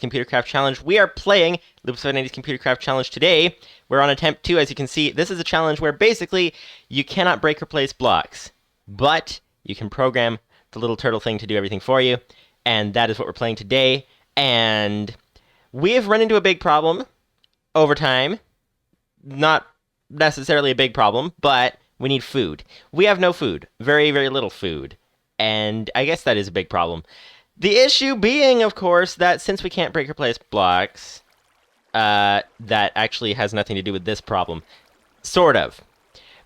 ComputerCraft Challenge. We are playing Lupus590's ComputerCraft Challenge today. We're on attempt 2, as you can see. This is a challenge where basically you cannot break or place blocks, but you can program the little turtle thing to do everything for you, and that is what we're playing today. And we have run into a big problem over time. Not necessarily a big problem, but we need food. We have no food. Very, very little food. And I guess that is a big problem. The issue being, of course, that since we can't break or place blocks, that actually has nothing to do with this problem. Sort of.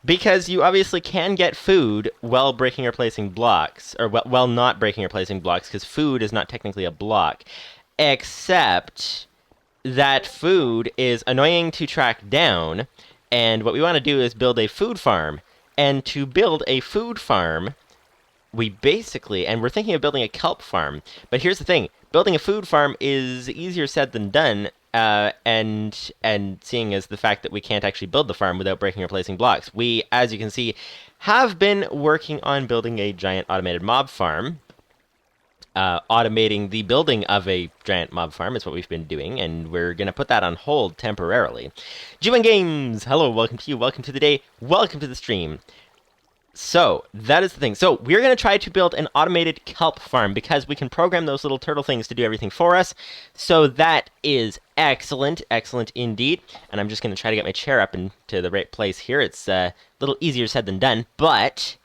Because you obviously can get food while breaking or placing blocks, or while not breaking or placing blocks, because food is not technically a block. Except that food is annoying to track down, and what we want to do is build a food farm. And to build a food farm, we basically, and we're thinking of building a kelp farm, but here's the thing, building a food farm is easier said than done, and seeing as the fact that we can't actually build the farm without breaking or placing blocks. We, as you can see, have been working on building a giant automated mob farm. Automating the building of a giant mob farm is what we've been doing, and we're going to put that on hold temporarily. G1 Games, hello, welcome to you, welcome to the day, welcome to the stream. So, that is the thing. So, we're going to try to build an automated kelp farm because we can program those little turtle things to do everything for us. So, that is excellent, excellent indeed. And I'm just going to try to get my chair up into the right place here. It's a little easier said than done, but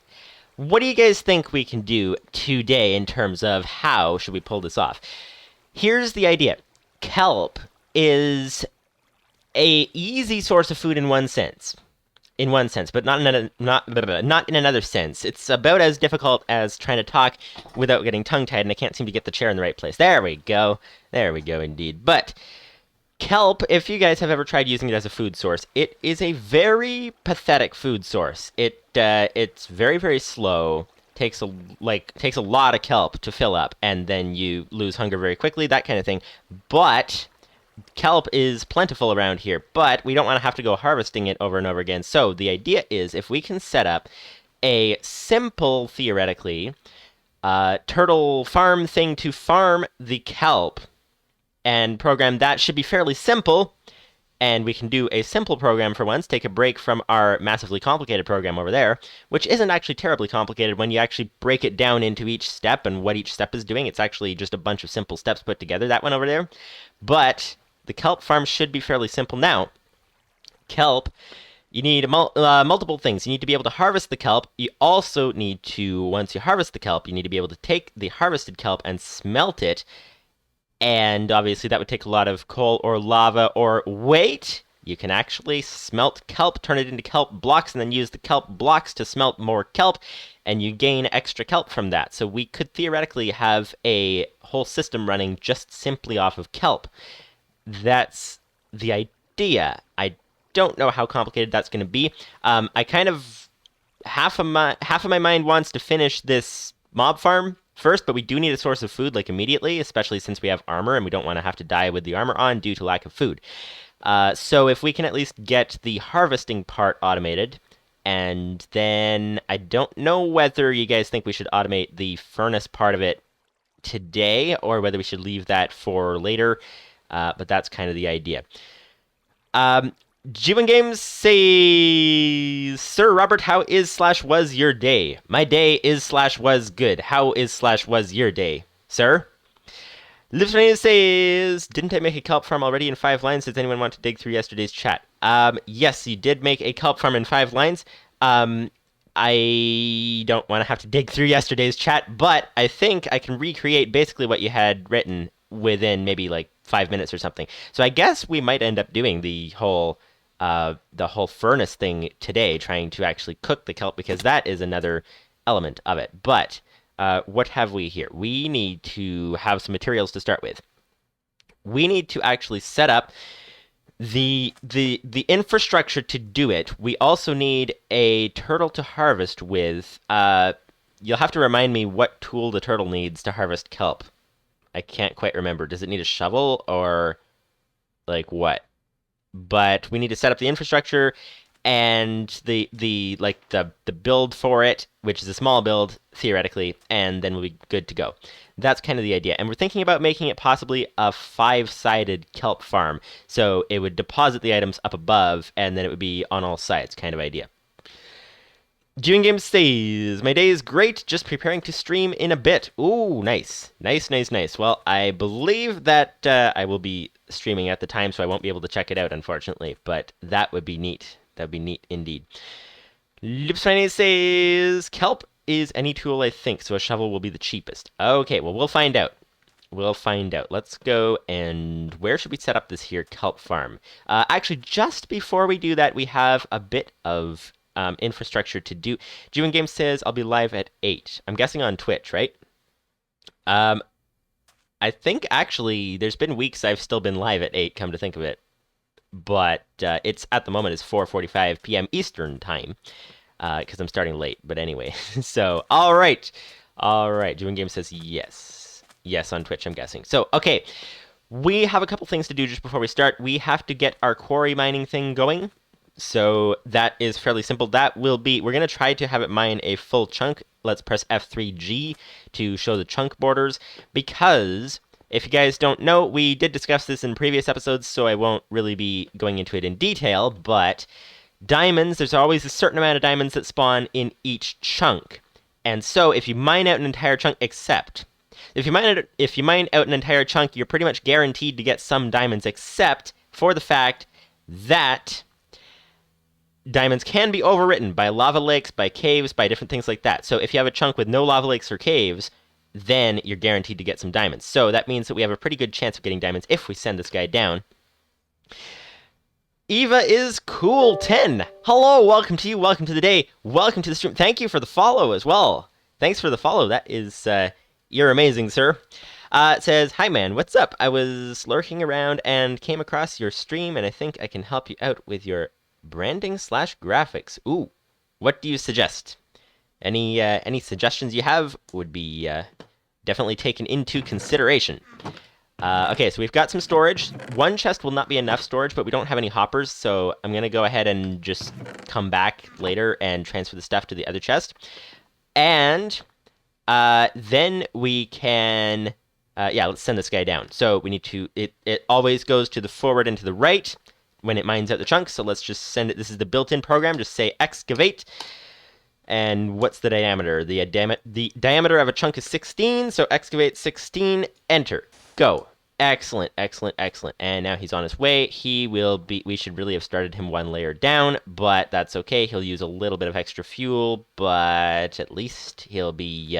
what do you guys think we can do today in terms of how should we pull this off? Here's the idea. Kelp is a easy source of food in one sense. In one sense, but not in another sense. It's about as difficult as trying to talk without getting tongue-tied, and I can't seem to get the chair in the right place. There we go. There we go, indeed. But kelp, if you guys have ever tried using it as a food source, it is a very pathetic food source. It's very, very slow. Takes a lot of kelp to fill up, and then you lose hunger very quickly, that kind of thing. But kelp is plentiful around here, but we don't want to have to go harvesting it over and over again. So the idea is if we can set up a simple, theoretically, turtle farm thing to farm the kelp and program that, should be fairly simple. And we can do a simple program for once, take a break from our massively complicated program over there, which isn't actually terribly complicated when you actually break it down into each step and what each step is doing. It's actually just a bunch of simple steps put together, that one over there. But the kelp farm should be fairly simple. Now, kelp, you need multiple things. You need to be able to harvest the kelp. You also need to, once you harvest the kelp, you need to be able to take the harvested kelp and smelt it. And obviously that would take a lot of coal or lava, or wait, you can actually smelt kelp, turn it into kelp blocks, and then use the kelp blocks to smelt more kelp, and you gain extra kelp from that. So we could theoretically have a whole system running just simply off of kelp. That's the idea. I don't know how complicated that's going to be. I kind of, half of my mind wants to finish this mob farm first, but we do need a source of food, like, immediately, especially since we have armor, and we don't want to have to die with the armor on due to lack of food. So if we can at least get the harvesting part automated, and then I don't know whether you guys think we should automate the furnace part of it today, or whether we should leave that for later, but that's kind of the idea. G1 Games says, Sir Robert, how is/was your day? My day is/was good. How is/was your day, sir? Lupus590's says, didn't I make a kelp farm already in 5 lines? Does anyone want to dig through yesterday's chat? Yes, you did make a kelp farm in 5 lines. I don't want to have to dig through yesterday's chat, but I think I can recreate basically what you had written within maybe like 5 minutes or something. So I guess we might end up doing the whole furnace thing today, trying to actually cook the kelp, because that is another element of it. But what have we here? We need to have some materials to start with. We need to actually set up the infrastructure to do it. We also need a turtle to harvest with. You'll have to remind me what tool the turtle needs to harvest kelp. I can't quite remember. Does it need a shovel or like what? But we need to set up the infrastructure, and the build for it, which is a small build theoretically, and then we'll be good to go. That's kind of the idea. And we're thinking about making it possibly a 5-sided kelp farm. So it would deposit the items up above, and then it would be on all sides kind of idea. Doing game stays. My day is great. Just preparing to stream in a bit. Ooh, nice. Nice. Well, I believe that I will be streaming at the time, so I won't be able to check it out, unfortunately. But that would be neat. That would be neat indeed. Lupus590's says, Kelp is any tool, I think, so a shovel will be the cheapest. Okay, well, we'll find out. Let's go, and where should we set up this here kelp farm? Actually, just before we do that, we have a bit of infrastructure to do. June Game says, I'll be live at 8. I'm guessing on Twitch, right? I think, actually, there's been weeks I've still been live at 8, come to think of it. But it's, at the moment, is 4:45 p.m. Eastern Time, because I'm starting late. But anyway, so, all right. June Game says yes. Yes, on Twitch, I'm guessing. So, okay, we have a couple things to do just before we start. We have to get our quarry mining thing going. So that is fairly simple. That will be, we're going to try to have it mine a full chunk. Let's press F3G to show the chunk borders, because if you guys don't know, we did discuss this in previous episodes, so I won't really be going into it in detail, but diamonds, there's always a certain amount of diamonds that spawn in each chunk. And so if you mine out an entire chunk, if you mine out an entire chunk, you're pretty much guaranteed to get some diamonds, except for the fact that diamonds can be overwritten by lava lakes, by caves, by different things like that. So if you have a chunk with no lava lakes or caves, then you're guaranteed to get some diamonds. So that means that we have a pretty good chance of getting diamonds if we send this guy down. Eva is cool 10. Hello, welcome to you, welcome to the day, welcome to the stream. Thank you for the follow as well. Thanks for the follow. That is, you're amazing, sir. It says, hi man, what's up? I was lurking around and came across your stream, and I think I can help you out with your branding/graphics. Ooh, what do you suggest? Any suggestions you have would be definitely taken into consideration. Okay, so we've got some storage. One chest will not be enough storage, but we don't have any hoppers, so I'm going to go ahead and just come back later and transfer the stuff to the other chest. And then we can, let's send this guy down. So we need to, it always goes to the forward and to the right when it mines out the chunks, so let's just send it. This is the built-in program. Just say excavate. And what's the diameter? The diameter of a chunk is 16, so excavate 16, enter, go. Excellent. And now he's on his way. He will be, we should really have started him one layer down, but that's okay. He'll use a little bit of extra fuel, but at least he'll be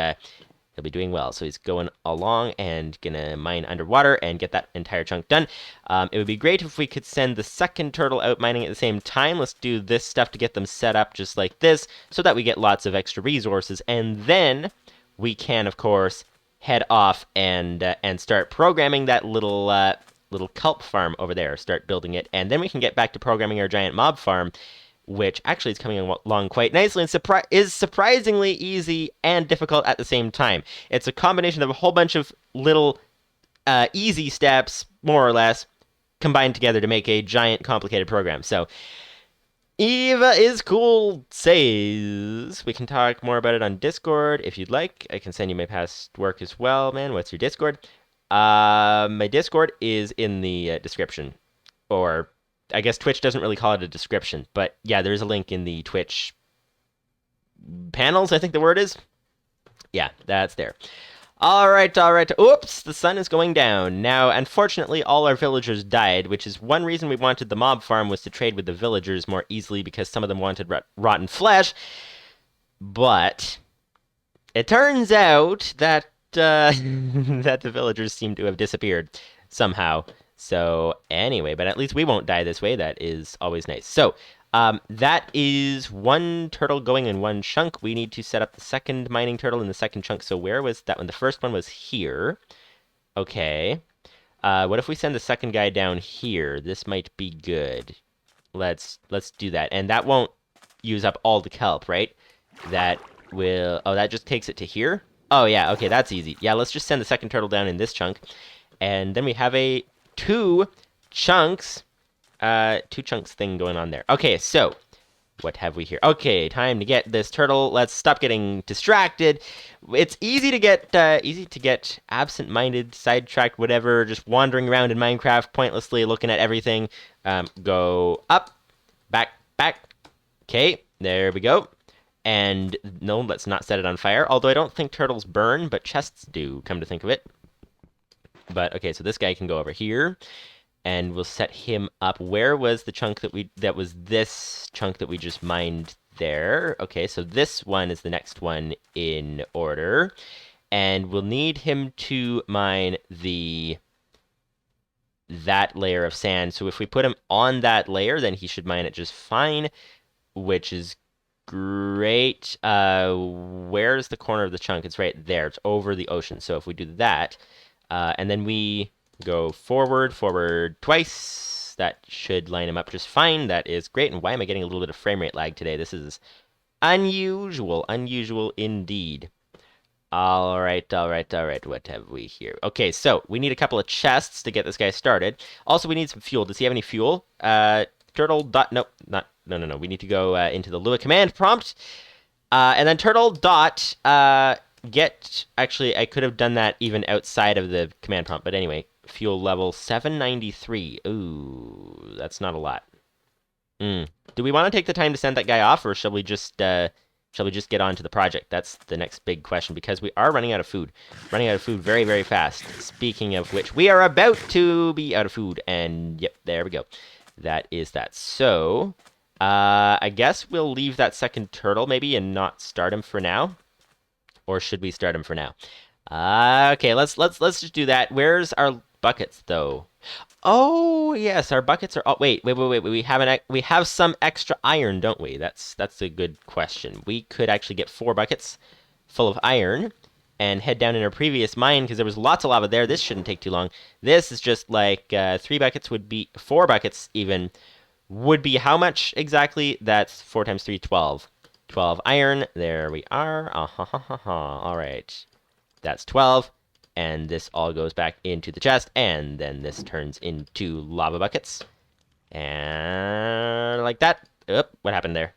doing well. So he's going along and gonna mine underwater and get that entire chunk done. It would be great if we could send the second turtle out mining at the same time. Let's do this stuff to get them set up just like this, so that we get lots of extra resources, and then we can, of course, head off and start programming that little kelp farm over there. Start building it, and then we can get back to programming our giant mob farm, which actually is coming along quite nicely and is surprisingly easy and difficult at the same time. It's a combination of a whole bunch of little easy steps, more or less, combined together to make a giant complicated program. So Eva is cool says, we can talk more about it on Discord if you'd like. I can send you my past work as well, man. What's your Discord? My Discord is in the description, or I guess Twitch doesn't really call it a description, but yeah, there's a link in the Twitch panels, I think the word is. Yeah, that's there. All right. Oops, the sun is going down. Now, unfortunately, all our villagers died, which is one reason we wanted the mob farm, was to trade with the villagers more easily, because some of them wanted rotten flesh. But it turns out that that the villagers seem to have disappeared somehow. So anyway, but at least we won't die this way. That is always nice. So that is one turtle going in one chunk. We need to set up the second mining turtle in the second chunk. So where was that one? The first one was here. Okay. What if we send the second guy down here? This might be good. Let's do that. And that won't use up all the kelp, right? That will... Oh, that just takes it to here? Oh, yeah. Okay, that's easy. Yeah, let's just send the second turtle down in this chunk. And then we have a two chunks thing going on there. Okay, so What have we here? Okay, time to get this turtle. Let's stop getting distracted. It's easy to get absent-minded, sidetracked, whatever, just wandering around in Minecraft pointlessly, looking at everything. Go up, back, back. Okay, there we go. And no, let's not set it on fire. Although I don't think turtles burn, but chests do, come to think of it. But okay, so this guy can go over here. And we'll set him up. Where was the chunk that was this chunk that we just mined there? Okay, so this one is the next one in order. And we'll need him to mine that layer of sand. So if we put him on that layer, then he should mine it just fine, which is great. Where's the corner of the chunk? It's right there. It's over the ocean. So if we do that, and then we go forward twice. That should line him up just fine. That is great. And why am I getting a little bit of frame rate lag today? This is unusual indeed. All right. What have we here? Okay, so we need a couple of chests to get this guy started. Also, we need some fuel. Does he have any fuel? Turtle dot. Nope, not. No. We need to go into the Lua command prompt, and then turtle dot get. Actually, I could have done that even outside of the command prompt, but anyway. Fuel level 793. Ooh, that's not a lot. Do we want to take the time to send that guy off, or shall we just get on to the project? That's the next big question, because we are running out of food. Running out of food very, very fast. Speaking of which, we are about to be out of food, and yep, there we go. That is that. So, I guess we'll leave that second turtle maybe and not start him for now. Or should we start him for now? Okay, let's just do that. Where's our buckets though? Oh yes, our buckets are. Oh wait. We have some extra iron, don't we? That's a good question. We could actually get 4 buckets full of iron and head down in our previous mine because there was lots of lava there. This shouldn't take too long. This is just like 3 buckets would be 4 buckets even would be how much exactly? That's 4 times 3, 12. 12 iron. There we are. All right. That's 12. And this all goes back into the chest. And then this turns into lava buckets. And like that. Oop, what happened there?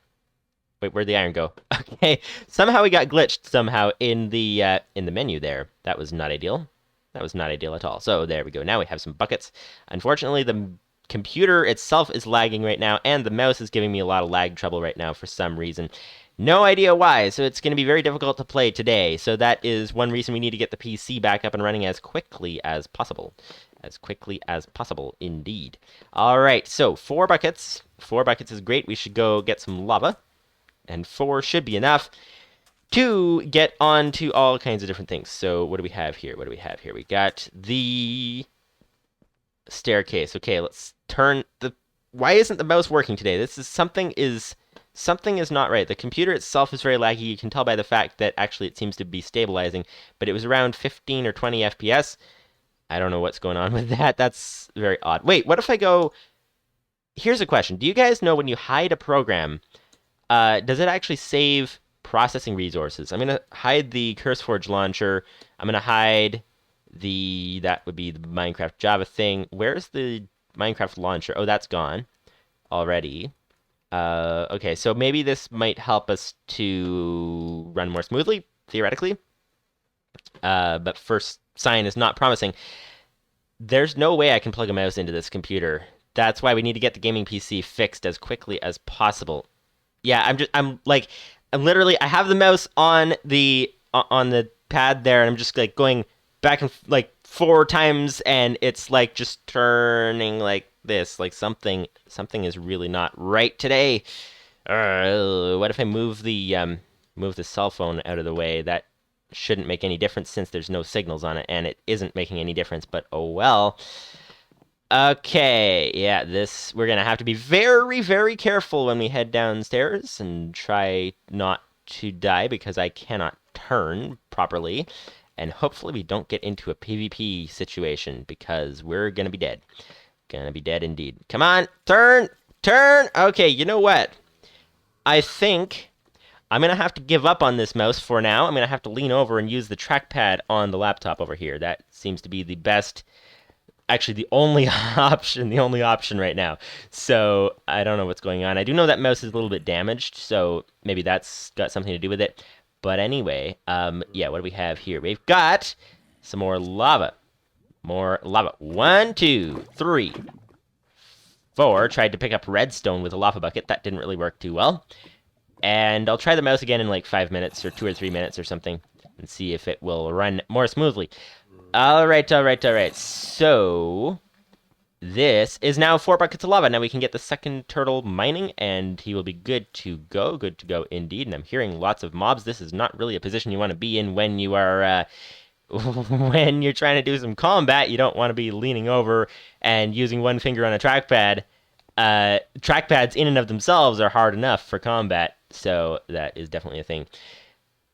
Wait, where'd the iron go? Okay. Somehow we got glitched somehow in the menu there. That was not ideal. That was not ideal at all. So there we go. Now we have some buckets. Unfortunately, the computer itself is lagging right now, and the mouse is giving me a lot of lag trouble right now for some reason. No idea why, so it's going to be very difficult to play today. So that is one reason we need to get the PC back up and running as quickly as possible. As quickly as possible, indeed. All right, so 4 buckets. 4 buckets is great. We should go get some lava. And 4 should be enough to get on to all kinds of different things. So what do we have here? We got the staircase. Okay, let's turn the... Why isn't the mouse working today? Something is not right. The computer itself is very laggy. You can tell by the fact that actually it seems to be stabilizing, but it was around 15 or 20 FPS. I don't know what's going on with that. That's very odd. Wait, what if I go... Here's a question. Do you guys know when you hide a program, does it actually save processing resources? I'm going to hide the CurseForge launcher. I'm going to hide that would be the Minecraft Java thing. Where's the Minecraft launcher? Oh, that's gone already. Okay, so maybe this might help us to run more smoothly, theoretically. But first sign is not promising. There's no way I can plug a mouse into this computer. That's why we need to get the gaming PC fixed as quickly as possible. Yeah, I'm literally, I have the mouse on the pad there, and I'm just like going back and like 4 times, and it's like just turning like this. Like something is really not right today. What if I move the cell phone out of the way? That shouldn't make any difference since there's no signals on it, and it isn't making any difference, but oh well. Okay, yeah, we're gonna have to be very, very careful when we head downstairs and try not to die because I cannot turn properly. And hopefully we don't get into a PvP situation because we're gonna be dead. Gonna be dead indeed. Come on, turn! Okay, you know what? I think I'm gonna have to give up on this mouse for now. I'm gonna have to lean over and use the trackpad on the laptop over here. That seems to be the best actually the only option right now. So I don't know what's going on. I do know that mouse is a little bit damaged, so maybe that's got something to do with it. But anyway, yeah, what do we have here? We've got some more lava. More lava. 1, 2, 3, 4. Tried to pick up redstone with a lava bucket. That didn't really work too well. And I'll try the mouse again in like 5 minutes or 2 or 3 minutes or something and see if it will run more smoothly. All right. So this is now 4 buckets of lava. Now we can get the second turtle mining, and he will be good to go. Good to go indeed. And I'm hearing lots of mobs. This is not really a position you want to be in when you are when you're trying to do some combat. You don't want to be leaning over and using one finger on a trackpad. Trackpads in and of themselves are hard enough for combat, so that is definitely a thing.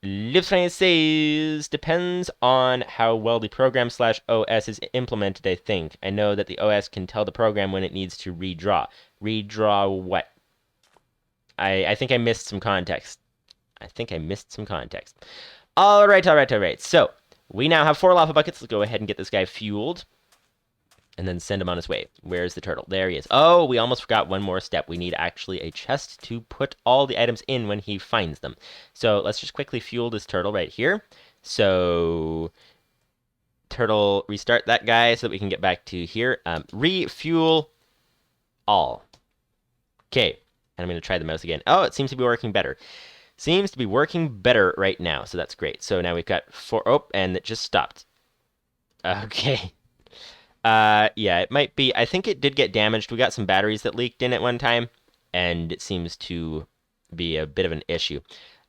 Lupus590's says, depends on how well the program/OS is implemented, I think. I know that the OS can tell the program when it needs to redraw. Redraw what? I think I missed some context. All right. So, we now have 4 lava buckets. Let's go ahead and get this guy fueled. And then send him on his way. Where's the turtle? There he is. Oh, we almost forgot one more step. We need actually a chest to put all the items in when he finds them. So let's just quickly fuel this turtle right here. So, turtle, restart that guy so that we can get back to here. Refuel all. Okay, and I'm going to try the mouse again. Oh, it seems to be working better. Seems to be working better right now, so that's great. So now we've got 4. Oh, and it just stopped. Okay. Yeah, it might be. I think it did get damaged. We got some batteries that leaked in at one time, and it seems to be a bit of an issue.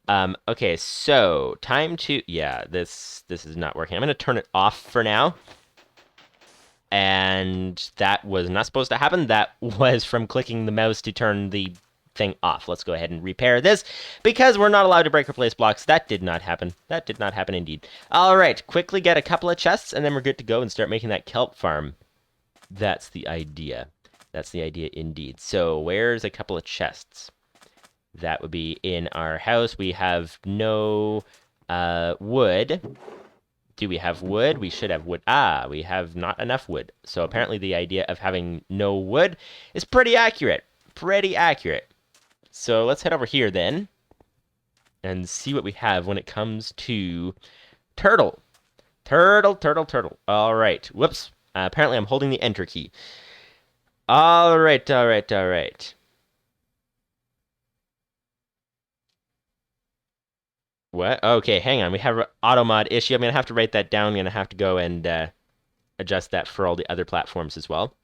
Okay, so time to. Yeah, this is not working. I'm gonna turn it off for now. And that was not supposed to happen. That was from clicking the mouse to turn the thing off. Let's go ahead and repair this because we're not allowed to break or place blocks. That did not happen. That did not happen indeed. All right, quickly get a couple of chests and then we're good to go and start making that kelp farm. That's the idea. That's the idea indeed. So where's a couple of chests? That would be in our house. We have no wood. Do we have wood? We should have wood. Ah, we have not enough wood. So apparently the idea of having no wood is pretty accurate. Pretty accurate. So let's head over here then and see what we have when it comes to turtle. Turtle. All right. Whoops. Apparently I'm holding the enter key. All right. What? Okay, hang on. We have an auto mod issue. I'm going to have to write that down. I'm going to have to go and adjust that for all the other platforms as well.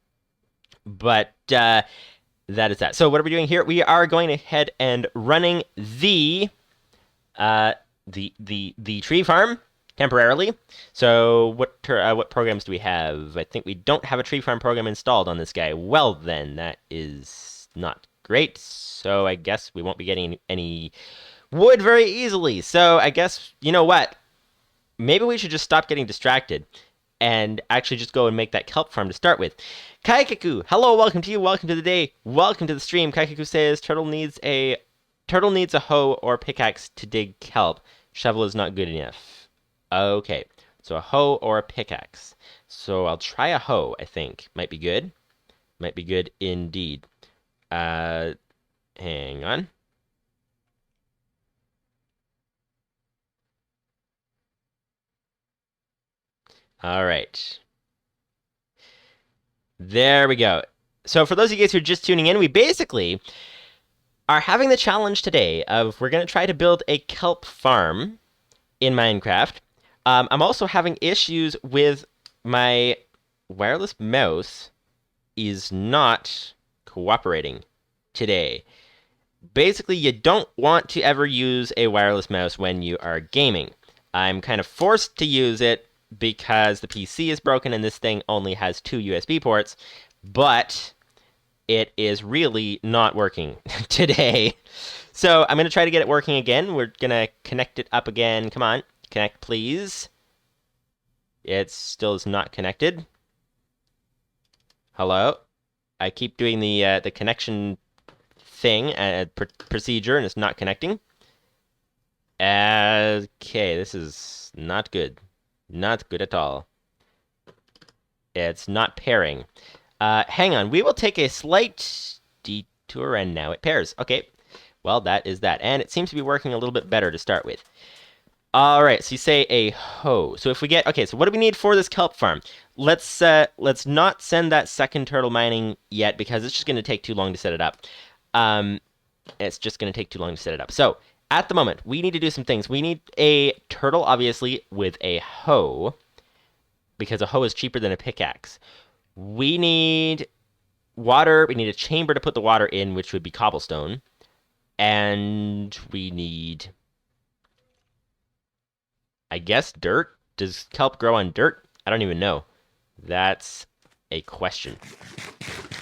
But that is that. So what are we doing here? We are going ahead and running the tree farm temporarily. So what programs do we have? I think we don't have a tree farm program installed on this guy. Well then, that is not great. So I guess we won't be getting any wood very easily. So I guess, you know what? Maybe we should just stop getting distracted and actually just go and make that kelp farm to start with. Kaikaku, hello, welcome to you, welcome to the day, welcome to the stream. Kaikaku says turtle needs a hoe or pickaxe to dig kelp. Shovel is not good enough. Okay, so a hoe or a pickaxe. So I'll try a hoe, I think. Might be good. Might be good indeed. Hang on. All right. There we go. So for those of you guys who are just tuning in, we basically are having the challenge today of we're going to try to build a kelp farm in Minecraft. I'm also having issues with my wireless mouse is not cooperating today. Basically, you don't want to ever use a wireless mouse when you are gaming. I'm kind of forced to use it because the PC is broken and this thing only has 2 USB ports, but it is really not working today. So I'm going to try to get it working again. We're going to connect it up again. Come on, connect please. It still is not connected. Hello? I keep doing the connection thing, procedure, and it's not connecting. Okay, this is not good. Not good at all. It's not pairing. Hang on. We will take a slight detour, and now it pairs. Okay. Well, that is that. And it seems to be working a little bit better to start with. All right, so you say a hoe. So if we get, okay, so what do we need for this kelp farm? Let's not send that second turtle mining yet because it's just going to take too long to set it up. It's just going to take too long to set it up. So at the moment, we need to do some things. We need a turtle, obviously, with a hoe because a hoe is cheaper than a pickaxe. We need water. We need a chamber to put the water in, which would be cobblestone. And we need, I guess, dirt. Does kelp grow on dirt? I don't even know. That's a question.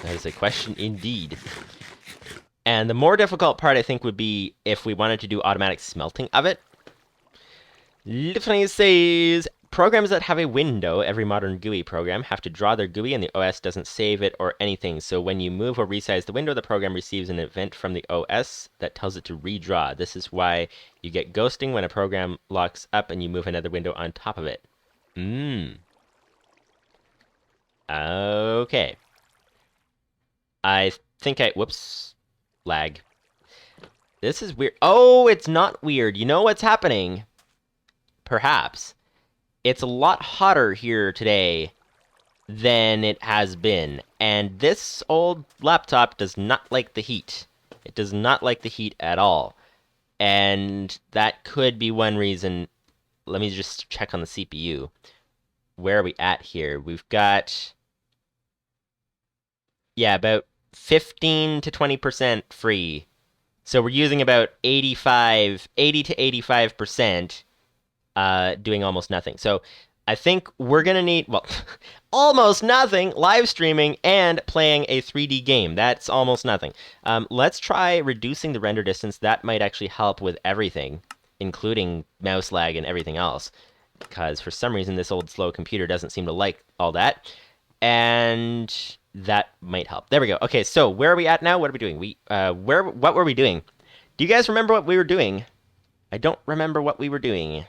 That is a question indeed. And the more difficult part, I think, would be if we wanted to do automatic smelting of it. Lupus590's says, programs that have a window, every modern GUI program, have to draw their GUI and the OS doesn't save it or anything. So when you move or resize the window, the program receives an event from the OS that tells it to redraw. This is why you get ghosting when a program locks up and you move another window on top of it. Okay. I think whoops. Lag. This is weird. Oh, it's not weird. You know what's happening? Perhaps. It's a lot hotter here today than it has been. And this old laptop does not like the heat. It does not like the heat at all. And that could be one reason. Let me just check on the CPU. Where are we at here? We've got, yeah, about 15 to 20% free. So we're using about 80 to 85%, doing almost nothing. So I think we're going to need, well, almost nothing, live streaming and playing a 3D game. That's almost nothing. Let's try reducing the render distance. That might actually help with everything, including mouse lag and everything else. Because for some reason, this old slow computer doesn't seem to like all that. And that might help. There we go. Okay, so where are we at now? What are we doing? What were we doing? Do you guys remember what we were doing? I don't remember what we were doing.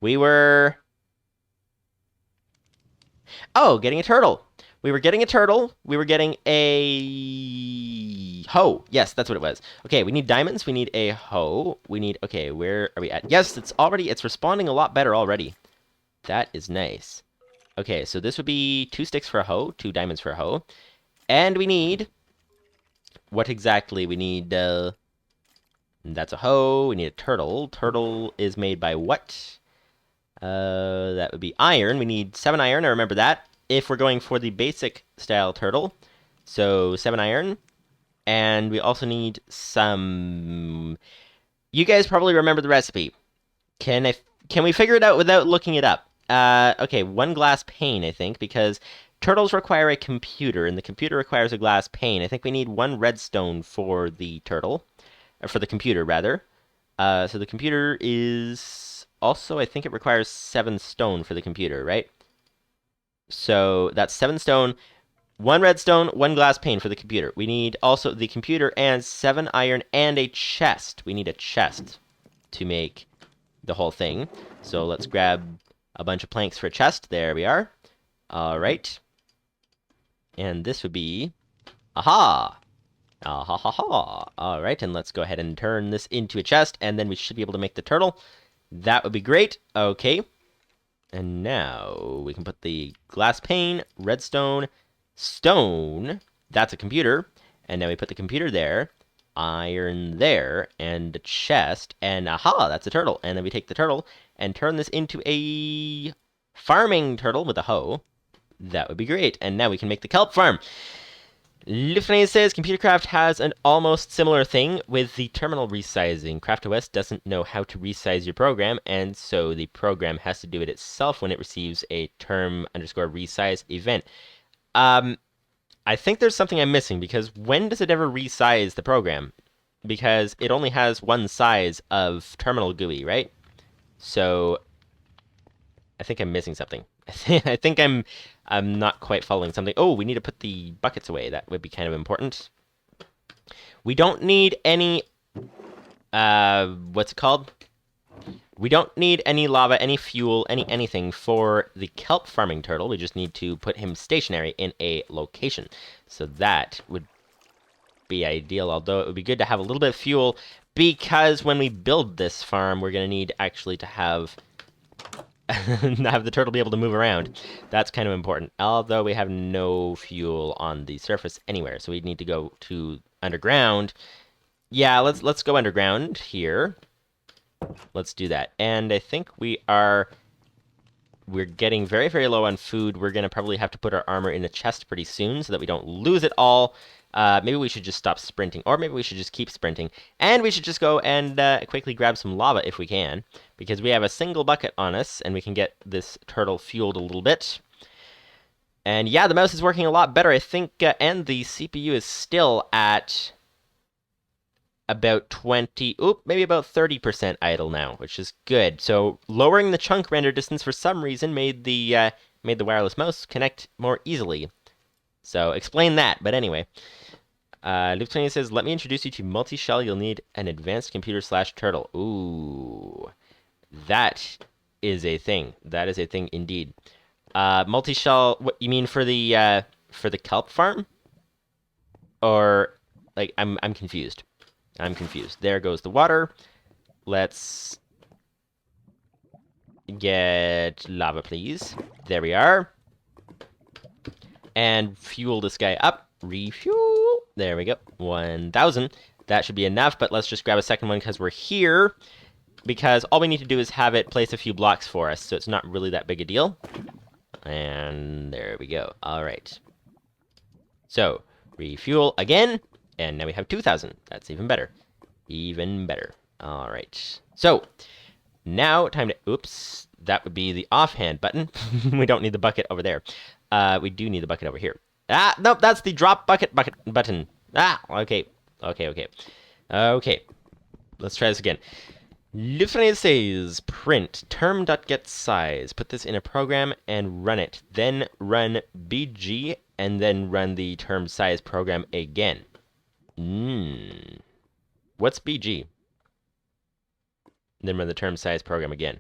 We were... Oh, getting a turtle. We were getting a turtle. We were getting a hoe. Yes, that's what it was. Okay, we need diamonds. We need a hoe. We need... Okay, where are we at? Yes, it's responding a lot better already. That is nice. Okay, so this would be 2 sticks for a hoe, 2 diamonds for a hoe. And we need... What exactly? We need... That's a hoe. We need a turtle. Turtle is made by what? That would be iron. We need 7 iron. I remember that. If we're going for the basic style turtle. So 7 iron. And we also need some... You guys probably remember the recipe. Can we figure it out without looking it up? Okay, 1 glass pane, I think, because turtles require a computer, and the computer requires a glass pane. I think we need 1 redstone for the turtle, or for the computer, rather. So the computer is also, I think it requires 7 stone for the computer, right? So that's 7 stone, 1 redstone, 1 glass pane for the computer. We need also the computer and 7 iron and a chest. We need a chest to make the whole thing. So let's grab a bunch of planks for a chest. There we are. All right. And this would be... Aha! Ah ha ha ha. All right, and let's go ahead and turn this into a chest, and then we should be able to make the turtle. That would be great. Okay. And now we can put the glass pane, redstone, stone. That's a computer. And now we put the computer there, iron there, and a chest, and aha, that's a turtle. And then we take the turtle and turn this into a farming turtle with a hoe. That would be great. And now we can make the kelp farm. Lupus590's says ComputerCraft has an almost similar thing with the terminal resizing. CraftOS doesn't know how to resize your program, and so the program has to do it itself when it receives a term_resize event. I think there's something I'm missing, because when does it ever resize the program? Because it only has 1 size of terminal GUI, right? So I think I'm missing something. I think I'm not quite following something. Oh, we need to put the buckets away. That would be kind of important. We don't need any, what's it called? We don't need any lava, any fuel, anything for the kelp farming turtle. We just need to put him stationary in a location. So that would be ideal, although it would be good to have a little bit of fuel, because when we build this farm, we're going to need actually to have the turtle be able to move around. That's kind of important, although we have no fuel on the surface anywhere, so we need to go to underground. Yeah, let's go underground here. Let's do that. And I think we're getting very, very low on food. We're going to probably have to put our armor in a chest pretty soon so that we don't lose it all. Maybe we should just stop sprinting, or maybe we should just keep sprinting. And we should just go and quickly grab some lava if we can, because we have a single bucket on us, and we can get this turtle fueled a little bit. And yeah, the mouse is working a lot better, I think, and the CPU is still at about 20, maybe about 30% idle now, which is good. So lowering the chunk render distance for some reason made the wireless mouse connect more easily. So explain that, but anyway. Lupus590's says, let me introduce you to multi-shell. You'll need an advanced computer/turtle. Ooh, that is a thing. That is a thing indeed. Multi-shell, what you mean for the kelp farm? Or, like, I'm confused. I'm confused. There goes the water. Let's get lava, please. There we are. And fuel this guy up. Refuel. There we go. 1,000. That should be enough, but let's just grab a second one because we're here. Because all we need to do is have it place a few blocks for us, so it's not really that big a deal. And there we go. All right. So, refuel again. And now we have 2,000. That's even better. Even better. All right. So, now time to... Oops. That would be the offhand button. We don't need the bucket over there. We do need the bucket over here. Ah, nope, that's the drop bucket button. Ah, okay. Okay. Let's try this again. Lupus590's says, print term.getSize. Put this in a program and run it. Then run BG and then run the term size program again. What's BG? Then run the term size program again.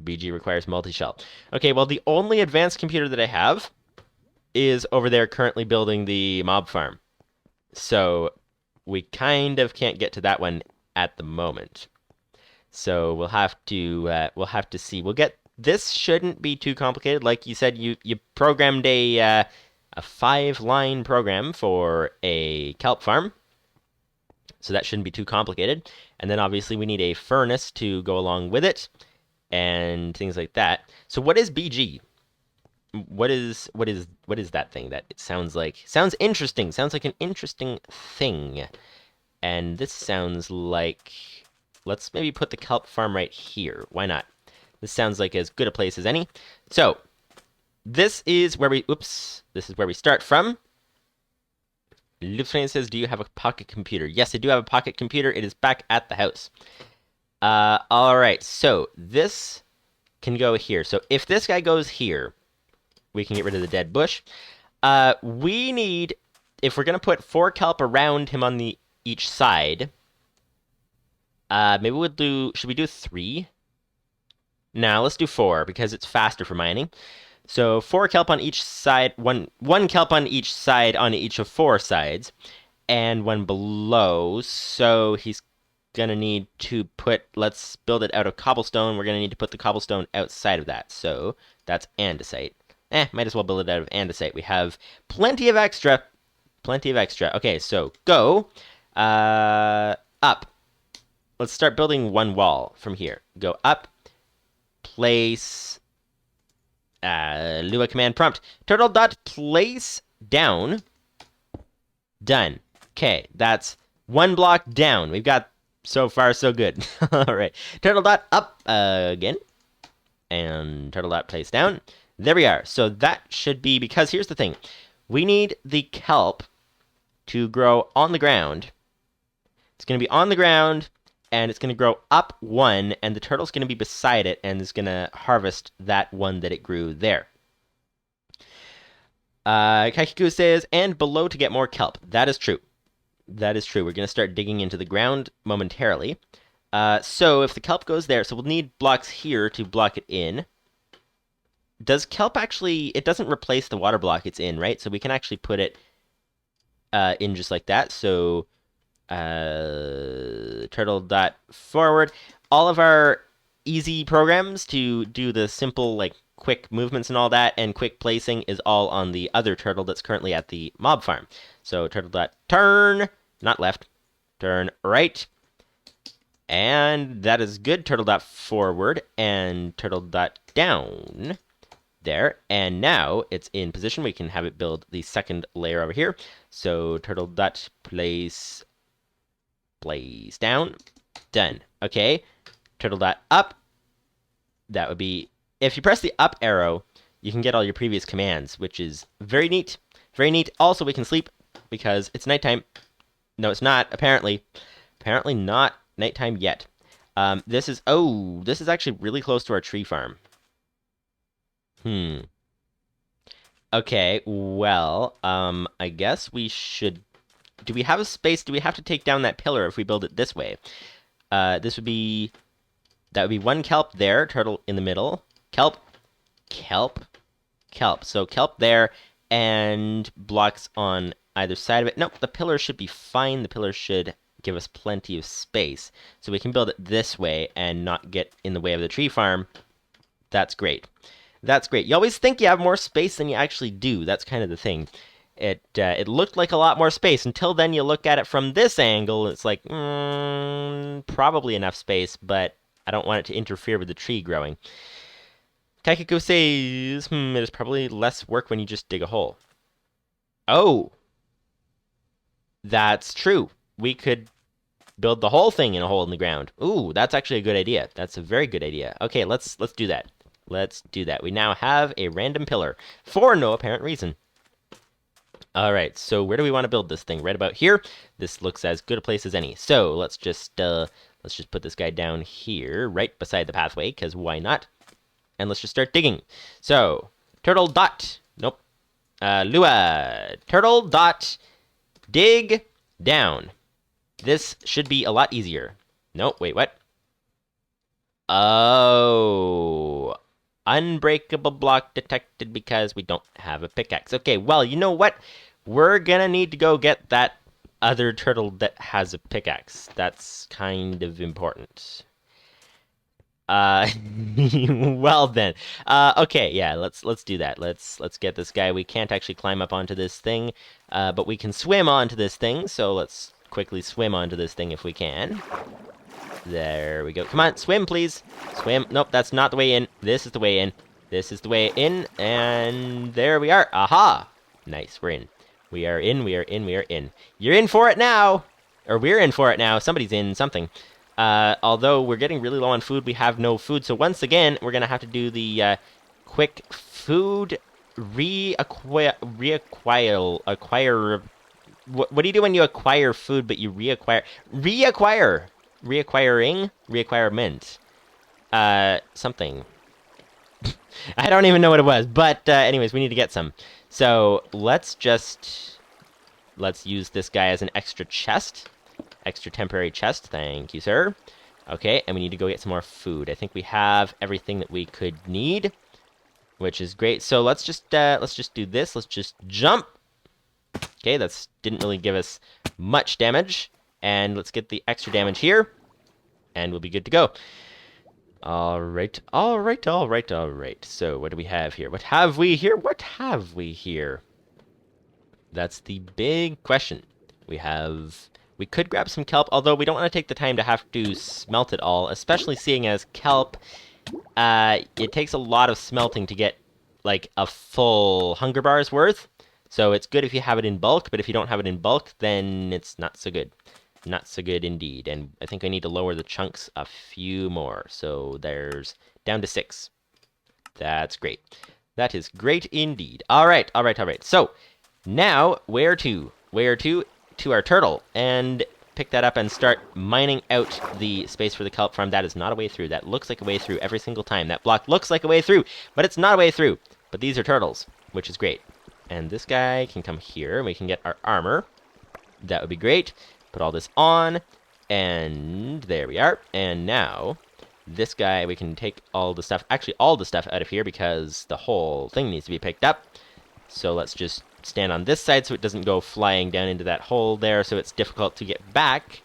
BG requires multi-shell. Okay, well, the only advanced computer that I have is over there currently building the mob farm. So we kind of can't get to that one at the moment. So we'll have to see. This shouldn't be too complicated. Like you said, you programmed a 5-line program for a kelp farm. So that shouldn't be too complicated. And then obviously we need a furnace to go along with it and things like that. So what is BG? What is that thing that it sounds like? Sounds interesting. Sounds like an interesting thing. And this sounds like, let's maybe put the kelp farm right here. Why not? This sounds like as good a place as any. So this is where we start from. Lupus590 says, do you have a pocket computer? Yes, I do have a pocket computer. It is back at the house. Alright, so this can go here. So if this guy goes here, we can get rid of the dead bush. We need, if we're going to put 4 kelp around him on each side, maybe should we do 3? No, let's do 4, because it's faster for mining. So 4 kelp on each side, one kelp on each side on each of 4 sides, and 1 below. So he's gonna need to put, let's build it out of cobblestone. We're gonna need to put the cobblestone outside of that. So that's andesite. Might as well build it out of andesite. We have plenty of extra. Okay, so go up. Let's start building 1 wall from here. Go up, place Lua command prompt. Turtle.place down. Done. Okay, that's 1 block down. We've got so far so good. All right. Turtle.up again. And turtle.place down. There we are. So that should be, because here's the thing. We need the kelp to grow on the ground. It's going to be on the ground, and it's going to grow up 1, and the turtle's going to be beside it, and it's going to harvest that 1 that it grew there. Kaikiku says, and below to get more kelp. That is true. That is true. We're going to start digging into the ground momentarily. So if the kelp goes there, so we'll need blocks here to block it in. Does kelp actually, it doesn't replace the water block it's in, right? So we can actually put it in just like that. So turtle dot forward. All of our easy programs to do the simple, like, quick movements and all that, and quick placing is all on the other turtle that's currently at the mob farm. So turtle dot turn, not left, turn right. And that is good. Turtle dot forward and turtle dot down. There. And now it's in position. We can have it build the second layer over here. So turtle dot place down. Done. Okay. Turtle dot up. That would be, if you press the up arrow, you can get all your previous commands, which is very neat. Very neat. Also, we can sleep because it's nighttime. No, it's not, apparently. Apparently not nighttime yet. This is actually really close to our tree farm. Okay, well, I guess we should... Do we have a space? Do we have to take down that pillar if we build it this way? This would be... That would be one kelp there, turtle in the middle. Kelp, kelp, kelp. So kelp there, and blocks on either side of it. Nope, the pillar should be fine. The pillar should give us plenty of space. So we can build it this way and not get in the way of the tree farm. That's great. That's great. You always think you have more space than you actually do. That's kind of the thing. It looked like a lot more space until then you look at it from this angle. And it's like, probably enough space, but I don't want it to interfere with the tree growing. Kaikiko says, it is probably less work when you just dig a hole. Oh. That's true. We could build the whole thing in a hole in the ground. Ooh, that's actually a good idea. That's a very good idea. Okay, let's do that. Let's do that. We now have a random pillar for no apparent reason. All right, so where do we want to build this thing? Right about here. This looks as good a place as any. So let's just put this guy down here, right beside the pathway, because why not? And let's just start digging. So turtle dot. Nope. Lua. Turtle dot. Dig down. This should be a lot easier. Nope. Wait. What? Oh. Unbreakable block detected because we don't have a pickaxe. Okay, well, you know what? We're gonna need to go get that other turtle that has a pickaxe. That's kind of important. Well then. Okay, yeah, let's do that. Let's get this guy. We can't actually climb up onto this thing, but we can swim onto this thing, so let's quickly swim onto this thing if we can. There we go. Come on, swim, please. Swim. Nope, that's not the way in. This is the way in. This is the way in, and there we are. Aha! Nice, we're in. We are in, we are in, we are in. You're in for it now! Or we're in for it now. Somebody's in something. Although we're getting really low on food, we have no food. So once again, we're going to have to do the quick food acquire. What do you do when you acquire food, but you reacquire? Reacquirement. Something. I don't even know what it was, but anyways, we need to get some. So let's use this guy as an extra chest. Extra temporary chest. Thank you, sir. Okay, and we need to go get some more food. I think we have everything that we could need, which is great. So let's just do this. Let's just jump. Okay, that didn't really give us much damage. And let's get the extra damage here, and we'll be good to go. All right, all right, all right, all right. So what do we have here? What have we here? What have we here? That's the big question. We could grab some kelp, although we don't want to take the time to have to smelt it all, especially seeing as kelp, it takes a lot of smelting to get, like, a full hunger bar's worth. So it's good if you have it in bulk, but if you don't have it in bulk, then it's not so good. Not so good indeed. And I think I need to lower the chunks a few more. So there's down to 6. That's great. That is great indeed. All right, all right, all right. So now where to? Where to? To our turtle. And pick that up and start mining out the space for the kelp farm. That is not a way through. That looks like a way through every single time. That block looks like a way through, but it's not a way through. But these are turtles, which is great. And this guy can come here, and we can get our armor. That would be great. Put all this on. And there we are. And now, this guy, we can take all the stuff, actually all the stuff out of here because the whole thing needs to be picked up. So let's just stand on this side so it doesn't go flying down into that hole there, so it's difficult to get back.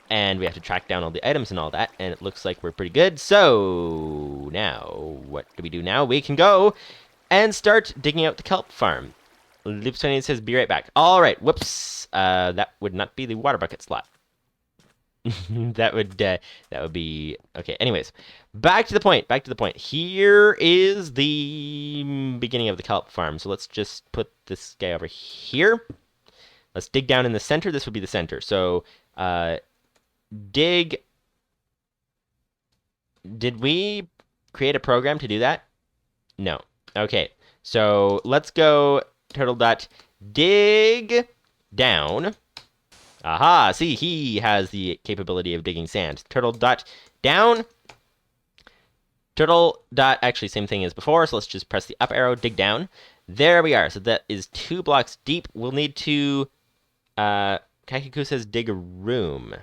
And we have to track down all the items and all that, and it looks like we're pretty good. So now, what do we do now? We can go and start digging out the kelp farm. Lupus590's says, be right back. All right, whoops. That would not be the water bucket slot. that would be okay. Anyways, back to the point. Back to the point. Here is the beginning of the kelp farm. So let's just put this guy over here. Let's dig down in the center. This would be the center. So dig. Did we create a program to do that? No. Okay. So let's go turtle dot dig down. Aha, see, he has the capability of digging sand. Turtle dot down. Turtle dot, actually same thing as before, so let's just press the up arrow, dig down. There we are, so that is 2 blocks deep. We'll need to, Kakiku says dig a room.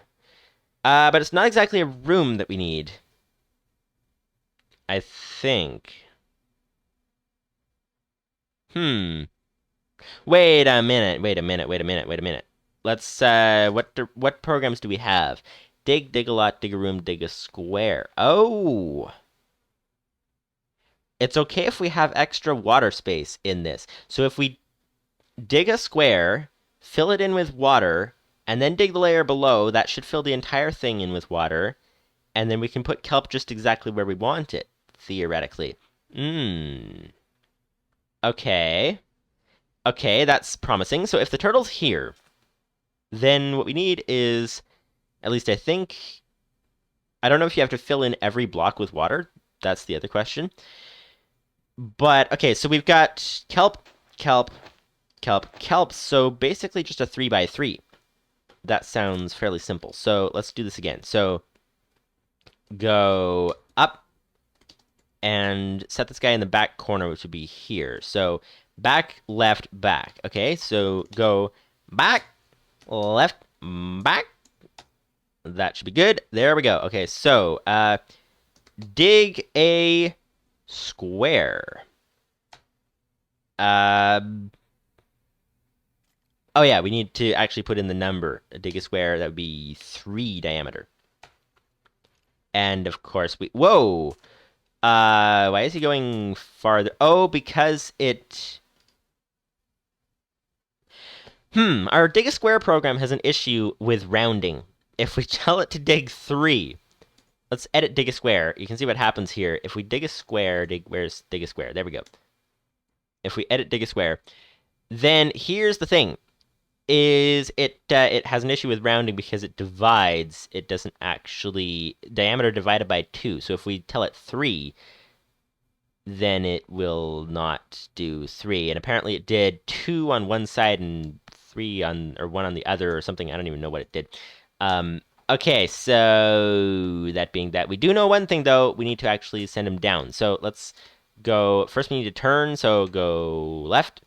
But it's not exactly a room that we need. I think. Wait a minute. Let's, what programs do we have? Dig a lot, dig a room, dig a square. Oh! It's okay if we have extra water space in this. So if we dig a square, fill it in with water, and then dig the layer below, that should fill the entire thing in with water, and then we can put kelp just exactly where we want it, theoretically. Okay. Okay, that's promising. So if the turtle's here, then what we need is, at least I think, I don't know if you have to fill in every block with water. That's the other question. But, okay, so we've got kelp, kelp, kelp, kelp. So basically just a 3x3. That sounds fairly simple. So let's do this again. So go up and set this guy in the back corner, which would be here. So back, left, back. Okay, so go back, left, back. That should be good. There we go. Okay, so dig a square. Oh yeah, we need to actually put in the number. Dig a square, that would be 3 diameter. And of course we... Whoa! Why is he going farther? Oh, because it... Our dig a square program has an issue with rounding. If we tell it to dig 3, let's edit dig a square. You can see what happens here. If we dig a square, where's dig a square? There we go. If we edit dig a square, then here's the thing. It has an issue with rounding because it divides. It doesn't actually... Diameter divided by 2. So if we tell it 3, then it will not do 3. And apparently it did 2 on one side and 3 on... or 1 on the other or something. I don't even know what it did. Okay, so that being that, we do know one thing, though. We need to actually send him down. So let's go... First we need to turn, so go left.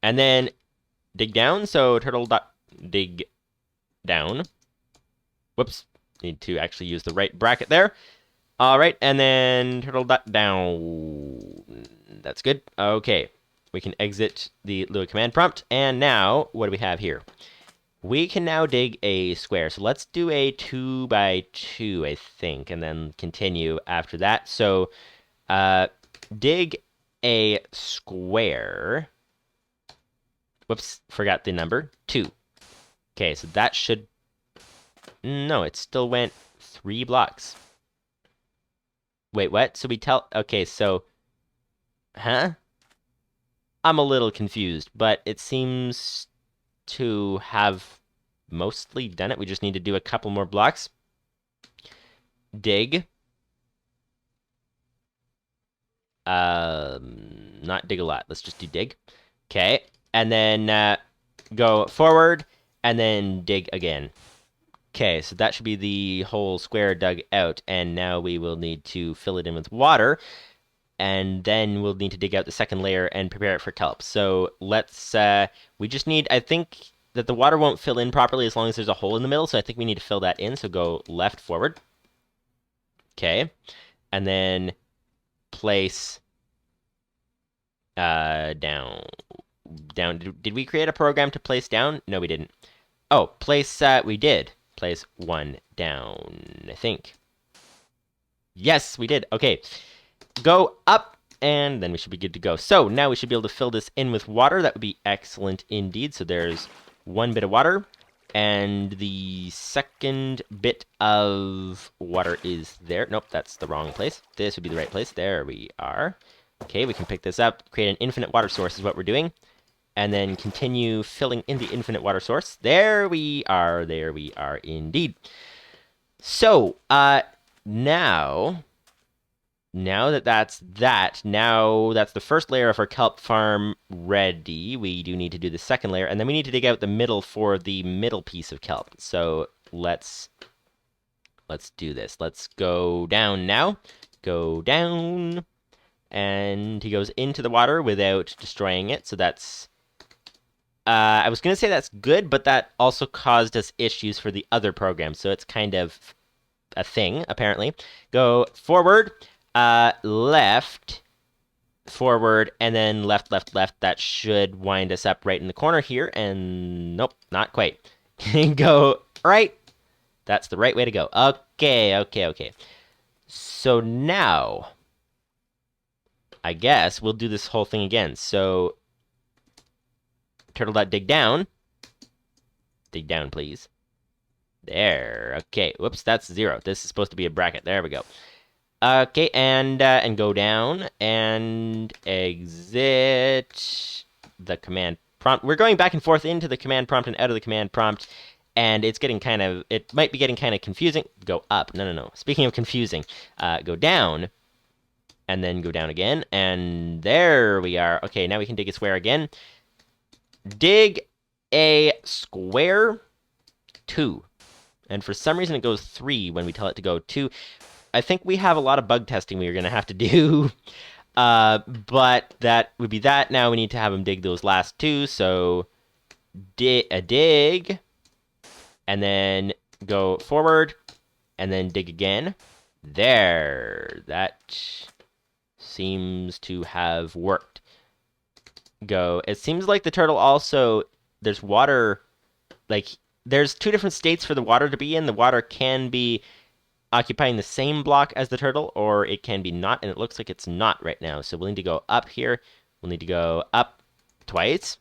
And then... dig down, so turtle dot dig down. Whoops, need to actually use the right bracket there. All right, and then turtle dot down. That's good. Okay, we can exit the Lua command prompt, and now what do we have here? We can now dig a square. So let's do a 2x2, I think, and then continue after that. So dig a square. Whoops, forgot the number. 2. Okay, so that should... No, it still went 3 blocks. Wait, what? So we tell... Okay, so... Huh? I'm a little confused, but it seems to have mostly done it. We just need to do a couple more blocks. Dig. Not dig a lot. Let's just do dig. Okay. And then go forward, and then dig again. Okay, so that should be the whole square dug out, and now we will need to fill it in with water, and then we'll need to dig out the second layer and prepare it for kelp. So let's, we just need, I think, that the water won't fill in properly as long as there's a hole in the middle, so I think we need to fill that in. So go left, forward. Okay. And then place down. Did we create a program to place down? No, we didn't. Oh, place, we did. Place 1 down, I think. Yes, we did. Okay. Go up, and then we should be good to go. So now we should be able to fill this in with water. That would be excellent indeed. So there's 1 bit of water, and the second bit of water is there. Nope, that's the wrong place. This would be the right place. There we are. Okay, we can pick this up. Create an infinite water source is what we're doing. And then continue filling in the infinite water source. There we are. There we are indeed. So, now that's the first layer of our kelp farm ready. We do need to do the second layer, and then we need to dig out the middle for the middle piece of kelp. So let's do this. Let's go down now. Go down, and he goes into the water without destroying it. So that's I was gonna say that's good, but that also caused us issues for the other program. So it's kind of a thing apparently. Go forward. Left, forward, and then left, left, left. That should wind us up right in the corner here, and nope, not quite. Go right. That's the right way to go. Okay, okay, okay. So now, I guess we'll do this whole thing again. So, turtle.dig down. Dig down, please. There. Okay, whoops, that's 0. This is supposed to be a bracket. There we go. Okay, and go down and exit the command prompt. We're going back and forth into the command prompt and out of the command prompt, and it might be getting kind of confusing. Go up. No. Speaking of confusing, go down, and then go down again, and there we are. Okay, now we can dig a square again. Dig a square 2. And for some reason it goes 3 when we tell it to go 2. I think we have a lot of bug testing we're going to have to do. But that would be that. Now we need to have him dig those last 2. So dig, and then go forward, and then dig again. There. That seems to have worked. Go. It seems like the turtle also, there's water, like, there's 2 different states for the water to be in. The water can be occupying the same block as the turtle, or it can be not, and it looks like it's not right now. So we'll need to go up here. We'll need to go up twice.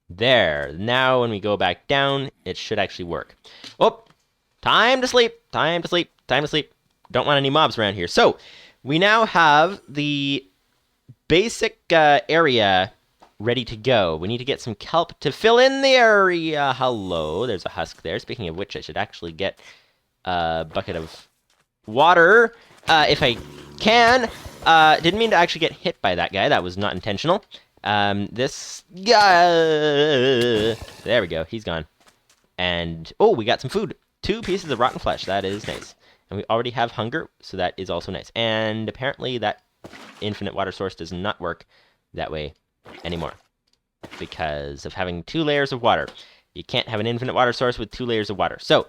There. Now when we go back down, it should actually work. Oh, time to sleep. Time to sleep. Time to sleep. Don't want any mobs around here. So we now have the basic area ready to go. We need to get some kelp to fill in the area. Hello, there's a husk there. Speaking of which, I should actually get a bucket of water if I can. Didn't mean to actually get hit by that guy. That was not intentional. This guy. There we go. He's gone. And oh, we got some food. 2 pieces of rotten flesh. That is nice. And we already have hunger, so that is also nice. And apparently that infinite water source does not work that way anymore because of having 2 layers of water. You can't have an infinite water source with 2 layers of water. So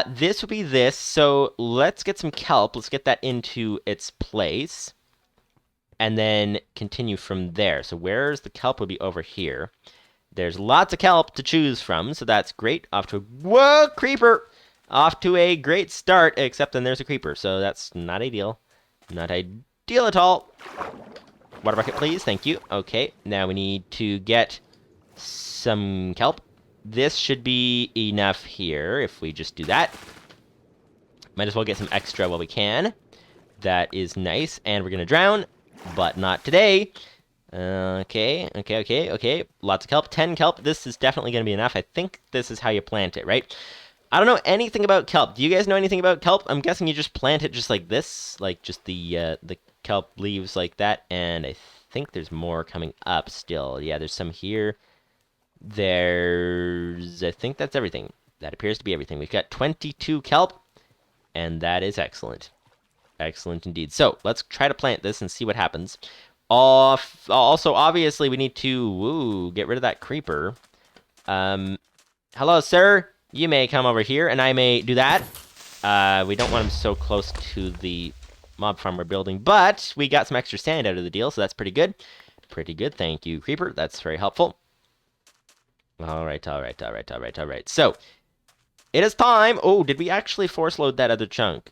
this would be this. So let's get some kelp. Let's get that into its place. And then continue from there. So where's the kelp would be over here. There's lots of kelp to choose from, so that's great. Off to a... Whoa, creeper! Off to a great start, except then there's a creeper. So that's not ideal. Not ideal at all. Water bucket, please. Thank you. Okay, now we need to get some kelp. This should be enough here if we just do that. Might as well get some extra while we can. That is nice. And we're going to drown, but not today. Okay. Lots of kelp. 10 kelp. This is definitely going to be enough. I think this is how you plant it, right? I don't know anything about kelp. Do you guys know anything about kelp? I'm guessing you just plant it just like this. Like just the kelp leaves like that. And I think there's more coming up still. Yeah, there's some here. I think that's everything. That appears to be everything. We've got 22 kelp. And that is excellent. Excellent indeed. So, let's try to plant this and see what happens. Also, obviously, we need to get rid of that creeper. Hello, sir. You may come over here, and I may do that. We don't want him so close to the mob farm we're building, but we got some extra sand out of the deal, so that's pretty good. Pretty good, thank you, Creeper. That's very helpful. Alright. So, it is time! Oh, did we actually force load that other chunk?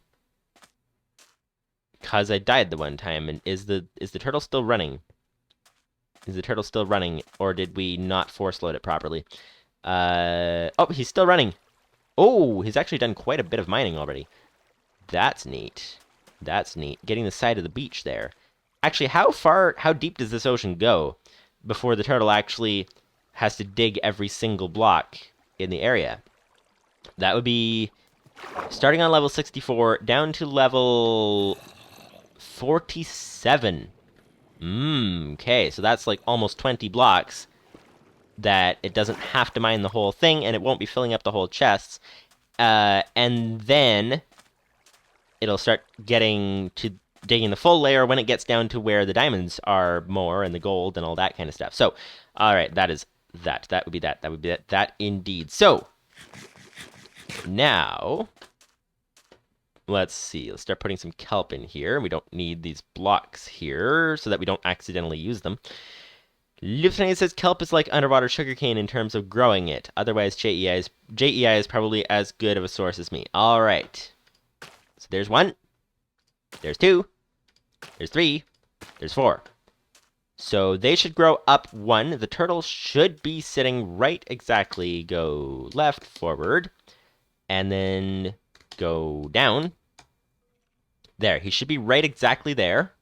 Because I died the one time, and is the turtle still running? Is the turtle still running, or did we not force load it properly? Oh, he's still running! Oh, he's actually done quite a bit of mining already. That's neat. That's neat. Getting the side of the beach there. Actually, how deep does this ocean go before the turtle actually has to dig every single block in the area? That would be starting on level 64 down to level 47. Okay, so that's like almost 20 blocks that it doesn't have to mine the whole thing, and it won't be filling up the whole chests. And then it'll start getting to digging the full layer when it gets down to where the diamonds are more, and the gold, and all that kind of stuff. So, alright, that is that. That would be that. That would be that. That indeed. So, now, let's see. Let's start putting some kelp in here. We don't need these blocks here, so that we don't accidentally use them. Lupus590's says kelp is like underwater sugarcane in terms of growing it. Otherwise, JEI is probably as good of a source as me. Alright. So there's 1. There's 2. There's 3. There's 4. So they should grow up 1. The turtle should be sitting right exactly. Go left, forward, and then go down. There. He should be right exactly there.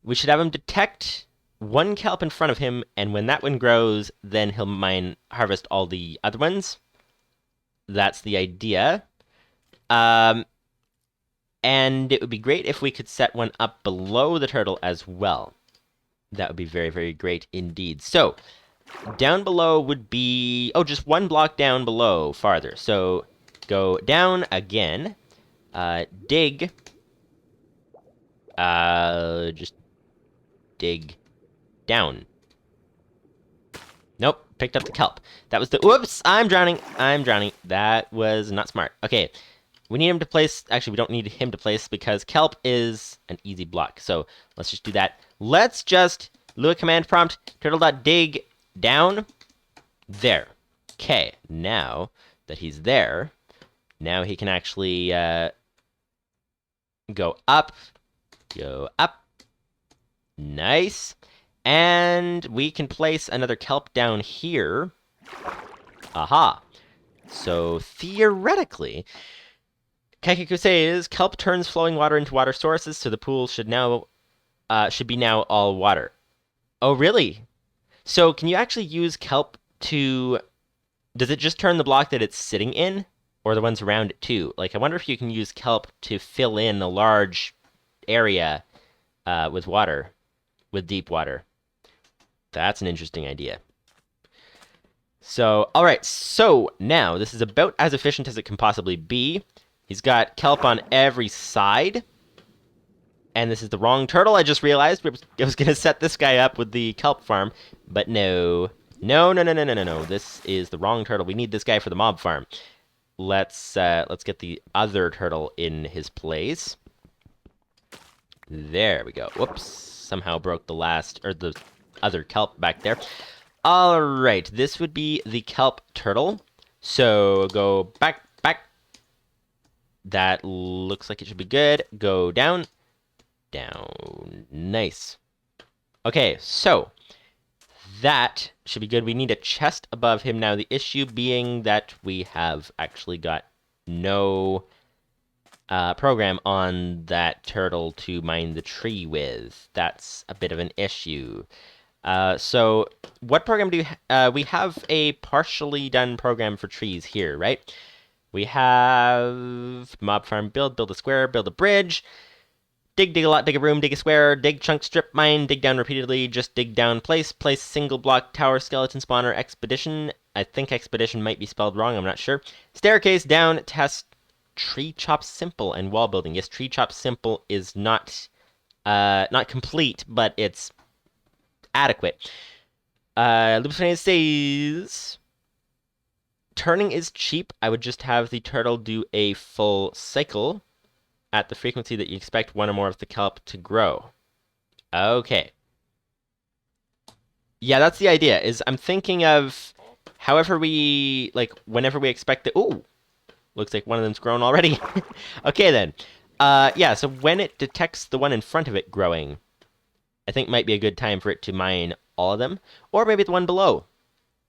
We should have him detect 1 kelp in front of him, and when that one grows, then he'll harvest all the other ones. That's the idea. And it would be great if we could set one up below the turtle as well. That would be very, very great indeed. So, down below would be... Oh, just 1 block down below farther. So, go down again. Dig. Just dig down. Nope, picked up the kelp. That was the... Whoops! I'm drowning. That was not smart. Okay. We need him to place... Actually, we don't need him to place because kelp is an easy block. So let's just do that. Let's just... Lua command prompt, turtle.dig down. There. Okay, now that he's there, now he can actually go up. Go up. Nice. And we can place another kelp down here. Aha. So theoretically... Kekiku says, kelp turns flowing water into water sources, so the pool should be now all water. Oh, really? So can you actually use kelp to... Does it just turn the block that it's sitting in? Or the ones around it too? Like, I wonder if you can use kelp to fill in a large area with water. With deep water. That's an interesting idea. So, alright, so now, this is about as efficient as it can possibly be. He's got kelp on every side. And this is the wrong turtle, I just realized. I was going to set this guy up with the kelp farm, but no. No. This is the wrong turtle. We need this guy for the mob farm. Let's get the other turtle in his place. There we go. Whoops. Somehow broke the other kelp back there. Alright, this would be the kelp turtle. So go back. That looks like it should be good. Go down. Down. Nice. Okay, so that should be good. We need a chest above him now. The issue being that we have actually got no program on that turtle to mine the tree with. That's a bit of an issue. So what program do we have a partially done program for trees here, right? We have mob farm build a square, build a bridge, dig a lot, dig a room, dig a square, dig chunk, strip, mine, dig down repeatedly, just dig down, place single block, tower, skeleton spawner, expedition. I think expedition might be spelled wrong, I'm not sure. Staircase, down, test, tree chop simple, and wall building. Yes, tree chop simple is not complete, but it's adequate. Lupus590's says... turning is cheap. I would just have the turtle do a full cycle at the frequency that you expect one or more of the kelp to grow. Okay. Yeah, that's the idea, is I'm thinking of however we, like, whenever we expect it. Ooh, looks like one of them's grown already. Okay, then. Yeah, so when it detects the one in front of it growing, I think might be a good time for it to mine all of them. Or maybe the one below.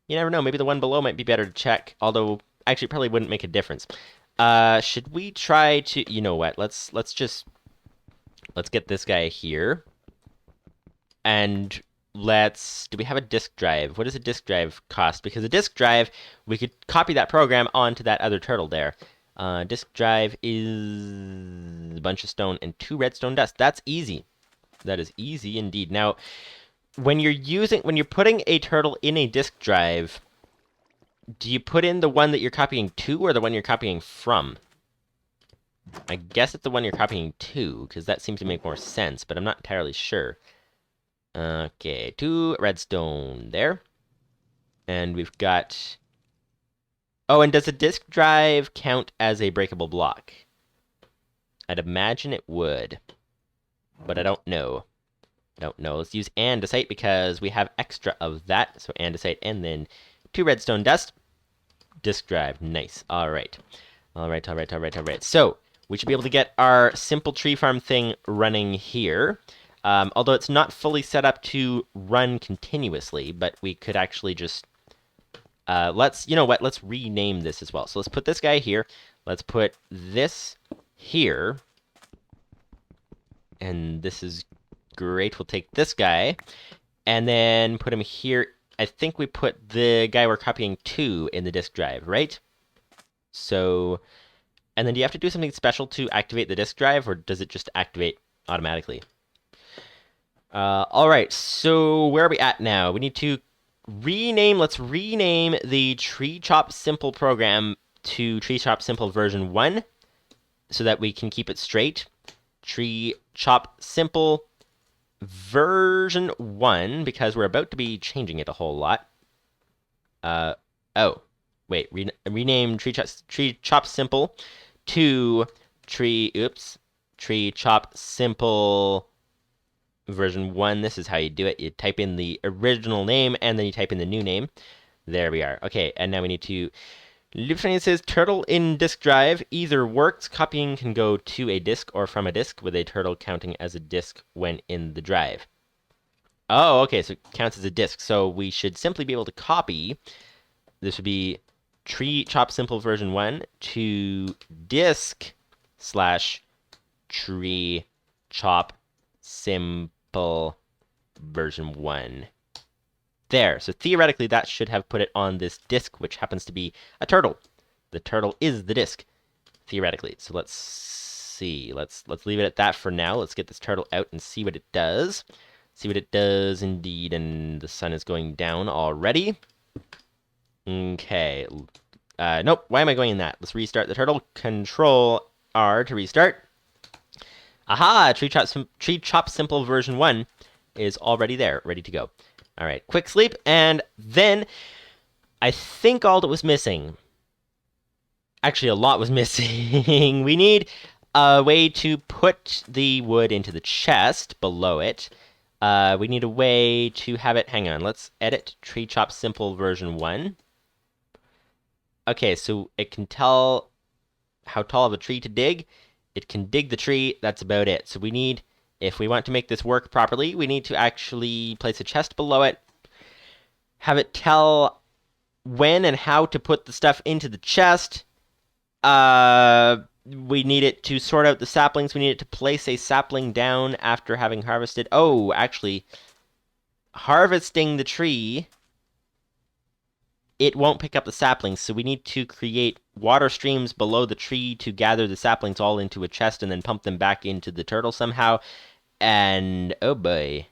You never know, maybe the one below might be better to check, although actually it probably wouldn't make a difference. Should we try to, you know what, let's get this guy here. And do we have a disk drive? What does a disk drive cost? Because a disk drive, we could copy that program onto that other turtle there. Disk drive is a bunch of stone and 2 redstone dust. That's easy. That is easy indeed. Now, when you're putting a turtle in a disk drive, do you put in the one that you're copying to or the one you're copying from? I guess it's the one you're copying to, because that seems to make more sense, but I'm not entirely sure. Okay, 2 redstone there. And we've got... Oh, and does a disk drive count as a breakable block? I'd imagine it would, but I don't know. Let's use andesite because we have extra of that. So andesite and then 2 redstone dust. Disk drive, nice. All right. So we should be able to get our simple tree farm thing running here. Although it's not fully set up to run continuously, but we could actually just, you know what, let's rename this as well. So let's put this guy here. Let's put this here. And this is great. We'll take this guy and then put him here. I think we put the guy we're copying to in the disk drive, right? So, and then do you have to do something special to activate the disk drive, or does it just activate automatically? All right, so where are we at now? We need to let's rename the Tree Chop Simple program to Tree Chop Simple version 1 so that we can keep it straight. Tree Chop Simple version 1, because we're about to be changing it a whole lot. Oh, wait, rename Tree Chop Simple to Tree Chop Simple version 1. This is how you do it. You type in the original name and then you type in the new name. There we are. Okay, and now we need to... Lupus590's says turtle in disk drive either works. Copying can go to a disk or from a disk, with a turtle counting as a disk when in the drive. Oh, okay, so it counts as a disk. So we should simply be able to copy. This would be Tree Chop Simple version 1 to disk / Tree Chop Simple version 1. There, so theoretically that should have put it on this disk, which happens to be a turtle. The turtle is the disk, theoretically. So let's see, let's leave it at that for now. Let's get this turtle out and see what it does. See what it does indeed, and the sun is going down already. Okay, nope, why am I going in that? Let's restart the turtle. Control R to restart. Aha! Tree Chop Simple version 1 is already there, ready to go. All right, quick sleep, and then I think all that was missing... Actually, a lot was missing. We need a way to put the wood into the chest below it. We need a way to have it... Hang on, let's edit Tree Chop Simple version 1. Okay, so it can tell how tall of a tree to dig. It can dig the tree, that's about it. So we need... If we want to make this work properly, we need to actually place a chest below it, have it tell when and how to put the stuff into the chest. We need it to sort out the saplings. We need it to place a sapling down after having harvested. Oh, actually, harvesting the tree, it won't pick up the saplings, so we need to create water streams below the tree to gather the saplings all into a chest and then pump them back into the turtle somehow. And oh boy,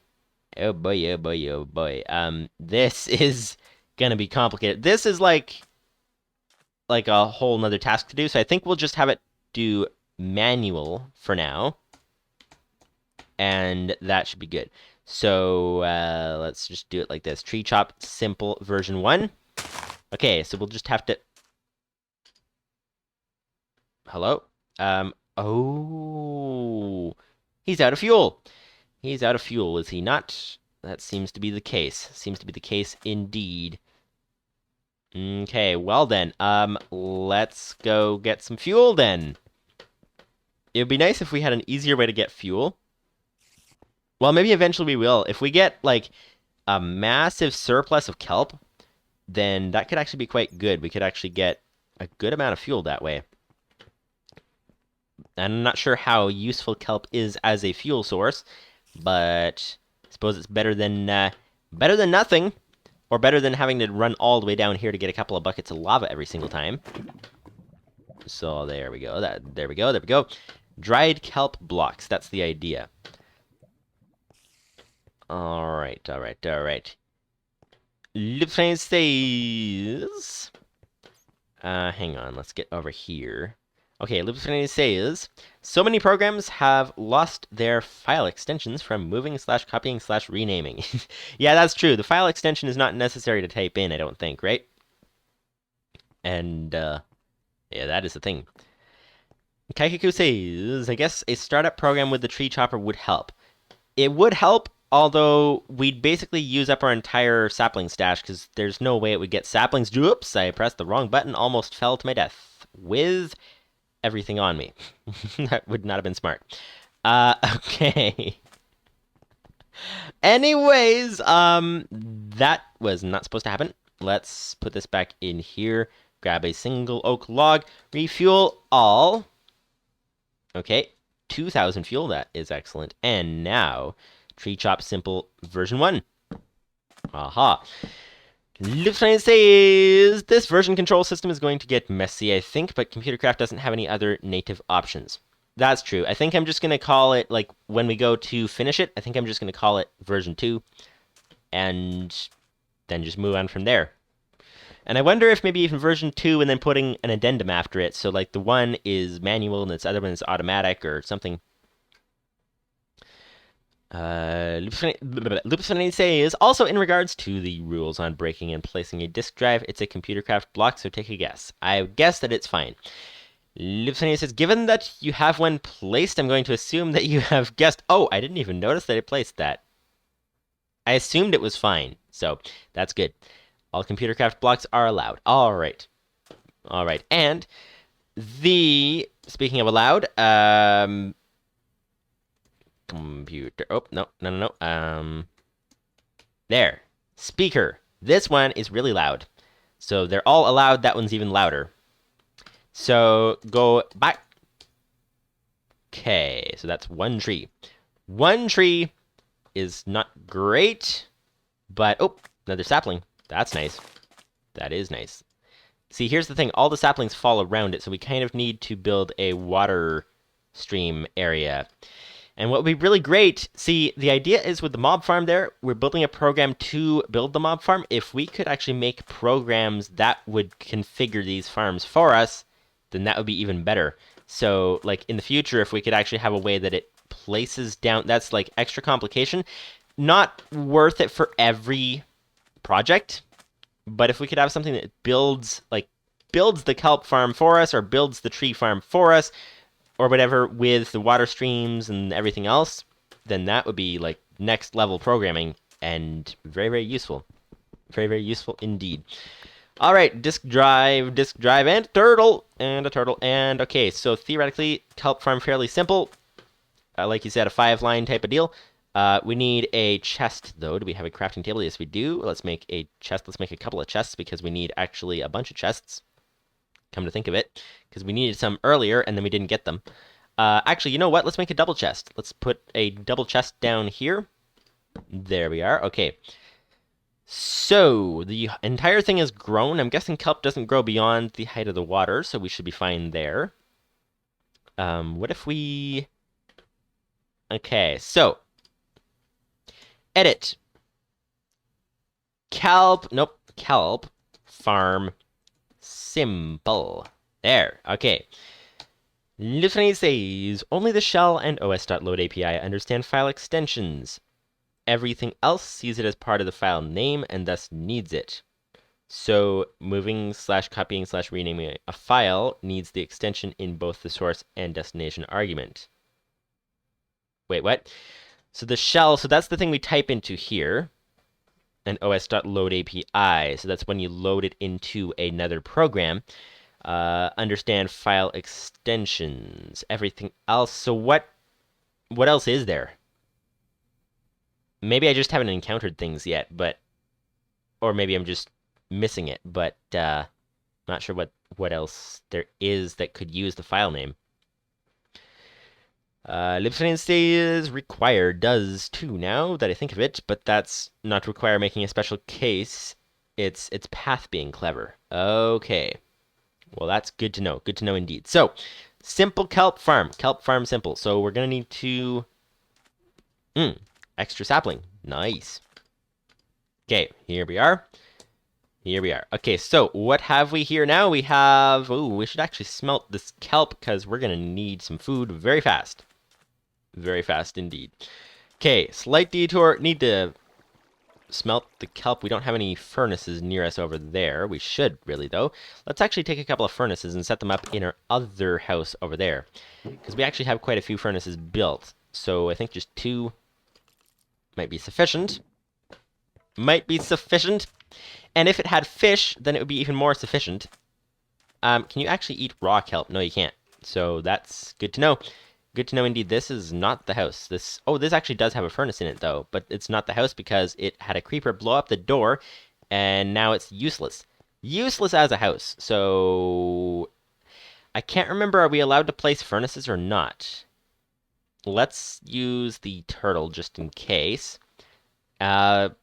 this is gonna be complicated. This is like a whole nother task to do, so I think we'll just have it do manual for now, and that should be good. So let's just do it like this. Tree Chop Simple version 1. Okay, so we'll just have to Hello? Oh, he's out of fuel. He's out of fuel, is he not? That seems to be the case. Seems to be the case indeed. Okay, well then, let's go get some fuel then. It would be nice if we had an easier way to get fuel. Well, maybe eventually we will. If we get, like, a massive surplus of kelp, then that could actually be quite good. We could actually get a good amount of fuel that way. I'm not sure how useful kelp is as a fuel source, but I suppose it's better than nothing, or better than having to run all the way down here to get a couple of buckets of lava every single time. So there we go. There we go. Dried kelp blocks. That's the idea. All right. Lupus590's says, hang on. Let's get over here. Okay, Lupus590's says, so many programs have lost their file extensions from moving / copying / renaming. Yeah, that's true. The file extension is not necessary to type in, I don't think, right? And, yeah, that is the thing. Kaikaku says, I guess a startup program with the tree chopper would help. It would help, although we'd basically use up our entire sapling stash, because there's no way it would get saplings. Oops, I pressed the wrong button, almost fell to my death. With everything on me. That would not have been smart. Okay. Anyways, that was not supposed to happen. Let's put this back in here. Grab a single oak log. Refuel all. Okay, 2,000 fuel. That is excellent. And now, Tree Chop Simple version 1. Aha. Lupus590's says, this version control system is going to get messy, I think, but ComputerCraft doesn't have any other native options. That's true. I think I'm just going to call it, like, when we go to finish it, I think I'm just going to call it version 2, and then just move on from there. And I wonder if maybe even version 2 and then putting an addendum after it, so like the one is manual and the other one is automatic or something. Lupus590 says, also in regards to the rules on breaking and placing a disk drive, it's a ComputerCraft block, so take a guess. I guess that it's fine. Lupus590 says, given that you have one placed, I'm going to assume that you have guessed. Oh, I didn't even notice that I placed that. I assumed it was fine, so that's good. All ComputerCraft blocks are allowed. All right. And speaking of allowed, computer. Oh, no. There. Speaker. This one is really loud. So they're all allowed. That one's even louder. So go back. Okay. So that's one tree. One tree is not great, but oh, another sapling. That's nice. That is nice. See, here's the thing. All the saplings fall around it, so we kind of need to build a water stream area. And what would be really great, see, the idea is with the mob farm there, we're building a program to build the mob farm. If we could actually make programs that would configure these farms for us, then that would be even better. So, like, in the future, if we could actually have a way that it places down, that's like extra complication. Not worth it for every project, but if we could have something that builds the kelp farm for us, or builds the tree farm for us, or whatever, with the water streams and everything else, then that would be like next level programming and very, very useful. Very, very useful indeed. All right, disk drive, and a turtle, and okay, so theoretically, kelp farm fairly simple. Like you said, a 5-line type of deal. We need a chest, though. Do we have a crafting table? Yes, we do. Let's make a chest. Let's make a couple of chests, because we need actually a bunch of chests. Come to think of it, because we needed some earlier, and then we didn't get them. Actually, you know what? Let's make a double chest. Let's put a double chest down here. There we are. Okay. So, the entire thing is grown. I'm guessing kelp doesn't grow beyond the height of the water, so we should be fine there. What if we... Okay, so... Edit. Kelp Farm Simple. There, okay. Lupus590 says, only the shell and os.load API understand file extensions. Everything else sees it as part of the file name and thus needs it. So moving slash copying slash renaming a file needs the extension in both the source and destination argument. Wait, what? So the shell, so that's the thing we type into here, an os.load API. So that's when you load it into another program. Understand file extensions, everything else. So what else is there? Maybe I just haven't encountered things yet, but or maybe I'm just missing it, but not sure what else there is that could use the file name. Lupus590's require does too now that I think of it, but that's not to require making a special case. It's path being clever. Okay. Well, that's good to know. Good to know indeed. So, simple kelp farm. Kelp farm simple. So we're going to need to... extra sapling. Nice. Okay, here we are. Here we are. Okay, so what have we here now? We have... Ooh, we should actually smelt this kelp because we're going to need some food very fast. Very fast indeed. Okay, slight detour. Need to smelt the kelp. We don't have any furnaces near us over there. We should, really, though. Let's actually take a couple of furnaces and set them up in our other house over there. Because we actually have quite a few furnaces built. So I think just 2 might be sufficient. Might be sufficient. And if it had fish, then it would be even more sufficient. Can you actually eat raw kelp? No, you can't. So that's good to know. Good to know indeed. This is not the house. This actually does have a furnace in it, though. But it's not the house because it had a creeper blow up the door, and now it's useless. Useless as a house. So I can't remember, are we allowed to place furnaces or not? Let's use the turtle just in case. Turtle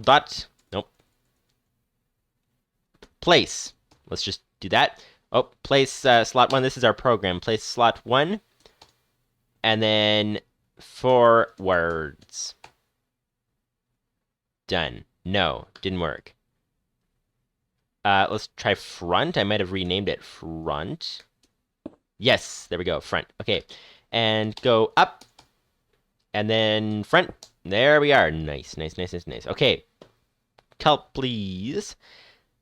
dot... Nope. Place. Let's just do that. Oh, place slot 1. This is our program. Place slot 1. And then forwards. Done. No, didn't work. Let's try front. I might have renamed it front. Yes, there we go, front. Okay, and go up. And then front. There we are. Nice, nice, nice, nice, nice. Okay, kelp, please.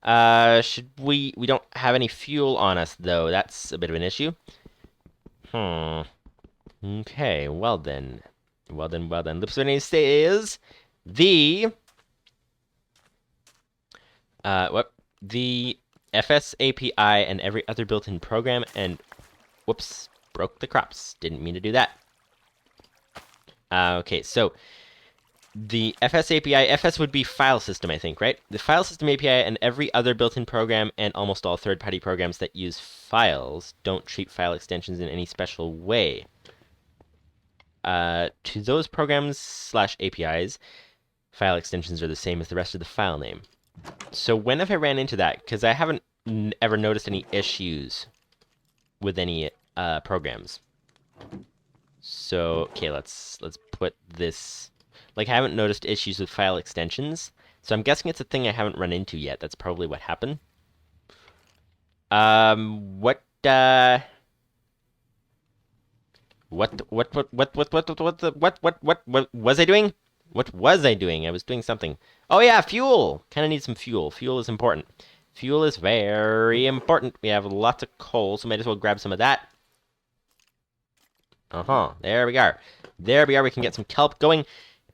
Should we don't have any fuel on us, though. That's a bit of an issue. Okay, well then. Well then. Lupus590's says the... The FS API and every other built-in program and... Whoops, broke the crops. Didn't mean to do that. Okay, so... The FS API, FS would be file system, I think, right? The file system API and every other built-in program and almost all third-party programs that use files don't treat file extensions in any special way. To those programs / APIs, file extensions are the same as the rest of the file name. So when have I ran into that? Because I haven't ever noticed any issues with any programs. So, okay, let's put this... Like, I haven't noticed issues with file extensions, so I'm guessing it's a thing I haven't run into yet. That's probably what happened. What was I doing? What was I doing? I was doing something. Oh yeah, fuel! Kind of need some fuel. Fuel is important. Fuel is very important. We have lots of coal, so might as well grab some of that. There we are. There we are. We can get some kelp going.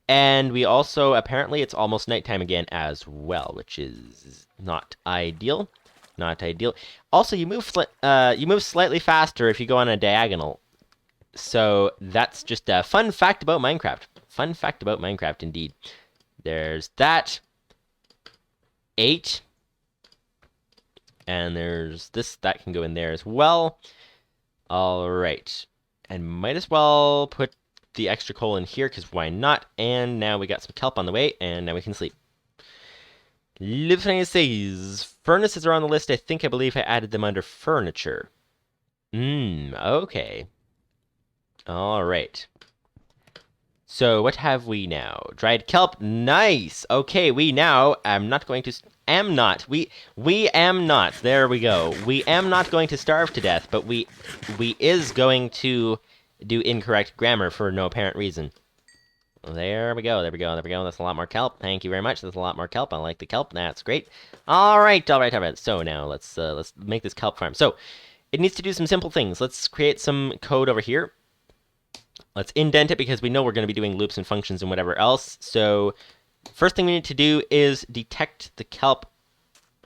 And we also, apparently, it's almost nighttime again as well, which is not ideal. Not ideal. Also, you move slightly faster if you go on a diagonal. So that's just a fun fact about Minecraft. Fun fact about Minecraft, indeed. There's that. 8. And there's this. That can go in there as well. All right. And might as well put the extra coal in here, because why not? And now we got some kelp on the way, and now we can sleep. Lupus590 says, furnaces are on the list. I believe I added them under furniture. Okay. All right. So what have we now? Dried kelp. Nice. Okay, we now am not. We am not. There we go. We am not going to starve to death, but we is going to do incorrect grammar for no apparent reason. There we go, there we go, there we go. That's a lot more kelp. Thank you very much. That's a lot more kelp. I like the kelp. That's great. All right, all right, all right. So now let's make this kelp farm. So it needs to do some simple things. Let's create some code over here. Let's indent it because we know we're going to be doing loops and functions and whatever else. So first thing we need to do is detect the kelp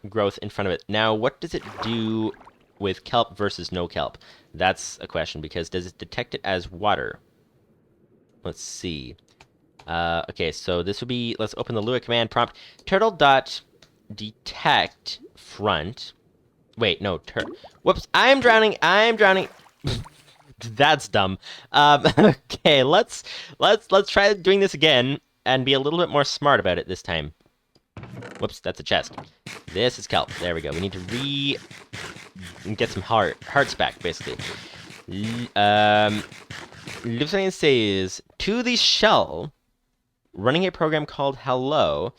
growth in front of it. Now, what does it do with kelp versus no kelp? That's a question, because does it detect it as water? Let's see. Okay, so this would be, let's open the Lua command prompt. Turtle.detect front. Wait, no, whoops, I'm drowning. That's dumb. Okay, let's try doing this again and be a little bit more smart about it this time. Whoops, that's a chest. This is kelp. There we go. We need to get some hearts back, basically. Lupus590's says, to the shell, running a program called hello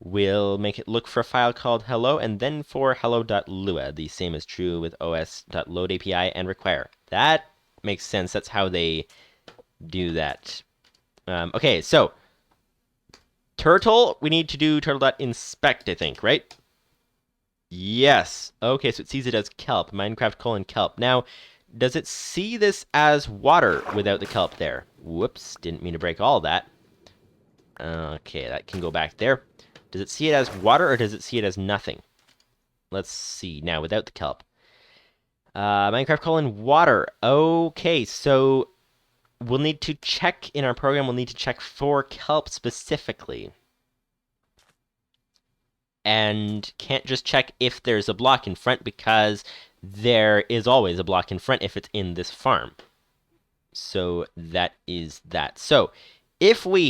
will make it look for a file called hello and then for hello.lua. The same is true with os.loadAPI and require. That makes sense. That's how they do that. Okay, so turtle, we need to do turtle.inspect, I think, right? Yes. Okay, so it sees it as kelp, Minecraft:kelp. Now, does it see this as water without the kelp there? Whoops, didn't mean to break all that. Okay, that can go back there. Does it see it as water or does it see it as nothing? Let's see now without the kelp. Minecraft:water. Okay, so we'll need to check in our program, we'll need to check for kelp specifically. And can't just check if there's a block in front, because there is always a block in front if it's in this farm. So that is that. So if we,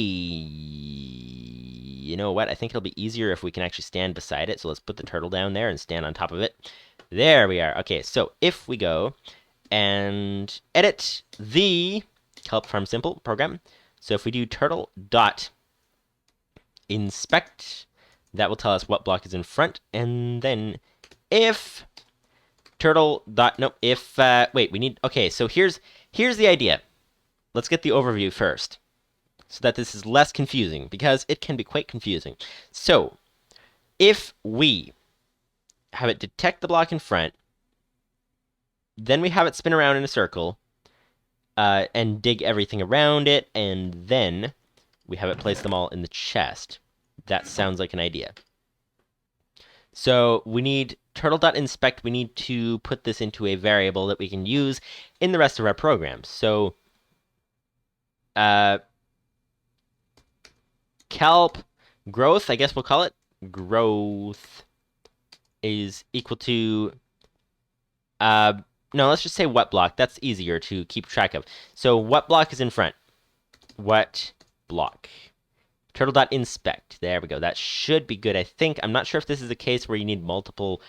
you know what, I think it'll be easier if we can actually stand beside it. So let's put the turtle down there and stand on top of it. There we are. Okay, so if we go and edit the Kelp Farm Simple program, so if we do turtle.inspect, that will tell us what block is in front, and then if wait, we need, okay, so here's the idea. Let's get the overview first, so that this is less confusing, because it can be quite confusing. So, if we have it detect the block in front, then we have it spin around in a circle, and dig everything around it, and then we have it place them all in the chest. That sounds like an idea. So we need turtle.inspect. We need to put this into a variable that we can use in the rest of our program. So kelp growth, I guess we'll call it, growth is equal to, no, let's just say what block. That's easier to keep track of. So what block is in front? What block? Turtle.inspect. There we go. That should be good, I think. I'm not sure if this is a case where you need multiple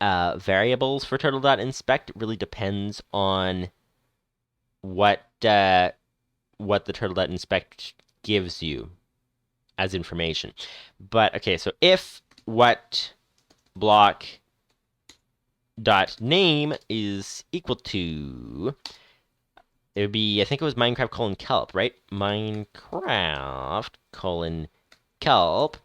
variables for turtle.inspect. It really depends on what the turtle.inspect gives you as information. But okay, so if what block dot name is equal to, it would be, I think it was Minecraft:kelp, right? Minecraft:kelp.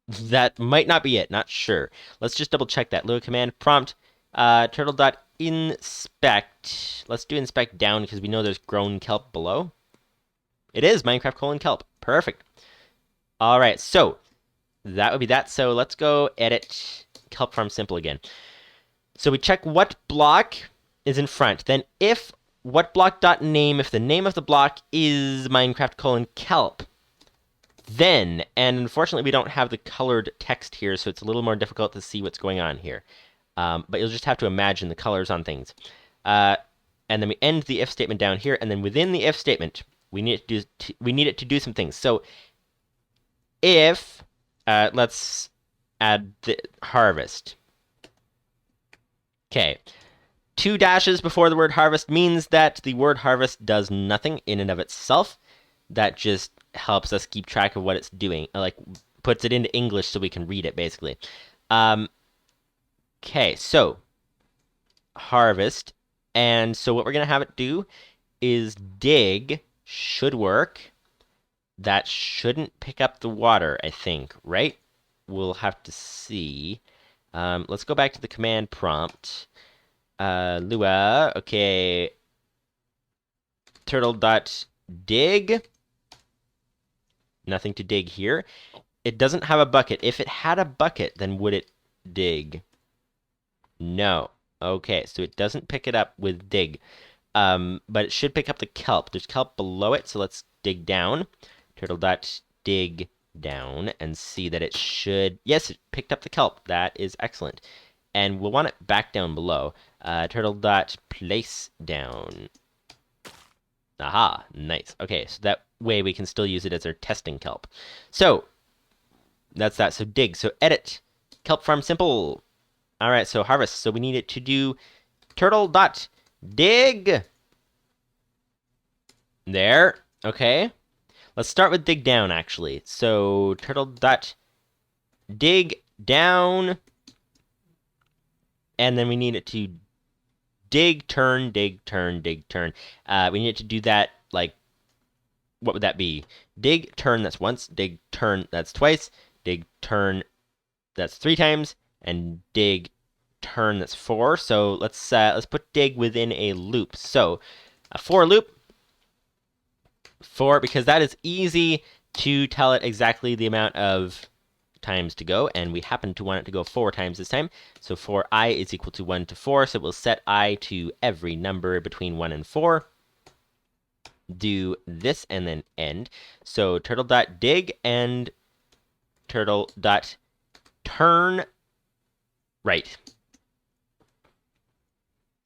That might not be it, not sure. Let's just double check that. Lua command prompt, turtle.inspect. Let's do inspect down because we know there's grown kelp below. It is Minecraft:kelp. Perfect. All right, so that would be that. So let's go edit Kelp Farm Simple again. So we check what block is in front. Then if what block.name, if the name of the block is Minecraft:kelp, then, and unfortunately we don't have the colored text here, so it's a little more difficult to see what's going on here. But you'll just have to imagine the colors on things. And then we end the if statement down here, and then within the if statement, we need it to do some things. So if, let's add the harvest. Okay. 2 dashes before the word harvest means that the word harvest does nothing in and of itself. That just helps us keep track of what it's doing, like puts it into English so we can read it, basically. Okay, so harvest, and so what we're gonna have it do is dig. Should work. That shouldn't pick up the water, I think, right? We'll have to see. Let's go back to the command prompt. Lua, okay. Turtle.dig. Nothing to dig here. It doesn't have a bucket. If it had a bucket, then would it dig? No. Okay, so it doesn't pick it up with dig. But it should pick up the kelp. There's kelp below it, so let's dig down. Turtle.dig down and see that it should... Yes, it picked up the kelp. That is excellent. And we'll want it back down below. Turtle.place down. Aha, nice. Okay, so that way we can still use it as our testing kelp. So, that's that. So dig. So edit. Kelp farm simple. All right, so harvest. So we need it to do turtle.dig. There. Okay. Let's start with dig down, actually. So turtle.dig down. And then we need it to dig, turn, dig, turn, dig, turn. We need it to do that, like, what would that be? Dig, turn, that's once. Dig, turn, that's twice. Dig, turn, that's 3 times. And dig, turn, that's 4. So let's put dig within a loop. So a for loop. 4, because that is easy to tell it exactly the amount of times to go, and we happen to want it to go 4 times this time. So for I is equal to 1 to 4, so we'll set I to every number between 1 and 4. Do this and then end. So turtle.dig and turtle.turn right.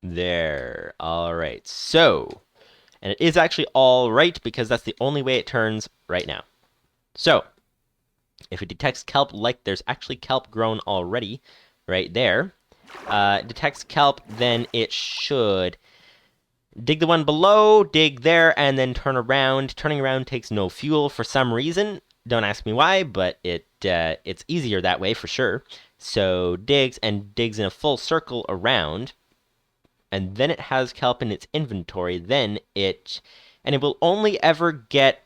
There. All right. So, and it is actually all right because that's the only way it turns right now. So, if it detects kelp like there's actually kelp grown already right there, detects kelp, then it should dig the one below, dig there, and then turn around. Turning around takes no fuel for some reason. Don't ask me why, but it's easier that way for sure. So digs and digs in a full circle around, and then it has kelp in its inventory. Then it will only ever get.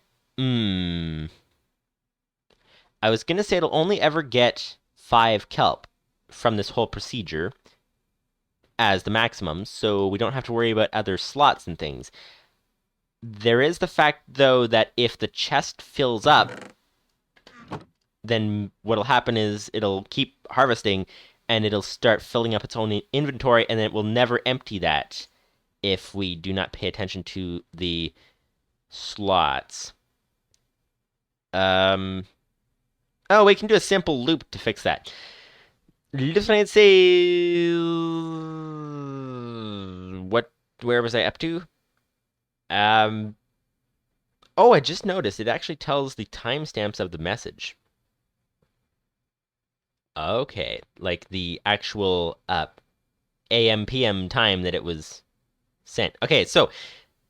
I was gonna say it'll only ever get 5 kelp from this whole procedure as the maximum, so we don't have to worry about other slots and things. There is the fact, though, that if the chest fills up, then what'll happen is it'll keep harvesting, and it'll start filling up its own inventory, and then it will never empty that if we do not pay attention to the slots. Oh, we can do a simple loop to fix that. Lupus590's, where was I up to? Oh, I just noticed it actually tells the timestamps of the message. Okay, like the actual AM PM time that it was sent. Okay, so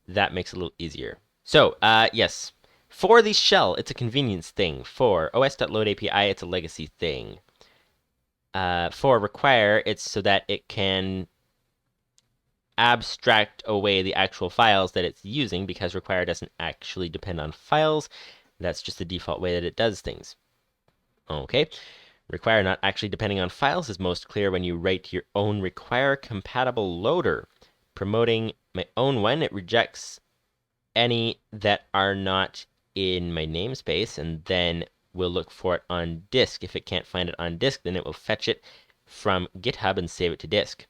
that makes it a little easier. So, yes, for the shell, it's a convenience thing. For os.load API, it's a legacy thing. For require, it's so that it can abstract away the actual files that it's using, because require doesn't actually depend on files. That's just the default way that it does things. Okay. Require not actually depending on files is most clear when you write your own require compatible loader. Promoting my own one, it rejects any that are not in my namespace, and then we'll look for it on disk. If it can't find it on disk, then it will fetch it from GitHub and save it to disk.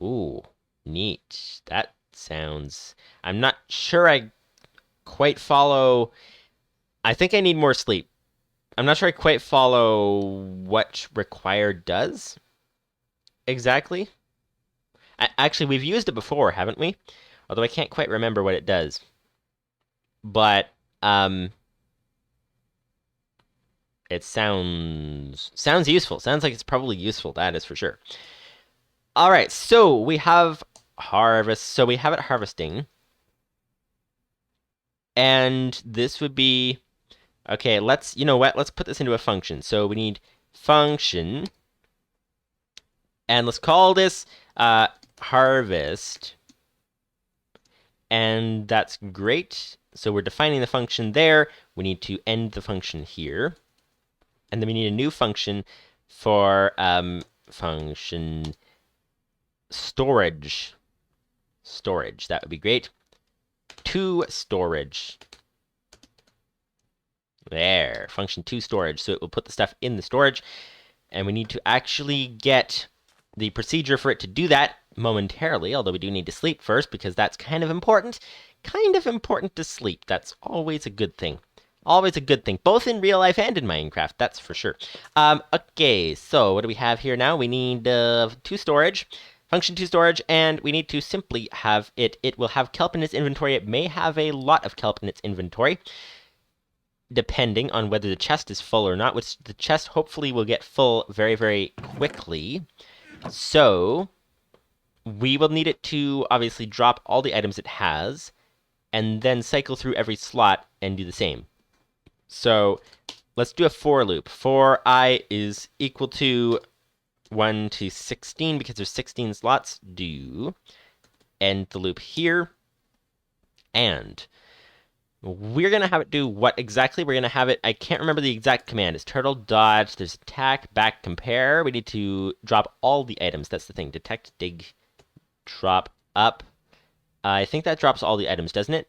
Ooh, neat. That sounds... I'm not sure I quite follow... I think I need more sleep. I'm not sure I quite follow what require does exactly. Actually, we've used it before, haven't we? Although I can't quite remember what it does. But it sounds useful. Sounds like it's probably useful. That is for sure. All right, so we have harvest. So we have it harvesting, and this would be okay. You know what? Let's put this into a function. So we need function, and let's call this harvest. and that's great. So we're defining the function there. We need to end the function here. And then we need a new function for function storage. Storage, that would be great. To storage. There, function to storage. So it will put the stuff in the storage. And we need to actually get the procedure for it to do that momentarily, although we do need to sleep first because that's kind of important. Kind of important to sleep. That's always a good thing. Always a good thing, both in real life and in Minecraft, that's for sure. Okay, so what do we have here now? We need to storage, function to storage, and we need to simply have it. It will have kelp in its inventory. It may have a lot of kelp in its inventory, depending on whether the chest is full or not, which the chest hopefully will get full very, very quickly. So we will need it to obviously drop all the items it has, and then cycle through every slot and do the same. So let's do a for loop. For I is equal to 1 to 16, because there's 16 slots. Do end the loop here. And we're going to have it do what exactly? We're going to have it, I can't remember the exact command. It's turtle dodge, there's attack, back, compare. We need to drop all the items. That's the thing. Detect, dig, drop, up. I think that drops all the items, doesn't it?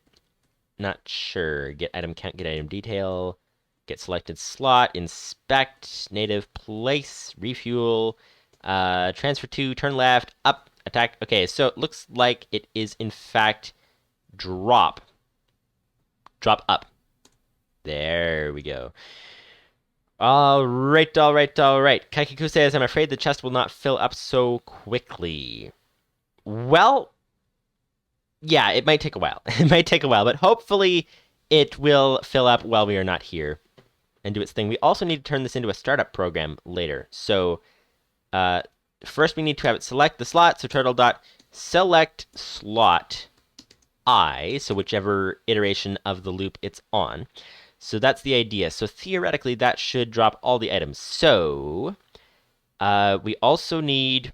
Not sure. Get item count, get item detail, get selected slot, inspect, native place, refuel, transfer to, turn left, up, attack. Okay, so it looks like it is in fact drop. Drop up. There we go. All right, all right, all right. Kaikiku says, I'm afraid the chest will not fill up so quickly. Well, yeah, it might take a while. It might take a while, but hopefully it will fill up while we are not here and do its thing. We also need to turn this into a startup program later. So first we need to have it select the slot. So turtle.select slot I, so whichever iteration of the loop it's on. So that's the idea. So theoretically, that should drop all the items. So we also need...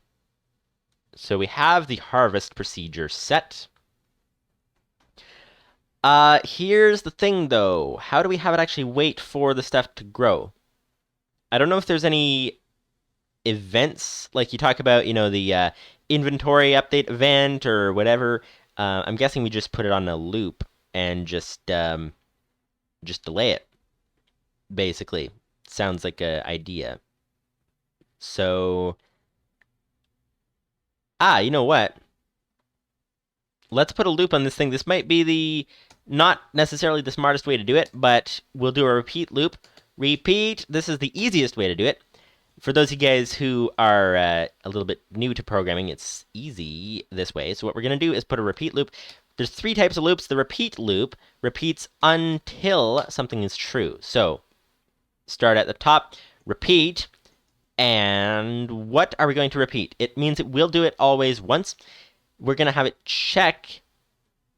So we have the harvest procedure set. Here's the thing, though. How do we have it actually wait for the stuff to grow? I don't know if there's any events, like you talk about, you know, the inventory update event or whatever. I'm guessing we just put it on a loop and just delay it, basically. Sounds like an idea. So, you know what? Let's put a loop on this thing. This might be the not necessarily the smartest way to do it, but we'll do a repeat loop. Repeat. This is the easiest way to do it. For those of you guys who are a little bit new to programming, it's easy this way. So what we're going to do is put a repeat loop. There's 3 types of loops. The repeat loop repeats until something is true. So start at the top, repeat, and what are we going to repeat? It means it will do it always once. We're going to have it check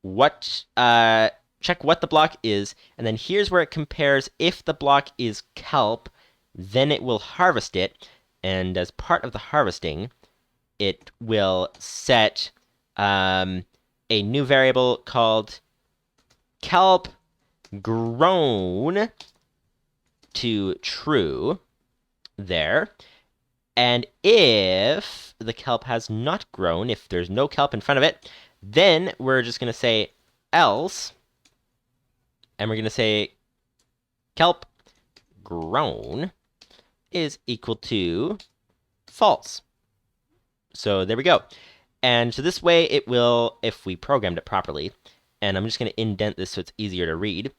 what the block is, and then here's where it compares. If the block is kelp, then it will harvest it, and as part of the harvesting, it will set a new variable called kelp grown to true there. And if the kelp has not grown, if there's no kelp in front of it, then we're just going to say else, and we're going to say kelp grown is equal to false. So there we go. And so this way it will, if we programmed it properly, and I'm just going to indent this so it's easier to read.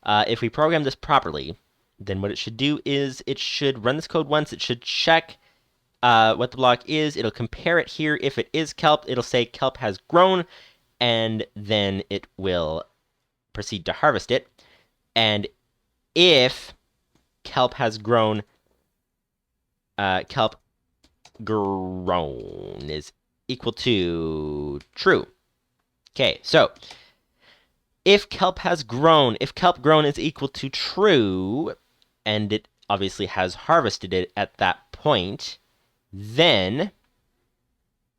If we program this properly, then what it should do is it should run this code once. It should check what the block is. It'll compare it here. If it is kelp, it'll say kelp has grown, and then it will proceed to harvest it. And if kelp has grown, kelp grown is equal to true. Okay, so if kelp has grown, if kelp grown is equal to true, and it obviously has harvested it at that point, then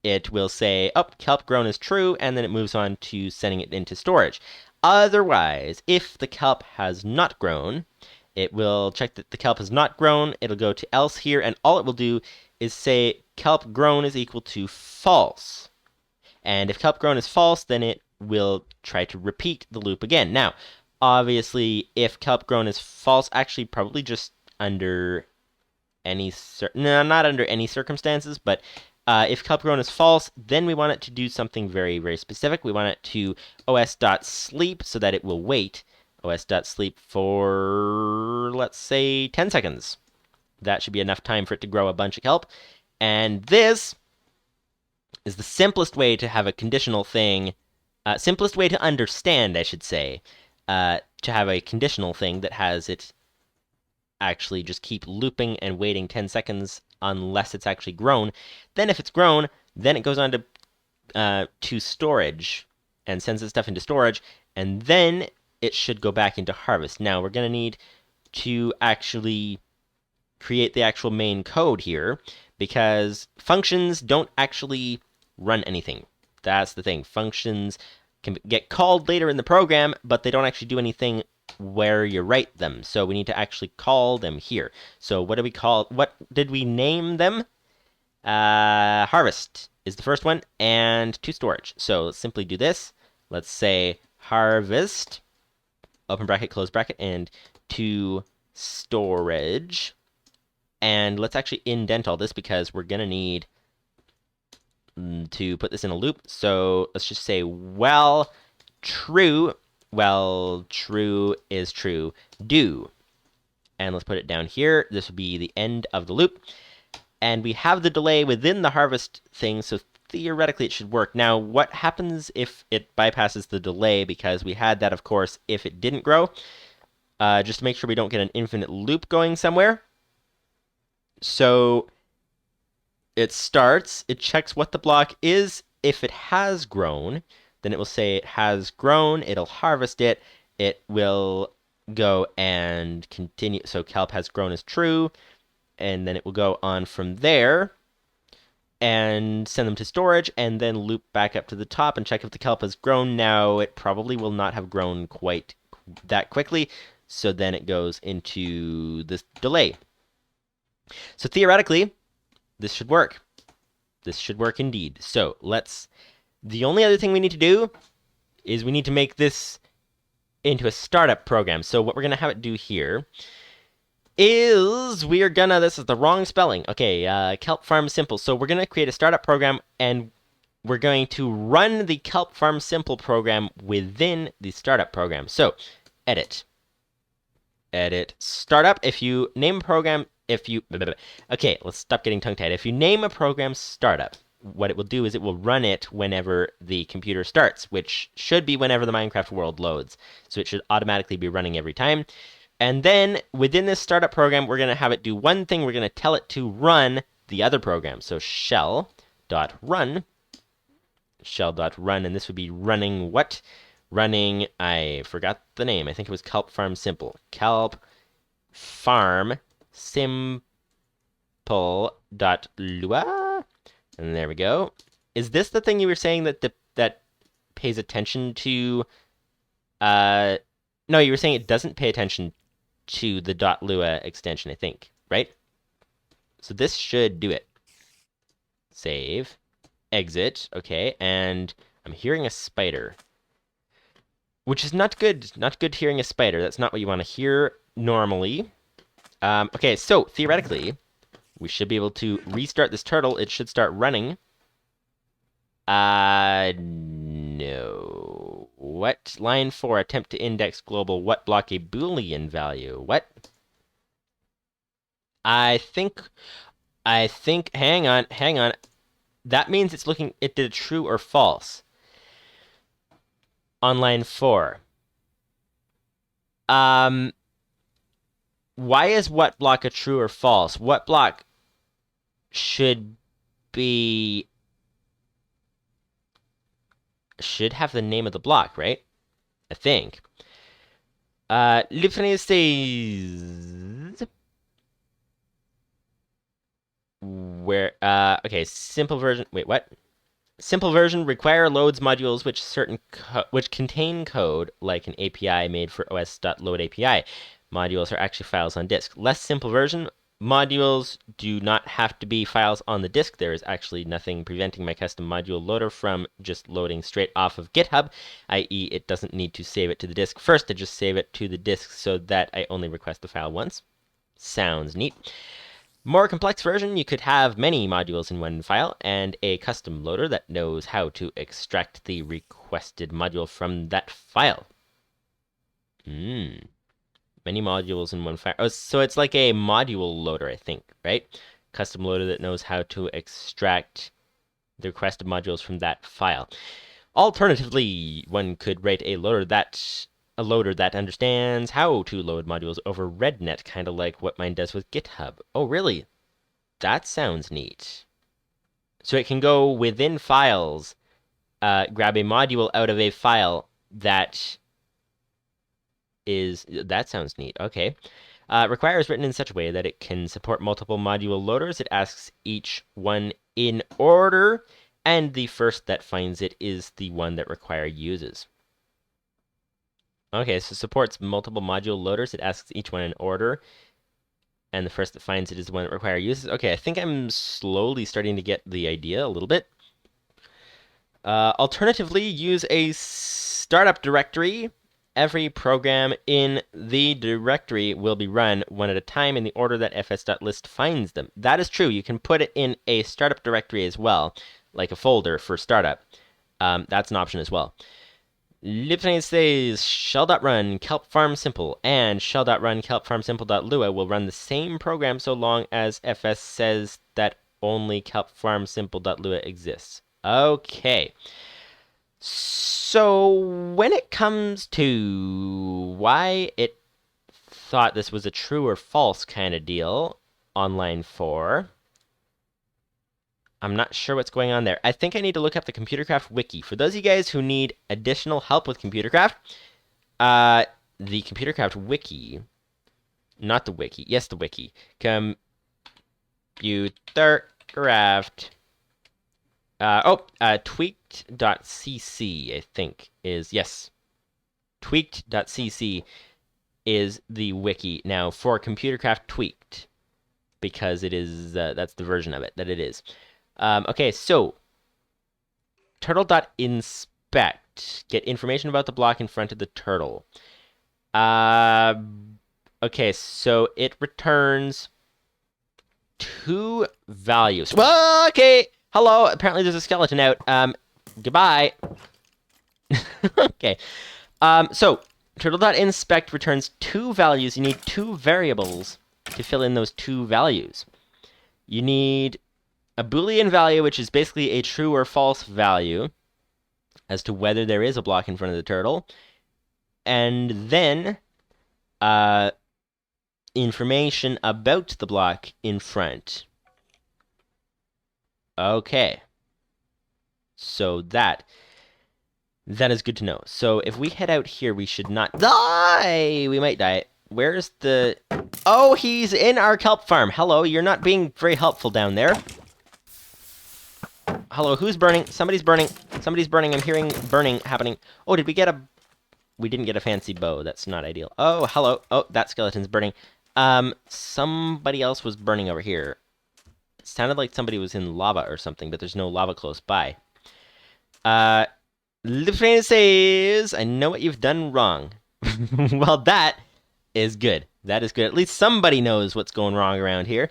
it will say, oh, kelp grown is true, and then it moves on to sending it into storage. Otherwise, if the kelp has not grown, it will check that the kelp has not grown. It'll go to else here, and all it will do is say kelp grown is equal to false. And if kelp grown is false, then it will try to repeat the loop again. Now, obviously, if kelp grown is false, actually probably just under any not under any circumstances, but if kelp grown is false, then we want it to do something very, very specific. We want it to os.sleep so that it will wait os.sleep for, let's say, 10 seconds. That should be enough time for it to grow a bunch of kelp. And this is the simplest way to have a conditional thing, simplest way to understand, I should say, to have a conditional thing that has it actually just keep looping and waiting 10 seconds unless it's actually grown. Then if it's grown, then it goes on to storage and sends its stuff into storage, and then it should go back into harvest. Now we're going to need to actually create the actual main code here, because functions don't actually run anything. That's the thing. Functions can get called later in the program, but they don't actually do anything where you write them. So we need to actually call them here. So what did we name them? Harvest is the first one, and to storage. So let's simply do this. Let's say harvest, open bracket, close bracket, and to storage. And let's actually indent all this because we're going to need to put this in a loop. So let's just say, well, true. Well, true is true. Do. And let's put it down here. This will be the end of the loop. And we have the delay within the harvest thing, so theoretically it should work. Now, what happens if it bypasses the delay? Because we had that, of course, if it didn't grow. Just to make sure we don't get an infinite loop going somewhere. So it starts, it checks what the block is. If it has grown, then it will say it has grown, it'll harvest it, it will go and continue. So kelp has grown is true, and then it will go on from there and send them to storage, and then loop back up to the top and check if the kelp has grown. Now, it probably will not have grown quite that quickly, so then it goes into this delay. So theoretically, this should work. This should work indeed. So the only other thing we need to do is we need to make this into a startup program. So what we're going to have it do here is this is the wrong spelling. Okay, Kelp Farm Simple. So we're going to create a startup program, and we're going to run the Kelp Farm Simple program within the startup program. So edit, startup. If you name a program, okay, let's stop getting tongue-tied. If you name a program startup, what it will do is it will run it whenever the computer starts, which should be whenever the Minecraft world loads. So it should automatically be running every time. And then within this startup program, we're going to have it do one thing. We're going to tell it to run the other program. So shell.run, and this would be running what? Running, I forgot the name. I think it was Kelp Farm Simple. Kelp Farm Simple.lua. And there we go. Is this the thing you were saying that pays attention to? No, you were saying it doesn't pay attention to the .lua extension, I think, right? So this should do it. Save, exit, okay, and I'm hearing a spider, which is not good. Not good hearing a spider. That's not what you want to hear normally. Okay, so theoretically, we should be able to restart this turtle. It should start running. No. What? Line 4, attempt to index global. What block a Boolean value? What? I think, hang on. That means it did a true or false on line 4. Why is what block a true or false? What block should have the name of the block, right? I think. Lupus590's where okay, simple version. Wait, what? Simple version require loads modules which contain code like an API made for os.load API. Modules are actually files on disk. Less simple version modules do not have to be files on the disk. There is actually nothing preventing my custom module loader from just loading straight off of GitHub, i.e. it doesn't need to save it to the disk first. I just save it to the disk so that I only request the file once. Sounds neat. More complex version, you could have many modules in one file and a custom loader that knows how to extract the requested module from that file. Many modules in one file. Oh, so it's like a module loader, I think, right? Custom loader that knows how to extract the requested modules from that file. Alternatively, one could write a loader that understands how to load modules over RedNet, kind of like what mine does with GitHub. Oh, really? That sounds neat. So it can go within files, grab a module out of a file that sounds neat. Okay. Require is written in such a way that it can support multiple module loaders. It asks each one in order, and the first that finds it is the one that require uses. Okay, so supports multiple module loaders. It asks each one in order, and the first that finds it is the one that require uses. Okay, I think I'm slowly starting to get the idea a little bit. Alternatively, use a startup directory. Every program in the directory will be run one at a time in the order that fs.list finds them. That is true. You can put it in a startup directory as well, like a folder for startup. That's an option as well. Lupus590's says shell.run kelp farm simple and shell.run kelp farm simple.lua will run the same program so long as fs says that only kelp farm simple.lua exists. Okay. So when it comes to why it thought this was a true or false kind of deal on line 4, I'm not sure what's going on there. I think I need to look up the ComputerCraft wiki. For those of you guys who need additional help with ComputerCraft, the ComputerCraft wiki, not the wiki, yes, the wiki, ComputerCraft, tweaked.cc, I think, is, yes, tweaked.cc is the wiki now for ComputerCraft Tweaked, because it is, that's the version of it that it is. Okay, so turtle.inspect. Get information about the block in front of the turtle. Okay, so it returns 2 values. Well, okay. Hello. Apparently there's a skeleton out. Goodbye. Okay. So turtle.inspect returns 2 values. You need 2 variables to fill in those 2 values. You need a Boolean value, which is basically a true or false value as to whether there is a block in front of the turtle, and then information about the block in front. Okay. So that is good to know. So if we head out here, we should not die. We might die. Where's the... Oh, he's in our kelp farm. Hello, you're not being very helpful down there. Hello, who's burning? Somebody's burning. Somebody's burning. I'm hearing burning happening. Oh, did we get a... We didn't get a fancy bow. That's not ideal. Oh, hello. Oh, that skeleton's burning. Somebody else was burning over here. It sounded like somebody was in lava or something, but there's no lava close by. Lupus590's says, I know what you've done wrong. Well, that is good. That is good. At least somebody knows what's going wrong around here.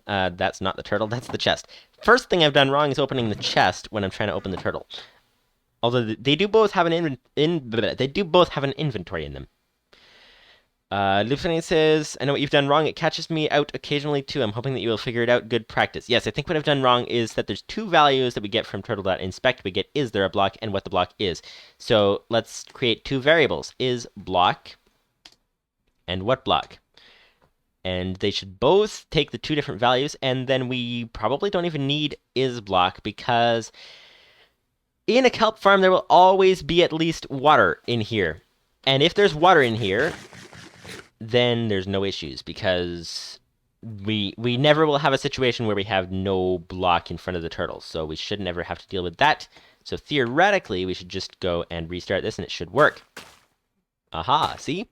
That's not the turtle. That's the chest. First thing I've done wrong is opening the chest when I'm trying to open the turtle. Although they do both have an inventory in them. Lupus590 says, I know what you've done wrong. It catches me out occasionally too. I'm hoping that you will figure it out. Good practice. Yes, I think what I've done wrong is that there's 2 values that we get from turtle.inspect. We get is there a block and what the block is. So let's create 2 variables. Is block and what block. And they should both take the 2 different values, and then we probably don't even need is block, because in a kelp farm there will always be at least water in here. And if there's water in here, then there's no issues, because we never will have a situation where we have no block in front of the turtle, so we should never have to deal with that. So theoretically, we should just go and restart this, and it should work. Aha, see?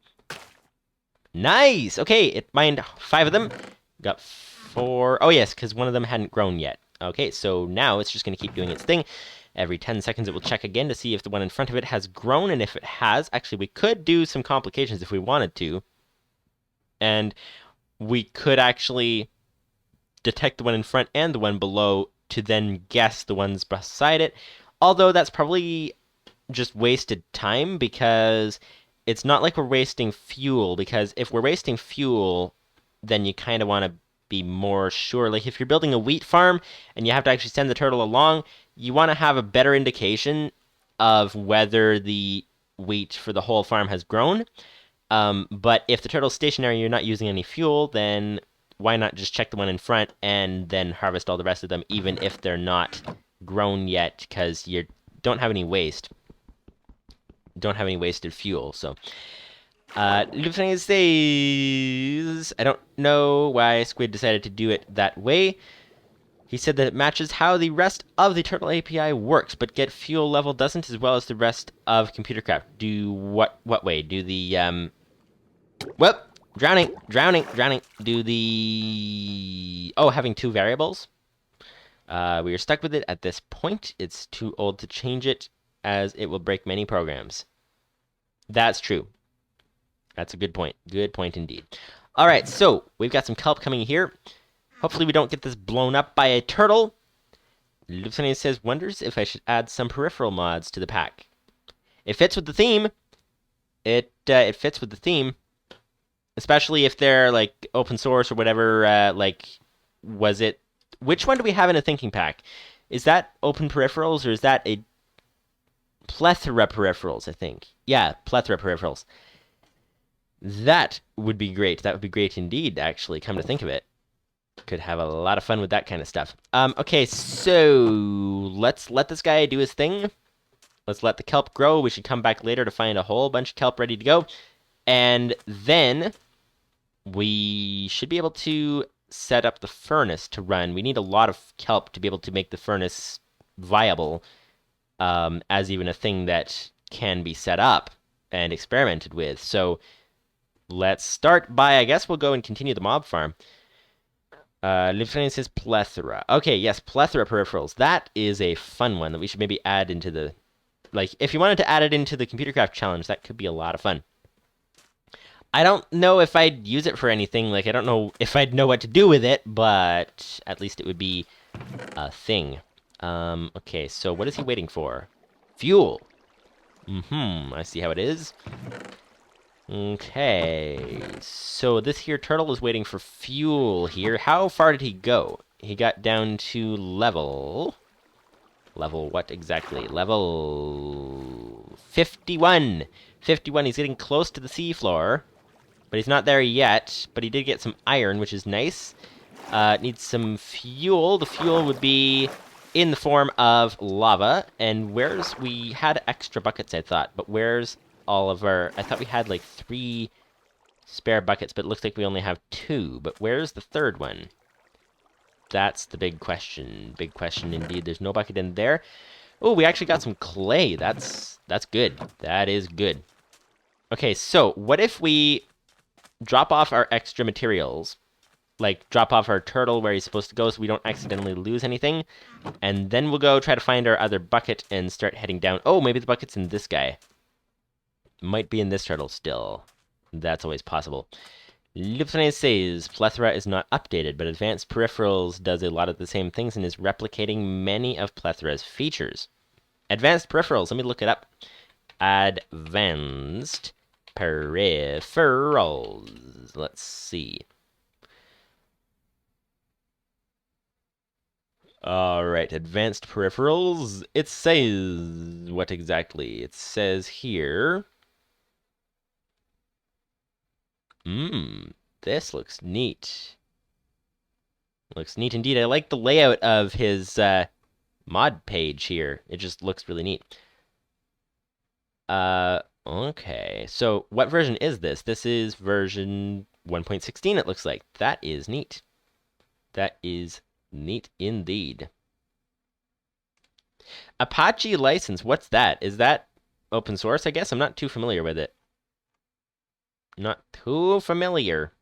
Nice! Okay, it mined 5 of them. Got 4... Oh, yes, because one of them hadn't grown yet. Okay, so now it's just going to keep doing its thing. Every 10 seconds, it will check again to see if the one in front of it has grown, and if it has, actually, we could do some complications if we wanted to. And we could actually detect the one in front and the one below to then guess the ones beside it. Although that's probably just wasted time because it's not like we're wasting fuel. Because if we're wasting fuel, then you kind of want to be more sure. Like if you're building a wheat farm and you have to actually send the turtle along, you want to have a better indication of whether the wheat for the whole farm has grown. But if the turtle's stationary and you're not using any fuel, then why not just check the one in front and then harvest all the rest of them, even if they're not grown yet, because you don't have any waste. Don't have any wasted fuel, so... Lupus590's says... I don't know why Squid decided to do it that way. He said that it matches how the rest of the Turtle API works, but get fuel level doesn't, as well as the rest of ComputerCraft. Do what way? Do the, Whoop! Drowning! Do the... Oh, having 2 variables? We are stuck with it at this point. It's too old to change it, as it will break many programs. That's true. That's a good point. Good point indeed. Alright, so, we've got some kelp coming here. Hopefully we don't get this blown up by a turtle. Lupus590 says, wonders if I should add some peripheral mods to the pack. It fits with the theme. It fits with the theme. Especially if they're, like, open source or whatever, like, was it... Which one do we have in a thinking pack? Is that open peripherals, or is that a plethora peripherals, I think? Yeah, plethora peripherals. That would be great. That would be great indeed, actually, come to think of it. Could have a lot of fun with that kind of stuff. Okay, so let's let this guy do his thing. Let's let the kelp grow. We should come back later to find a whole bunch of kelp ready to go. And then we should be able to set up the furnace to run. We need a lot of kelp to be able to make the furnace viable as even a thing that can be set up and experimented with. So let's start by, I guess we'll go and continue the mob farm. Lupus590 says plethora. Okay, yes, plethora peripherals. That is a fun one that we should maybe add into the... Like, if you wanted to add it into the ComputerCraft challenge, that could be a lot of fun. I don't know if I'd use it for anything. Like, I don't know if I'd know what to do with it, but at least it would be a thing. Okay, so what is he waiting for? Fuel. I see how it is. Okay, so this here turtle is waiting for fuel here. How far did he go? He got down to level... Level what exactly? Level 51. 51, he's getting close to the seafloor. But he's not there yet. But he did get some iron, which is nice. Needs some fuel. The fuel would be in the form of lava. And where's... We had extra buckets, I thought. But where's all of our... I thought we had like 3 spare buckets, but it looks like we only have 2. But where's the third one? That's the big question. Big question indeed. There's no bucket in there. Oh, we actually got some clay. That's good. That is good. Okay, so what if we drop off our extra materials? Like, drop off our turtle where he's supposed to go so we don't accidentally lose anything. And then we'll go try to find our other bucket and start heading down. Oh, maybe the bucket's in this guy. Might be in this turtle still. That's always possible. Lupus590 says, plethora is not updated, but advanced peripherals does a lot of the same things and is replicating many of pletheра's features. Advanced peripherals, let me look it up. Advanced peripherals. Let's see. Alright, advanced peripherals. It says, what exactly? It says here... this looks neat. Looks neat indeed. I like the layout of his mod page here. It just looks really neat. Okay. So what version is this? This is version 1.16 it looks like. That is neat. That is neat indeed. Apache license, what's that? Is that open source, I guess? I'm not too familiar with it. Not too familiar.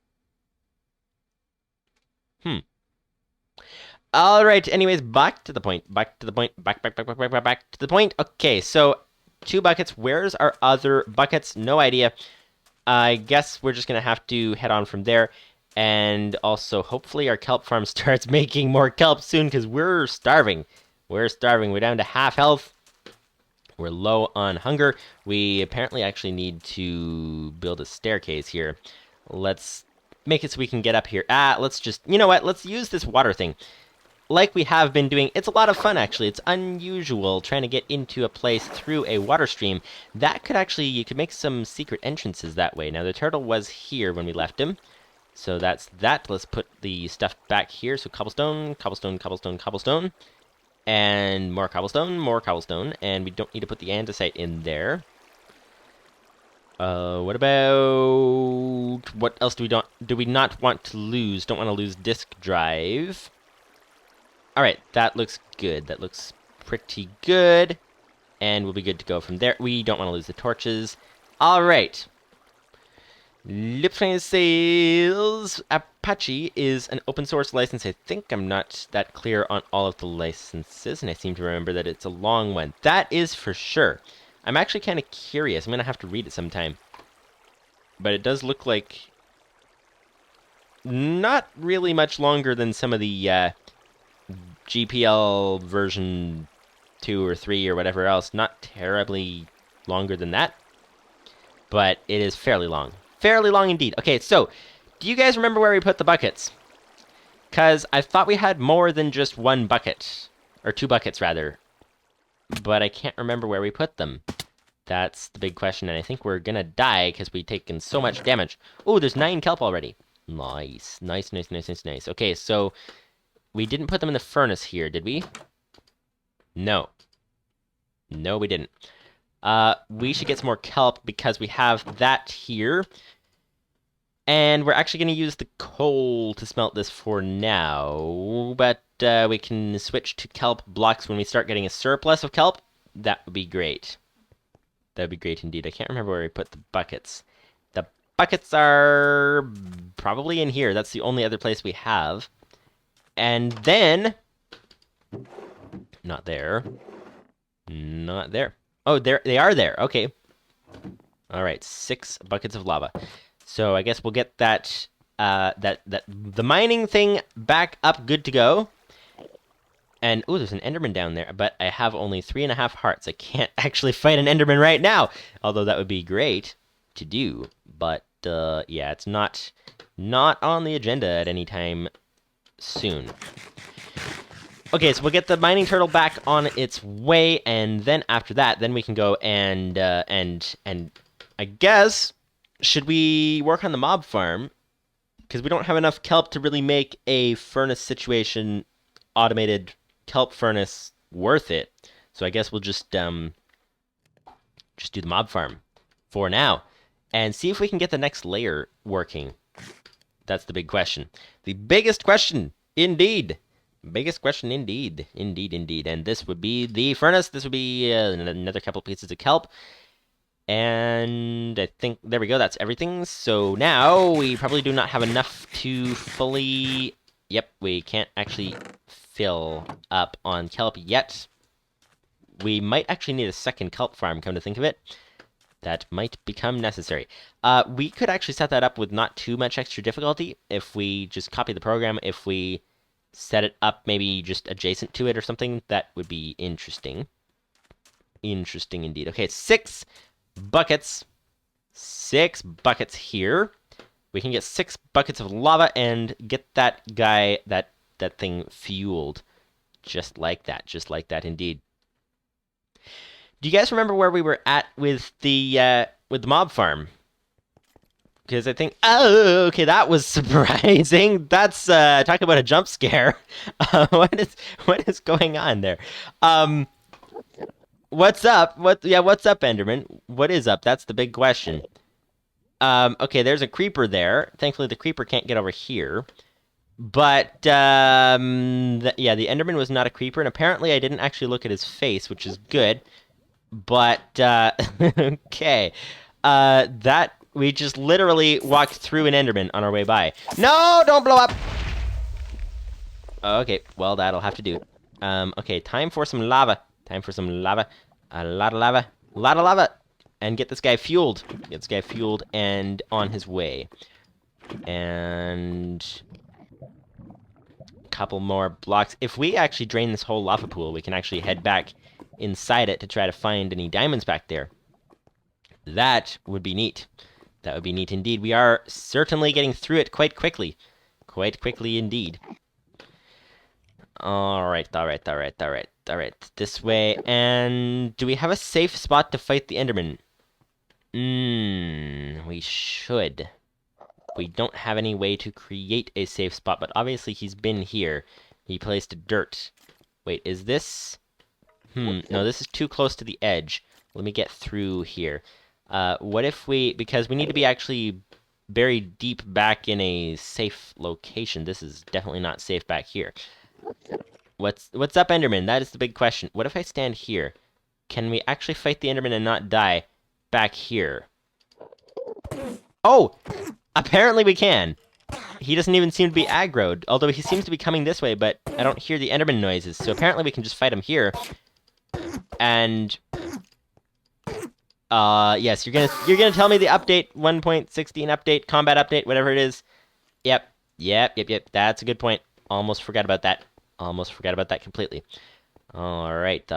All right, anyways, back to the point. Back to the point. Back to the point. Okay, so 2 buckets. Where's our other buckets? No idea. I guess we're just going to have to head on from there. And also, hopefully our kelp farm starts making more kelp soon, because we're starving. We're starving. We're down to half health. We're low on hunger. We apparently actually need to build a staircase here. Let's make it so we can get up here. Let's just... You know what? Let's use this water thing. Like we have been doing. It's a lot of fun, actually. It's unusual trying to get into a place through a water stream. That could actually... You could make some secret entrances that way. Now, the turtle was here when we left him. So that's that. Let's put the stuff back here. So cobblestone, cobblestone, cobblestone, cobblestone. And more cobblestone, and we don't need to put the andesite in there. What about... What else do we not want to lose? Don't want to lose disk drive. Alright, that looks good. That looks pretty good. And we'll be good to go from there. We don't want to lose the torches. Alright. Lupus590's Apache is an open source license. I think I'm not that clear on all of the licenses, and I seem to remember that it's a long one. That is for sure. I'm actually kind of curious. I'm going to have to read it sometime. But it does look like not really much longer than some of the GPL version 2 or 3 or whatever else. Not terribly longer than that. But it is fairly long. Fairly long indeed. Okay, so, do you guys remember where we put the buckets? Because I thought we had more than just 1 bucket. Or 2 buckets, rather. But I can't remember where we put them. That's the big question, and I think we're gonna die because we've taken so much damage. Oh, there's 9 kelp already. Nice. Nice, nice, nice, nice, nice. Okay, so, we didn't put them in the furnace here, did we? No. No, we didn't. We should get some more kelp because we have that here. And we're actually going to use the coal to smelt this for now. But we can switch to kelp blocks when we start getting a surplus of kelp. That would be great. That would be great indeed. I can't remember where we put the buckets. The buckets are probably in here. That's the only other place we have. And then... Not there. Not there. Oh, they are there. Okay. All right, 6 buckets of lava. So I guess we'll get that the mining thing back up, good to go. And ooh, there's an Enderman down there, but I have only 3.5 hearts. I can't actually fight an Enderman right now, although that would be great to do. But yeah, it's not on the agenda at any time soon. Okay, so we'll get the mining turtle back on its way, and then after that, then we can go and I guess, should we work on the mob farm? Because we don't have enough kelp to really make a furnace situation, automated kelp furnace, worth it. So I guess we'll just do the mob farm for now, and see if we can get the next layer working. That's the big question. The biggest question, indeed. Biggest question indeed. Indeed. And this would be the furnace. This would be another couple pieces of kelp. And I think, there we go, that's everything. So now, we probably do not have enough to fully... Yep, we can't actually fill up on kelp yet. We might actually need a second kelp farm, come to think of it. That might become necessary. We could actually set that up with not too much extra difficulty if we just copy the program. If we set it up maybe just adjacent to it or something, that would be interesting. Interesting indeed. Okay, 6 buckets. 6 buckets here. We can get 6 buckets of lava and get that guy, that thing fueled. Just like that indeed. Do you guys remember where we were at with the mob farm? Because I think, oh, okay, that was surprising. That's talk about a jump scare. What is going on there? What's up? What's up, Enderman? What is up? That's the big question. Okay, there's a creeper there. Thankfully, the creeper can't get over here. But, yeah, the Enderman was not a creeper, and apparently I didn't actually look at his face, which is good. But, okay. We just literally walked through an Enderman on our way by. No, don't blow up! Okay, well, that'll have to do. Okay, time for some lava. Time for some lava. A lot of lava. A lot of lava! And get this guy fueled. Get this guy fueled and on his way. And a couple more blocks. If we actually drain this whole lava pool, we can actually head back inside it to try to find any diamonds back there. That would be neat. That would be neat indeed. We are certainly getting through it quite quickly. Quite quickly indeed. Alright. This way. And do we have a safe spot to fight the Enderman? We should. We don't have any way to create a safe spot, but obviously he's been here. He placed dirt. Wait, is this... no, this is too close to the edge. Let me get through here. What if we... Because we need to be actually buried deep back in a safe location. This is definitely not safe back here. What's up, Enderman? That is the big question. What if I stand here? Can we actually fight the Enderman and not die back here? Oh! Apparently we can. He doesn't even seem to be aggroed, although he seems to be coming this way, but I don't hear the Enderman noises, so apparently we can just fight him here. And yes, you're gonna tell me the update 1.16 update, combat update, whatever it is. Yep. That's a good point. Almost forgot about that. Almost forgot about that completely. Alright.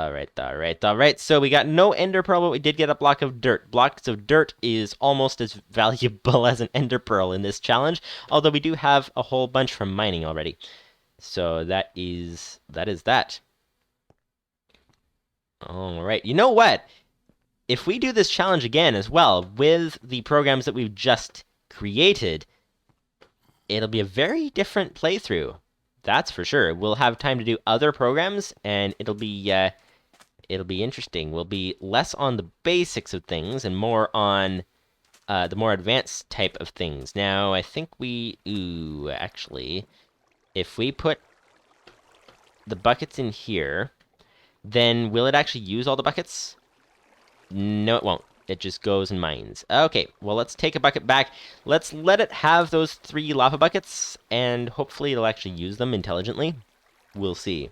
So we got no ender pearl, but we did get a block of dirt. Blocks of dirt is almost as valuable as an ender pearl in this challenge, although we do have a whole bunch from mining already. So that is that. Alright, you know what? If we do this challenge again as well, with the programs that we've just created, it'll be a very different playthrough. That's for sure. We'll have time to do other programs, and it'll be interesting. We'll be less on the basics of things and more on the more advanced type of things. Now, I think actually, if we put the buckets in here, then will it actually use all the buckets? No, it won't. It just goes and mines. Okay, well, let's take a bucket back. Let's let it have those 3 lava buckets, and hopefully it'll actually use them intelligently. We'll see.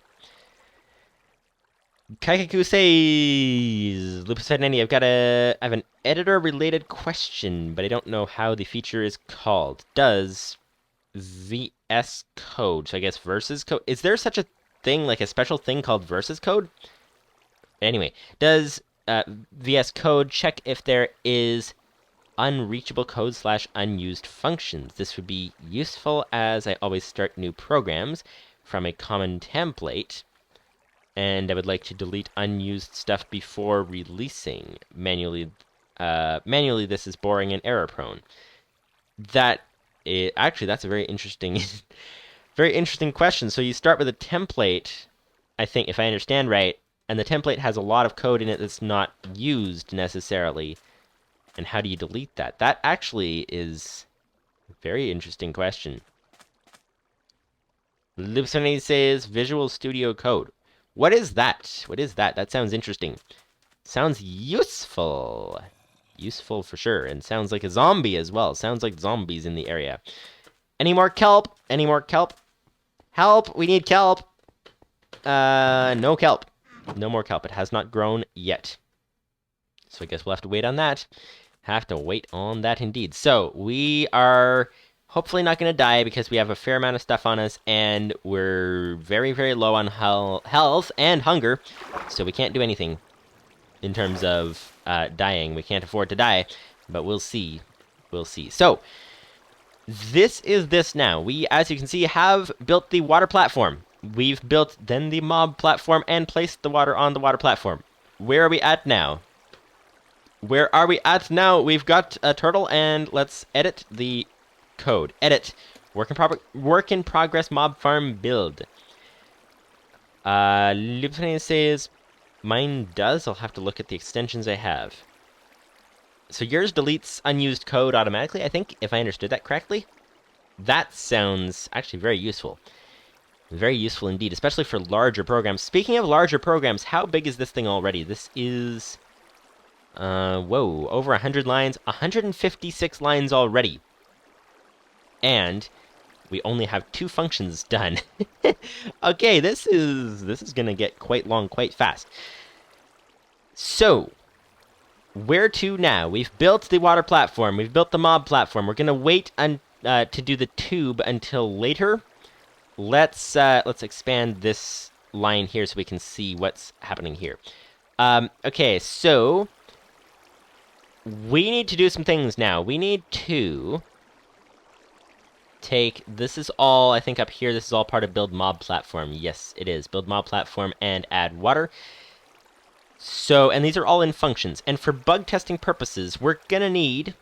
Kaikaku says, Lupus590, I have an editor-related question, but I don't know how the feature is called. Does VS Code, so I guess versus code, is there such a thing, like a special thing called versus code? Anyway, does VS Code check if there is unreachable code / unused functions? This would be useful as I always start new programs from a common template, and I would like to delete unused stuff before releasing. Manually, this is boring and error prone. Actually, that's a very interesting, very interesting question. So you start with a template, I think, if I understand right, and the template has a lot of code in it that's not used necessarily. And how do you delete that? That actually is a very interesting question. Lupus590 says Visual Studio Code. What is that? What is that? That sounds interesting. Sounds useful. Useful for sure. And sounds like a zombie as well. Sounds like zombies in the area. Any more kelp? Any more kelp? Help! We need kelp! No kelp. No more kelp. It has not grown yet. So I guess we'll have to wait on that. Have to wait on that indeed. So we are hopefully not going to die because we have a fair amount of stuff on us and we're very, very low on health and hunger. So we can't do anything in terms of dying. We can't afford to die, but we'll see. We'll see. So this is this now. We, as you can see, have built the water platform. We've built then the mob platform and placed the water on the water platform. Where are we at now? Where are we at now? We've got a turtle, and let's edit the code. Edit. Work in progress mob farm build. Lupus590 says, mine does. I'll have to look at the extensions I have. So yours deletes unused code automatically, I think, if I understood that correctly. That sounds actually very useful. Very useful indeed, especially for larger programs. Speaking of larger programs, how big is this thing already? This is... whoa, over 100 lines. 156 lines already. And we only have 2 functions done. Okay, this is gonna get quite long quite fast. So, where to now? We've built the water platform. We've built the mob platform. We're gonna wait to do the tube until later. Let's expand this line here so we can see what's happening here. Okay, so we need to do some things now. We need to take, this is all, I think up here, this is all part of build mob platform. Yes, it is. Build mob platform and add water. So, and these are all in functions. And for bug testing purposes, we're gonna need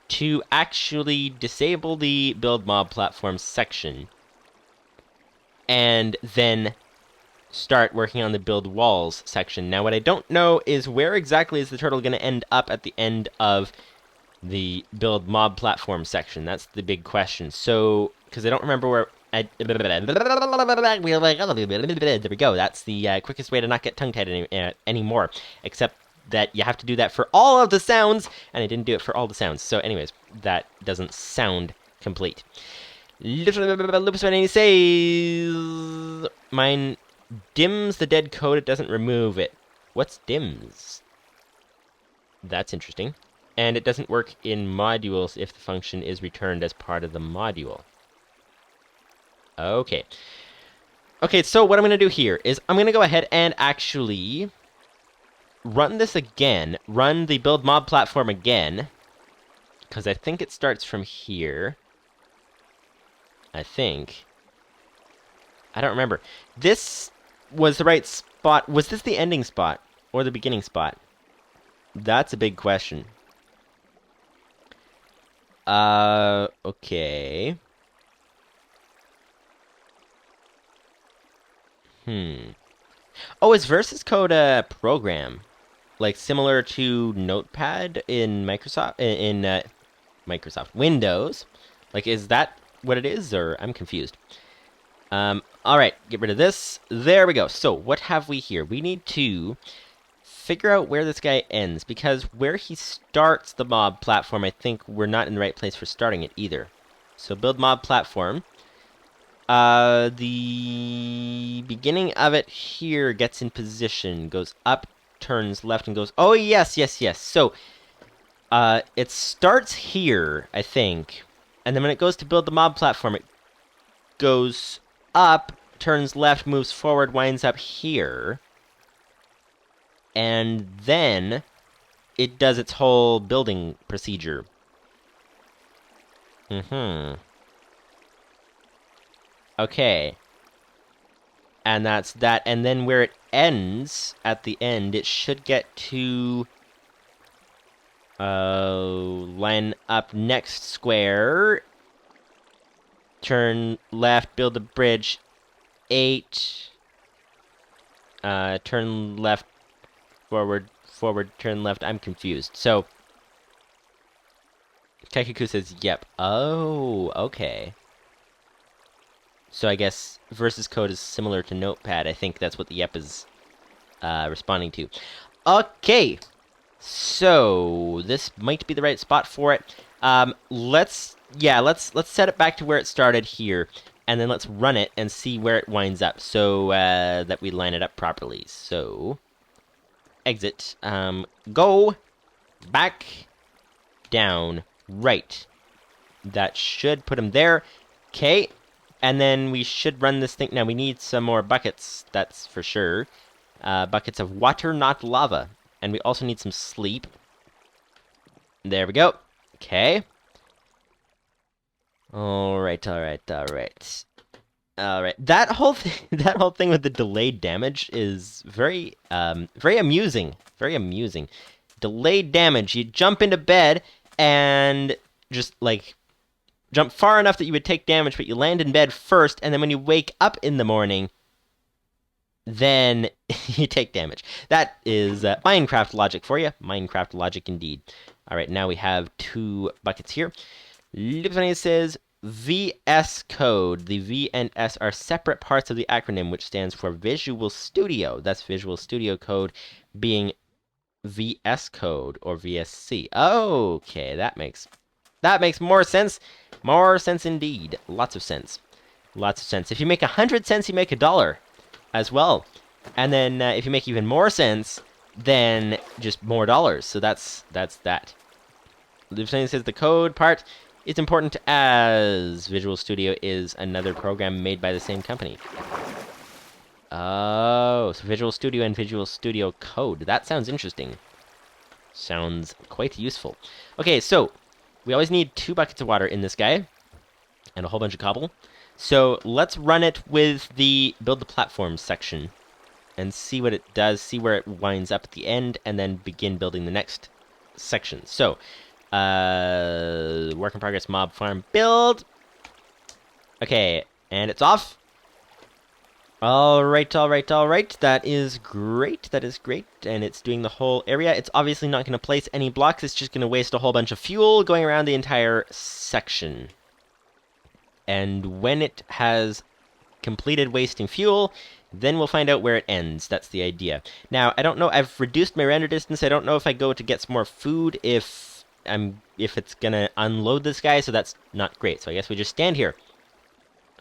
to actually disable the build mob platform section and then start working on the build walls section. Now, what I don't know is where exactly is the turtle going to end up at the end of the build mob platform section. That's the big question. So, because I don't remember where... there we go. That's the quickest way to not get tongue-tied anymore. Except that you have to do that for all of the sounds, and I didn't do it for all the sounds. So anyways, that doesn't sound complete. Lupus590's says... Mine dims the dead code, it doesn't remove it. What's dims? That's interesting. And it doesn't work in modules if the function is returned as part of the module. Okay. Okay, so what I'm going to do here is I'm going to go ahead and actually run this again. Run the build mob platform again. Because I think it starts from here. I think. I don't remember. This was the right spot. Was this the ending spot? Or the beginning spot? That's a big question. Okay. Oh, is Versus Code a program? Like similar to Notepad in Microsoft, Microsoft Windows? Like, is that what it is, or I'm confused? Alright, get rid of this. There we go. So, what have we here? We need to figure out where this guy ends, because where he starts the mob platform, I think we're not in the right place for starting it either. So, build mob platform. The beginning of it here gets in position, goes up, turns left, and goes... Oh, yes, yes, yes. So, it starts here, I think, and then when it goes to build the mob platform, it goes up, turns left, moves forward, winds up here, and then it does its whole building procedure. Okay. And that's that. And then where it ends, at the end, it should get to... line up next square. Turn left, build a bridge. 8. Turn left, forward, turn left. I'm confused. So, Kaikuku says, yep. Oh, okay. So I guess Versus Code is similar to Notepad. I think that's what the Ep is responding to. Okay. So, this might be the right spot for it. Let's set it back to where it started here, and then let's run it and see where it winds up, so that we line it up properly. So, exit, go, back, down, right. That should put him there. Okay, and then we should run this thing. Now, we need some more buckets, that's for sure. Buckets of water, not lava. And we also need some sleep. There we go. Okay. Alright. That whole thing with the delayed damage is very amusing. Very amusing. Delayed damage. You jump into bed and just, like, jump far enough that you would take damage, but you land in bed first, and then when you wake up in the morning, then you take damage. That is Minecraft logic for you. Minecraft logic indeed. All right, now we have 2 buckets here. Lupus590's says VS Code. The V and S are separate parts of the acronym, which stands for Visual Studio. That's Visual Studio Code being VS Code or VSC. Okay, that makes more sense. More sense indeed. Lots of sense. Lots of sense. If you make 100 cents, you make $1 as well. And then if you make even more sense, then just more dollars. So that's that. Lupus590 says the code part is important as Visual Studio is another program made by the same company. Oh, so Visual Studio and Visual Studio Code. That sounds interesting. Sounds quite useful. Okay, so we always need 2 buckets of water in this guy and a whole bunch of cobble. So let's run it with the build the platform section and see what it does, see where it winds up at the end, and then begin building the next section. So, work in progress mob farm build. Okay, and it's off. All right. That is great. And it's doing the whole area. It's obviously not going to place any blocks. It's just going to waste a whole bunch of fuel going around the entire section. And when it has completed wasting fuel, then we'll find out where it ends. That's the idea. Now, I don't know. I've reduced my render distance. I don't know if I go to get some more food if it's going to unload this guy, so that's not great. So I guess we just stand here.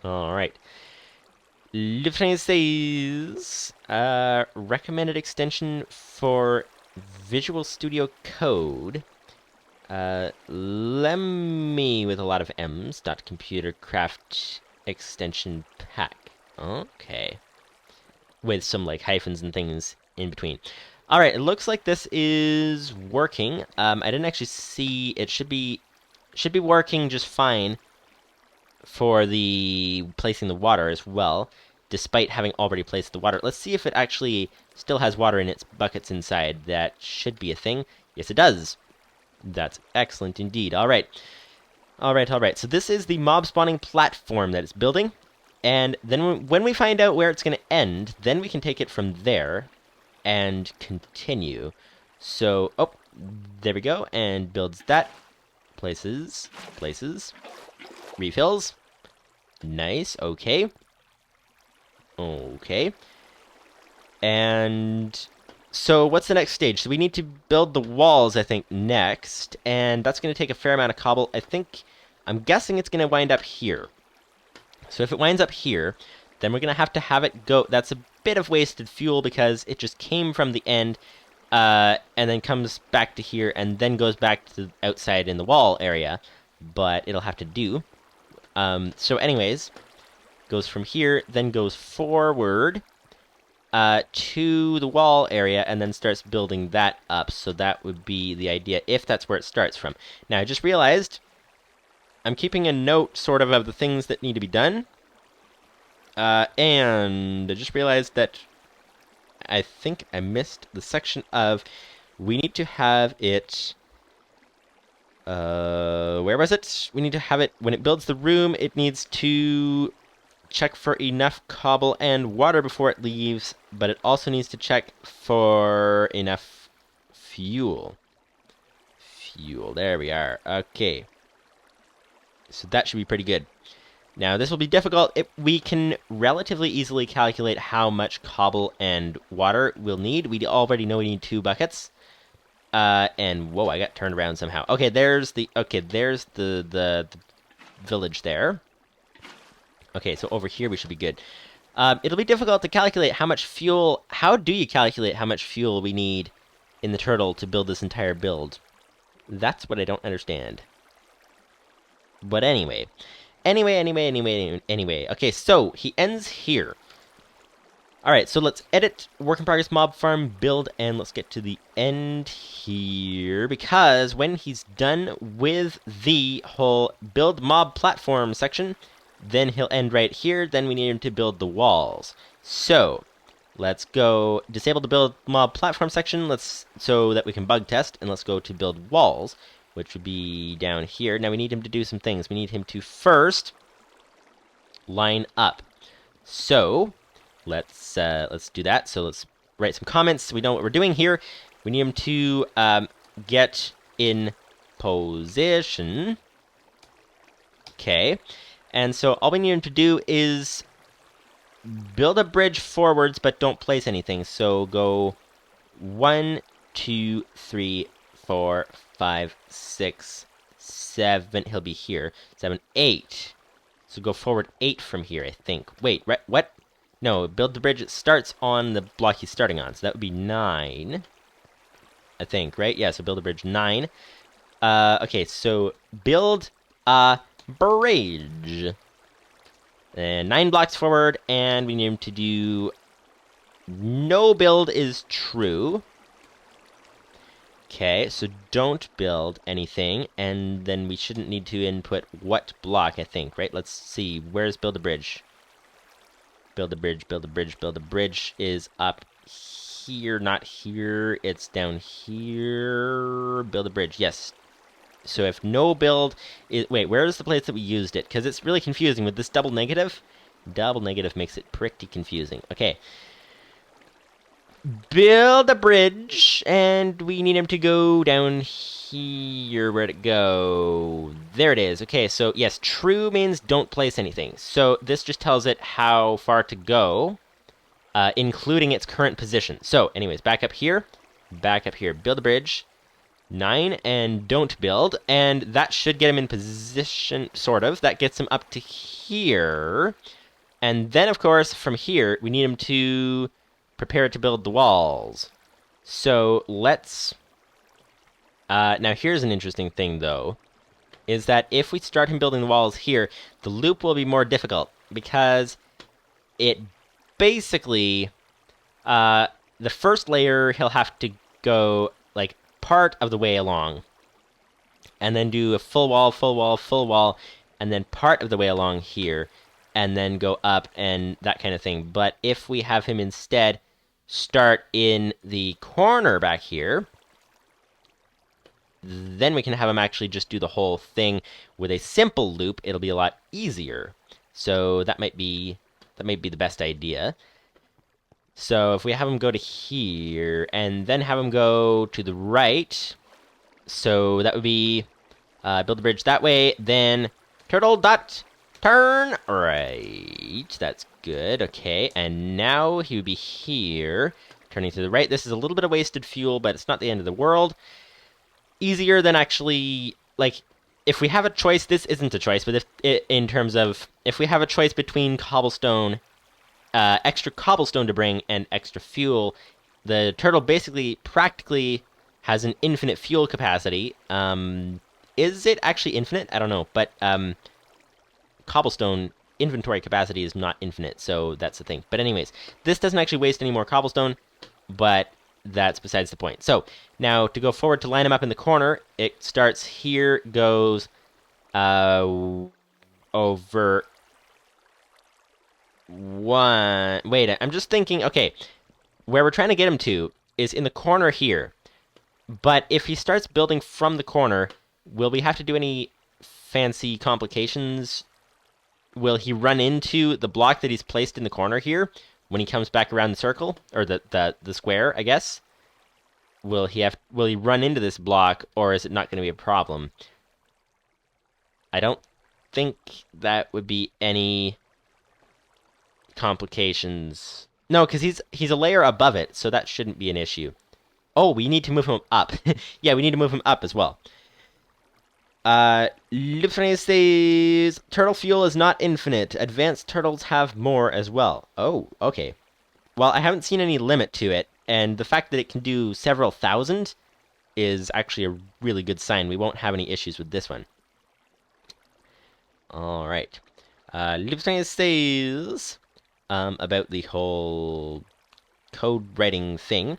All right. Lupus590 says recommended extension for Visual Studio Code. Lemmy with a lot of M's. .ComputerCraft extension pack. Okay. With some like hyphens and things in between. All right, it looks like this is working. I didn't actually see. It should be working just fine for the placing the water as well, despite having already placed the water. Let's see if it actually still has water in its buckets inside. That should be a thing. Yes, it does. That's excellent indeed. All right. So this is the mob spawning platform that it's building. And then when we find out where it's going to end, then we can take it from there and continue. So, oh, there we go. And builds that. Places. Refills. Nice. Okay. And so what's the next stage? So we need to build the walls, I think, next. And that's going to take a fair amount of cobble. I'm guessing it's going to wind up here. So if it winds up here, then we're going to have it go. That's a bit of wasted fuel because it just came from the end and then comes back to here and then goes back to the outside in the wall area. But it'll have to do. So anyways, goes from here, then goes forward to the wall area and then starts building that up. So that would be the idea if that's where it starts from. Now, I just realized I'm keeping a note sort of the things that need to be done. And I just realized that I think I missed the section of we need to have it... where was it? We need to have it, when it builds the room, it needs to check for enough cobble and water before it leaves, but it also needs to check for enough fuel. There we are. Okay. So that should be pretty good. Now, this will be difficult. We can relatively easily calculate how much cobble and water we'll need. We already know we need 2 buckets. And whoa, I got turned around somehow. Okay, there's the village there. Okay, so over here we should be good. It'll be difficult to calculate how much fuel. How do you calculate how much fuel we need in the turtle to build this entire build? That's what I don't understand. But anyway. Okay, so he ends here. Alright, so let's edit work in progress mob farm build and let's get to the end here, because when he's done with the whole build mob platform section, then he'll end right here. Then we need him to build the walls. So let's go disable the build mob platform section so that we can bug test, and let's go to build walls, which would be down here. Now we need him to do some things. We need him to first line up. So Let's do that. So let's write some comments. We know what we're doing here. We need him to get in position. Okay. And so all we need him to do is build a bridge forwards, but don't place anything. So go 1, 2, 3, 4, 5, 6, 7. He'll be here. 7, 8. So go forward 8 from here, I think. Wait, what? No, build the bridge. It starts on the block he's starting on. So that would be 9. I think, right? Yeah, so build a bridge 9. Okay, so build a bridge. And 9 blocks forward, and we need him to do no build is true. Okay, so don't build anything, and then we shouldn't need to input what block, I think, right? Let's see, where's build a bridge? Build a bridge, build a bridge, build a bridge is up here, not here, it's down here. Build a bridge, yes. So if no build is... Wait, where is the place that we used it? Because it's really confusing with this double negative. Double negative makes it pretty confusing. Okay. Build a bridge, and we need him to go down here. Where'd it go? There it is. Okay, so yes, true means don't place anything. So this just tells it how far to go, including its current position. So anyways, back up here, build a bridge, 9, and don't build, and that should get him in position, sort of. That gets him up to here, and then, of course, from here, we need him to prepare to build the walls. So let's... now here's an interesting thing, though, is that if we start him building the walls here, the loop will be more difficult, because it basically... the first layer, he'll have to go, like, part of the way along, and then do a full wall, full wall, full wall, and then part of the way along here, and then go up, and that kind of thing. But if we have him instead start in the corner back here, then we can have him actually just do the whole thing with a simple loop. It'll be a lot easier. So that might be the best idea. So if we have him go to here, and then have him go to the right, so that would be build a bridge that way, then turtle dot turn right. That's good. Okay, and now he would be here, turning to the right. This is a little bit of wasted fuel, but it's not the end of the world. Easier than actually, like, if we have a choice, this isn't a choice, but in terms of, if we have a choice between cobblestone, extra cobblestone to bring and extra fuel, the turtle basically practically has an infinite fuel capacity. Is it actually infinite? I don't know, but cobblestone inventory capacity is not infinite, so that's the thing. But anyways, this doesn't actually waste any more cobblestone, but that's besides the point. So now to go forward to line them up in the corner, it starts here, goes over one. Wait, I'm just thinking, okay, where we're trying to get him to is in the corner here. But if he starts building from the corner, will we have to do any fancy complications? Will he run into the block that he's placed in the corner here when he comes back around the circle, or the square, I guess? Will he run into this block, or is it not going to be a problem? I don't think that would be any complications. No, because he's a layer above it, so that shouldn't be an issue. Oh, we need to move him up. Yeah, we need to move him up as well. Lupus590's says, turtle fuel is not infinite. Advanced turtles have more as well. Oh, okay. Well, I haven't seen any limit to it, and the fact that it can do several thousand is actually a really good sign. We won't have any issues with this one. Alright. Lupus590 says about the whole code writing thing.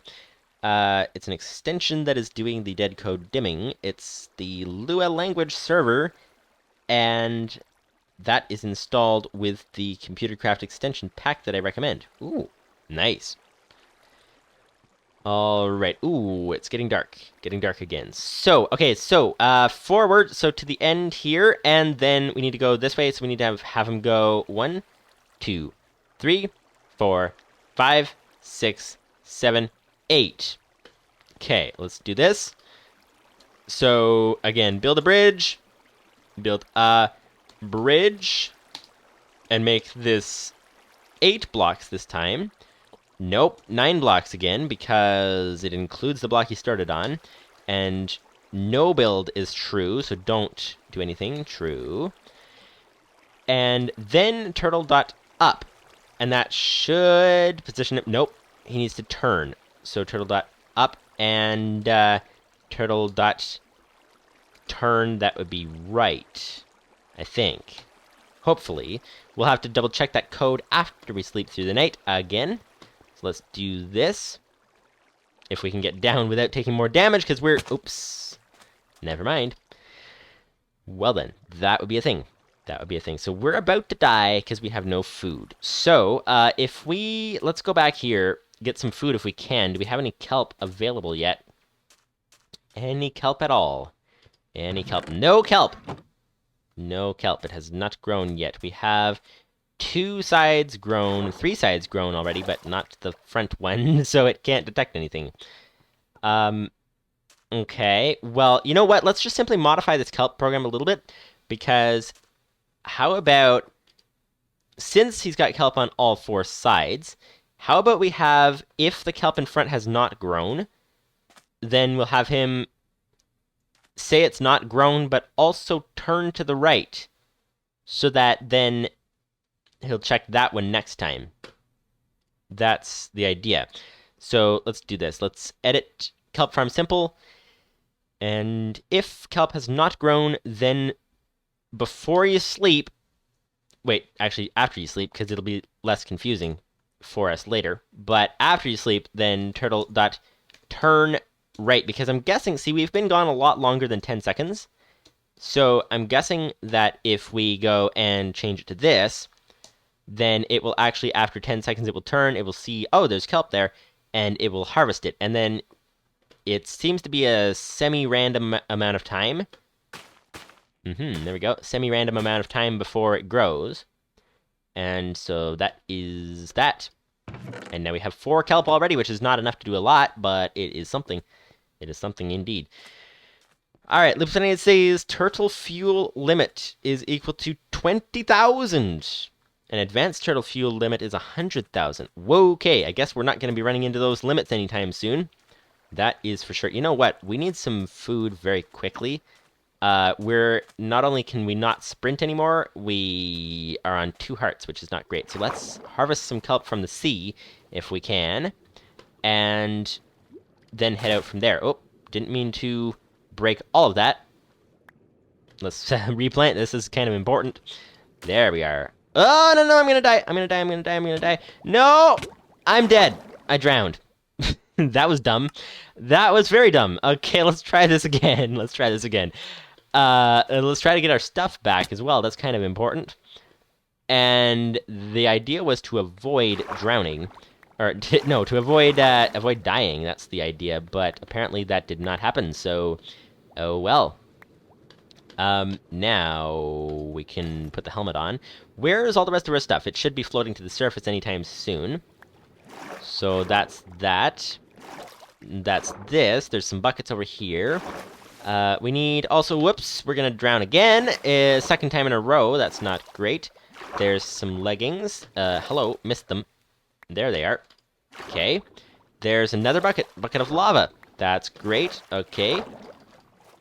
It's an extension that is doing the dead code dimming. It's the Lua language server, and that is installed with the ComputerCraft extension pack that I recommend. Ooh, nice. Alright, ooh, it's getting dark. Getting dark again. So, okay, so, forward, so to the end here, and then we need to go this way, so we need to have him go 1, 2, 3, 4, 5, 6, 7, 8. Okay, let's do this. So, again, build a bridge. Build a bridge. And make this 8 blocks this time. Nope, 9 blocks again, because it includes the block you started on. And no build is true, so don't do anything. True. And then turtle.up. And that should position it. Nope, he needs to turn. So turtle.up and turtle.turn, that would be right, I think. Hopefully. We'll have to double check that code after we sleep through the night again. So let's do this. If we can get down without taking more damage, because we're... Oops. Never mind. Well then, that would be a thing. That would be a thing. So we're about to die because we have no food. So, if we... Let's go back here, get some food if we can. Do we have any kelp available yet? Any kelp at all? Any kelp? No kelp! No kelp. It has not grown yet. We have 2 sides grown, 3 sides grown already, but not the front one, so it can't detect anything. Okay. Well, you know what? Let's just simply modify this kelp program a little bit, because how about, since he's got kelp on all 4 sides, how about we have, if the kelp in front has not grown, then we'll have him say it's not grown, but also turn to the right, so that then he'll check that one next time. That's the idea. So let's do this. Let's edit Kelp Farm Simple, and if kelp has not grown, then before you sleep, wait, actually after you sleep, because it'll be less confusing for us later, but after you sleep, then turtle.turn right, because I'm guessing, see, we've been gone a lot longer than 10 seconds, so I'm guessing that if we go and change it to this, then it will actually, after 10 seconds, it will turn, it will see, oh, there's kelp there, and it will harvest it, and then it seems to be a semi-random amount of time. There we go, semi-random amount of time before it grows, and so that is that. And now we have 4 kelp already, which is not enough to do a lot, but it is something. It is something indeed. Alright, Lupus590's says turtle fuel limit is equal to 20,000. An advanced turtle fuel limit is 100,000. Whoa, okay, I guess we're not going to be running into those limits anytime soon. That is for sure. You know what? We need some food very quickly. We're not only can we not sprint anymore, we are on 2 hearts, which is not great. So let's harvest some kelp from the sea, if we can, and then head out from there. Oh, didn't mean to break all of that. Let's replant. This is kind of important. There we are. Oh, no, I'm gonna die. I'm gonna die. No! I'm dead. I drowned. That was dumb. That was very dumb. Okay, let's try this again. Let's try to get our stuff back as well. That's kind of important. And the idea was to avoid drowning. Or, no, to avoid dying. That's the idea. But apparently that did not happen, so... Oh, well. Now we can put the helmet on. Where's all the rest of our stuff? It should be floating to the surface anytime soon. So that's that. That's this. There's some buckets over here. We need also, whoops, we're gonna drown again. Second time in a row. That's not great. There's some leggings. Hello, missed them. There they are. Okay. There's another bucket of lava. That's great. Okay.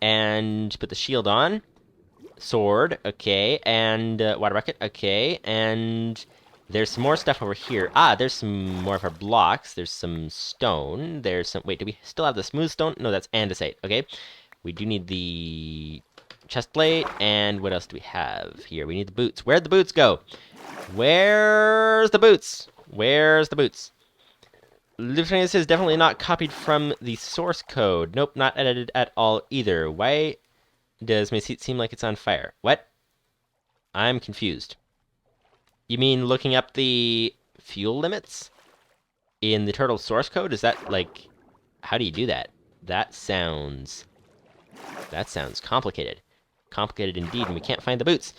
And put the shield on. Sword. Okay. And water bucket. Okay. And there's some more stuff over here. Ah, there's some more of our blocks. There's some stone. There's some... Wait, do we still have the smooth stone? No, that's andesite. Okay. We do need the chest plate. And what else do we have here? We need the boots. Where'd the boots go? Where's the boots? Where's the boots? Lupus590's is definitely not copied from the source code. Nope, not edited at all either. Why does my seat seem like it's on fire? What? I'm confused. You mean looking up the fuel limits in the turtle source code? Is that, like... How do you do that? That sounds complicated. Complicated indeed, and we can't find the boots.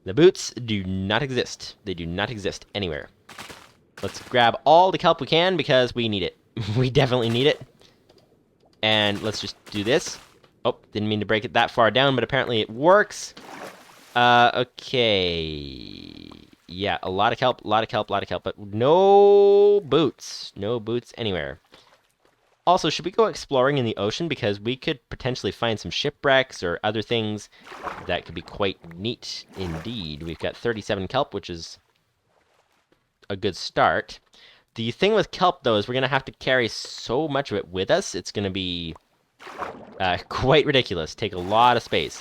The boots do not exist. They do not exist anywhere. Let's grab all the kelp we can because we need it. We definitely need it. And let's just do this. Oh, didn't mean to break it that far down, but apparently it works. Okay. Yeah, a lot of kelp, but no boots. No boots anywhere. Also, should we go exploring in the ocean? Because we could potentially find some shipwrecks or other things that could be quite neat indeed. We've got 37 kelp, which is a good start. The thing with kelp, though, is we're going to have to carry so much of it with us. It's going to be quite ridiculous. Take a lot of space.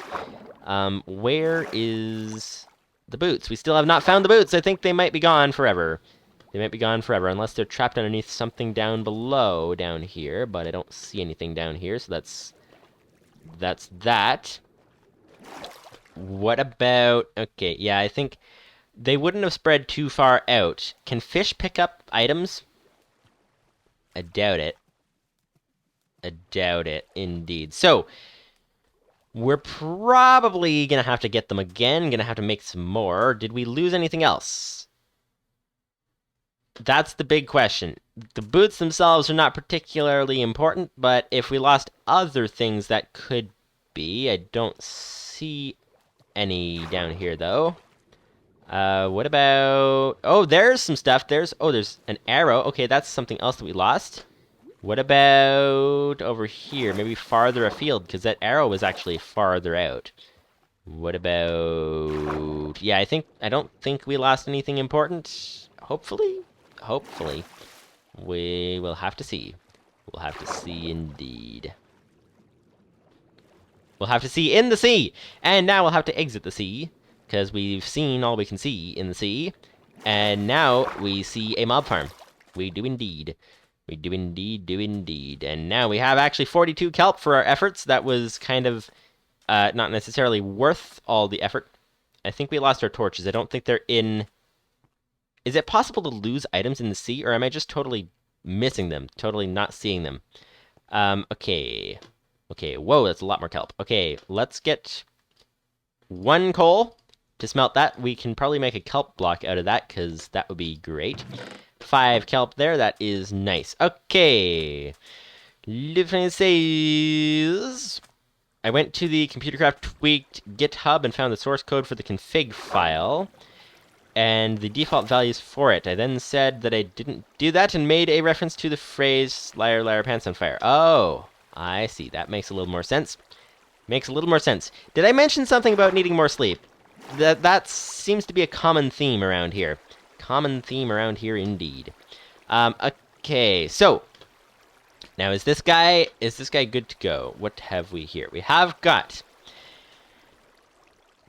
Where is the boots? We still have not found the boots. I think they might be gone forever. They might be gone forever, unless they're trapped underneath something down below down here, but I don't see anything down here, so that's that. What about... Okay, yeah, I think they wouldn't have spread too far out. Can fish pick up items? I doubt it. I doubt it, indeed. So, we're probably gonna have to get them again, gonna have to make some more. Did we lose anything else? That's the big question. The boots themselves are not particularly important, but if we lost other things that could be, I don't see any down here, though. What about... Oh, there's some stuff. There's an arrow. Okay, that's something else that we lost. What about over here? Maybe farther afield, because that arrow was actually farther out. What about... Yeah, I don't think we lost anything important. Hopefully? Hopefully. We will have to see. We'll have to see indeed. We'll have to see in the sea! And now we'll have to exit the sea, because we've seen all we can see in the sea. And now we see a mob farm. We do indeed. We do indeed. And now we have actually 42 kelp for our efforts. That was kind of not necessarily worth all the effort. I think we lost our torches. I don't think they're in... Is it possible to lose items in the sea, or am I just totally missing them? Totally not seeing them? Okay. Okay, whoa, that's a lot more kelp. Okay, let's get 1 coal to smelt that. We can probably make a kelp block out of that, because that would be great. 5 kelp there, that is nice. Okay. Lupus590's... I went to the ComputerCraft tweaked GitHub and found the source code for the config file and the default values for it. I then said that I didn't do that and made a reference to the phrase liar, liar, pants on fire. Oh, I see. That makes a little more sense. Makes a little more sense. Did I mention something about needing more sleep? That seems to be a common theme around here. Common theme around here indeed. Okay, so now is this guy good to go? What have we here? We have got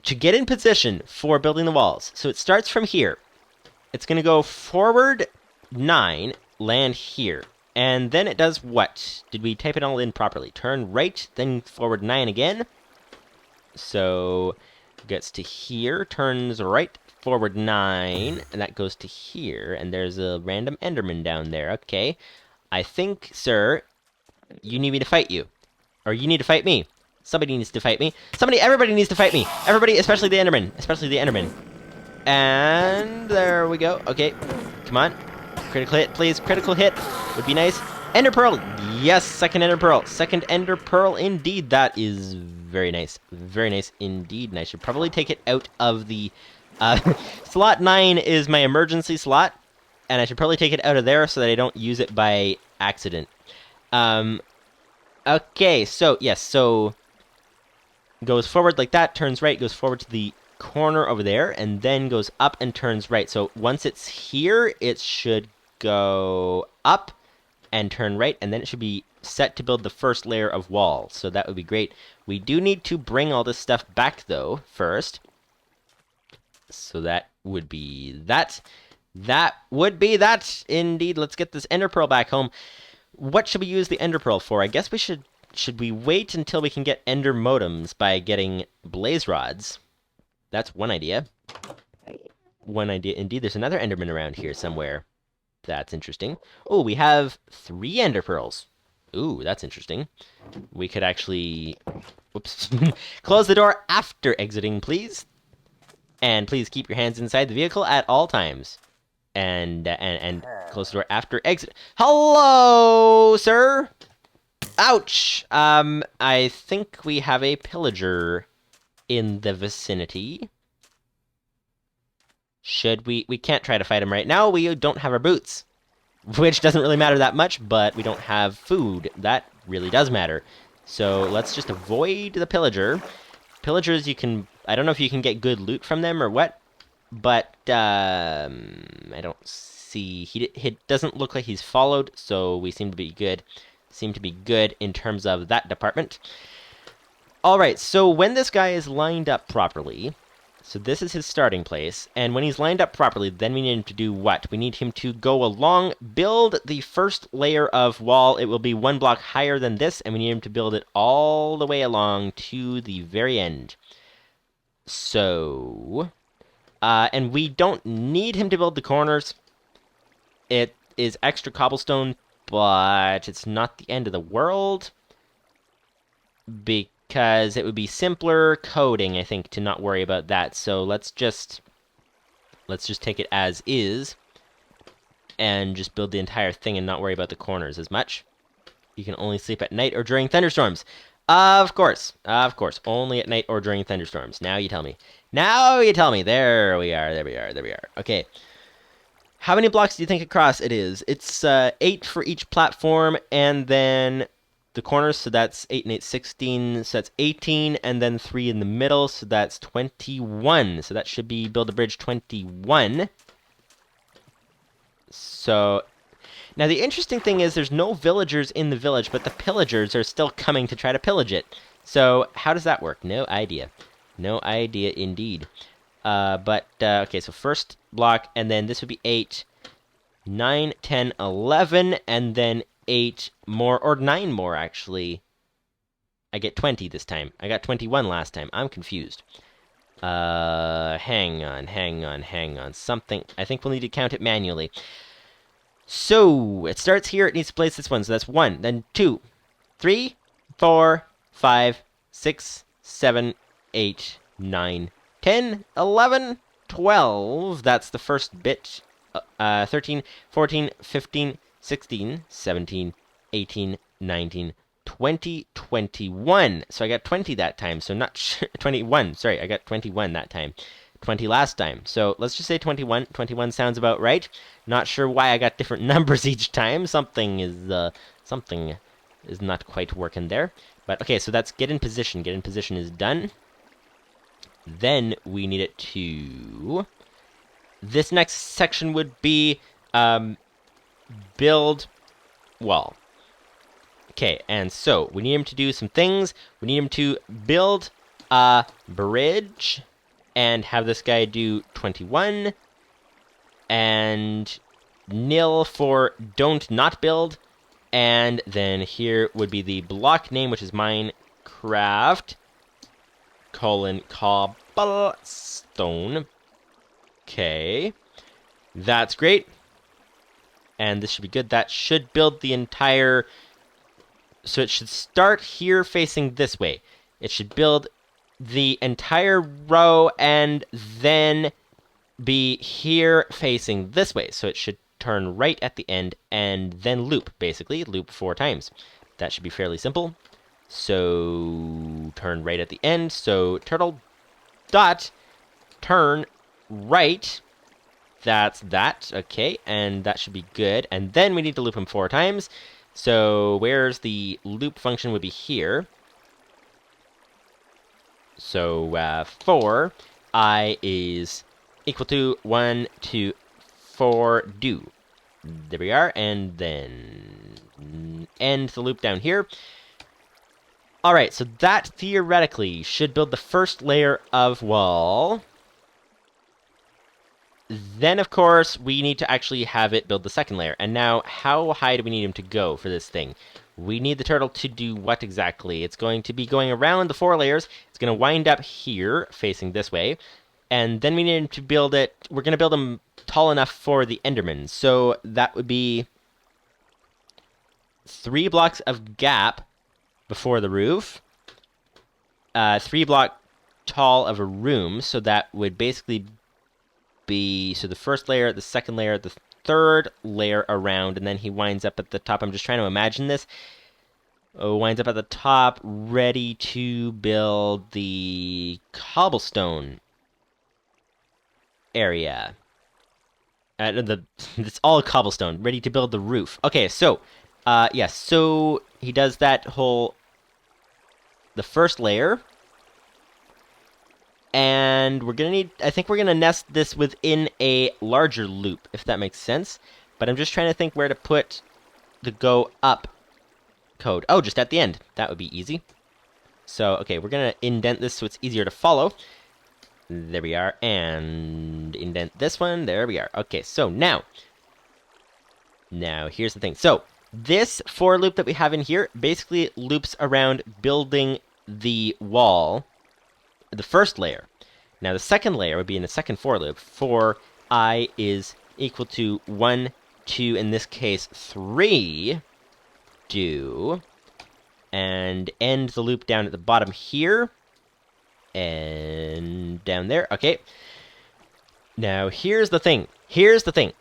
to get in position for building the walls. So it starts from here. It's going to go forward 9, land here. And then it does what? Did we type it all in properly? Turn right, then forward 9 again. So gets to here, turns right, forward 9, and that goes to here. And there's a random Enderman down there. Okay. I think, sir, you need me to fight you. Or you need to fight me. Somebody needs to fight me. Everybody needs to fight me. Everybody, especially the Enderman. Especially the Enderman. And there we go. Okay, come on. Critical hit, please. Critical hit would be nice. Ender Pearl. Yes, second Ender Pearl. Second Ender Pearl indeed. That is very nice. Very nice indeed. And I should probably take it out of the... slot 9 is my emergency slot. And I should probably take it out of there so that I don't use it by accident. Okay, so, yes, so... Goes forward like that, turns right, goes forward to the corner over there, and then goes up and turns right. So once it's here, it should go up and turn right, and then it should be set to build the first layer of wall. So that would be great. We do need to bring all this stuff back, though, first. So that would be that. That would be that, indeed. Let's get this Ender Pearl back home. What should we use the Ender Pearl for? I guess we should... Should we wait until we can get Ender Modems by getting Blaze Rods? That's one idea. One idea. Indeed, there's another Enderman around here somewhere. That's interesting. Oh, we have 3 Ender Pearls. Ooh, that's interesting. We could actually... Whoops. Close the door after exiting, please. And please keep your hands inside the vehicle at all times. and close the door after exit. Hello, sir. Ouch. I think we have a pillager in the vicinity. Should we can't try to fight him right now. We don't have our boots, which doesn't really matter that much, but we don't have food. That really does matter. So let's just avoid the pillager. Pillagers, you can... I don't know if you can get good loot from them or what, but I don't see... He doesn't look like he's followed, so we seem to be good. Seem to be good in terms of that department. Alright, so when this guy is lined up properly... So this is his starting place, and when he's lined up properly, then we need him to do what? We need him to go along, build the first layer of wall. It will be 1 block higher than this, and we need him to build it all the way along to the very end. So... and we don't need him to build the corners. It is extra cobblestone, but it's not the end of the world. Because it would be simpler coding, I think, to not worry about that. So let's just take it as is and just build the entire thing and not worry about the corners as much. You can only sleep at night or during thunderstorms. Of course, only at night or during thunderstorms. Now you tell me. Now you tell me. There we are. Okay. How many blocks do you think across it is? It's 8 for each platform, and then the corners, so that's 8 and 8, 16, so that's 18, and then 3 in the middle, so that's 21. So that should be build a bridge 21. So, now the interesting thing is there's no villagers in the village, but the pillagers are still coming to try to pillage it. So, how does that work? No idea. No idea indeed. Okay, so first block, and then this would be 8, 9, 10, 11, and then 8 more, or 9 more, actually. I get 20 this time. I got 21 last time. I'm confused. Hang on. Something. I think we'll need to count it manually. So, it starts here. It needs to place this one. So that's 1, then 2, 3, 4, 5, 6, 7, 8, 9, 10, 11, 12. That's the first bit. 13, 14, 15, 16, 17, 18, 19, 20, 21. So I got 20 that time. So not 21. Sorry, I got 21 that time. 20 last time. So let's just say 21. 21 sounds about right. Not sure why I got different numbers each time. Something is not quite working there. But okay, so that's get in position. Get in position is done. Then we need it to... This next section would be build wall. Okay, and so we need him to do some things. We need him to build a bridge and have this guy do 21 and nil for don't not build. And then here would be the block name, which is Minecraft cobblestone. Okay, that's great. And this should be good. That should build the entire... So it should start here facing this way. It should build the entire row and then be here facing this way. So it should turn right at the end and then loop, basically. Loop 4 times. That should be fairly simple. So turn right at the end. So turtle dot turn right. That's that. Okay, and that should be good. And then we need to loop him 4 times. So where's the loop function would be here. So 4 I is equal to 1, 2, 4 do. There we are, and then end the loop down here. Alright, so that theoretically should build the first layer of wall. Then, of course, we need to actually have it build the second layer. And now, how high do we need him to go for this thing? We need the turtle to do what exactly? It's going to be going around the 4 layers. It's going to wind up here, facing this way. And then we need him to build it... We're going to build him tall enough for the Enderman. So that would be 3 blocks of gap before the roof. 3 block tall of a room. So that would basically be, so the first layer, the second layer, the third layer around, and then he winds up at the top. I'm just trying to imagine this. Winds up at the top, ready to build the cobblestone area. It's all cobblestone, ready to build the roof. Okay, so, yes, so he does that whole, the first layer. And we're gonna need, I think we're gonna nest this within a larger loop, if that makes sense. But I'm just trying to think where to put the go up code. Oh, just at the end. That would be easy. So, okay, we're gonna indent this so it's easier to follow. There we are. And indent this one. There we are. Okay, so now here's the thing. So, this for loop that we have in here basically loops around building the wall, the first layer. Now the second layer would be in the second for loop. For I is equal to 1, 2, in this case 3, do, and end the loop down at the bottom here, and down there. Okay. Now here's the thing.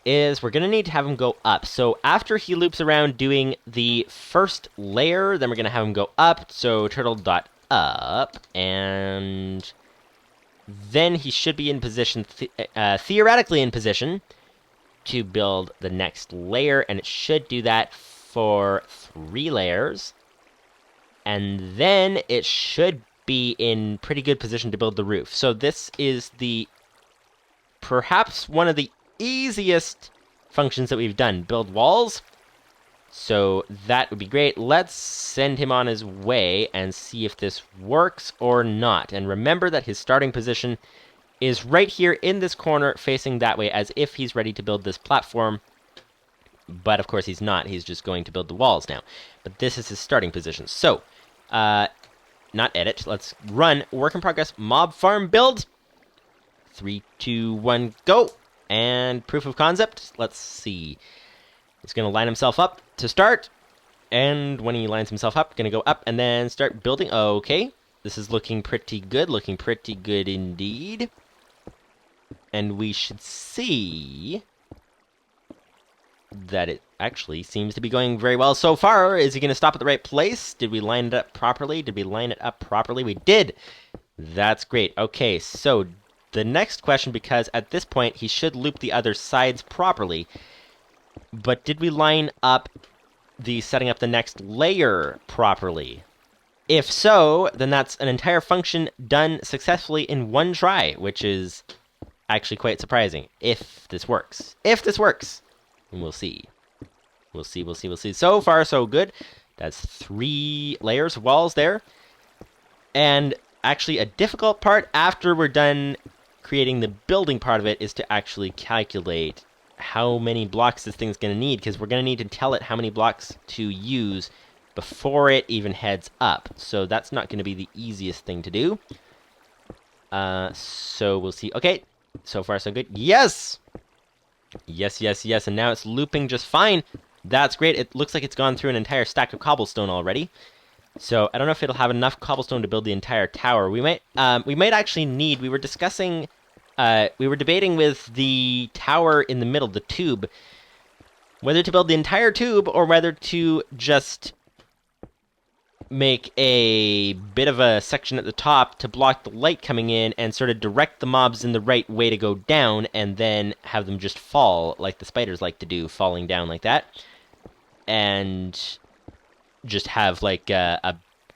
Is we're gonna need to have him go up. So after he loops around doing the first layer, then we're gonna have him go up. So turtle.up, and then he should be in position, theoretically in position, to build the next layer, and it should do that for 3 layers. And then it should be in pretty good position to build the roof. So this is perhaps one of the easiest functions that we've done. Build walls. So that would be great. Let's send him on his way and see if this works or not. And remember that his starting position is right here in this corner, facing that way, as if he's ready to build this platform. But of course he's not. He's just going to build the walls now. But this is his starting position. So, not edit. Let's run work in progress mob farm build. 3, 2, 1, go. And proof of concept. Let's see. He's going to line himself up to start. And when he lines himself up, going to go up and then start building. Okay. This is looking pretty good. Looking pretty good indeed. And we should see that it actually seems to be going very well so far. Is he going to stop at the right place? Did we line it up properly? Did we line it up properly? We did. That's great. Okay, so the next question, because at this point he should loop the other sides properly, but did we line up the setting up the next layer properly? If so, then that's an entire function done successfully in one try, which is actually quite surprising. If this works. If this works. And we'll see. We'll see. So far, so good. That's 3 layers of walls there. And actually a difficult part after we're done creating the building part of it is to actually calculate how many blocks this thing's going to need, because we're going to need to tell it how many blocks to use before it even heads up. So that's not going to be the easiest thing to do. So we'll see. Okay, so far so good. Yes! Yes, and now it's looping just fine. That's great. It looks like it's gone through an entire stack of cobblestone already. So I don't know if it'll have enough cobblestone to build the entire tower. We might actually need, we were discussing, we were debating with the tower in the middle, the tube, whether to build the entire tube or whether to just make a bit of a section at the top to block the light coming in and sort of direct the mobs in the right way to go down, and then have them just fall like the spiders like to do, falling down like that. And just have like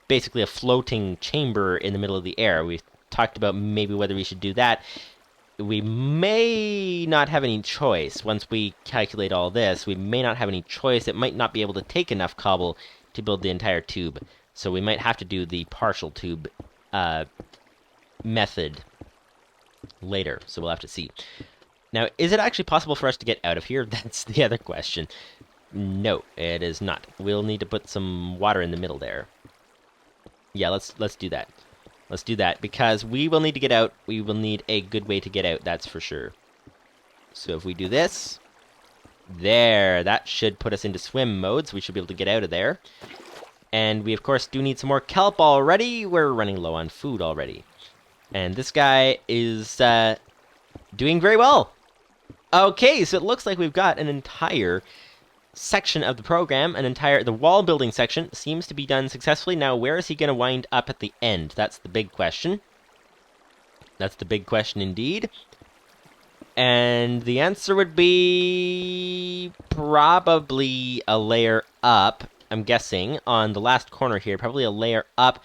basically a floating chamber in the middle of the air. We've talked about maybe whether we should do that. We may not have any choice. Once we calculate all this, we may not have any choice. It might not be able to take enough cobble to build the entire tube. So we might have to do the partial tube method later. So we'll have to see. Now, is it actually possible for us to get out of here? That's the other question. No, it is not. We'll need to put some water in the middle there. Yeah, let's do that. Let's do that, because we will need to get out. We will need a good way to get out, that's for sure. So if we do this, there, that should put us into swim mode, so we should be able to get out of there. And we, of course, do need some more kelp already. We're running low on food already. And this guy is doing very well. Okay, so it looks like we've got an entire section of the program, the wall building section seems to be done successfully. Now, where is he going to wind up at the end? That's the big question. That's the big question indeed. And the answer would be probably a layer up, I'm guessing, on the last corner here. Probably a layer up,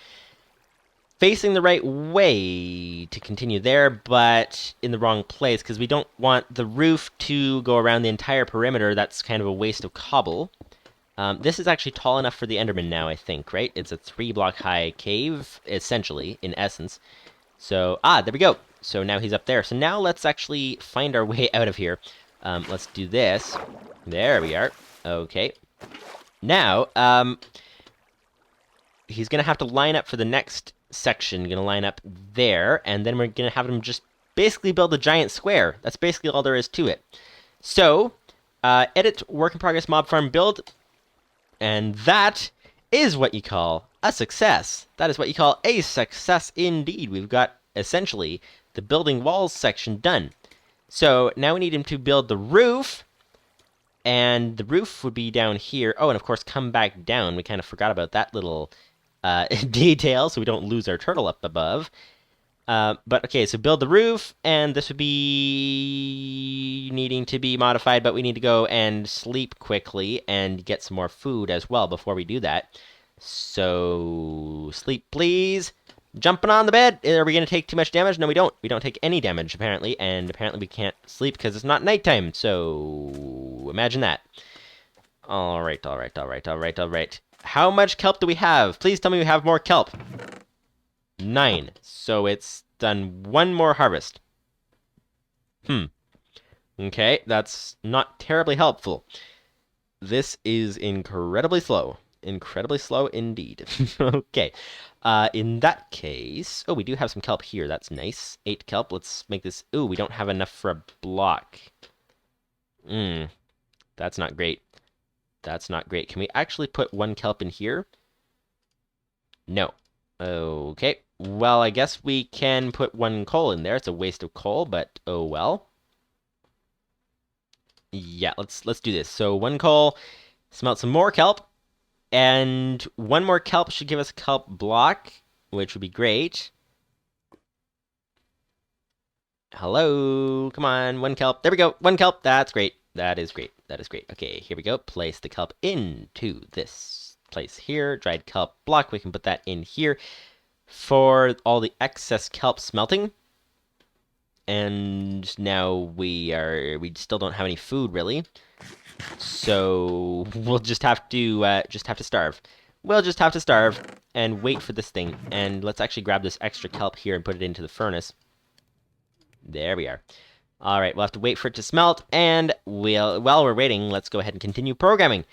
facing the right way to continue there, but in the wrong place, because we don't want the roof to go around the entire perimeter. That's kind of a waste of cobble. This is actually tall enough for the Enderman now, I think, right? It's a 3-block high cave, essentially, in essence. So, there we go. So now he's up there. So now let's actually find our way out of here. Let's do this. There we are. Okay. Now, he's going to have to line up for the next section. Going to line up there, and then we're going to have him just basically build a giant square. That's basically all there is to it. So, edit work in progress mob farm build, and that is what you call a success. That is what you call a success indeed. We've got, essentially, the building walls section done. So now we need him to build the roof, and the roof would be down here. Oh, and of course, come back down. We kind of forgot about that little detail, so we don't lose our turtle up above. But okay, so build the roof, and this would be needing to be modified, but we need to go and sleep quickly and get some more food as well before we do that. So, sleep please. Jumping on the bed. Are we going to take too much damage? No, we don't. We don't take any damage, apparently, and apparently we can't sleep because it's not nighttime, so imagine that. Alright, alright, alright, alright, alright. How much kelp do we have? Please tell me we have more kelp. 9. So it's done one more harvest. Okay, that's not terribly helpful. This is incredibly slow. Incredibly slow indeed. Okay. In that case... Oh, we do have some kelp here. That's nice. 8 kelp. Let's make this... Ooh, we don't have enough for a block. That's not great. That's not great. Can we actually put 1 kelp in here? No. Okay. Well, I guess we can put 1 coal in there. It's a waste of coal, but oh well. Yeah, let's do this. So 1 coal, smelt some more kelp, and 1 more kelp should give us a kelp block, which would be great. Hello, come on, 1 kelp. There we go, 1 kelp. That's great. That is great. That is great. Okay, here we go. Place the kelp into this place here. Dried kelp block. We can put that in here for all the excess kelp smelting. And now we still don't have any food really. So we'll just have to starve. We'll just have to starve and wait for this thing. And let's actually grab this extra kelp here and put it into the furnace. There we are. All right, we'll have to wait for it to smelt, and while we're waiting, let's go ahead and continue programming.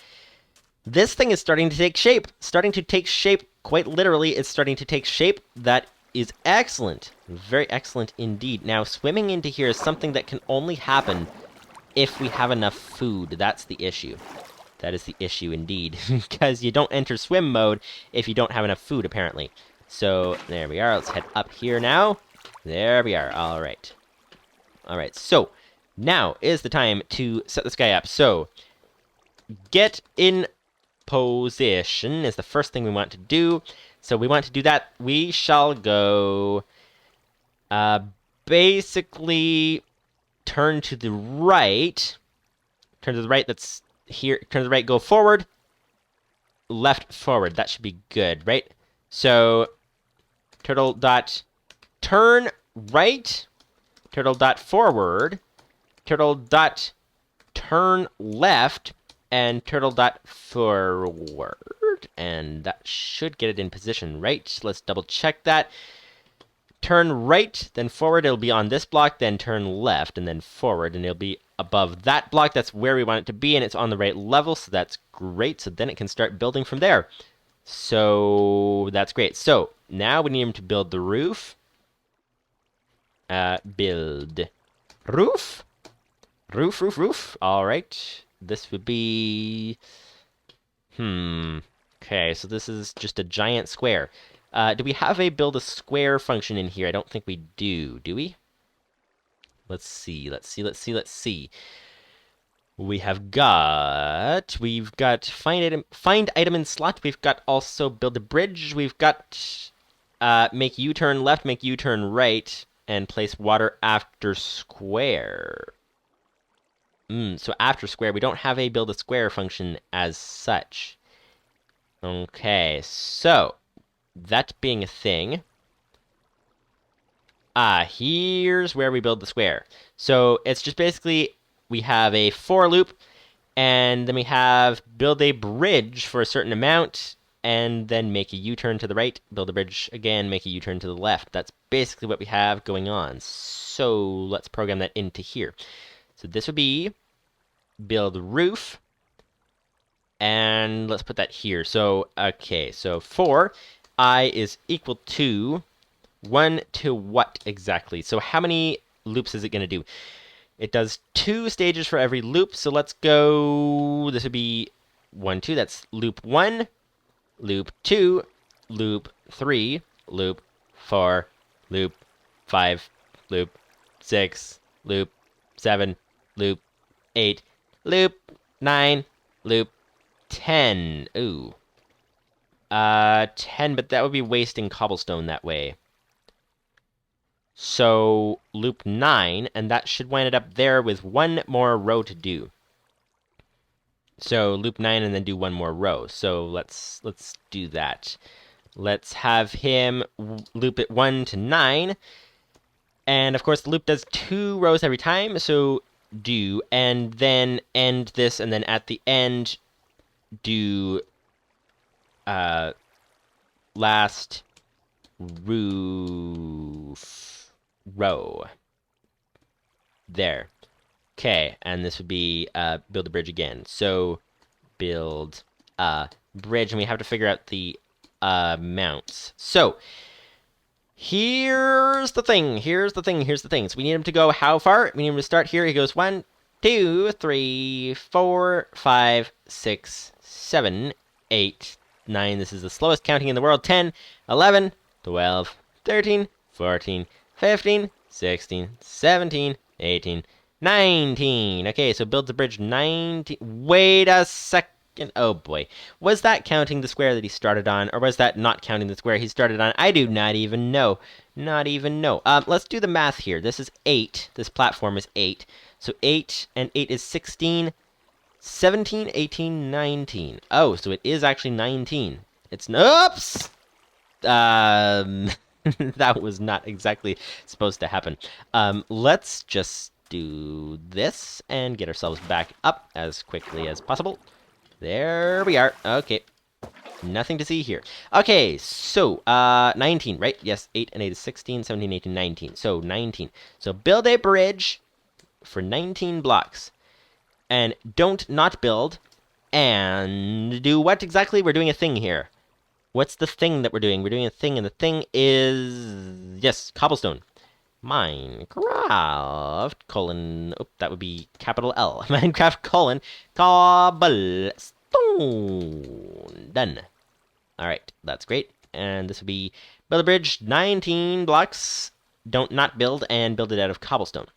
This thing is starting to take shape. Starting to take shape, quite literally, it's starting to take shape. That is excellent. Very excellent indeed. Now, swimming into here is something that can only happen if we have enough food. That's the issue. That is the issue indeed. Because you don't enter swim mode if you don't have enough food, apparently. So, there we are. Let's head up here now. There we are. All right. All right, so now is the time to set this guy up. So, get in position is the first thing we want to do. So we want to do that. We shall go, basically, turn to the right. Turn to the right, that's here. Turn to the right, go forward. Left, forward. That should be good, right? So, turtle dot turn right. Turtle dot forward, turtle dot turn left, and turtle dot forward. And that should get it in position, right? Let's double check that. Turn right, then forward. It'll be on this block, then turn left, and then forward. And it'll be above that block. That's where we want it to be, and it's on the right level, so that's great. So then it can start building from there. So that's great. So now we need him to build the roof. Build roof. Roof. All right. This would be... Okay, so this is just a giant square. Do we have a build a square function in here? I don't think we do we? Let's see. We've got find item in slot. We've got also build a bridge. We've got make U-turn left, make U-turn right, and place water after square. So after square, we don't have a build a square function as such. Okay, so that being a thing, here's where we build the square. So it's just basically we have a for loop, and then we have build a bridge for a certain amount, and then make a U-turn to the right, build a bridge again, make a U-turn to the left. That's basically what we have going on. So let's program that into here. So this would be build roof, and let's put that here. So, okay, so for I is equal to 1 to what exactly? So how many loops is it going to do? It does 2 stages for every loop, so let's go, this would be 1, 2, that's loop 1, loop 2, loop 3, loop 4, loop 5, loop 6, loop 7, loop 8, loop 9, loop 10. Ooh. 10, but that would be wasting cobblestone that way. So loop 9, and that should wind it up there with 1 more row to do. So loop 9 and then do 1 more row. So let's do that. Let's have him loop it 1 to 9. And of course the loop does 2 rows every time, so do, and then end this, and then at the end do last roof row. There. Okay, and this would be build a bridge again. So build a bridge, and we have to figure out the amounts. So here's the thing. So we need him to go how far? We need him to start here. He goes 1, 2, 3, 4, 5, 6, 7, 8, 9. This is the slowest counting in the world. 10, 11, 12, 13, 14, 15, 16, 17, 18, 19. Okay, so builds a bridge 19. Wait a second. Oh boy. Was that counting the square that he started on, or was that not counting the square he started on? I do not even know. Let's do the math here. This is 8. This platform is 8. So 8 and 8 is 16. 17, 18, 19. Oh, so it is actually 19. It's... Oops! That was not exactly supposed to happen. Let's just do this and get ourselves back up as quickly as possible. There we are. Okay. Nothing to see here. Okay, so, 19, right? Yes, 8 and 8 is 16, 17, 18, 19. So, 19. So, build a bridge for 19 blocks. And don't not build. And do what exactly? We're doing a thing here. What's the thing that we're doing? We're doing a thing, and the thing is... Yes, cobblestone. Minecraft, colon... Oh, that would be capital L. Minecraft, colon, cobblestone. Done. Alright, that's great. And this would be build a bridge, 19 blocks. Don't not build, and build it out of cobblestone.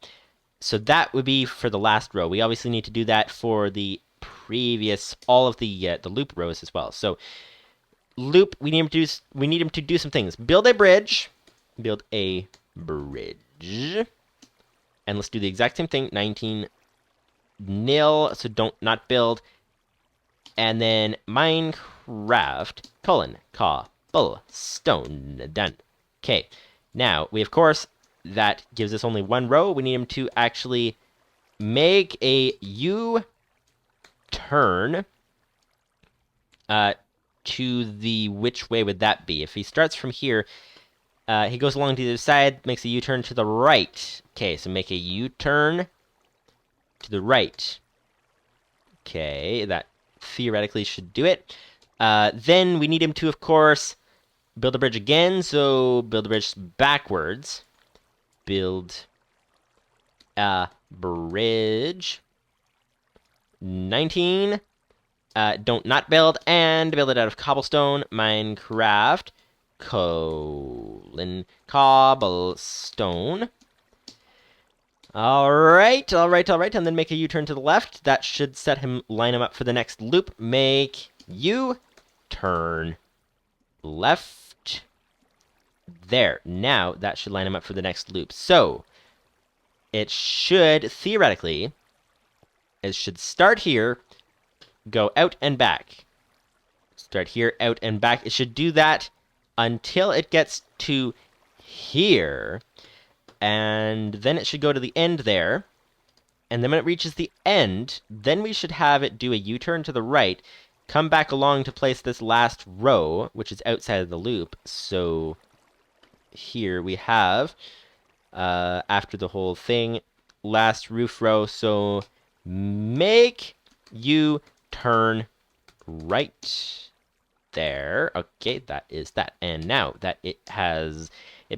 So that would be for the last row. We obviously need to do that for the previous... all of the loop rows as well. So... loop, we need him to do some things. Build a bridge. And let's do the exact same thing. 19 nil, so don't not build. And then Minecraft, colon, cobblestone. Done. Okay. Now, we of course, that gives us only 1 row. We need him to actually make a U-turn. To the, which way would that be? If he starts from here, he goes along to the other side, makes a U-turn to the right. Okay, so make a U-turn to the right. Okay, that theoretically should do it. Then we need him to, of course, build a bridge again, so build a bridge backwards. Build a bridge. 19. Don't not build, and build it out of cobblestone. Minecraft, colon, cobblestone. Alright, and then make a U-turn to the left. That should line him up for the next loop. Make U-turn left. There. Now, that should line him up for the next loop. So, it should, theoretically, it should start here, go out and back. Start here, out and back. It should do that until it gets to here. And then it should go to the end there. And then when it reaches the end, then we should have it do a U-turn to the right, come back along to place this last row, which is outside of the loop. So here we have, after the whole thing, last roof row. So make U-turn right there. Okay, that is that. And now that it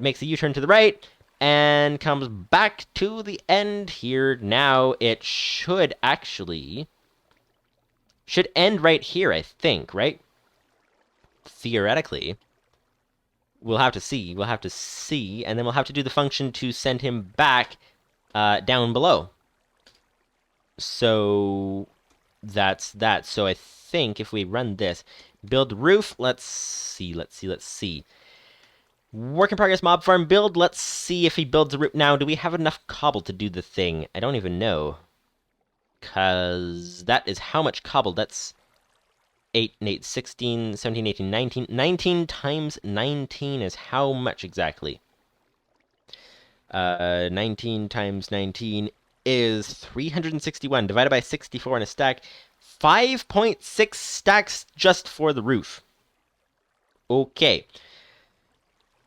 makes a U-turn to the right and comes back to the end here. Now it should end right here, I think, right? Theoretically. We'll have to see, and then we'll have to do the function to send him back down below. So that's that. So I think if we run this, build roof, let's see. Work in progress mob farm build. Let's see if he builds a roof. Now, do we have enough cobble to do the thing? I don't even know. Because that is how much cobble? That's 8 and 8, 16, 17, 18, 19. 19 times 19 is how much exactly? 19 times 19 is 361 divided by 64 in a stack. 5.6 stacks just for the roof. Okay.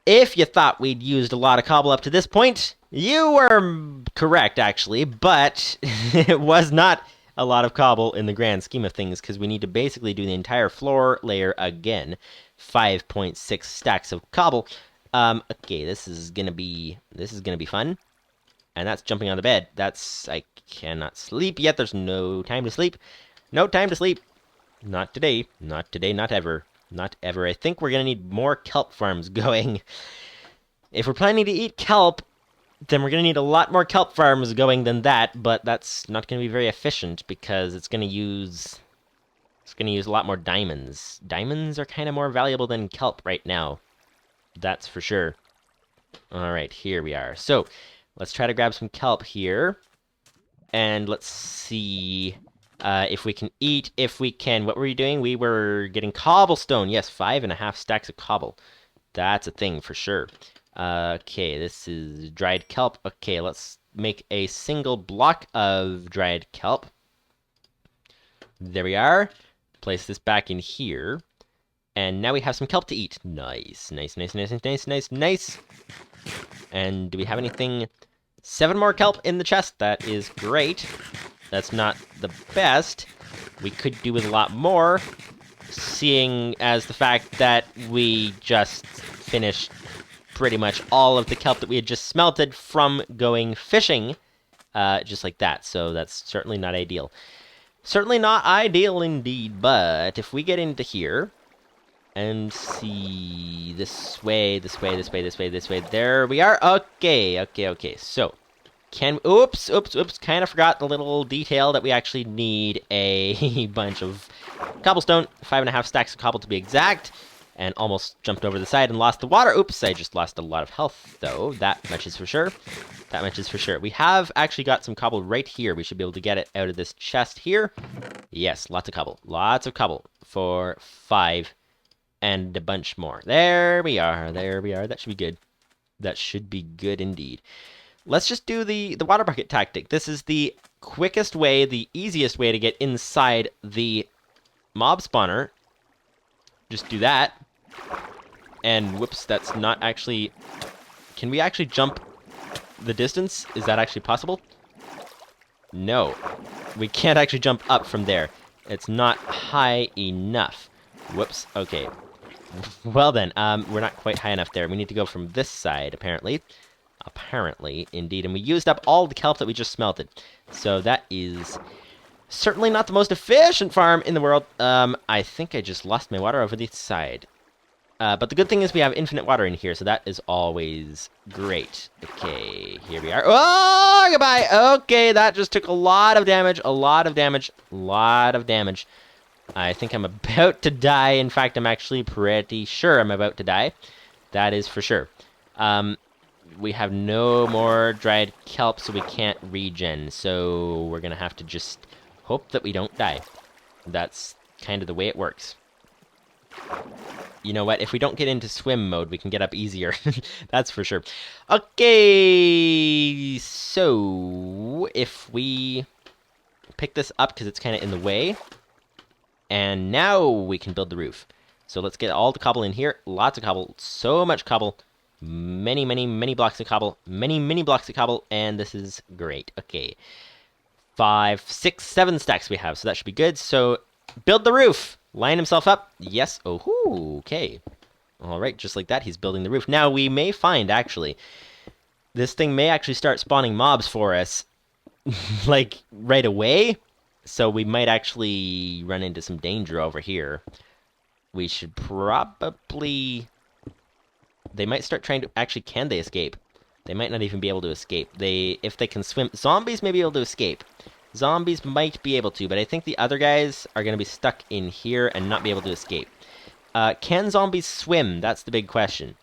If you thought we'd used a lot of cobble up to this point, you were correct, actually, but it was not a lot of cobble in the grand scheme of things, because we need to basically do the entire floor layer again. 5.6 stacks of cobble. Okay, this is gonna be fun. And that's jumping on the bed. I cannot sleep yet. There's no time to sleep. No time to sleep. Not today. Not today, not ever. Not ever. I think we're going to need more kelp farms going. If we're planning to eat kelp, then we're going to need a lot more kelp farms going than that, but that's not going to be very efficient because it's going to use a lot more diamonds. Diamonds are kind of more valuable than kelp right now. That's for sure. All right, here we are. So, let's try to grab some kelp here. And let's see if we can eat, if we can. What were we doing? We were getting cobblestone. Yes, 5.5 stacks of cobble. That's a thing for sure. Okay, this is dried kelp. Okay, let's make a single block of dried kelp. There we are. Place this back in here. And now we have some kelp to eat. Nice, nice, nice, nice, nice, nice, nice. And do we have anything? 7 more kelp in the chest. That is great. That's not the best. We could do with a lot more, seeing as the fact that we just finished pretty much all of the kelp that we had just smelted from going fishing, just like that. So that's certainly not ideal. Certainly not ideal indeed, but if we get into here and see this way, this way, this way, this way, this way, there we are. Okay, okay, okay. So, oops, kind of forgot the little detail that we actually need a bunch of cobblestone, 5.5 stacks of cobble to be exact, and almost jumped over the side and lost the water. Oops, I just lost a lot of health, though. That much is for sure. That much is for sure. We have actually got some cobble right here. We should be able to get it out of this chest here. Yes, lots of cobble. Lots of cobble for 5 and a bunch more. There we are. There we are. That should be good. That should be good indeed. Let's just do the water bucket tactic. This is the quickest way, the easiest way to get inside the mob spawner. Just do that. And whoops, that's not actually... Can we actually jump the distance? Is that actually possible? No. We can't actually jump up from there. It's not high enough. Whoops. Okay. Well then, we're not quite high enough there. We need to go from this side, apparently. Apparently, indeed. And we used up all the kelp that we just smelted. So that is certainly not the most efficient farm in the world. I think I just lost my water over the side. But the good thing is we have infinite water in here, so that is always great. Okay, here we are. Oh, goodbye! Okay, that just took a lot of damage, a lot of damage, a lot of damage. I think I'm about to die. In fact, I'm actually pretty sure I'm about to die. That is for sure. We have no more dried kelp, so we can't regen. So we're going to have to just hope that we don't die. That's kind of the way it works. You know what? If we don't get into swim mode, we can get up easier. That's for sure. Okay, so if we pick this up because it's kind of in the way, and now we can build the roof. So let's get all the cobble in here. Lots of cobble. So much cobble. Many, many, many blocks of cobble. Many, many blocks of cobble. And this is great. Okay. 5, 6, 7 stacks we have. So that should be good. So build the roof. Line himself up. Yes. Oh, okay. All right. Just like that. He's building the roof. Now we may find, actually, this thing may actually start spawning mobs for us. Like, right away. So we might actually run into some danger over here. We should probably... They might start trying to... Actually, can they escape? They might not even be able to escape. If they can swim... Zombies may be able to escape. Zombies might be able to, but I think the other guys are going to be stuck in here and not be able to escape. Can zombies swim? That's the big question.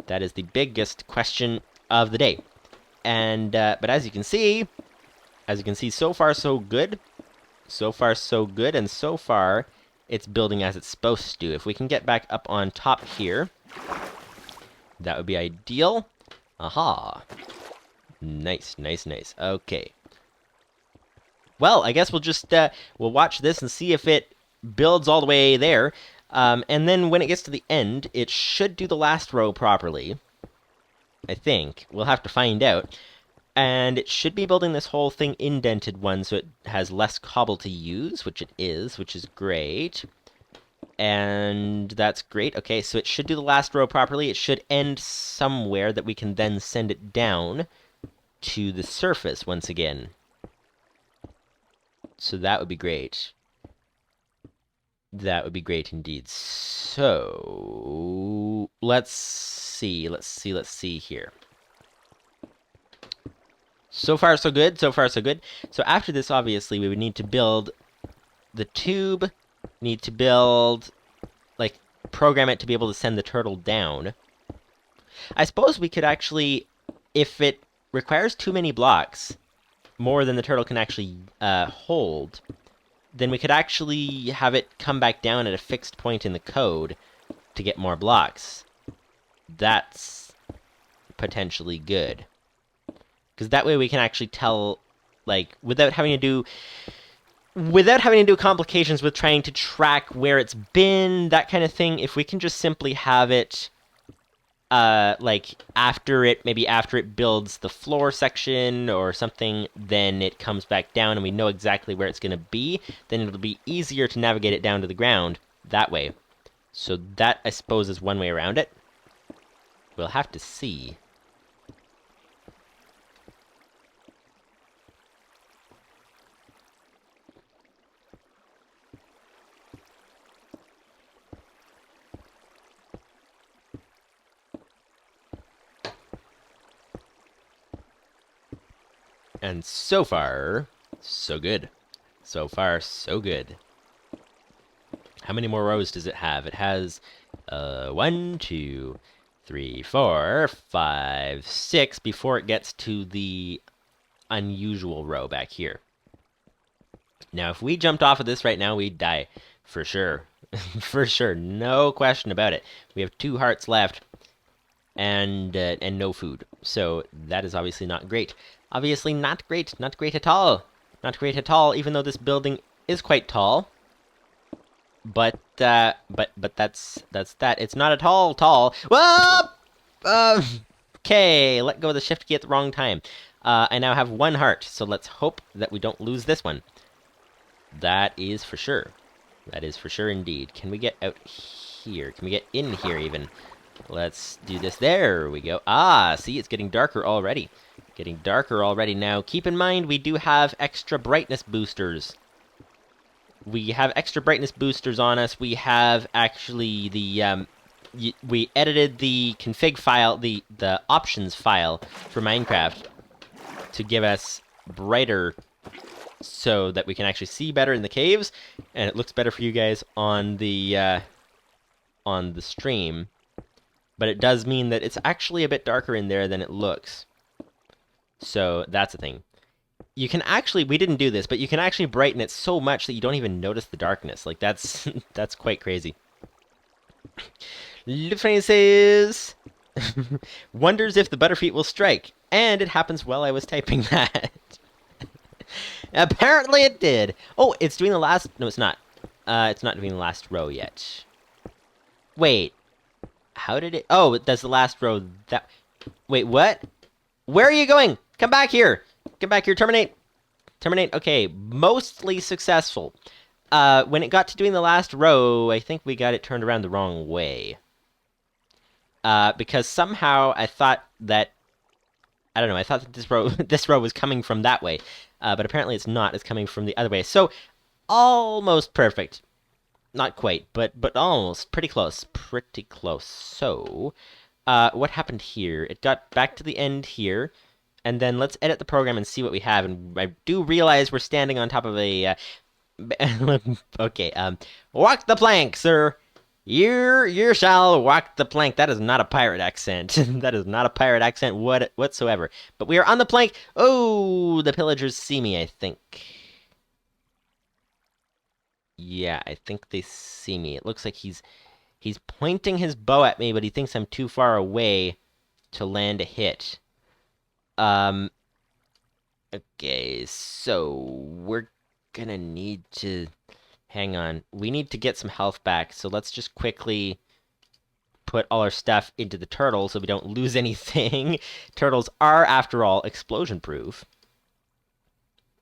That is the biggest question of the day. And, but as you can see, so far so good. So far so good, and so far it's building as it's supposed to. If we can get back up on top here, that would be ideal. Aha. Nice, nice, nice. Okay. Well, I guess we'll just, we'll watch this and see if it builds all the way there. And then when it gets to the end, it should do the last row properly. I think. We'll have to find out. And it should be building this whole thing indented one, so it has less cobble to use, which it is, which is great. And that's great. Okay, so it should do the last row properly. It should end somewhere that we can then send it down to the surface once again. So that would be great. That would be great indeed. So let's see here. So far, so good. So far, so good. So after this, obviously, we would need to build the tube, need to build, like, program it to be able to send the turtle down. I suppose we could actually, if it requires too many blocks, more than the turtle can actually hold, then we could actually have it come back down at a fixed point in the code to get more blocks. That's potentially good. Because that way we can actually tell, like, without having to do complications with trying to track where it's been, that kind of thing. If we can just simply have it, like, maybe after it builds the floor section or something, then it comes back down and we know exactly where it's going to be, then it'll be easier to navigate it down to the ground that way. So that, I suppose, is one way around it. We'll have to see. And so far, so good. So far, so good. How many more rows does it have? It has 1, 2, 3, 4, 5, 6 before it gets to the unusual row back here. Now, if we jumped off of this right now, we'd die. For sure. For sure. No question about it. We have 2 hearts left and no food. So that is obviously not great. Obviously not great. Not great at all. Not great at all, even though this building is quite tall. But that's that. It's not at all tall. Whoa! Okay, let go of the shift key at the wrong time. I now have 1 heart, so let's hope that we don't lose this one. That is for sure. That is for sure indeed. Can we get out here? Can we get in here even? Let's do this. There we go. Ah, see, it's getting darker already. Getting darker already now. Keep in mind, we do have extra brightness boosters. We have extra brightness boosters on us. We have actually the we edited the config file, the options file for Minecraft to give us brighter, so that we can actually see better in the caves, and it looks better for you guys on the stream. But it does mean that it's actually a bit darker in there than it looks. So that's the thing. You can actually, we didn't do this, but you can actually brighten it so much that you don't even notice the darkness. Like, that's that's quite crazy. Lupus590's says, wonders if the Butterfeet will strike. And it happens while I was typing that. Apparently it did. Oh, it's doing the last... No, it's not. It's not doing the last row yet. Wait. How did it... Oh, it does the last row that... Wait, what? Where are you going? Come back here. Come back here. Terminate. Terminate. Okay, mostly successful. When it got to doing the last row, I think we got it turned around the wrong way. Because somehow I thought that... I don't know, I thought that this row was coming from that way. But apparently it's not. It's coming from the other way. So, almost perfect. Not quite, but almost. Pretty close. Pretty close. So, what happened here? It got back to the end here. And then let's edit the program and see what we have. And I do realize we're standing on top of a... okay, walk the plank, sir. You shall walk the plank. That is not a pirate accent. That is not a pirate accent whatsoever. But we are on the plank. Oh, the pillagers see me, I think. Yeah, I think they see me. It looks like he's pointing his bow at me, but he thinks I'm too far away to land a hit. Okay, so we're gonna need to... Hang on. We need to get some health back, so let's just quickly put all our stuff into the turtle so we don't lose anything. Turtles are, after all, explosion-proof.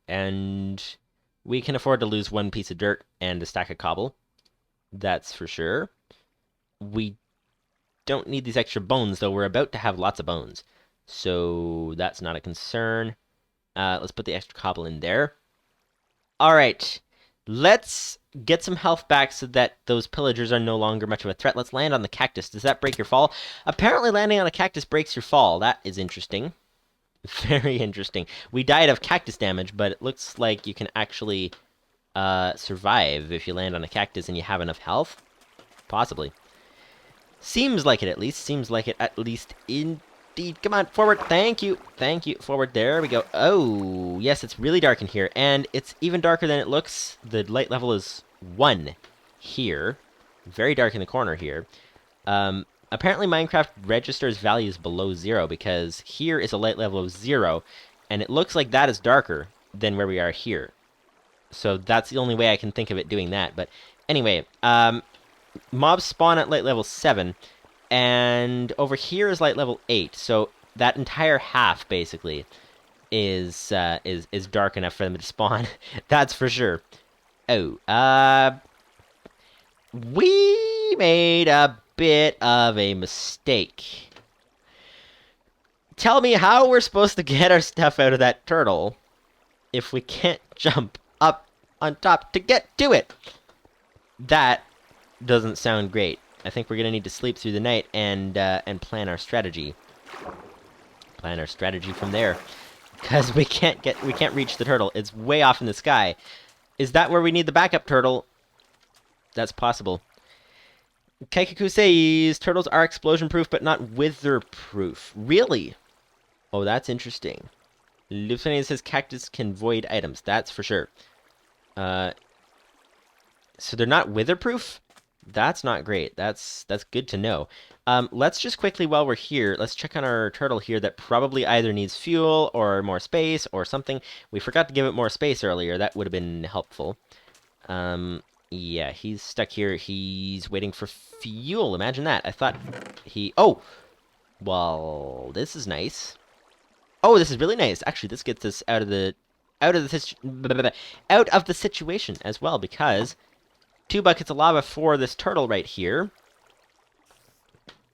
And we can afford to lose one piece of dirt and a stack of cobble. That's for sure. We don't need these extra bones, though. We're about to have lots of bones. So that's not a concern. Let's put the extra cobble in there. All right. Let's get some health back so that those pillagers are no longer much of a threat. Let's land on the cactus. Does that break your fall? Apparently landing on a cactus breaks your fall. That is interesting. Very interesting. We died of cactus damage, but it looks like you can actually survive if you land on a cactus and you have enough health. Possibly. Seems like it, at least. Seems like it, at least, indeed. Come on, forward. Thank you. Thank you. Forward. There we go. Oh, yes, it's really dark in here. And it's even darker than it looks. The light level is 1 here. Very dark in the corner here. Apparently, Minecraft registers values below 0 because here is a light level of 0. And it looks like that is darker than where we are here. So that's the only way I can think of it doing that. But anyway, mobs spawn at light level 7. And over here is light level 8, so that entire half, basically, is dark enough for them to spawn. That's for sure. Oh, we made a bit of a mistake. Tell me how we're supposed to get our stuff out of that turtle if we can't jump up on top to get to it. That doesn't sound great. I think we're gonna need to sleep through the night and plan our strategy. Plan our strategy from there, because we can't reach the turtle. It's way off in the sky. Is that where we need the backup turtle? That's possible. Kaikaku says turtles are explosion-proof, but not wither-proof. Really? Oh, that's interesting. Lupus590's says cactus can void items. That's for sure. So they're not wither-proof? That's not great. That's good to know. Let's just quickly, while we're here, let's check on our turtle here that probably either needs fuel or more space or something. We forgot to give it more space earlier. That would have been helpful. Yeah, he's stuck here. He's waiting for fuel. Imagine that. I thought he... Oh! Well, this is nice. Oh, this is really nice. Actually, this gets us out of the situation as well, because 2 buckets of lava for this turtle right here.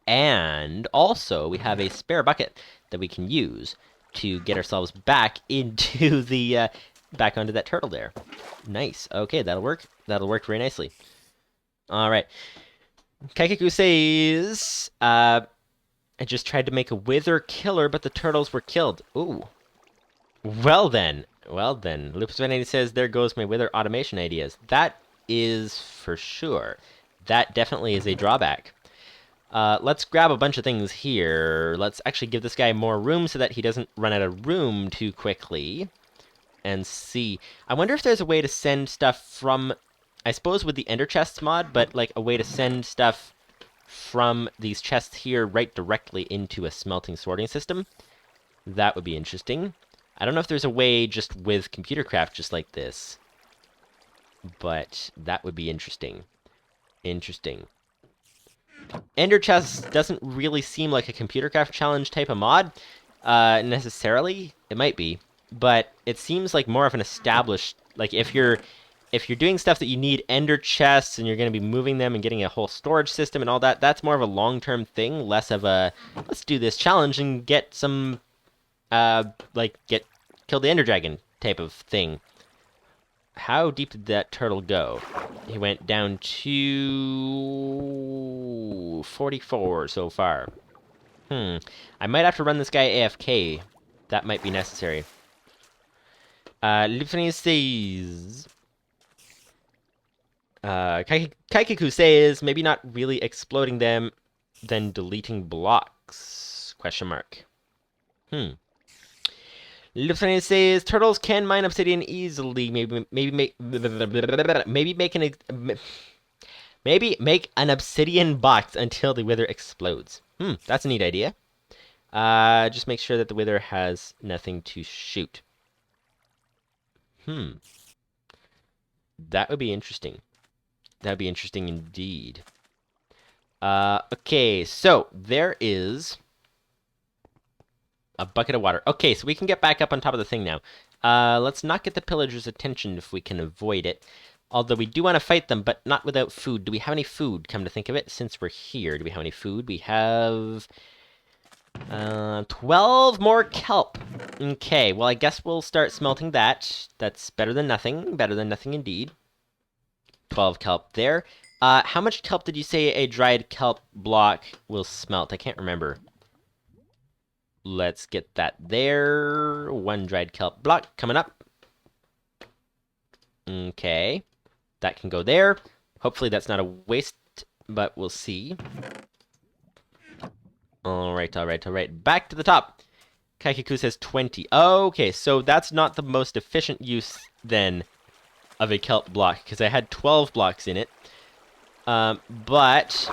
And also, we have a spare bucket that we can use to get ourselves back into the, back onto that turtle there. Nice. Okay, that'll work. That'll work very nicely. All right. Kaikeku says, I just tried to make a wither killer, but the turtles were killed. Ooh. Well then. Well then. Lupus590's says, there goes my wither automation ideas. That is for sure. That definitely is a drawback. Let's grab a bunch of things here. Let's actually give this guy more room so that he doesn't run out of room too quickly. And see. I wonder if there's a way to send stuff from... I suppose with the Ender Chests mod, but like a way to send stuff from these chests here right directly into a smelting sorting system. That would be interesting. I don't know if there's a way just with ComputerCraft just like this. But that would be interesting. Interesting. Ender Chest doesn't really seem like a ComputerCraft challenge type of mod, necessarily. It might be, but it seems like more of an established, like if you're doing stuff that you need Ender Chests and you're going to be moving them and getting a whole storage system and all that, that's more of a long-term thing, less of a, let's do this challenge and get some, kill the Ender Dragon type of thing. How deep did that turtle go? He went down to 44 so far. I might have to run this guy AFK. That might be necessary. Lupus590's says... Kaikeku says, maybe not really exploding them, then deleting blocks? Question mark. Lupus590 says turtles can mine obsidian easily. Maybe make an obsidian box until the wither explodes. That's a neat idea. Just make sure that the wither has nothing to shoot. That would be interesting. That would be interesting indeed. Okay, so there is a bucket of water. Okay, so we can get back up on top of the thing now. Let's not get the pillagers' attention if we can avoid it. Although we do want to fight them, but not without food. Do we have any food, come to think of it, since we're here? Do we have any food? We have... 12 more kelp. Okay, well, I guess we'll start smelting that. That's better than nothing. Better than nothing indeed. 12 kelp there. How much kelp did you say a dried kelp block will smelt? I can't remember. Let's get that there. 1 dried kelp block coming up. Okay. That can go there. Hopefully that's not a waste, but we'll see. Alright, alright, alright. Back to the top. Kaikeku says 20. Okay, so that's not the most efficient use, then, of a kelp block, because I had 12 blocks in it. But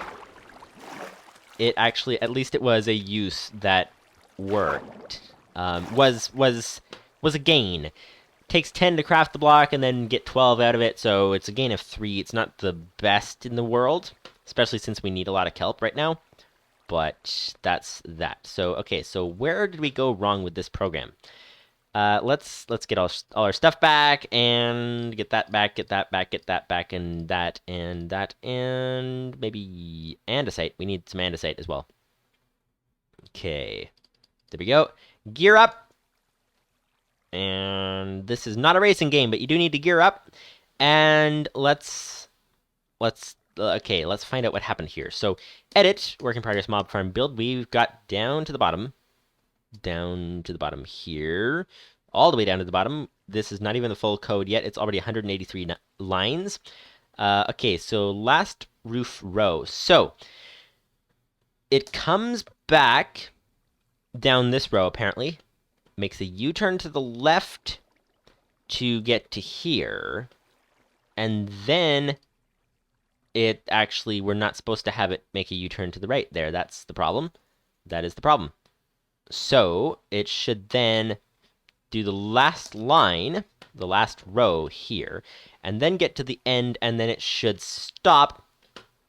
it actually, at least it was a use that worked. Was a gain. Takes 10 to craft the block and then get 12 out of it, so it's a gain of 3. It's not the best in the world, especially since we need a lot of kelp right now. But that's that. So, okay, so where did we go wrong with this program? Let's get all our stuff back, and get that back, get that back, get that back, and that, and that, and maybe andesite. We need some andesite as well. Okay, there we go. Gear up. And this is not a racing game, but you do need to gear up. And let's find out what happened here. So, edit, work in progress mob farm build. We've got down to the bottom here, all the way down to the bottom. This is not even the full code yet. It's already 183 lines. Okay, so last roof row. So, it comes back down this row, apparently. Makes a U-turn to the left to get to here. And then it actually, we're not supposed to have it make a U-turn to the right there. That's the problem. That is the problem. So it should then do the last line, the last row here, and then get to the end, and then it should stop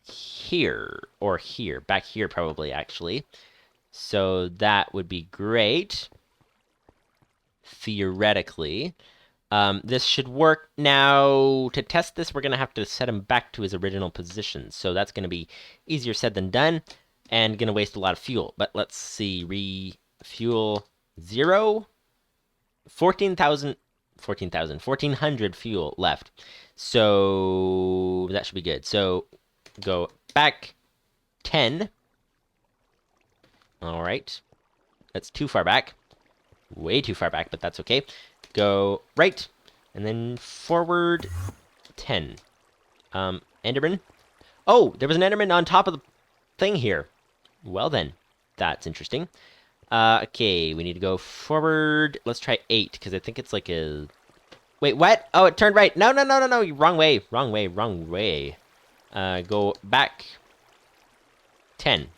here, or here, back here probably, actually. So that would be great, theoretically. This should work. Now, to test this, we're going to have to set him back to his original position. So that's going to be easier said than done, and going to waste a lot of fuel. But let's see, refuel 0, 1400 fuel left. So that should be good. So go back, 10. All right. That's too far back. Way too far back, but that's okay. Go right, and then forward 10. Enderman. Oh, there was an Enderman on top of the thing here. Well then, that's interesting. Okay, we need to go forward. Let's try 8, because I think it's like a... Wait, what? Oh, it turned right. No, no, no, no, no. Wrong way. Wrong way. Wrong way. Go back 10.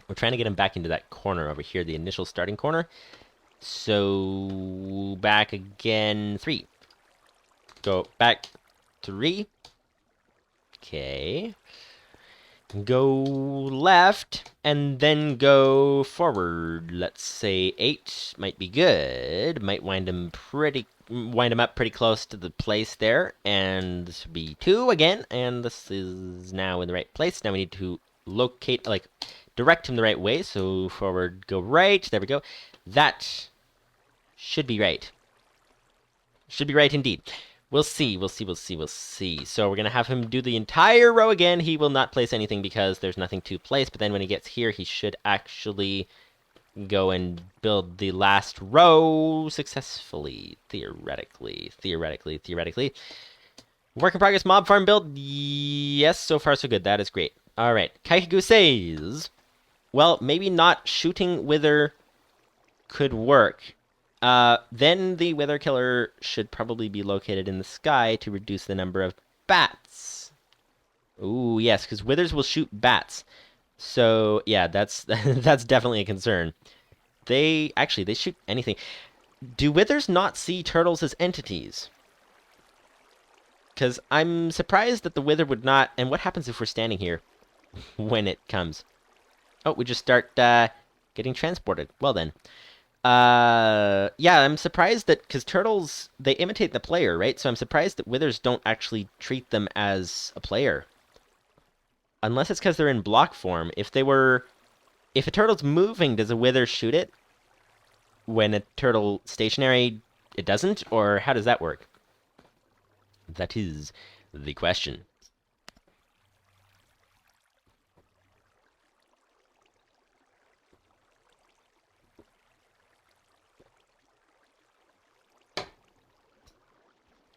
We're trying to get him back into that corner over here, the initial starting corner. So, back again 3. Go back 3. Okay. Go left, and then go forward. Let's say 8 might be good. Might wind him up pretty close to the place there. And this would be 2 again, and this is now in the right place. Now we need to locate, like, direct him the right way. So forward, go right. There we go. That should be right. Should be right indeed. We'll see, we'll see, we'll see, we'll see. So we're going to have him do the entire row again. He will not place anything because there's nothing to place. But then when he gets here, he should actually go and build the last row successfully. Theoretically. Work in progress mob farm build. Yes, so far so good. That is great. All right. Kaikagu says, well, maybe not shooting Wither could work. Then the Wither Killer should probably be located in the sky to reduce the number of bats. Ooh, yes, because Withers will shoot bats. So, yeah, that's that's definitely a concern. They shoot anything. Do Withers not see turtles as entities? Because I'm surprised that the Wither would not... And what happens if we're standing here when it comes? Oh, we just start getting transported. Well then. Yeah, I'm surprised that, because turtles, they imitate the player, right? So I'm surprised that Withers don't actually treat them as a player. Unless it's because they're in block form. If a turtle's moving, does a Wither shoot it? When a turtle stationary, it doesn't? Or how does that work? That is the question.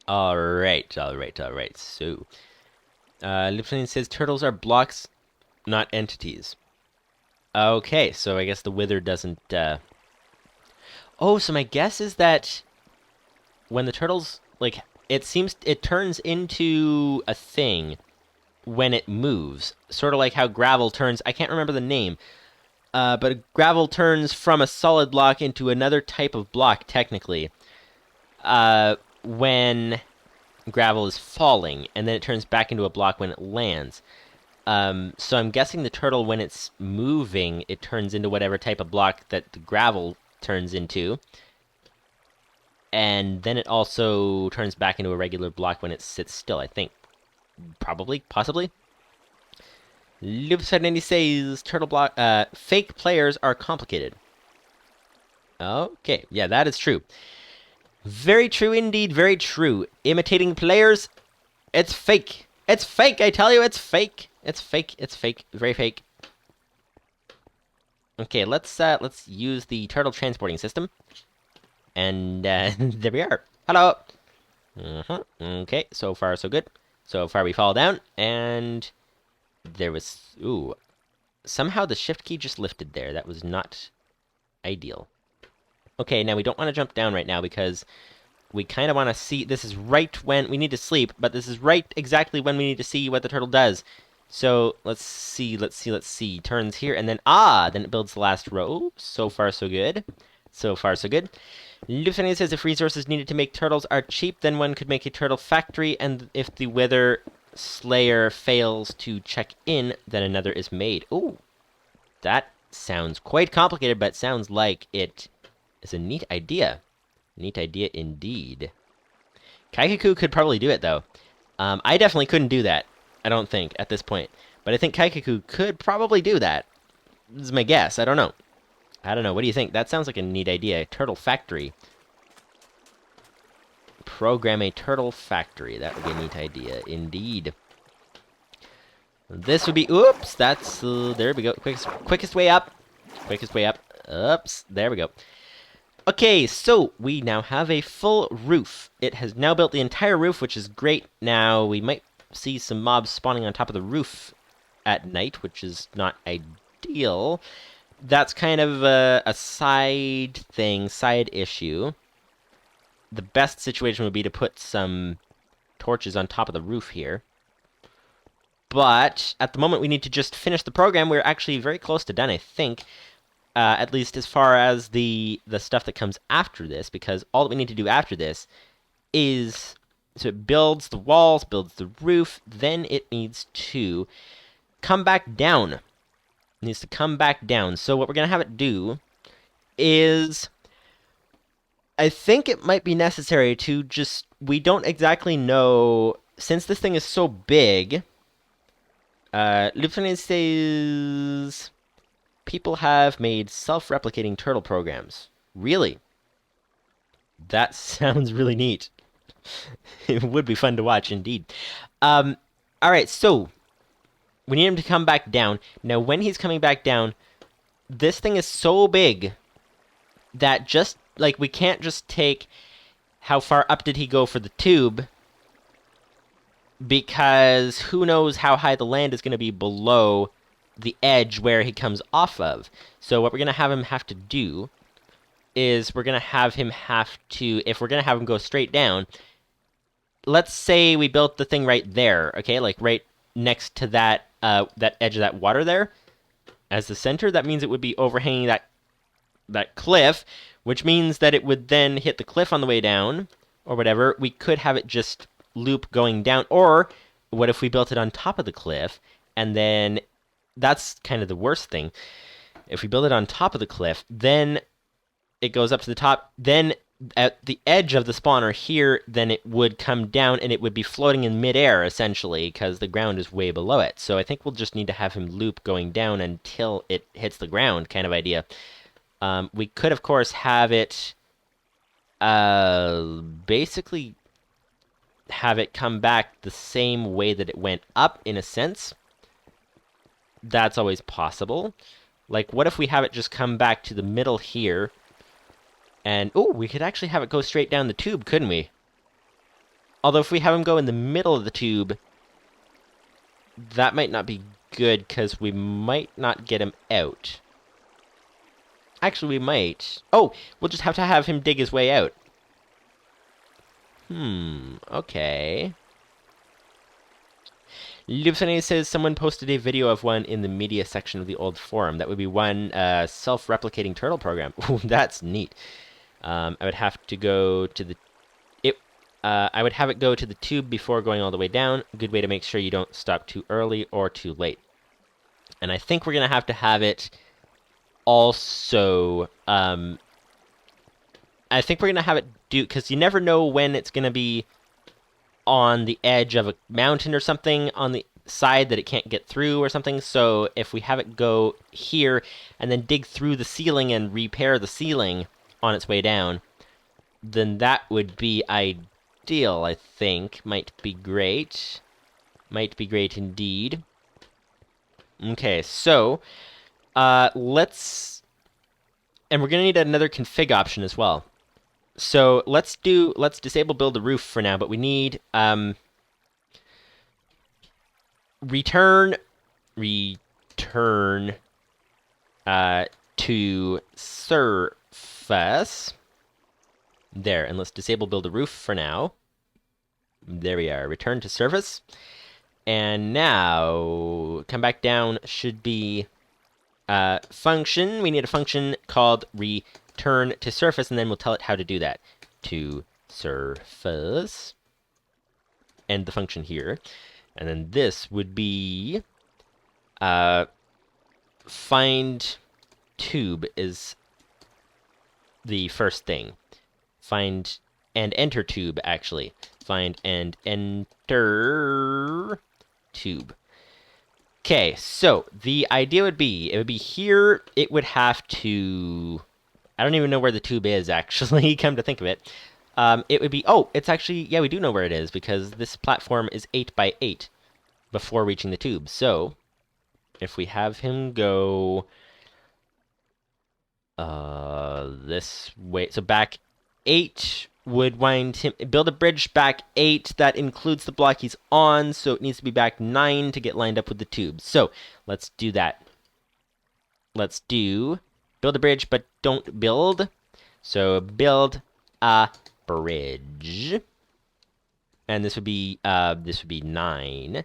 Alright. So, Lupus590's says turtles are blocks, not entities. Okay, so I guess the Wither doesn't, Oh, so my guess is that when the turtles, like, it turns into a thing when it moves. Sort of like how gravel turns, I can't remember the name, but gravel turns from a solid block into another type of block, technically. When gravel is falling, and then it turns back into a block when it lands. So I'm guessing the turtle, when it's moving, it turns into whatever type of block that the gravel turns into. And then it also turns back into a regular block when it sits still, I think. Probably, possibly. Lupus590 says turtle block, fake players are complicated. Okay, yeah, that is true. Very true indeed, very true. Imitating players, it's fake. It's fake, I tell you, it's fake. It's fake, it's fake, very fake. Okay, let's use the turtle transporting system. And there we are. Hello. Okay, so far so good. So far we fall down, and there was... Ooh. Somehow the shift key just lifted there. That was not ideal. Okay, now we don't want to jump down right now because we kind of want to see... This is right when we need to sleep, but this is right exactly when we need to see what the turtle does. So let's see. Turns here, and then then it builds the last row. So far so good. So far so good. Lupus590 says if resources needed to make turtles are cheap, then one could make a turtle factory, and if the Wither Slayer fails to check in, then another is made. Ooh, that sounds quite complicated, but sounds like it is a neat idea. Neat idea indeed. Kaikaku could probably do it, though. I definitely couldn't do that, I don't think, at this point. But I think Kaikaku could probably do that. This is my guess. I don't know. What do you think? That sounds like a neat idea. Turtle factory. Program a turtle factory. That would be a neat idea, indeed. This would be, oops, that's, there we go. Quickest way up. Quickest way up. Oops, there we go. Okay, so we now have a full roof. It has now built the entire roof, which is great. Now, we might see some mobs spawning on top of the roof at night, which is not ideal. That's kind of a side thing, side issue. The best situation would be to put some torches on top of the roof here. But at the moment, we need to just finish the program. We're actually very close to done, I think. At least as far as the stuff that comes after this, because all that we need to do after this is, so it builds the walls, builds the roof, then it needs to come back down. It needs to come back down. So what we're going to have it do is, I think it might be necessary to just, we don't exactly know, since this thing is so big, Lupus590's says, people have made self-replicating turtle programs. Really? That sounds really neat. It would be fun to watch, indeed. Alright, so we need him to come back down. Now, when he's coming back down, this thing is so big that just, like, we can't just take how far up did he go for the tube, because who knows how high the land is going to be below the edge where he comes off of. So what we're going to have him have to do is we're going to have him have to, if we're going to have him go straight down, let's say we built the thing right there, okay? Like right next to that that edge of that water there as the center. That means it would be overhanging that cliff, which means that it would then hit the cliff on the way down or whatever. We could have it just loop going down, or what if we built it on top of the cliff, and then that's kind of the worst thing. If we build it on top of the cliff, then it goes up to the top, then at the edge of the spawner here, then it would come down and it would be floating in midair, essentially, because the ground is way below it. So I think we'll just need to have him loop going down until it hits the ground, kind of idea. We could, of course, have it basically have it come back the same way that it went up, in a sense. That's always possible. Like, what if we have it just come back to the middle here? And, oh, we could actually have it go straight down the tube, couldn't we? Although if we have him go in the middle of the tube, that might not be good, because we might not get him out. Actually, we might. Oh, we'll just have to have him dig his way out. Okay. Lupus590 says someone posted a video of one in the media section of the old forum. That would be one self-replicating turtle program. Ooh, that's neat. I would have to go to the... I would have it go to the tube before going all the way down. A good way to make sure you don't stop too early or too late. And I think we're going to have it also... I think we're going to have it do... Because you never know when it's going to be on the edge of a mountain or something on the side that it can't get through or something. So if we have it go here and then dig through the ceiling and repair the ceiling on its way down, then that would be ideal, I think. Might be great. Might be great indeed. Okay, so let's... And we're going to need another config option as well. So let's disable build the roof for now, but we need return to surface. There, and let's disable build the roof for now. There we are, return to surface. And now come back down should be function. We need a function called return to surface, and then we'll tell it how to do that. To surface. End the function here. And then this would be find tube is the first thing. Find and enter tube, actually. Find and enter tube. Okay, so the idea would be, it would be here, it would have to... I don't even know where the tube is, actually, come to think of it. It would be... Oh, it's actually... Yeah, we do know where it is, because this platform is 8 by 8. before reaching the tube. So if we have him go this way, so back 8 would wind him, build a bridge back 8 that includes the block he's on, so it needs to be back 9 to get lined up with the tube. So let's do that. Let's do build a bridge, but don't build. So build a bridge, and this would be 9,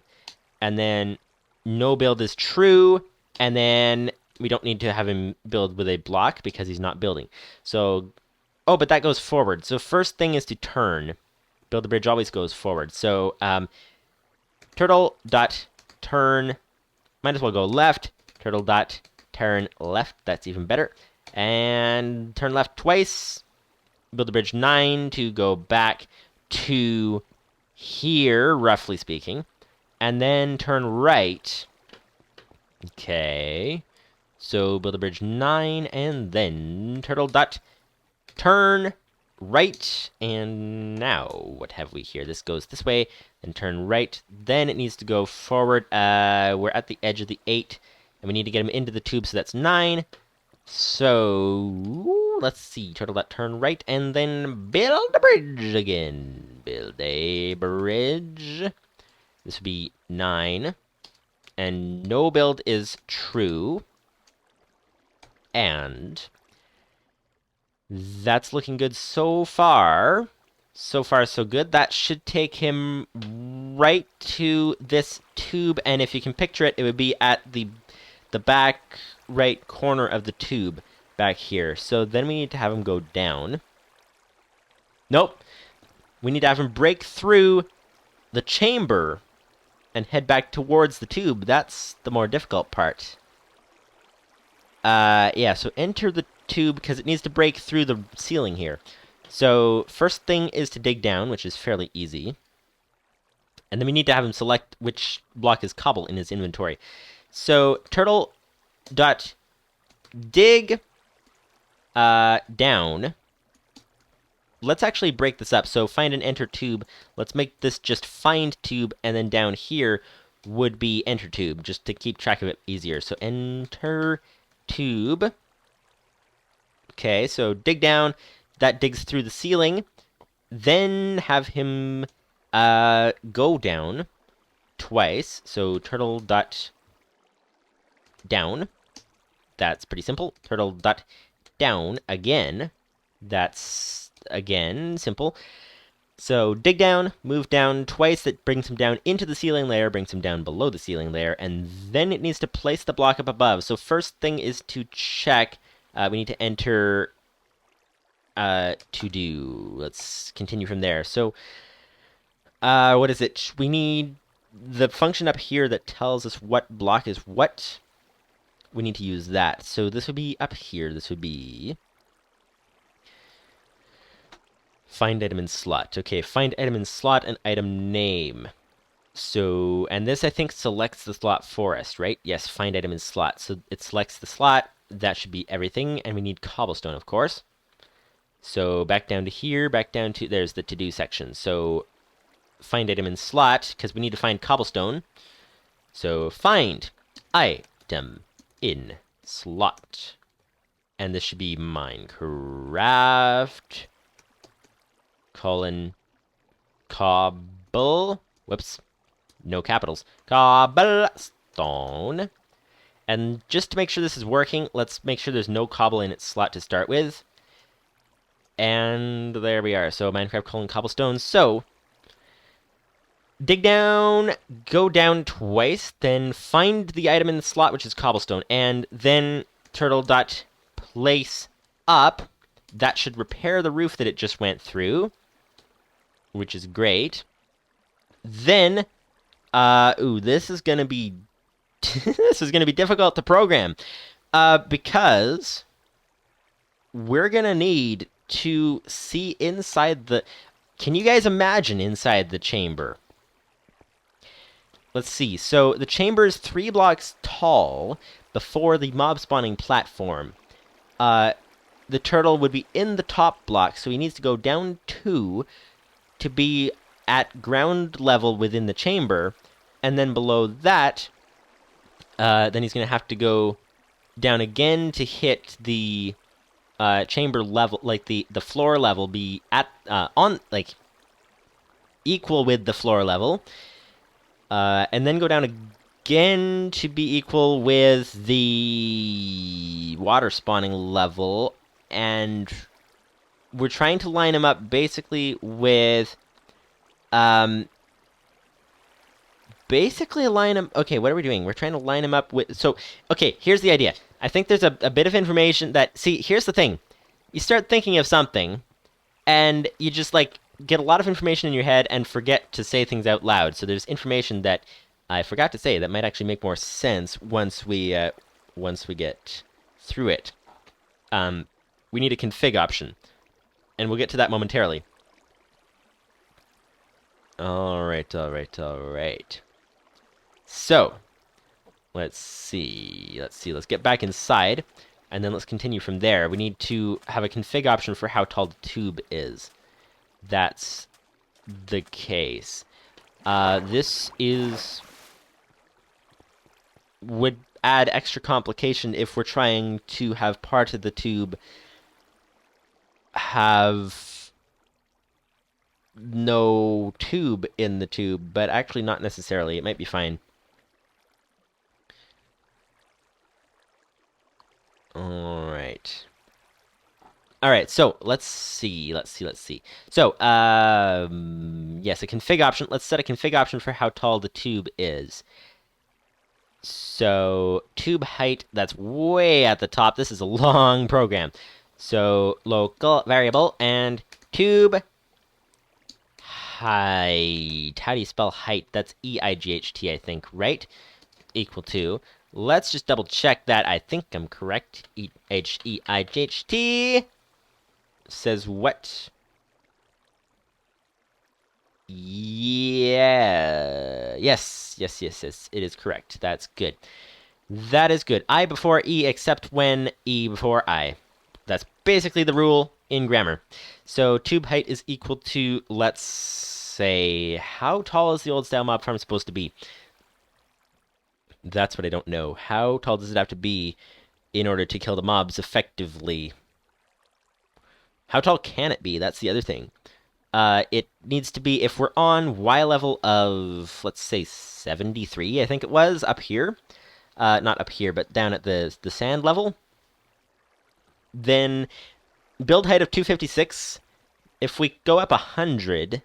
and then no build is true, and then we don't need to have him build with a block because he's not building. So, oh, but that goes forward. So first thing is to turn. Build the bridge always goes forward. So turtle dot turn, might as well go left. Turtle dot turn left. That's even better. And turn left twice. Build the bridge 9 to go back to here, roughly speaking. And then turn right. Okay. So build a bridge 9, and then turtle dot turn right. And now, what have we here? This goes this way, then turn right. Then it needs to go forward. We're at the edge of the 8, and we need to get him into the tube, so that's 9. So let's see. Turtle dot turn right, and then build a bridge again. Build a bridge. This would be 9. And no build is true. And that's looking good so far. So far, so good. That should take him right to this tube. And if you can picture it, it would be at the back right corner of the tube back here. So then we need to have him go down. Nope. We need to have him break through the chamber and head back towards the tube. That's the more difficult part. Yeah, so enter the tube because it needs to break through the ceiling here. So first thing is to dig down, which is fairly easy. And then we need to have him select which block is cobble in his inventory. So turtle dot dig down. Let's actually break this up. So find and enter tube. Let's make this just find tube, and then down here would be enter tube, just to keep track of it easier. So enter tube. Okay, so dig down. That digs through the ceiling. Then have him go down twice. So turtle dot down. That's pretty simple. Turtle dot down again. That's again simple. So dig down, move down twice. That brings him down into the ceiling layer, brings him down below the ceiling layer, and then it needs to place the block up above. So first thing is to check. We need to enter to do. Let's continue from there. So what is it? We need the function up here that tells us what block is what. We need to use that. So this would be up here. This would be find item in slot. Okay, find item in slot and item name. So, and this I think selects the slot for us, right? Yes, find item in slot. So it selects the slot. That should be everything. And we need cobblestone, of course. So back down to here, back down to, there's the to-do section. So find item in slot, because we need to find cobblestone. So find item in slot. And this should be Minecraft colon cobble. Whoops. No capitals. Cobblestone. And just to make sure this is working, let's make sure there's no cobble in its slot to start with. And there we are. So Minecraft colon cobblestone. So dig down, go down twice, then find the item in the slot, which is cobblestone, and then turtle dot place up. That should repair the roof that it just went through, which is great. Then, this is gonna be this is gonna be difficult to program, because we're gonna need to see inside the. Can you guys imagine inside the chamber? Let's see. So the chamber is 3 blocks tall before the mob spawning platform. The turtle would be in the top block, so he needs to go down 2 to be at ground level within the chamber. And then below that, then he's going to have to go down again to hit the chamber level, like the floor level be at on like equal with the floor level, and then go down again to be equal with the water spawning level, and we're trying to line them up basically with basically line them. Okay, what are we doing? We're trying to line them up with. So, okay, here's the idea. I think there's a bit of information that. See, here's the thing. You start thinking of something, and you just like get a lot of information in your head and forget to say things out loud. So there's information that I forgot to say that might actually make more sense once we get through it. We need a config option, and we'll get to that momentarily. All right. So, let's see. Let's get back inside, and then let's continue from there. We need to have a config option for how tall the tube is. That's the case. This would add extra complication if we're trying to have part of the tube have no tube in the tube, but actually not necessarily. It might be fine. All right, so let's see. So, yes, a config option. Let's set a config option for how tall the tube is. So, tube height, that's way at the top. This is a long program. So, local variable and tube height. How do you spell height? That's E-I-G-H-T, I think, right? Equal to. Let's just double check that. I think I'm correct. E-H-E-I-G-H-T says what? Yeah. Yes. It is correct. That's good. That is good. I before E except when E before I. That's basically the rule in grammar. So tube height is equal to, let's say, how tall is the old style mob farm supposed to be? That's what I don't know. How tall does it have to be in order to kill the mobs effectively? How tall can it be? That's the other thing. It needs to be, if we're on Y level of, let's say, 73, I think it was, up here. Not up here, but down at the sand level. Then build height of 256. If we go up 100,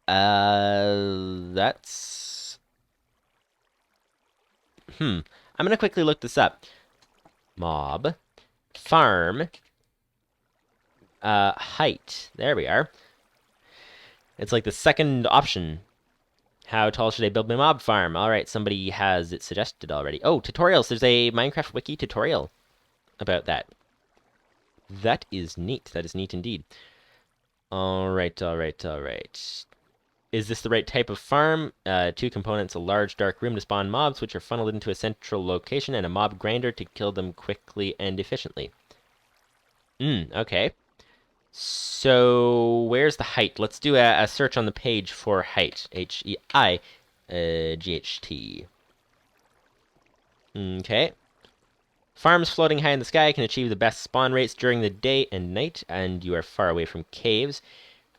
that's... I'm going to quickly look this up. Mob, farm, height. There we are. It's like the second option. How tall should I build my mob farm? All right, somebody has it suggested already. Oh, tutorials. There's a Minecraft wiki tutorial about that. That is neat. That is neat indeed. All right. Is this the right type of farm? 2 components, a large dark room to spawn mobs, which are funneled into a central location, and a mob grinder to kill them quickly and efficiently. Okay. So, where's the height? Let's do a search on the page for height. H-E-I-G-H-T. Okay. Farms floating high in the sky can achieve the best spawn rates during the day and night, and you are far away from caves,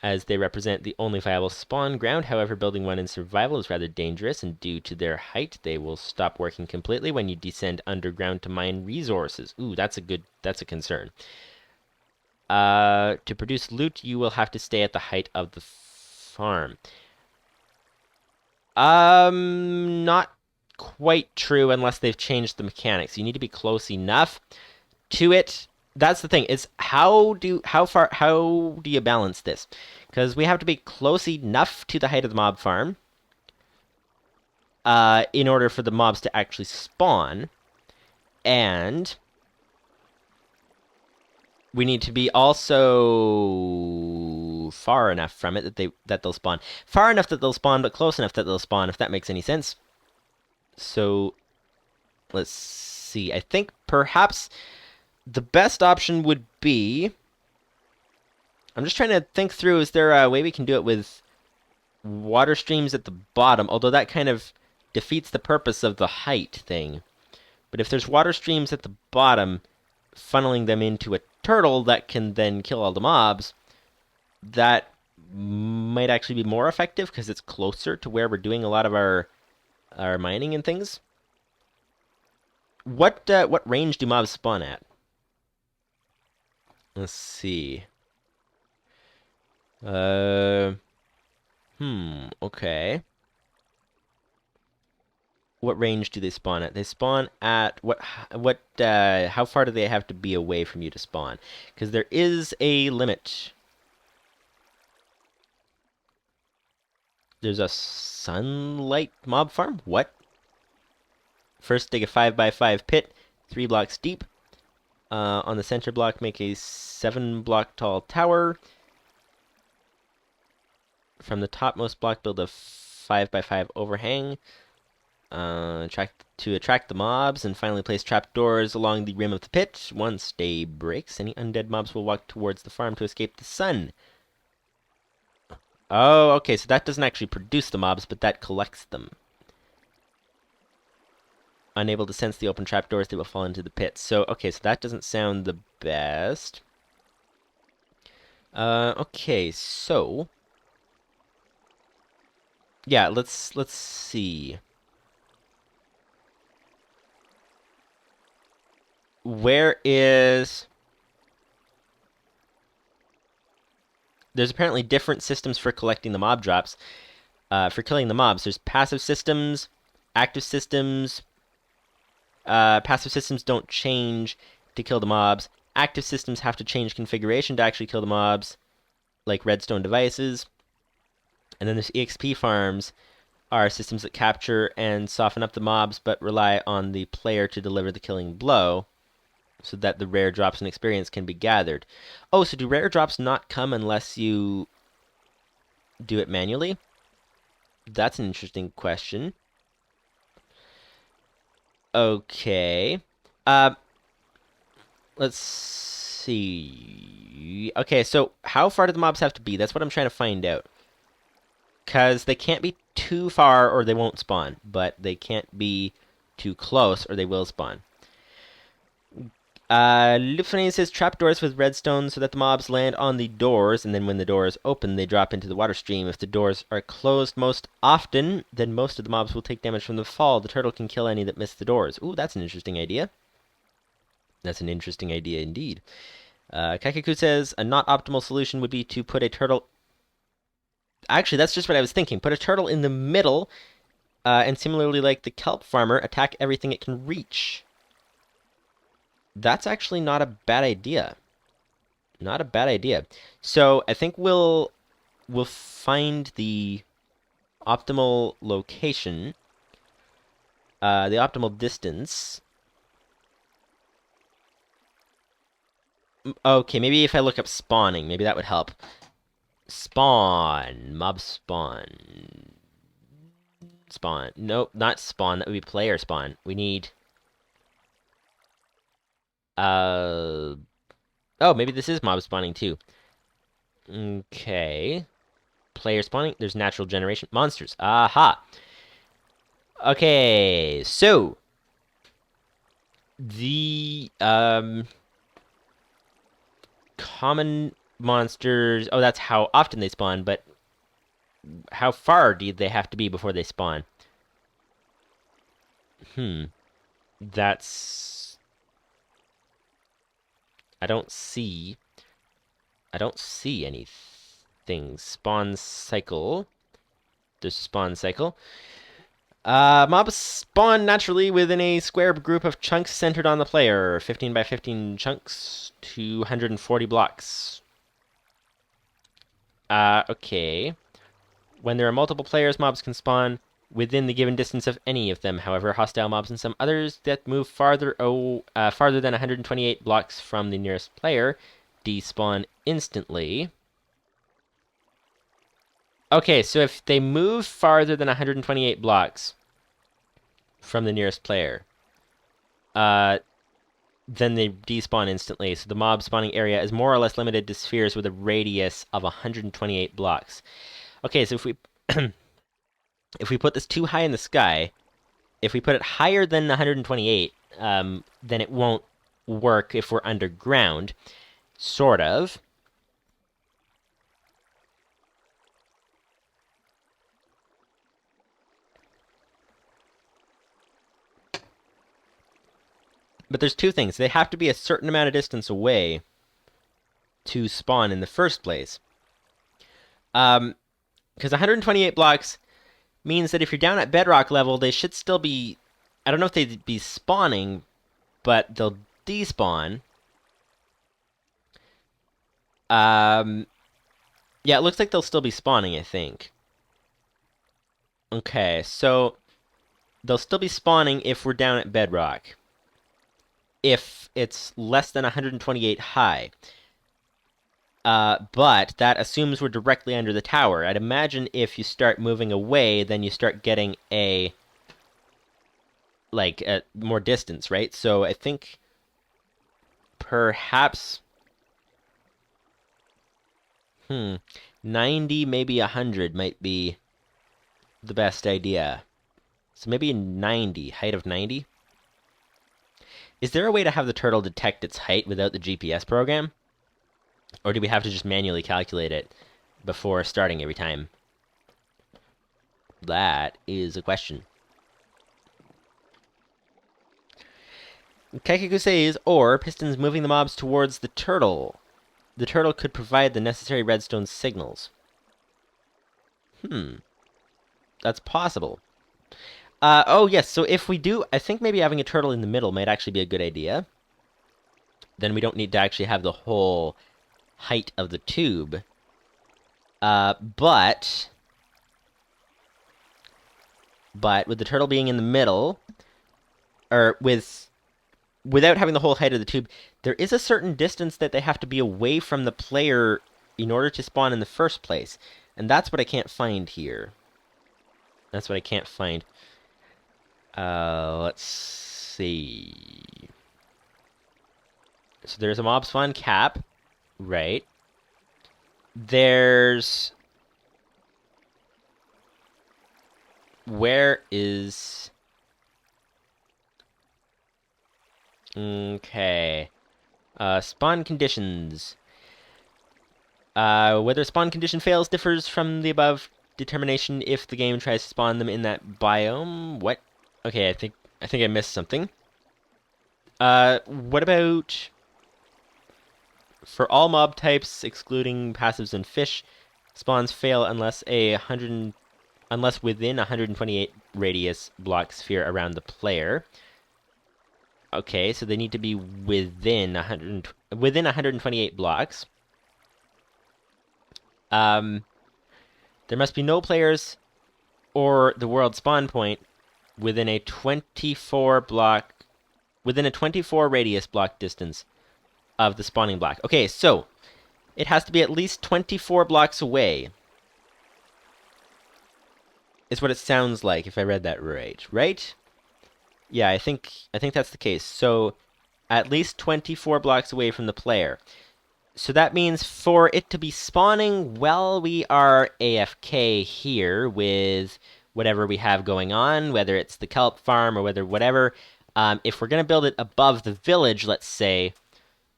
as they represent the only viable spawn ground. However, building one in survival is rather dangerous, and due to their height, they will stop working completely when you descend underground to mine resources. Ooh, that's a concern. To produce loot, you will have to stay at the height of the farm. Not quite true unless they've changed the mechanics. You need to be close enough to it. That's the thing, is how do you balance this? Because we have to be close enough to the height of the mob farm in order for the mobs to actually spawn, and we need to be also far enough from it that they'll spawn. Far enough that they'll spawn, but close enough that they'll spawn, if that makes any sense. So, let's see. I think perhaps the best option would be... I'm just trying to think through, is there a way we can do it with water streams at the bottom, although that kind of defeats the purpose of the height thing. But if there's water streams at the bottom, funneling them into a turtle that can then kill all the mobs, that might actually be more effective because it's closer to where we're doing a lot of our mining and things. What range do mobs spawn at? Let's see. Okay. What range do they spawn at? They spawn at how far do they have to be away from you to spawn? Because there is a limit. There's a sunlight mob farm? What? First, dig a 5x5 pit, 3 blocks deep. On the center block, make a 7-block tall tower. From the topmost block, build a 5x5 overhang. To attract the mobs, and finally place trapdoors along the rim of the pit. Once day breaks, any undead mobs will walk towards the farm to escape the sun. Oh, okay, so that doesn't actually produce the mobs, but that collects them. Unable to sense the open trapdoors, they will fall into the pit. So, okay, so that doesn't sound the best. Okay, so... yeah, let's see. Where is... there's apparently different systems for collecting the mob drops. For killing the mobs, there's passive systems, active systems. Passive systems don't change to kill the mobs. Active systems have to change configuration to actually kill the mobs, like redstone devices. And then there's EXP farms, are systems that capture and soften up the mobs, but rely on the player to deliver the killing blow, so that the rare drops and experience can be gathered. Oh, so do rare drops not come unless you do it manually? That's an interesting question. Okay. Let's see. Okay, so how far do the mobs have to be? That's what I'm trying to find out. Because they can't be too far or they won't spawn, but they can't be too close or they will spawn. Lupus590's says trapdoors with redstone so that the mobs land on the doors, and then when the doors open, they drop into the water stream. If the doors are closed most often, then most of the mobs will take damage from the fall. The turtle can kill any that miss the doors. Ooh, that's an interesting idea. That's an interesting idea indeed. Kakaku says a not optimal solution would be to put a turtle... actually, that's just what I was thinking. Put a turtle in the middle, and similarly like the kelp farmer, attack everything it can reach. That's actually not a bad idea. Not a bad idea. So I think we'll find the optimal location, the optimal distance. Okay, maybe if I look up spawning, maybe that would help. Spawn. Mob spawn. Spawn. Nope, not spawn. That would be player spawn. We need... oh, maybe this is mob spawning too. Okay. Player spawning. There's natural generation. Monsters. Aha. Okay, so... the, common monsters... oh, that's how often they spawn, but... how far do they have to be before they spawn? That's... I don't see anything. Spawn cycle. There's a spawn cycle. Mobs spawn naturally within a square group of chunks centered on the player. 15 by 15 chunks, 240 blocks. Okay. When there are multiple players, mobs can spawn within the given distance of any of them. However, hostile mobs and some others that move farther than 128 blocks from the nearest player despawn instantly. Okay, so if they move farther than 128 blocks from the nearest player, then they despawn instantly. So the mob spawning area is more or less limited to spheres with a radius of 128 blocks. Okay, so if we if we put this too high in the sky, if we put it higher than 128, then it won't work if we're underground. Sort of. But there's two things. They have to be a certain amount of distance away to spawn in the first place. Because 128 blocks means that if you're down at bedrock level, they should still be... I don't know if they'd be spawning, but they'll despawn. Yeah, it looks like they'll still be spawning, I think. Okay, so they'll still be spawning if we're down at bedrock. If it's less than 128 high. But that assumes we're directly under the tower. I'd imagine if you start moving away, then you start getting a more distance, right? So I think perhaps 90, maybe 100 might be the best idea. So maybe 90, height of 90. Is there a way to have the turtle detect its height without the GPS program? Or do we have to just manually calculate it before starting every time? That is a question. Kaikaku says, or pistons moving the mobs towards the turtle. The turtle could provide the necessary redstone signals. That's possible. Oh, yes, so if we do... I think maybe having a turtle in the middle might actually be a good idea. Then we don't need to actually have the whole height of the tube. But with the turtle being in the middle, or without having the whole height of the tube, there is a certain distance that they have to be away from the player in order to spawn in the first place. And that's what I can't find here. That's what I can't find. Let's see. So there's a mob spawn cap. Right. There's... Where is... Okay. Spawn conditions. Whether spawn condition fails differs from the above determination if the game tries to spawn them in that biome. What? Okay, I think I missed something. What about... For all mob types, excluding passives and fish, spawns fail unless within 128 radius block sphere around the player. Okay, so they need to be within 128 blocks. There must be no players or the world spawn point within a 24 radius block distance of the spawning block. Okay, so it has to be at least 24 blocks away. Is what it sounds like if I read that right. Right? Yeah, I think that's the case. So at least 24 blocks away from the player. So that means for it to be spawning while we are AFK here with whatever we have going on, whether it's the Kelp Farm or whatever, if we're going to build it above the village, let's say,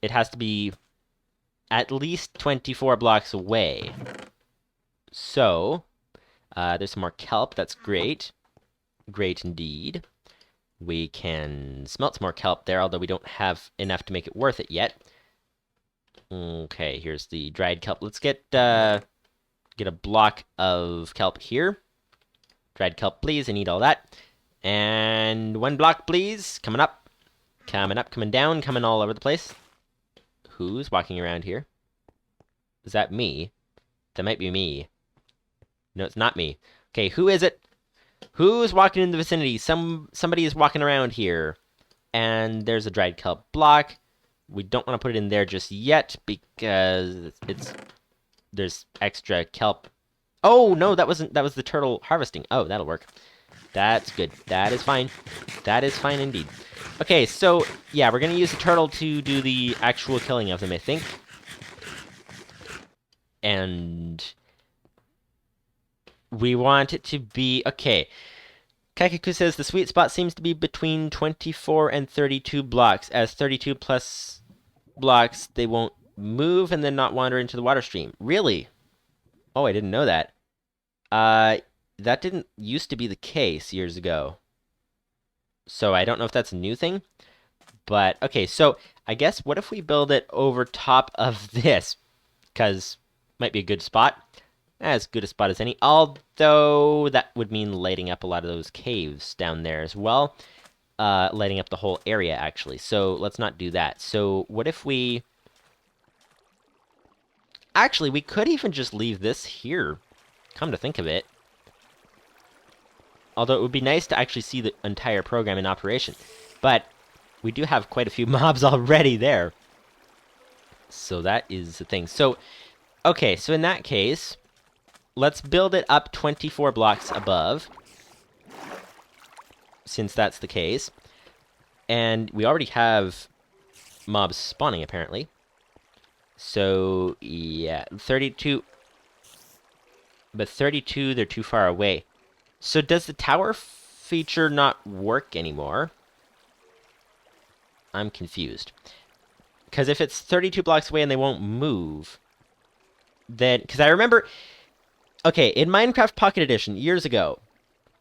it has to be at least 24 blocks away. So, there's some more kelp. That's great. Great indeed. We can smelt some more kelp there, although we don't have enough to make it worth it yet. Okay, here's the dried kelp. Let's get a block of kelp here. Dried kelp, please. I need all that. And 1 block, please. Coming up. Coming up, coming down, coming all over the place. Who's walking around here? Is that me? That might be me. No, it's not me. Okay, who is it? Who's walking in the vicinity? Somebody is walking around here. And there's a dried kelp block. We don't want to put it in there just yet because there's extra kelp. Oh, no, that was the turtle harvesting. Oh, that'll work. That's good. That is fine. That is fine indeed. Okay, so, yeah, we're going to use the turtle to do the actual killing of them, I think. And We want it to be... Okay. Kakiku says the sweet spot seems to be between 24 and 32 blocks. As 32 plus blocks, they won't move and then not wander into the water stream. Really? Oh, I didn't know that. That didn't used to be the case years ago. So I don't know if that's a new thing. But, okay, so I guess what if we build it over top of this? Because might be a good spot. As good a spot as any. Although that would mean lighting up a lot of those caves down there as well. Lighting up the whole area, actually. So let's not do that. So what if we... Actually, we could even just leave this here. Come to think of it. Although it would be nice to actually see the entire program in operation. But we do have quite a few mobs already there. So that is the thing. So, okay, so in that case, let's build it up 24 blocks above. Since that's the case. And we already have mobs spawning, apparently. So, yeah, 32. But 32, they're too far away. So does the tower feature not work anymore? I'm confused. Because if it's 32 blocks away and they won't move, then... Because I remember... Okay, in Minecraft Pocket Edition, years ago,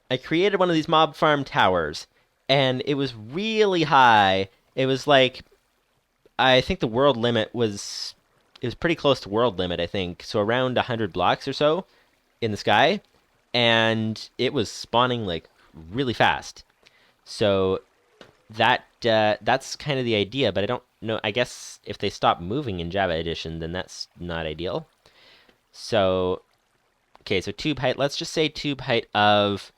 I created one of these mob farm towers, and it was really high. It was like... I think the world limit was... It was pretty close to world limit, I think. So around 100 blocks or so in the sky. And it was spawning, like, really fast. So that that's kind of the idea, but I don't know. I guess if they stop moving in Java Edition, then that's not ideal. So, okay, so tube height. Let's just say tube height of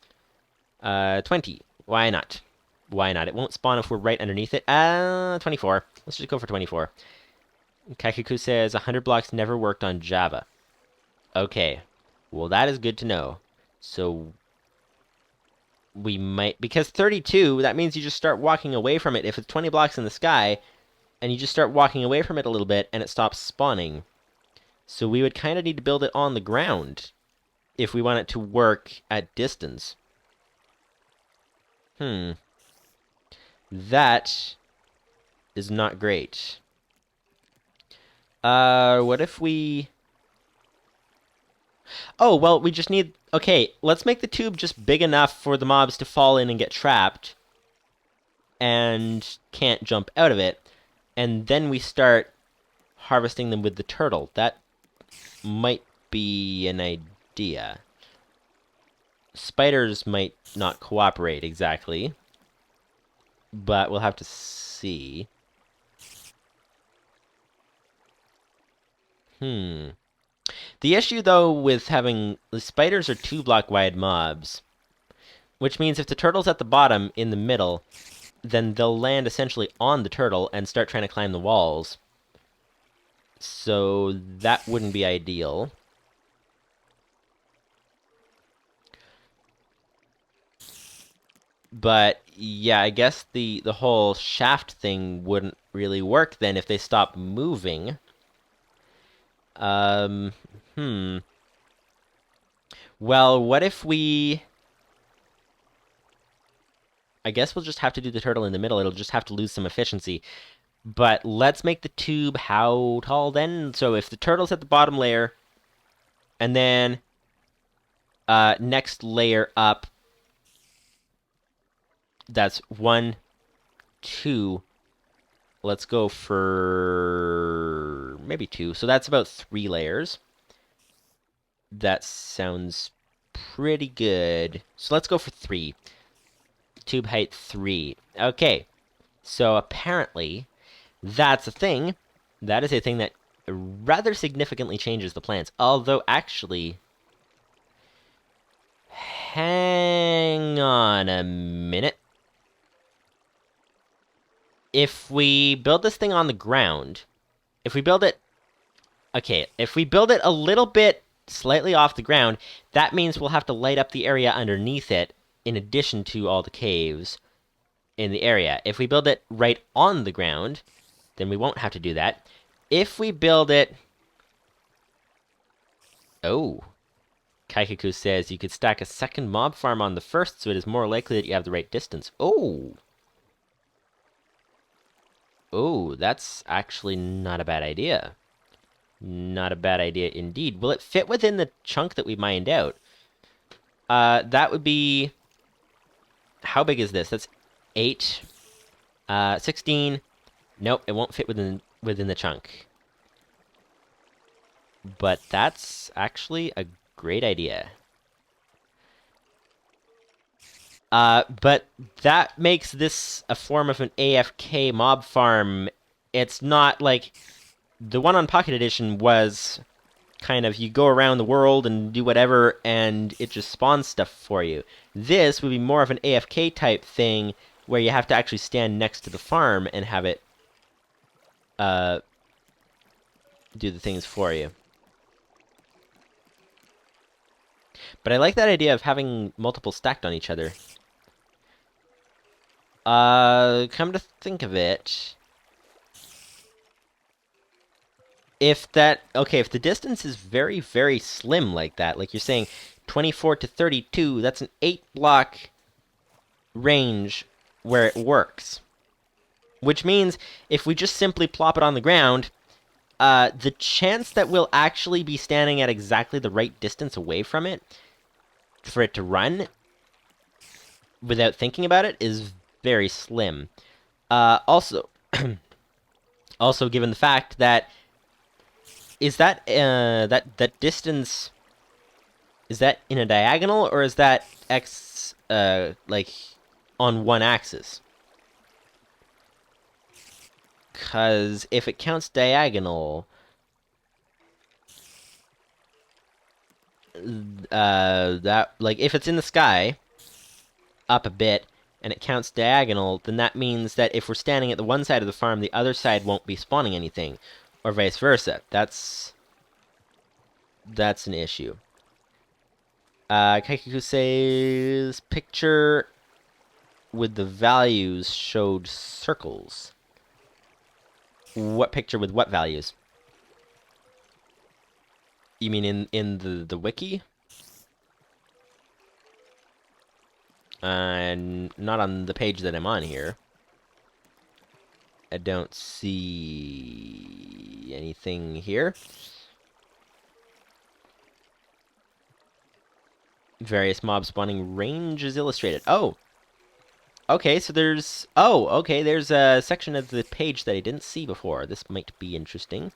20. Why not? Why not? It won't spawn if we're right underneath it. 24. Let's just go for 24. Kakiku says 100 blocks never worked on Java. Okay. Well, that is good to know. So we might... Because 32, that means you just start walking away from it. If it's 20 blocks in the sky, and you just start walking away from it a little bit, and it stops spawning. So we would kind of need to build it on the ground if we want it to work at distance. That is not great. What if we... Oh, well, we just need... Okay, let's make the tube just big enough for the mobs to fall in and get trapped. And can't jump out of it. And then we start harvesting them with the turtle. That might be an idea. Spiders might not cooperate exactly. But we'll have to see. The issue, though, with having... The spiders are 2-block wide mobs. Which means if the turtle's at the bottom, in the middle, then they'll land essentially on the turtle and start trying to climb the walls. So that wouldn't be ideal. But, yeah, I guess the whole shaft thing wouldn't really work then if they stop moving. Well, what if we... I guess we'll just have to do the turtle in the middle. It'll just have to lose some efficiency. But let's make the tube how tall then? So if the turtle's at the bottom layer, and then next layer up, that's 1, 2. Let's go for maybe 2. So that's about 3 layers. That sounds pretty good. So let's go for 3. Tube height 3. Okay. So apparently, that's a thing. That is a thing that rather significantly changes the plans. Although, actually... Hang on a minute. If we build this thing on the ground, if we build it... Okay, if we build it a little bit slightly off the ground, that means we'll have to light up the area underneath it, in addition to all the caves in the area. If we build it right on the ground, then we won't have to do that. If we build it... Oh. Kaikaku says you could stack a second mob farm on the first, so it is more likely that you have the right distance. Oh! Oh, that's actually not a bad idea. Not a bad idea indeed. Will it fit within the chunk that we mined out? That would be... How big is this? That's 8. 16. Nope, it won't fit within the chunk. But that's actually a great idea. But that makes this a form of an AFK mob farm. It's not like... The one on Pocket Edition was kind of you go around the world and do whatever, and it just spawns stuff for you. This would be more of an AFK type thing, where you have to actually stand next to the farm and have it do the things for you. But I like that idea of having multiple stacked on each other. Come to think of it... If the distance is very, very slim like that, like you're saying 24 to 32, that's an 8-block range where it works. Which means if we just simply plop it on the ground, the chance that we'll actually be standing at exactly the right distance away from it for it to run without thinking about it is very slim. Also, also given the fact that is that that distance, is that in a diagonal or is that x like on one axis? Because if it counts diagonal, that like if it's in the sky up a bit and it counts diagonal, then that means that if we're standing at the one side of the farm, the other side won't be spawning anything. Or vice versa. That's an issue. Kaikaku says picture with the values showed circles. What picture with what values? You mean in the wiki? Not on the page that I'm on here. I don't see anything here. Various mob spawning range is illustrated. Oh! Okay, so there's... Oh, okay, there's a section of the page that I didn't see before. This might be interesting.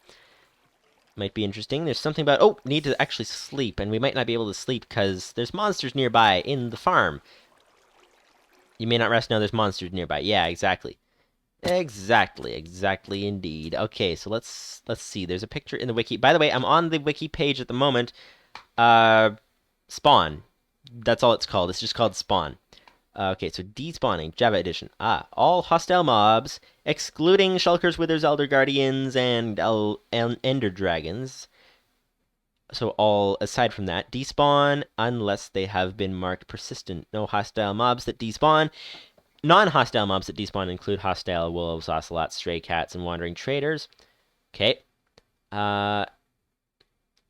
Might be interesting. There's something about... Oh, need to actually sleep, and we might not be able to sleep because there's monsters nearby in the farm. You may not rest, no, there's monsters nearby. Yeah, exactly. Exactly indeed. Okay, so let's see. There's a picture in the wiki. By the way, I'm on the wiki page at the moment. Spawn. That's all it's called. It's just called Spawn. Okay, so despawning, Java edition. All hostile mobs, excluding Shulkers, Withers, Elder Guardians, and Ender Dragons. So all aside from that, despawn unless they have been marked persistent. No hostile mobs that despawn. Non-hostile mobs that despawn include hostile wolves, ocelots, stray cats, and wandering traders. Okay.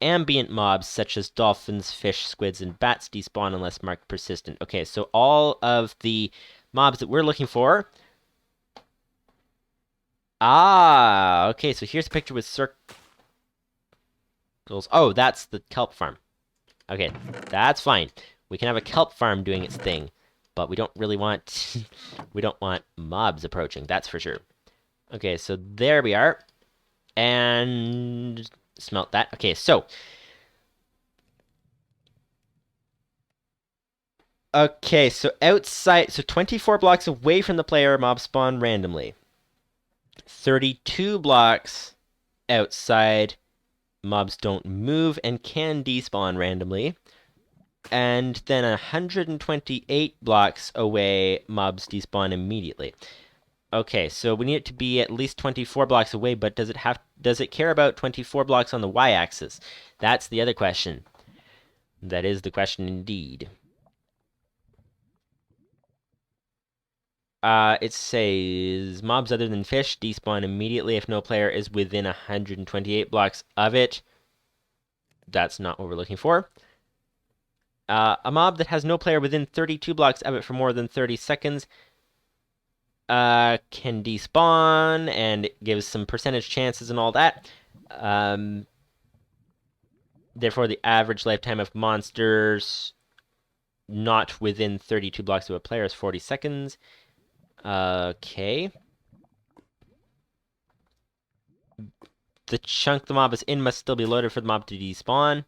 Ambient mobs such as dolphins, fish, squids, and bats despawn unless marked persistent. Okay, so all of the mobs that we're looking for... okay, so here's a picture with circles. Oh, that's the Kelp Farm. Okay, that's fine. We can have a Kelp Farm doing its thing. But we don't really want... we don't want mobs approaching, that's for sure. Okay, so there we are. And... smelt that. Okay, so... Okay, so outside... So 24 blocks away from the player, mobs spawn randomly. 32 blocks outside, mobs don't move and can despawn randomly. And then 128 blocks away, mobs despawn immediately. Okay, so we need it to be at least 24 blocks away, but does it care about 24 blocks on the y-axis? That's the other question. That is the question indeed. It says mobs other than fish despawn immediately if no player is within 128 blocks of it. That's not what we're looking for. A mob that has no player within 32 blocks of it for more than 30 seconds can despawn, and it gives some percentage chances and all that. Therefore, the average lifetime of monsters not within 32 blocks of a player is 40 seconds. Okay. The chunk the mob is in must still be loaded for the mob to despawn.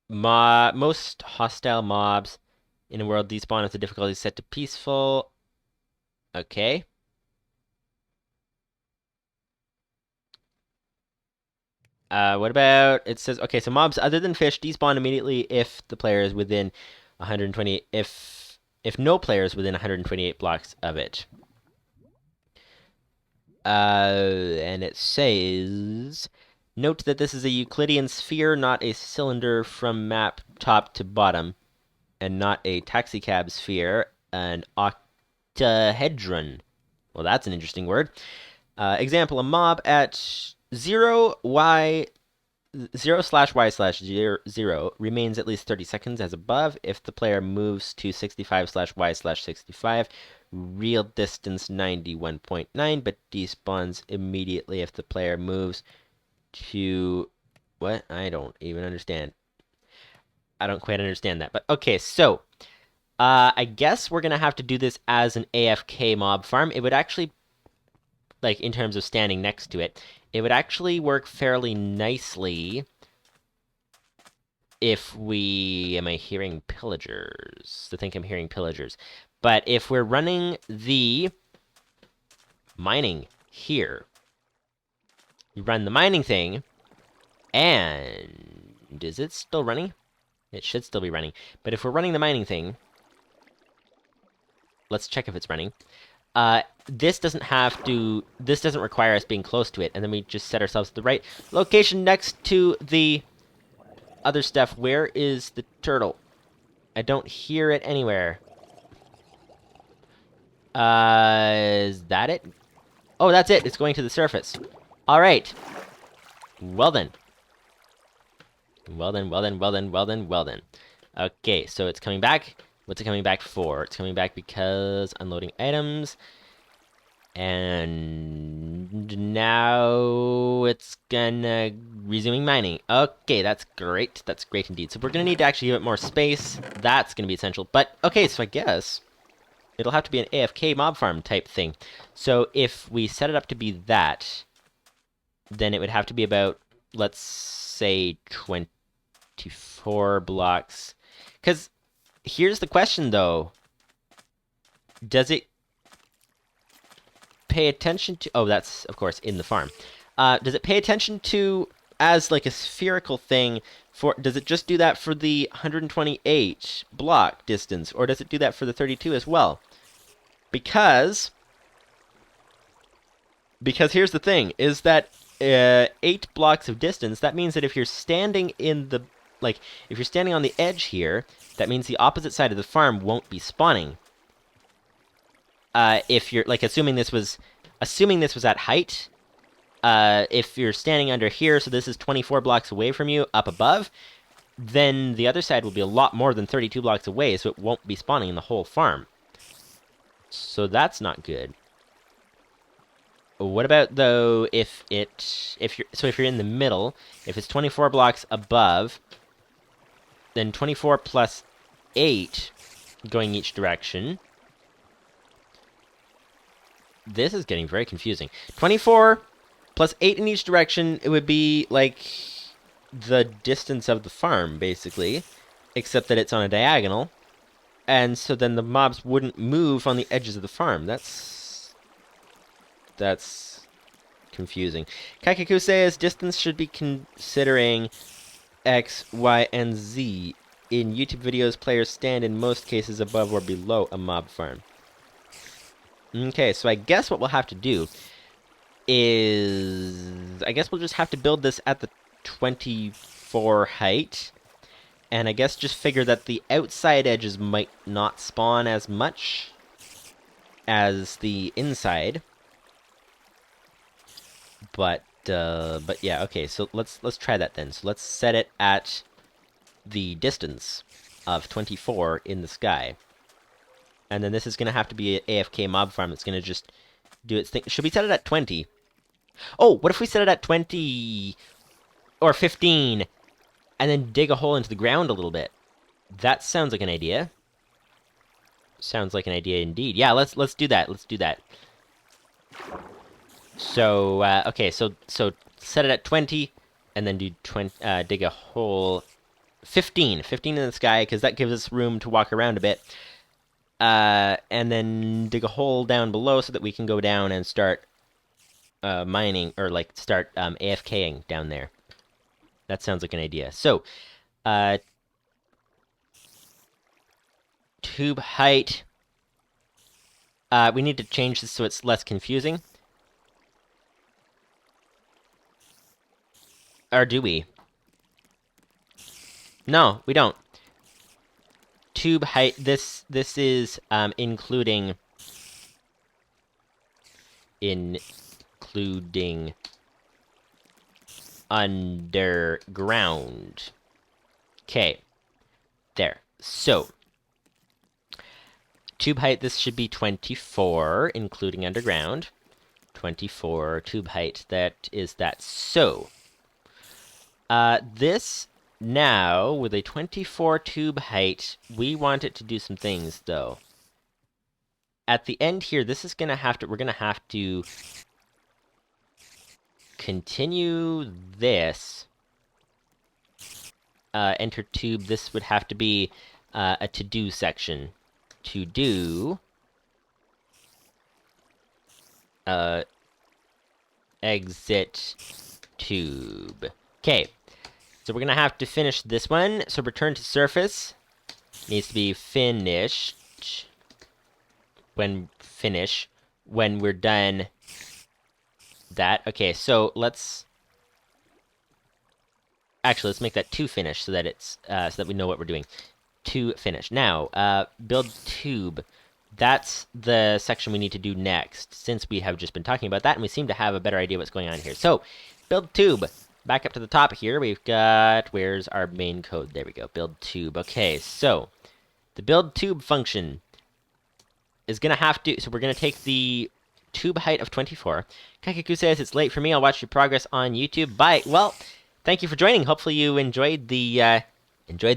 Most hostile mobs in a world despawn if the difficulty is set to peaceful. Okay. What about, it says, okay, so mobs other than fish despawn immediately if the player is within 120, if no player is within 128 blocks of it. And it says, note that this is a Euclidean sphere, not a cylinder from map top to bottom, and not a taxicab sphere, an octahedron. Well, that's an interesting word. Example, a mob at 0/y/0 remains at least 30 seconds as above. If the player moves to 65/y/65, real distance 91.9, but despawns immediately if the player moves to... What? I don't even understand. I don't quite understand that. But okay, so I guess we're going to have to do this as an AFK mob farm. It would actually, like, in terms of standing next to it, it would actually work fairly nicely if we... Am I hearing pillagers? I think I'm hearing pillagers. But if we're running the mining here, you run the mining thing, and... Is it still running? It should still be running. But if we're running the mining thing, let's check if it's running. This doesn't require us being close to it, and then we just set ourselves at the right location next to the other stuff. Where is the turtle? I don't hear it anywhere. Is that it? Oh, that's it. It's going to the surface. All right. Well then. Well then. Okay, so it's coming back. What's it coming back for? It's coming back because unloading items. And now it's gonna resuming mining. Okay, that's great. That's great indeed. So we're gonna need to actually give it more space. That's gonna be essential. But okay, so I guess it'll have to be an AFK mob farm type thing. So if we set it up to be that, then it would have to be about, let's say, 24 blocks. Because here's the question, though. Does it pay attention to... Oh, that's, of course, in the farm. Does it pay attention to, as like a spherical thing, for... Does it just do that for the 128 block distance, or does it do that for the 32 as well? Because here's the thing, is that 8 blocks of distance, that means that if you're standing in the... Like, if you're standing on the edge here, that means the opposite side of the farm won't be spawning. If you're, like, assuming this was at height, if you're standing under here, so this is 24 blocks away from you, up above, then the other side will be a lot more than 32 blocks away, so it won't be spawning in the whole farm. So that's not good. What about, though, if you're in the middle, if it's 24 blocks above, then 24 plus 8 going each direction. This is getting very confusing. 24 plus 8 in each direction, it would be like the distance of the farm, basically, except that it's on a diagonal. And so then the mobs wouldn't move on the edges of the farm. That's confusing. Kaikaku says distance should be considering X, Y, and Z. In YouTube videos, players stand in most cases above or below a mob farm. Okay, so I guess what we'll have to do is... I guess we'll just have to build this at the 24 height. And I guess just figure that the outside edges might not spawn as much as the inside. But yeah, okay, so let's try that then. So let's set it at the distance of 24 in the sky. And then this is going to have to be an AFK mob farm that's going to just do its thing. Should we set it at 20? Oh, what if we set it at 20 or 15 and then dig a hole into the ground a little bit? That sounds like an idea. Sounds like an idea indeed. Yeah, let's do that. Let's do that. So, okay, so set it at 20 and then do 20 dig a hole 15 in the sky, because that gives us room to walk around a bit. And then dig a hole down below so that we can go down and start mining, or like start AFKing down there. That sounds like an idea. So, tube height. We need to change this so it's less confusing. Or do we? No, we don't. Tube height, this is including underground. Okay. There. So, tube height, this should be 24, including underground. 24 tube height, that is that. So, this now, with a 24 tube height, we want it to do some things, though. At the end here, this is gonna have to, we're gonna have to continue this. Enter tube, this would have to be a to-do section. To-do. Exit tube. Okay. So we're going to have to finish this one. So return to surface. Needs to be finished. When we're done that. Okay, so let's make that to finish so that it's so that we know what we're doing. To finish. Now, build tube. That's the section we need to do next, since we have just been talking about that and we seem to have a better idea what's going on here. So, build tube. Back up to the top here, we've got, where's our main code? There we go, build tube. Okay, so, the build tube function is going to have to, so we're going to take the tube height of 24. Kakiku says, it's late for me, I'll watch your progress on YouTube. Bye! Well, thank you for joining. Hopefully you enjoyed the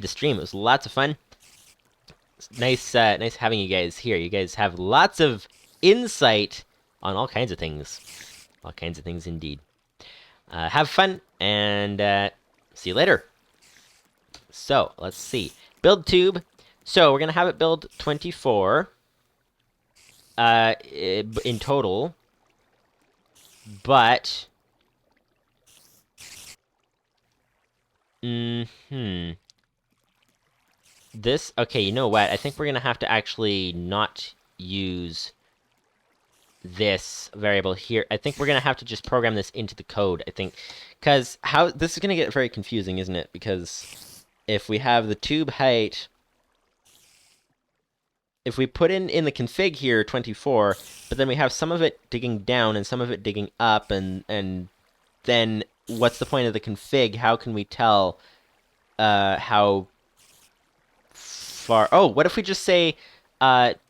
stream. It was lots of fun. It's nice having you guys here. You guys have lots of insight on all kinds of things. All kinds of things indeed. Have fun, and see you later. So, let's see. Build tube. So, we're going to have it build 24 in total. But... This, okay, you know what? I think we're going to have to actually not use this variable here. I think we're going to have to just program this into the code, I think. Because how this is going to get very confusing, isn't it? Because if we have the tube height, if we put in the config here 24, but then we have some of it digging down and some of it digging up, and then what's the point of the config? How can we tell how far? Oh, what if we just say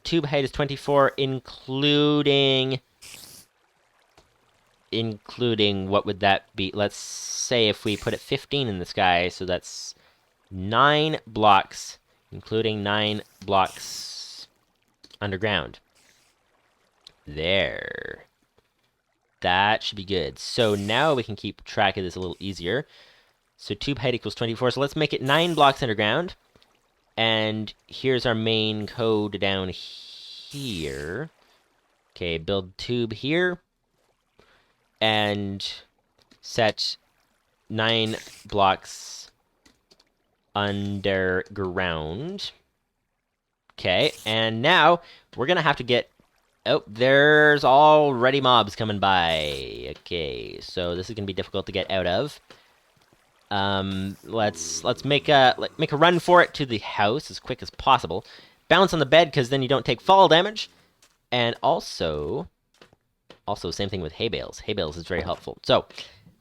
tube height is 24, including what would that be? Let's say if we put it 15 in the sky, so that's 9 blocks, including 9 blocks underground. There. That should be good. So now we can keep track of this a little easier. So tube height equals 24, so let's make it 9 blocks underground. And here's our main code down here. Okay, build tube here. And set 9 blocks underground. Okay, and now we're going to have to get... Oh, there's already mobs coming by. Okay, so this is going to be difficult to get out of. Let's make a run for it to the house as quick as possible. Bounce on the bed, because then you don't take fall damage. And also same thing with hay bales. Hay bales is very helpful. So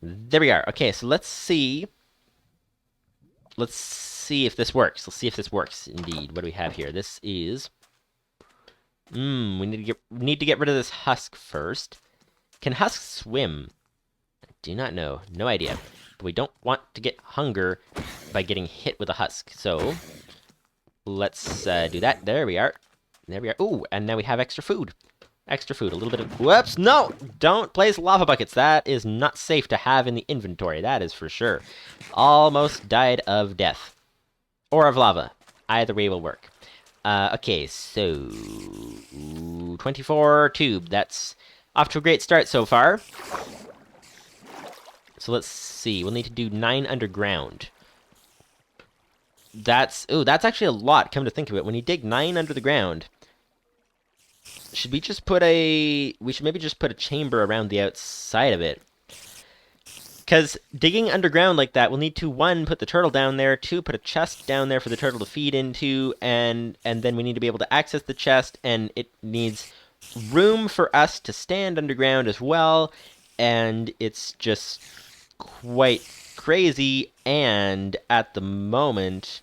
there we are. Okay, so let's see see if this works. Let's see if this works indeed. What do we have here? This is... we need to get rid of this husk first. Can husks swim? I do not know. No idea. But we don't want to get hunger by getting hit with a husk. So let's do that. There we are. There we are. Ooh, and now we have extra food. Extra food. A little bit of... Whoops! No! Don't place lava buckets. That is not safe to have in the inventory. That is for sure. Almost died of death. Or of lava. Either way will work. Okay, so... 24 tube. That's off to a great start so far. So let's see. We'll need to do 9 underground. That's actually a lot, come to think of it. When you dig 9 under the ground... Should we just put a... We should maybe just put a chamber around the outside of it. Because digging underground like that, we'll need to, 1, put the turtle down there, 2, put a chest down there for the turtle to feed into, and then we need to be able to access the chest, and it needs room for us to stand underground as well, and it's just quite crazy, and at the moment,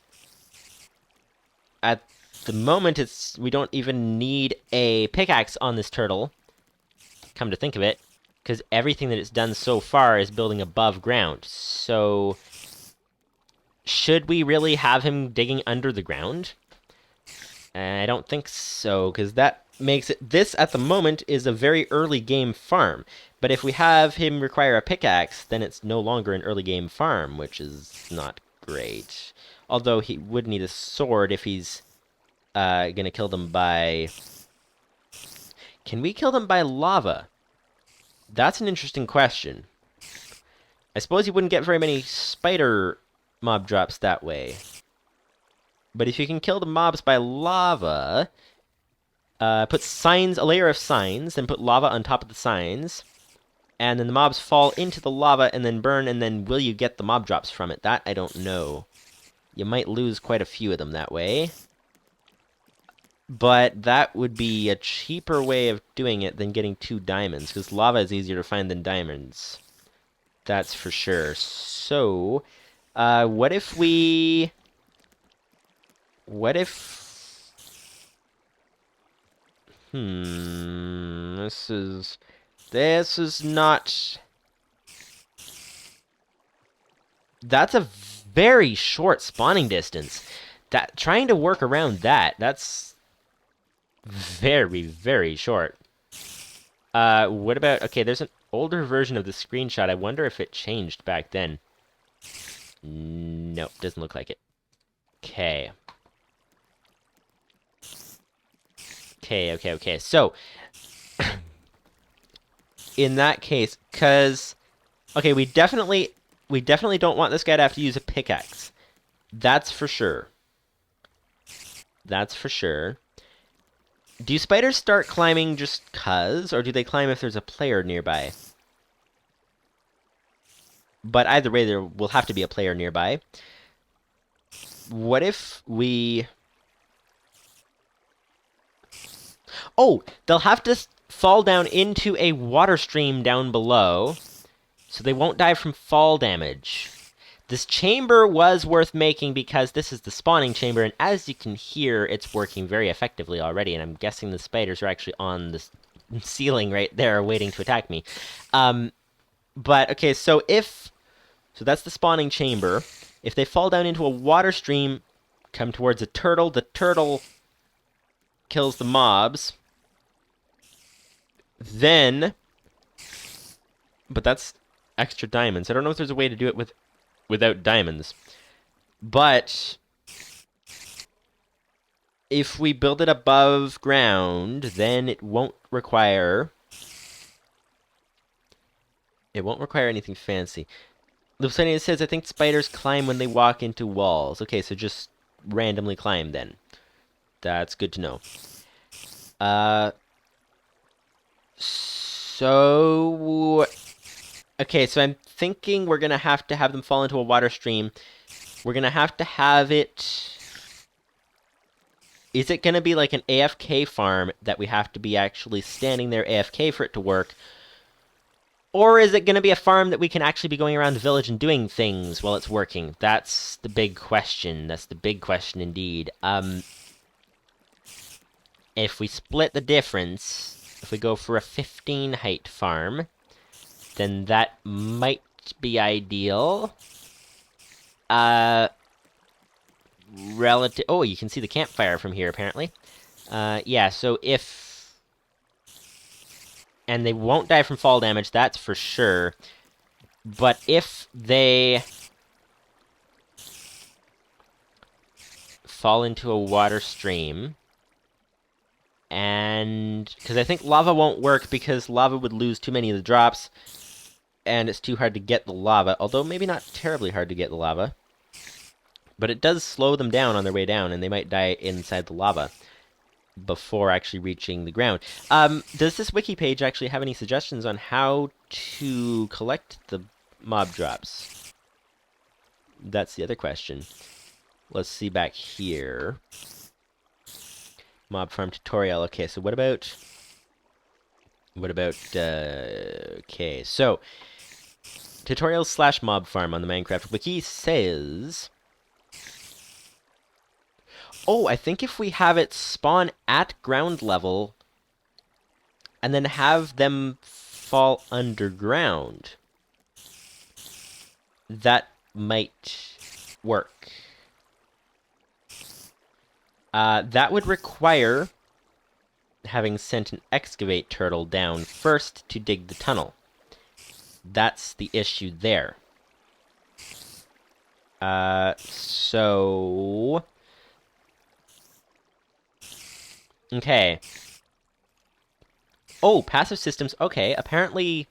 we don't even need a pickaxe on this turtle, come to think of it, because everything that it's done so far is building above ground. So, should we really have him digging under the ground? I don't think so, because that makes it... This, at the moment, is a very early game farm. But if we have him require a pickaxe, then it's no longer an early game farm, which is not great. Although he would need a sword if he's going to kill them by... Can we kill them by lava? That's an interesting question. I suppose you wouldn't get very many spider mob drops that way. But if you can kill the mobs by lava, put signs, a layer of signs, then put lava on top of the signs, and then the mobs fall into the lava and then burn, and then will you get the mob drops from it? That I don't know. You might lose quite a few of them that way. But that would be a cheaper way of doing it than getting 2 diamonds, because lava is easier to find than diamonds. That's for sure. So, what if we... What if... This is not... That's a very short spawning distance. Trying to work around that's very, very short. What about... Okay, there's an older version of the screenshot. I wonder if it changed back then. Nope, doesn't look like it. Okay. Okay. So, in that case, because... Okay, we definitely don't want this guy to have to use a pickaxe. That's for sure. That's for sure. Do spiders start climbing just 'cause, or do they climb if there's a player nearby? But either way, there will have to be a player nearby. What if we... Oh, they'll have to fall down into a water stream down below, so they won't die from fall damage. This chamber was worth making because this is the spawning chamber, and as you can hear, it's working very effectively already, and I'm guessing the spiders are actually on the ceiling right there waiting to attack me. But, okay, so So that's the spawning chamber. If they fall down into a water stream, come towards a turtle, the turtle kills the mobs. Then... But that's extra diamonds. I don't know if there's a way to do it without diamonds. But if we build it above ground, then it won't require anything fancy. Lupus590's says, I think spiders climb when they walk into walls. Okay, so just randomly climb then. That's good to know. Okay, so I'm thinking we're going to have them fall into a water stream. We're going to have it... Is it going to be like an AFK farm that we have to be actually standing there AFK for it to work? Or is it going to be a farm that we can actually be going around the village and doing things while it's working? That's the big question. That's the big question indeed. If we split the difference, if we go for a 15 height farm, then that might be ideal. Relative. Oh, you can see the campfire from here, apparently. Yeah, so if... And they won't die from fall damage, that's for sure. But if they fall into a water stream, and... Because I think lava won't work because lava would lose too many of the drops, and it's too hard to get the lava, although maybe not terribly hard to get the lava. But it does slow them down on their way down, and they might die inside the lava before actually reaching the ground. Does this wiki page actually have any suggestions on how to collect the mob drops? That's the other question. Let's see back here. Mob farm tutorial. Okay, so what about... okay, so... Tutorials / mob farm on the Minecraft wiki says... Oh, I think if we have it spawn at ground level and then have them fall underground, that might work. That would require having sent an excavate turtle down first to dig the tunnel. That's the issue there. So... Okay. Oh, passive systems. Okay, apparently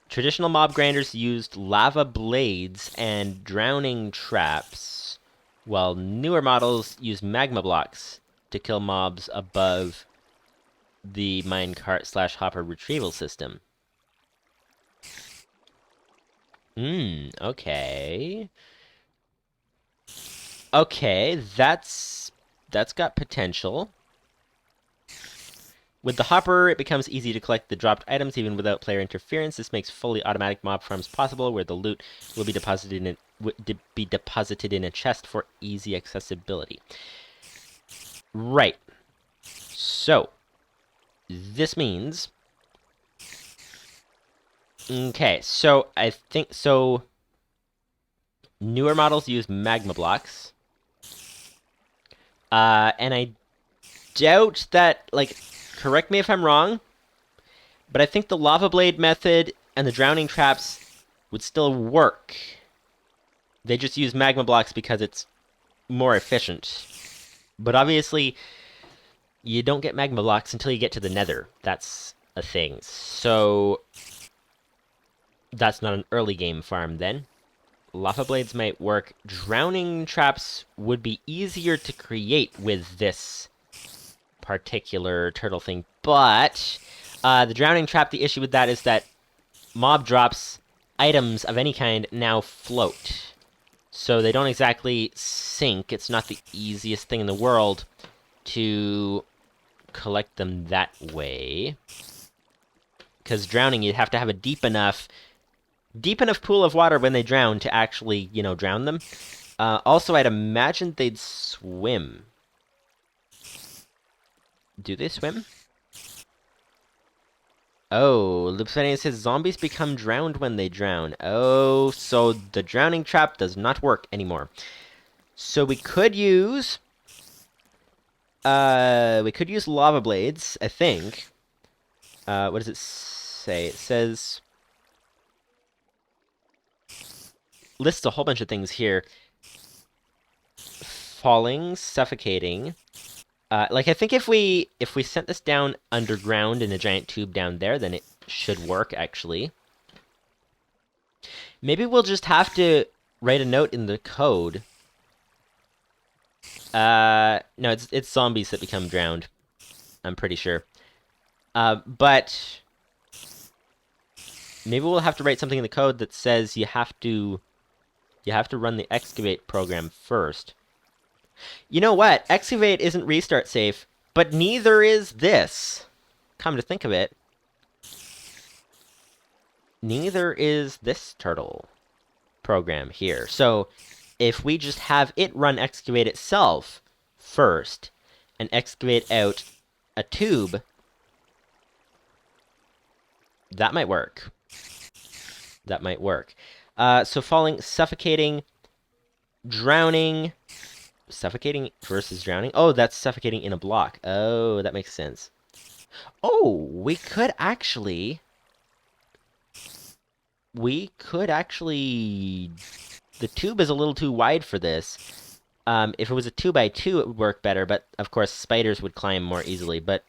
traditional mob grinders used lava blades and drowning traps, while newer models use magma blocks to kill mobs above the minecart / hopper retrieval system. Okay. Okay, that's got potential. With the hopper, it becomes easy to collect the dropped items even without player interference. This makes fully automatic mob farms possible, where the loot will be deposited in a chest for easy accessibility. Right. So, this means... Okay, so I think... So, newer models use magma blocks. And I doubt that, like, correct me if I'm wrong, but I think the lava blade method and the drowning traps would still work. They just use magma blocks because it's more efficient. But obviously, you don't get magma blocks until you get to the nether. That's a thing. So, that's not an early game farm then. Lava blades might work. Drowning traps would be easier to create with this particular turtle thing, but the drowning trap, the issue with that is that mob drops items of any kind now float. So they don't exactly sink. It's not the easiest thing in the world to collect them that way. Because drowning, you'd have to have a deep enough pool of water when they drown to actually, you know, drown them. Also, I'd imagine they'd swim. Do they swim? Oh, Lupus590's says zombies become drowned when they drown. Oh, so the drowning trap does not work anymore. So we could use... lava blades, I think. What does it say? It says... Lists a whole bunch of things here. Falling, suffocating. Like, I think if we sent this down underground in a giant tube down there, then it should work, actually. Maybe we'll just have to write a note in the code. No, it's zombies that become drowned. I'm pretty sure. But maybe we'll have to write something in the code that says you have to run the excavate program first. You know what? Excavate isn't restart safe, but neither is this. Come to think of it. neither is this turtle program here. So if we just have it run excavate itself first and excavate out a tube, that might work. That might work. So falling, suffocating, drowning. Suffocating versus drowning? Oh, that's suffocating in a block. Oh, that makes sense. Oh, we could actually... The tube is a little too wide for this. If it was a 2x2, it would work better, but of course spiders would climb more easily. But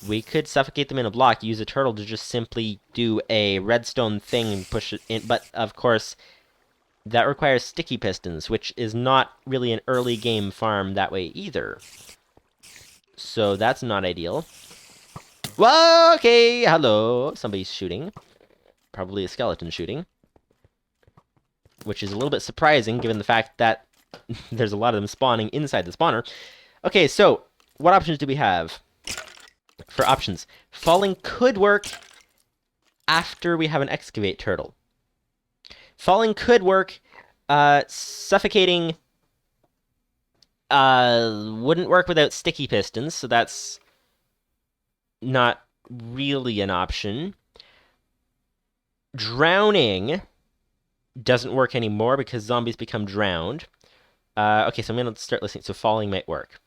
we could suffocate them in a block, use a turtle to just simply do a redstone thing and push it in. But of course, that requires sticky pistons, which is not really an early game farm that way either. So that's not ideal. Whoa, okay, hello. Somebody's shooting. Probably a skeleton shooting. Which is a little bit surprising given the fact that there's a lot of them spawning inside the spawner. Okay, so what options do we have? For options, falling could work after we have an excavate turtle. Falling could work. Suffocating wouldn't work without sticky pistons, so that's not really an option. Drowning doesn't work anymore because zombies become drowned. Okay, so I'm going to start listening. So falling might work.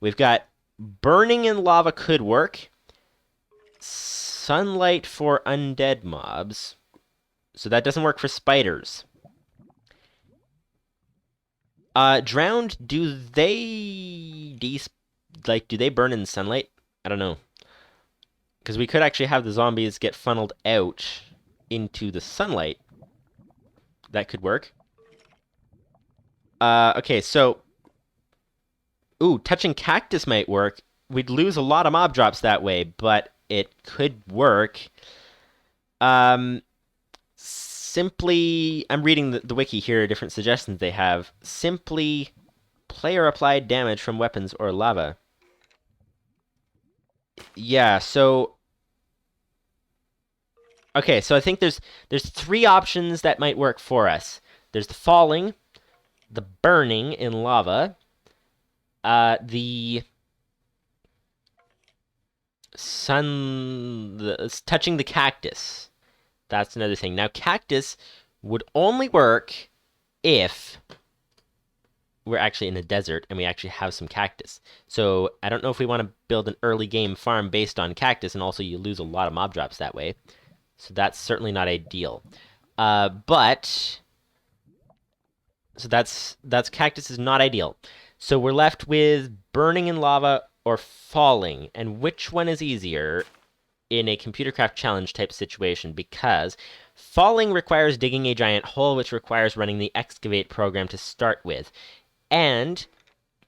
We've got burning in lava could work. Sunlight for undead mobs. So that doesn't work for spiders. Drowned, do they burn in sunlight? I don't know. Because we could actually have the zombies get funneled out into the sunlight. That could work. Okay, so... Ooh, touching cactus might work. We'd lose a lot of mob drops that way, but it could work. Simply... I'm reading the wiki here, different suggestions they have. Simply player-applied damage from weapons or lava. Yeah, so... Okay, so I think there's 3 options that might work for us. There's the falling, the burning in lava, the touching the cactus. That's another thing. Now, cactus would only work if we're actually in a desert and we actually have some cactus. So I don't know if we want to build an early game farm based on cactus, and also you lose a lot of mob drops that way. So that's certainly not ideal. So that's cactus is not ideal. So we're left with burning in lava or falling. And which one is easier in a ComputerCraft challenge type situation? Because falling requires digging a giant hole, which requires running the excavate program to start with. And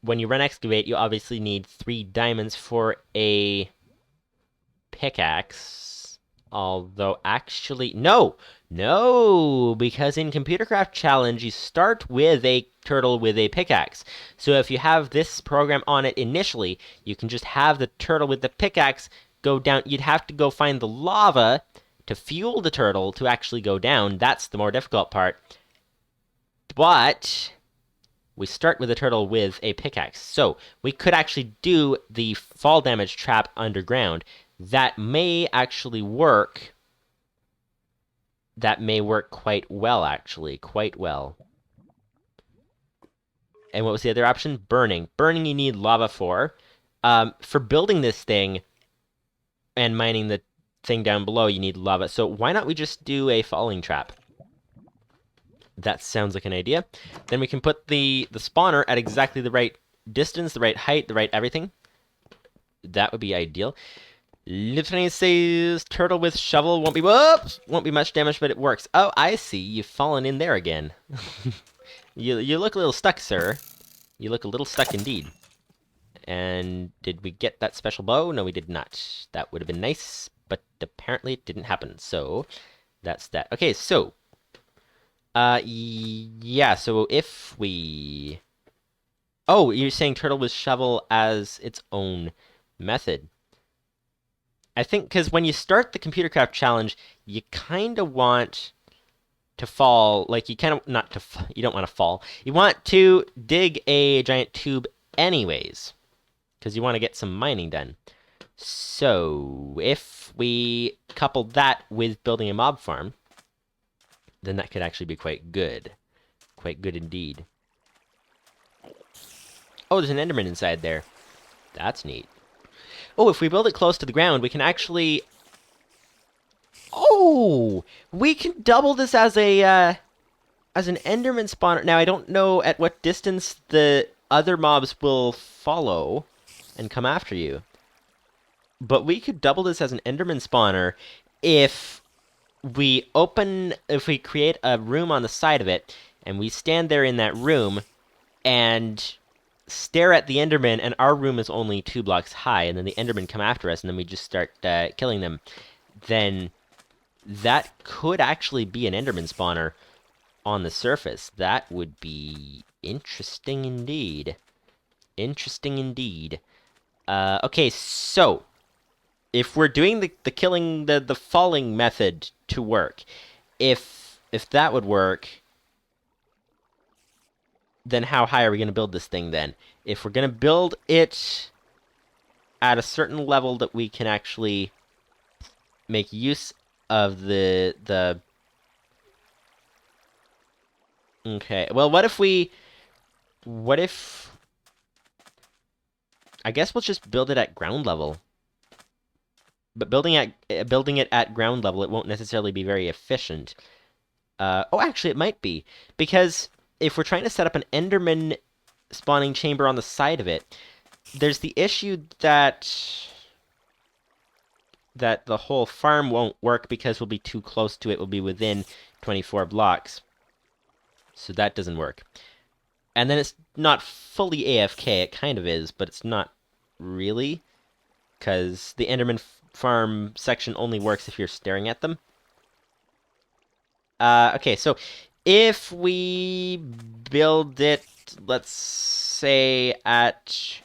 when you run excavate, you obviously need 3 diamonds for a pickaxe. Although, actually, no, because in ComputerCraft Challenge, you start with a turtle with a pickaxe. So if you have this program on it initially, you can just have the turtle with the pickaxe go down. You'd have to go find the lava to fuel the turtle to actually go down. That's the more difficult part. But we start with a turtle with a pickaxe. So we could actually do the fall damage trap underground. That may actually work. That may work quite well, actually. Quite well. And what was the other option? Burning. Burning you need lava for. For building this thing and mining the thing down below, you need lava. So why not we just do a falling trap? That sounds like an idea. Then we can put the spawner at exactly the right distance, the right height, the right everything. That would be ideal. Lupus590's says turtle with shovel won't be much damage, but it works. Oh, I see. You've fallen in there again. You look a little stuck, sir. You look a little stuck indeed. And did we get that special bow? No, we did not. That would have been nice, but apparently it didn't happen. So that's that. Okay, so yeah. So if we, oh, you're saying turtle with shovel as its own method. I think because when you start the ComputerCraft challenge, you kind of want to fall, like you kind of, not to, you don't want to fall. You want to dig a giant tube anyways, because you want to get some mining done. So if we couple that with building a mob farm, then that could actually be quite good. Quite good indeed. Oh, there's an Enderman inside there. That's neat. Oh, if we build it close to the ground, we can actually... Oh! We can double this as an Enderman spawner. Now, I don't know at what distance the other mobs will follow and come after you. But we could double this as an Enderman spawner if if we create a room on the side of it, and we stand there in that room and stare at the Enderman, and our room is only 2 blocks high, and then the Endermen come after us, and then we just start killing them, then that could actually be an Enderman spawner on the surface. That would be interesting indeed. Interesting indeed. Okay, so if we're doing the killing, the falling method to work, if that would work, then how high are we going to build this thing then? If we're going to build it at a certain level that we can actually make use of the... Okay, well, what if... I guess we'll just build it at ground level. But building it at ground level, it won't necessarily be very efficient. Oh, actually, it might be. Because if we're trying to set up an Enderman spawning chamber on the side of it, there's the issue that the whole farm won't work because we'll be too close to it. We'll be within 24 blocks. So that doesn't work. And then it's not fully AFK. It kind of is, but it's not really. Because the Enderman farm section only works if you're staring at them. Okay, so if we build it, let's say at...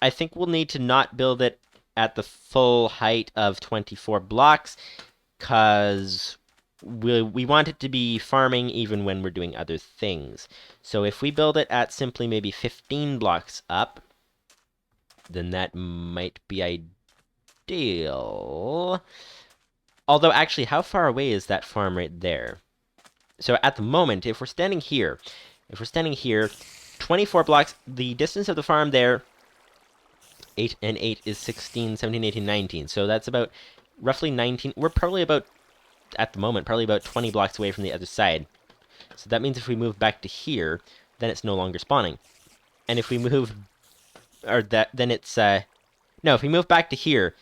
I think we'll need to not build it at the full height of 24 blocks, because we want it to be farming even when we're doing other things. So if we build it at simply maybe 15 blocks up, then that might be ideal. Although, actually, how far away is that farm right there? So at the moment, if we're standing here, 24 blocks, the distance of the farm there, 8 and 8 is 16, 17, 18, 19. So that's about roughly 19. We're probably about, at the moment, probably about 20 blocks away from the other side. So that means if we move back to here, then it's no longer spawning. And if we move, or that, then it's, no, if we move back to here,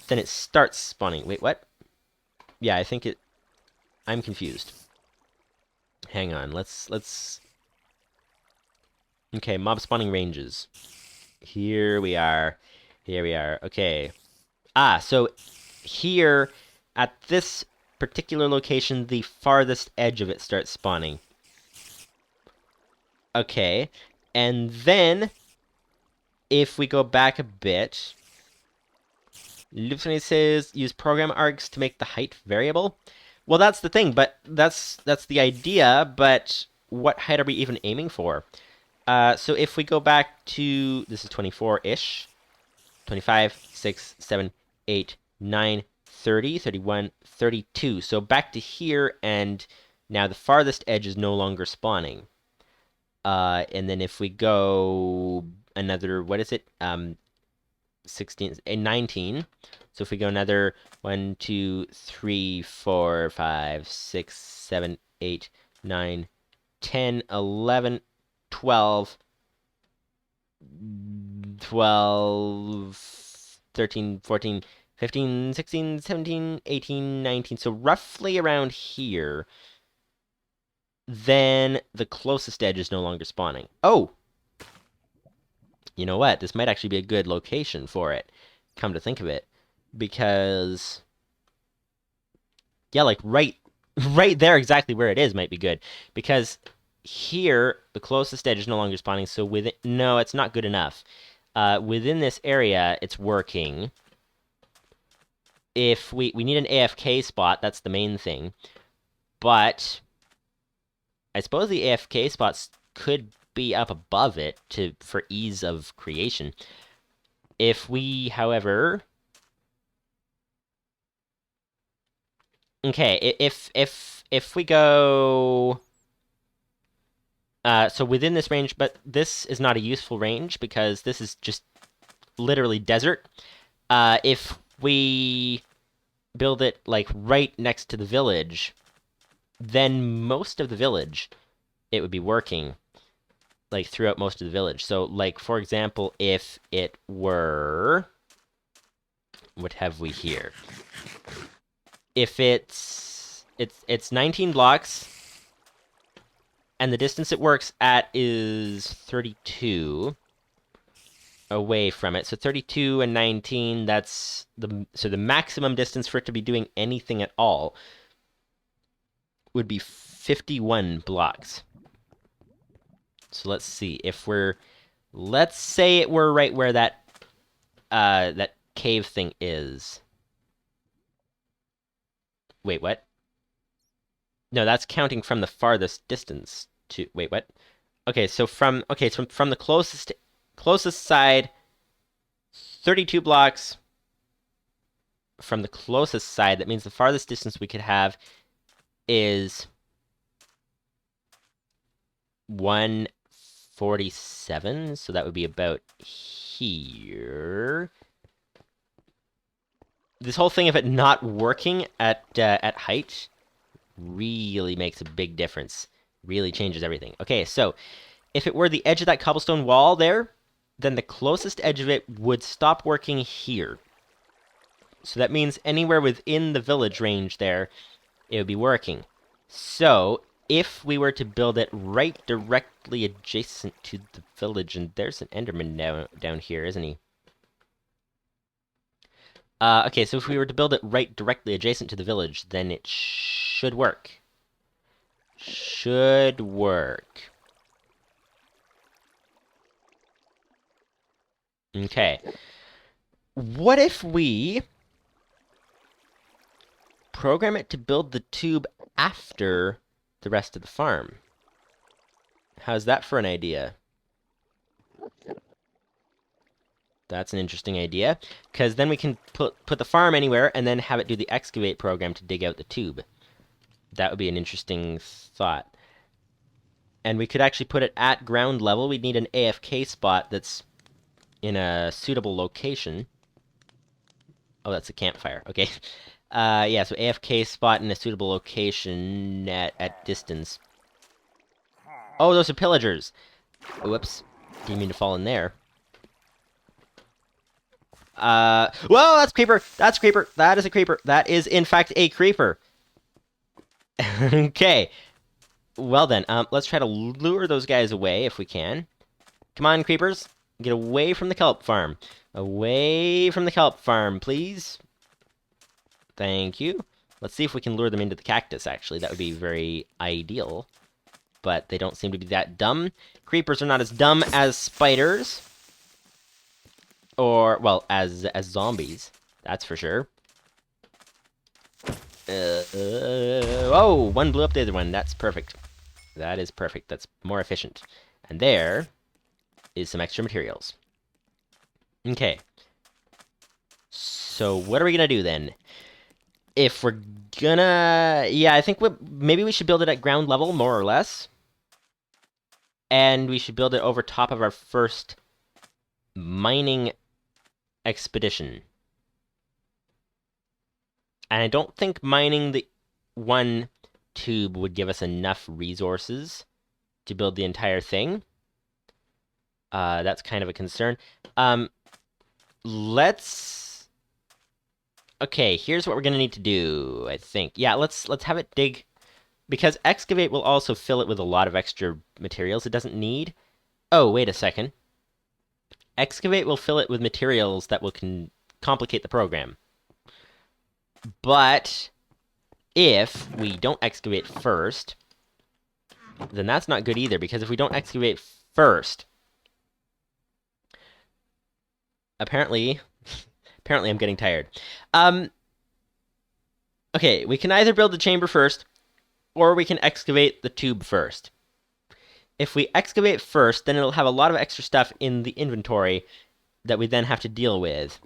then it starts spawning. Wait, what? Yeah, I think I'm confused. Hang on, let's... Okay, mob spawning ranges. Here we are. Okay. So here, at this particular location, the farthest edge of it starts spawning. Okay, and then, if we go back a bit... Lupus590's says, use program args to make the height variable. Well, that's the thing, but that's the idea, but what height are we even aiming for? So if we go back to, this is 24-ish, 25, 6, 7, 8, 9, 30, 31, 32. So back to here, and now the farthest edge is no longer spawning. And then if we go another, what is it? 16, 19. So if we go another 1, 2, 3, 4, 5, 6, 7, 8, 9, 10, 11, 12, 13, 14, 15, 16, 17, 18, 19. So roughly around here, then the closest edge is no longer spawning. Oh! You know what? This might actually be a good location for it, come to think of it. Because, yeah, like right there exactly where it is might be good. Because here, the closest edge is no longer spawning, so no, it's not good enough. Within this area, it's working. if we need an AFK spot, that's the main thing. But I suppose the AFK spots could be up above it for ease of creation. If we, however, okay, if we go, so within this range, but this is not a useful range because this is just literally desert. If we build it like right next to the village, then most of the village it would be working like throughout most of the village. So like for example, if it were, what have we here? If it's 19 blocks and the distance it works at is 32 away from it. So 32 and 19, that's the maximum distance for it to be doing anything at all would be 51 blocks. So let's see if let's say it were right where that that cave thing is. Wait, what? No, that's counting from the farthest distance to, wait, what? Okay, so from the closest side, 32 blocks from the closest side. That means the farthest distance we could have is 147, so that would be about here. This whole thing of it not working at height really makes a big difference. Really changes everything. Okay, so if it were the edge of that cobblestone wall there, then the closest edge of it would stop working here. So that means anywhere within the village range there, it would be working. So if we were to build it right directly adjacent to the village, and there's an Enderman down here, isn't he? Okay, so if we were to build it right directly adjacent to the village, then it should work. Should work. Okay. What if we program it to build the tube after the rest of the farm? How's that for an idea? That's an interesting idea, because then we can put the farm anywhere and then have it do the excavate program to dig out the tube. That would be an interesting thought. And we could actually put it at ground level. We'd need an AFK spot that's in a suitable location. Oh, that's a campfire. Okay. Yeah, so AFK spot in a suitable location at distance. Oh, those are pillagers. Whoops. Didn't mean to fall in there. Whoa, that's creeper. That's a creeper. That is a creeper. That is, in fact, a creeper. Okay. Well then, let's try to lure those guys away if we can. Come on, creepers. Get away from the kelp farm. Away from the kelp farm, please. Thank you. Let's see if we can lure them into the cactus, actually. That would be very ideal. But they don't seem to be that dumb. Creepers are not as dumb as spiders. Or, well, as zombies. That's for sure. Oh, one blew up the other one. That's perfect. That is perfect. That's more efficient. And there is some extra materials. Okay. So what are we gonna do then? If we're gonna... Yeah, I think maybe we should build it at ground level, more or less. And we should build it over top of our first mining expedition. And I don't think mining the one tube would give us enough resources to build the entire thing. That's kind of a concern. Let's... Okay, here's what we're gonna need to do, I think. Yeah, let's have it dig... Because excavate will also fill it with a lot of extra materials it doesn't need. Oh, wait a second. Excavate will fill it with materials that will complicate the program. But if we don't excavate first, then that's not good either, because if we don't excavate first, apparently I'm getting tired. Okay, we can either build the chamber first, or we can excavate the tube first. If we excavate first, then it'll have a lot of extra stuff in the inventory that we then have to deal with.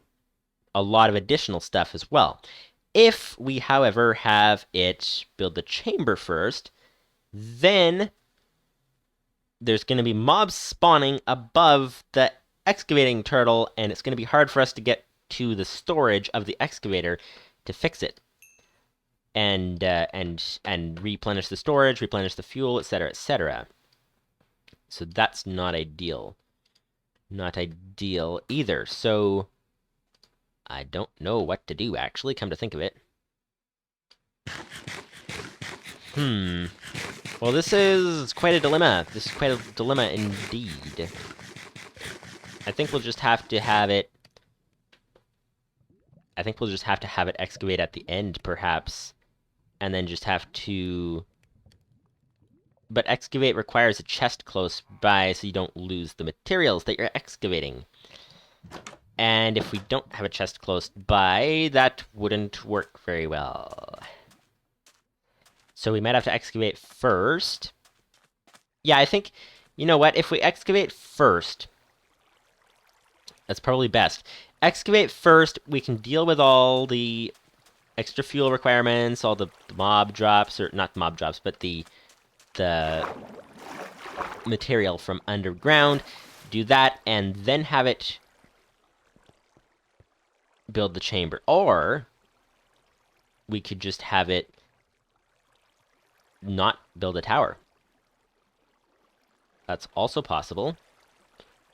A lot of additional stuff as well. If we, however, have it build the chamber first, then there's going to be mobs spawning above the excavating turtle, and it's going to be hard for us to get to the storage of the excavator to fix it. And replenish the storage, replenish the fuel, etc., etc. So that's not ideal. Not ideal either. So I don't know what to do, actually, come to think of it. Well, this is quite a dilemma. This is quite a dilemma indeed. I think we'll just have to have it... I think we'll just have to have it excavate at the end, perhaps. And then just have to... But excavate requires a chest close by, so you don't lose the materials that you're excavating. And if we don't have a chest close by, that wouldn't work very well. So we might have to excavate first. Yeah, I think, you know what, if we excavate first, that's probably best. Excavate first, we can deal with all the extra fuel requirements, all the mob drops, or not mob drops, but the material from underground. Do that, and then have it build the chamber. Or we could just have it not build a tower. That's also possible.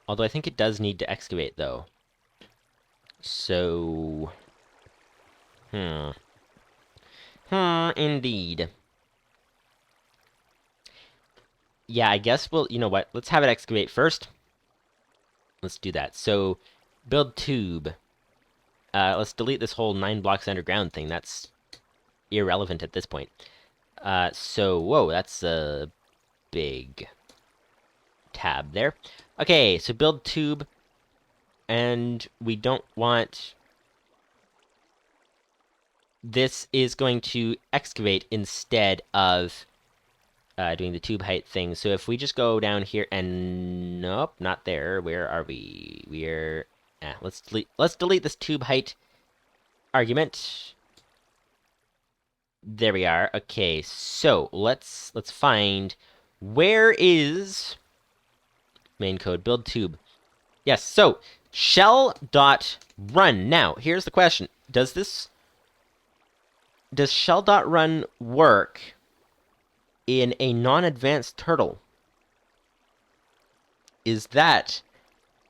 Although I think it does need to excavate, though. So... indeed. Yeah, I guess we'll... You know what? Let's have it excavate first. Let's do that. So, build tube. Let's delete this whole 9 blocks underground thing. That's irrelevant at this point. So, whoa, that's a big tab there. Okay, so build tube. And we don't want... This is going to excavate instead of doing the tube height thing. So if we just go down here and... Nope, not there. Where are we? We're... let's delete this tube height argument. There we are. Okay, so let's find... Where is... Main code, build tube. Yes, so shell.run. Now, here's the question. Does shell.run work in a non-advanced turtle? Is that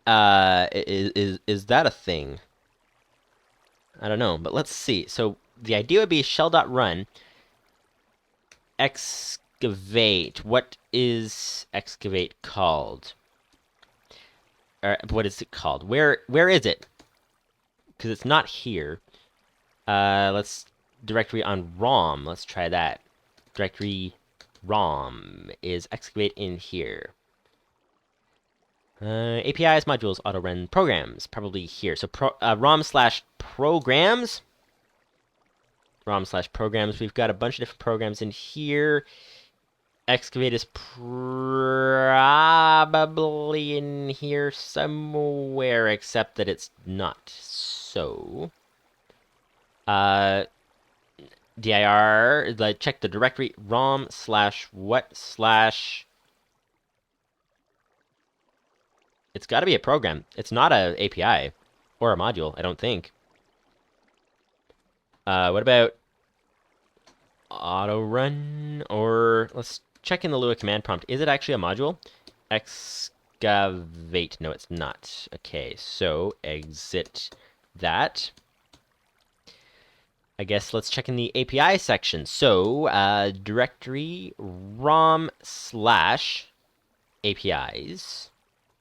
is that a thing? I don't know, but let's see. So the idea would be shell.run excavate. What is excavate called? What is it called? Where is it? Because it's not here. Let's directory on ROM. Let's try that. Directory ROM is excavate in here. APIs, modules, auto run, programs, probably here. So ROM/programs. ROM/programs. We've got a bunch of different programs in here. Excavate is probably in here somewhere, except that it's not. So, dir, check the directory ROM/what/. It's got to be a program. It's not a API or a module, I don't think. What about auto run? Or let's check in the Lua command prompt. Is it actually a module? Excavate. No, it's not. Okay, so exit that. I guess let's check in the API section. So, directory ROM/APIs.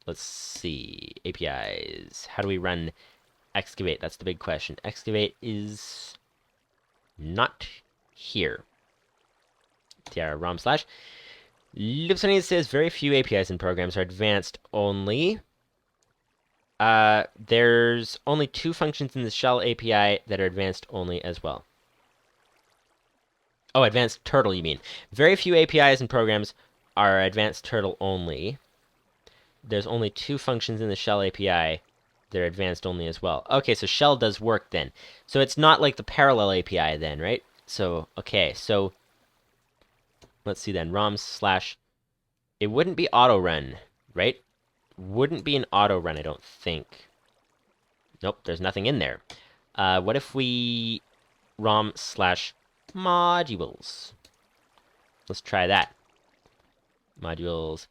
Let's see. APIs. How do we run excavate? That's the big question. Excavate is not here. TR ROM/. Lupus590's says very few APIs and programs are advanced only. There's only 2 functions in the shell API that are advanced only as well. Oh, advanced turtle, you mean. Very few APIs and programs are advanced turtle only. There's only 2 functions in the shell API. They're advanced only as well. Okay, so shell does work then. So it's not like the parallel API then, right? So, okay, so let's see then. ROM slash... It wouldn't be auto run, right? Wouldn't be an auto run, I don't think. Nope, there's nothing in there. What if we ROM slash modules? Let's try that. Modules.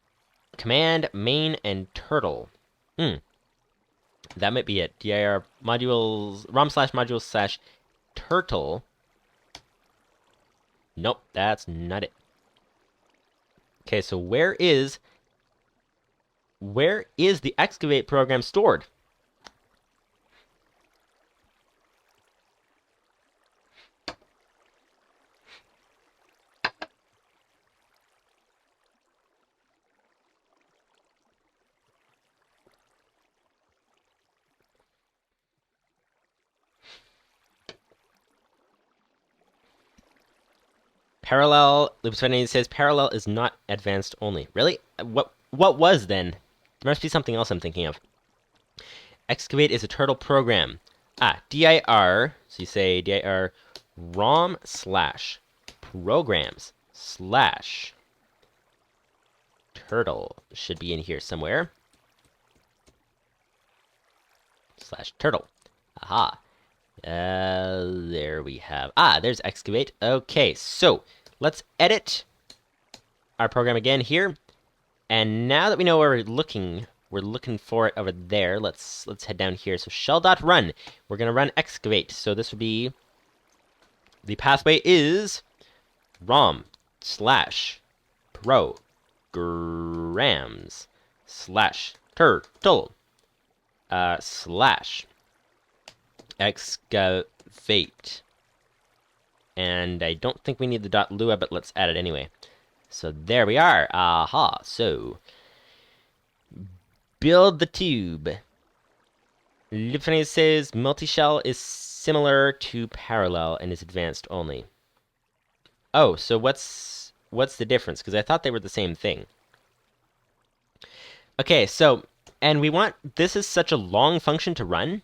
Command, main, and turtle. That might be it. dir modules, ROM slash modules slash turtle. Nope, that's not it. Okay, so where is the excavate program stored? Parallel, Lupus590's says parallel is not advanced only. Really? What was then? There must be something else I'm thinking of. Excavate is a turtle program. dir, so you say dir ROM slash programs slash turtle. Should be in here somewhere. Slash turtle. Aha. There we have... there's excavate. Okay, so let's edit our program again here. And now that we know where we're looking for it over there. Let's head down here. So shell.run. We're going to run excavate. So this would be... The pathway is ROM slash programs slash turtle slash excavate. And I don't think we need the .lua, but let's add it anyway. So there we are. Aha. So build the tube. Lupus590 says multi-shell is similar to parallel and is advanced only. Oh, so what's the difference? Because I thought they were the same thing. Okay, so, and we want, this is such a long function to run,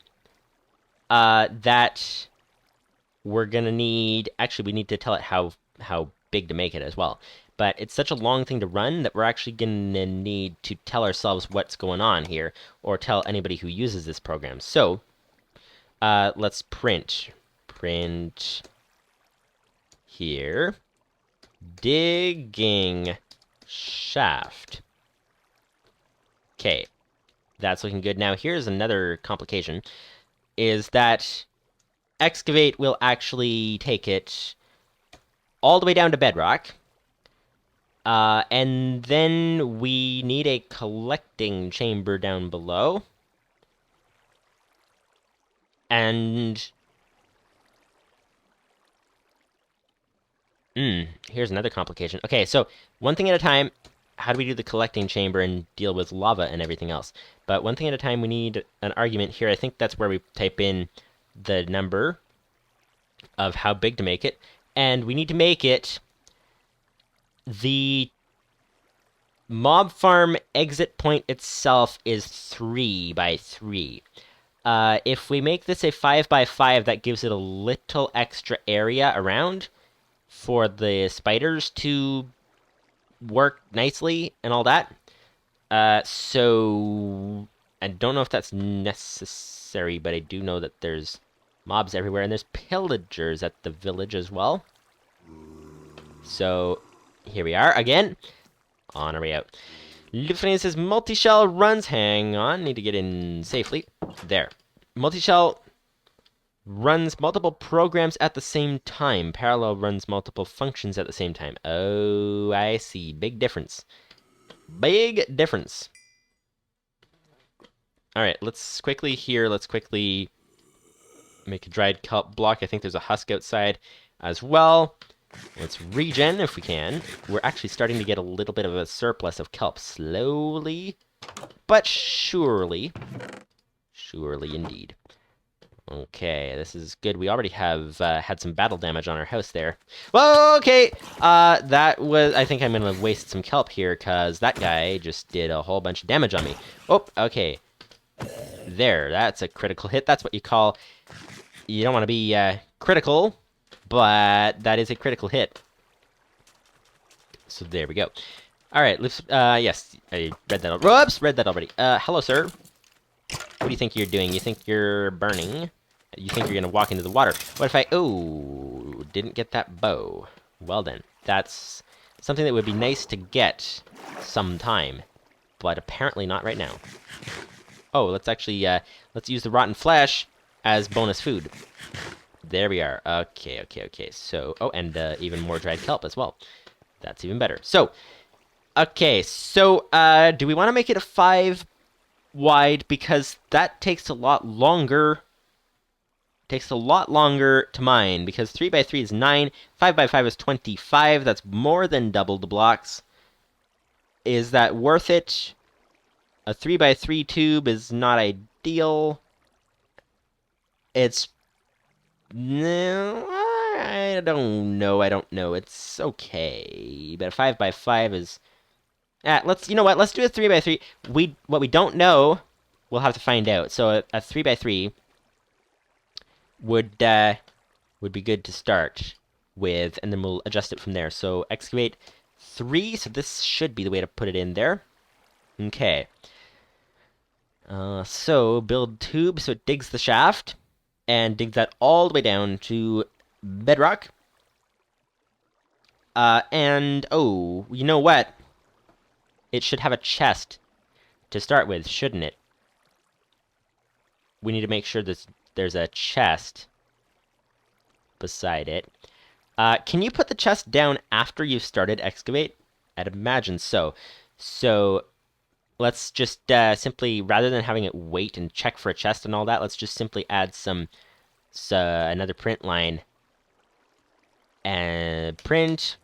that we're gonna need, actually we need to tell it how big to make it as well. But it's such a long thing to run that we're actually gonna need to tell ourselves what's going on here, or tell anybody who uses this program. So, let's print here, digging shaft. Okay, that's looking good. Now here's another complication, is that excavate will actually take it all the way down to bedrock, and then we need a collecting chamber down below, and here's another complication. Okay, so one thing at a time. How do we do the collecting chamber and deal with lava and everything else? But one thing at a time, we need an argument here. I think that's where we type in the number of how big to make it. And we need to make it the mob farm exit point itself is 3 by 3. If we make this a 5 by 5, that gives it a little extra area around for the spiders to work nicely and all that. So I don't know if that's necessary, but I do know that there's mobs everywhere, and there's pillagers at the village as well. So here we are again. On our way out. Lupus590 says multi-shell runs. Hang on, need to get in safely. There. Multi-shell runs multiple programs at the same time. Parallel runs multiple functions at the same time. Oh, I see. Big difference. Big difference. Alright, let's quickly make a dried kelp block. I think there's a husk outside as well. Let's regen if we can. We're actually starting to get a little bit of a surplus of kelp. Slowly, but surely. Surely indeed. Okay, this is good. We already have had some battle damage on our house there. Whoa, okay! That was... I think I'm gonna waste some kelp here, because that guy just did a whole bunch of damage on me. Oh, okay. There, that's a critical hit. That's what you call... You don't want to be critical, but that is a critical hit. So there we go. Alright, yes, I read that. Whoops, read that already. Hello, sir. What do you think you're doing? You think you're burning? You think you're gonna walk into the water? What if I... Oh, didn't get that bow. Well then, that's something that would be nice to get sometime, but apparently not right now. Oh, let's actually, let's use the rotten flesh as bonus food. There we are. Okay, okay, okay. So, oh, and even more dried kelp as well. That's even better. So, okay, so, do we want to make it a 5 wide? Because that takes a lot longer. Takes a lot longer to mine, because 3 by 3 is 9, 5 by 5 is 25. That's more than double the blocks. Is that worth it? A 3 by 3 tube is not ideal. It's... No, I don't know. It's okay. But a 5 by 5 is... you know what? Let's do a 3 by 3. What we don't know, we'll have to find out. So a 3 by 3 would be good to start with, and then we'll adjust it from there. So excavate 3. So this should be the way to put it in there. Okay. So build tube so it digs the shaft, and dig that all the way down to bedrock. And, oh, you know what? It should have a chest to start with, shouldn't it? We need to make sure there's a chest beside it. Can you put the chest down after you've started excavate? I'd imagine so. So let's just simply, rather than having it wait and check for a chest and all that, let's just simply add another print line. And print.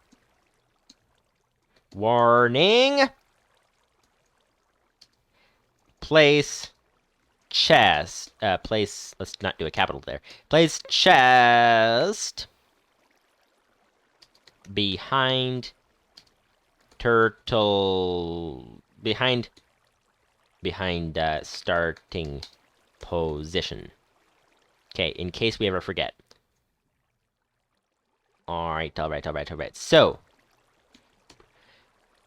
Warning. Place chest. Let's not do a capital there. Place chest behind turtle. Behind starting position. Okay, in case we ever forget. Alright. So,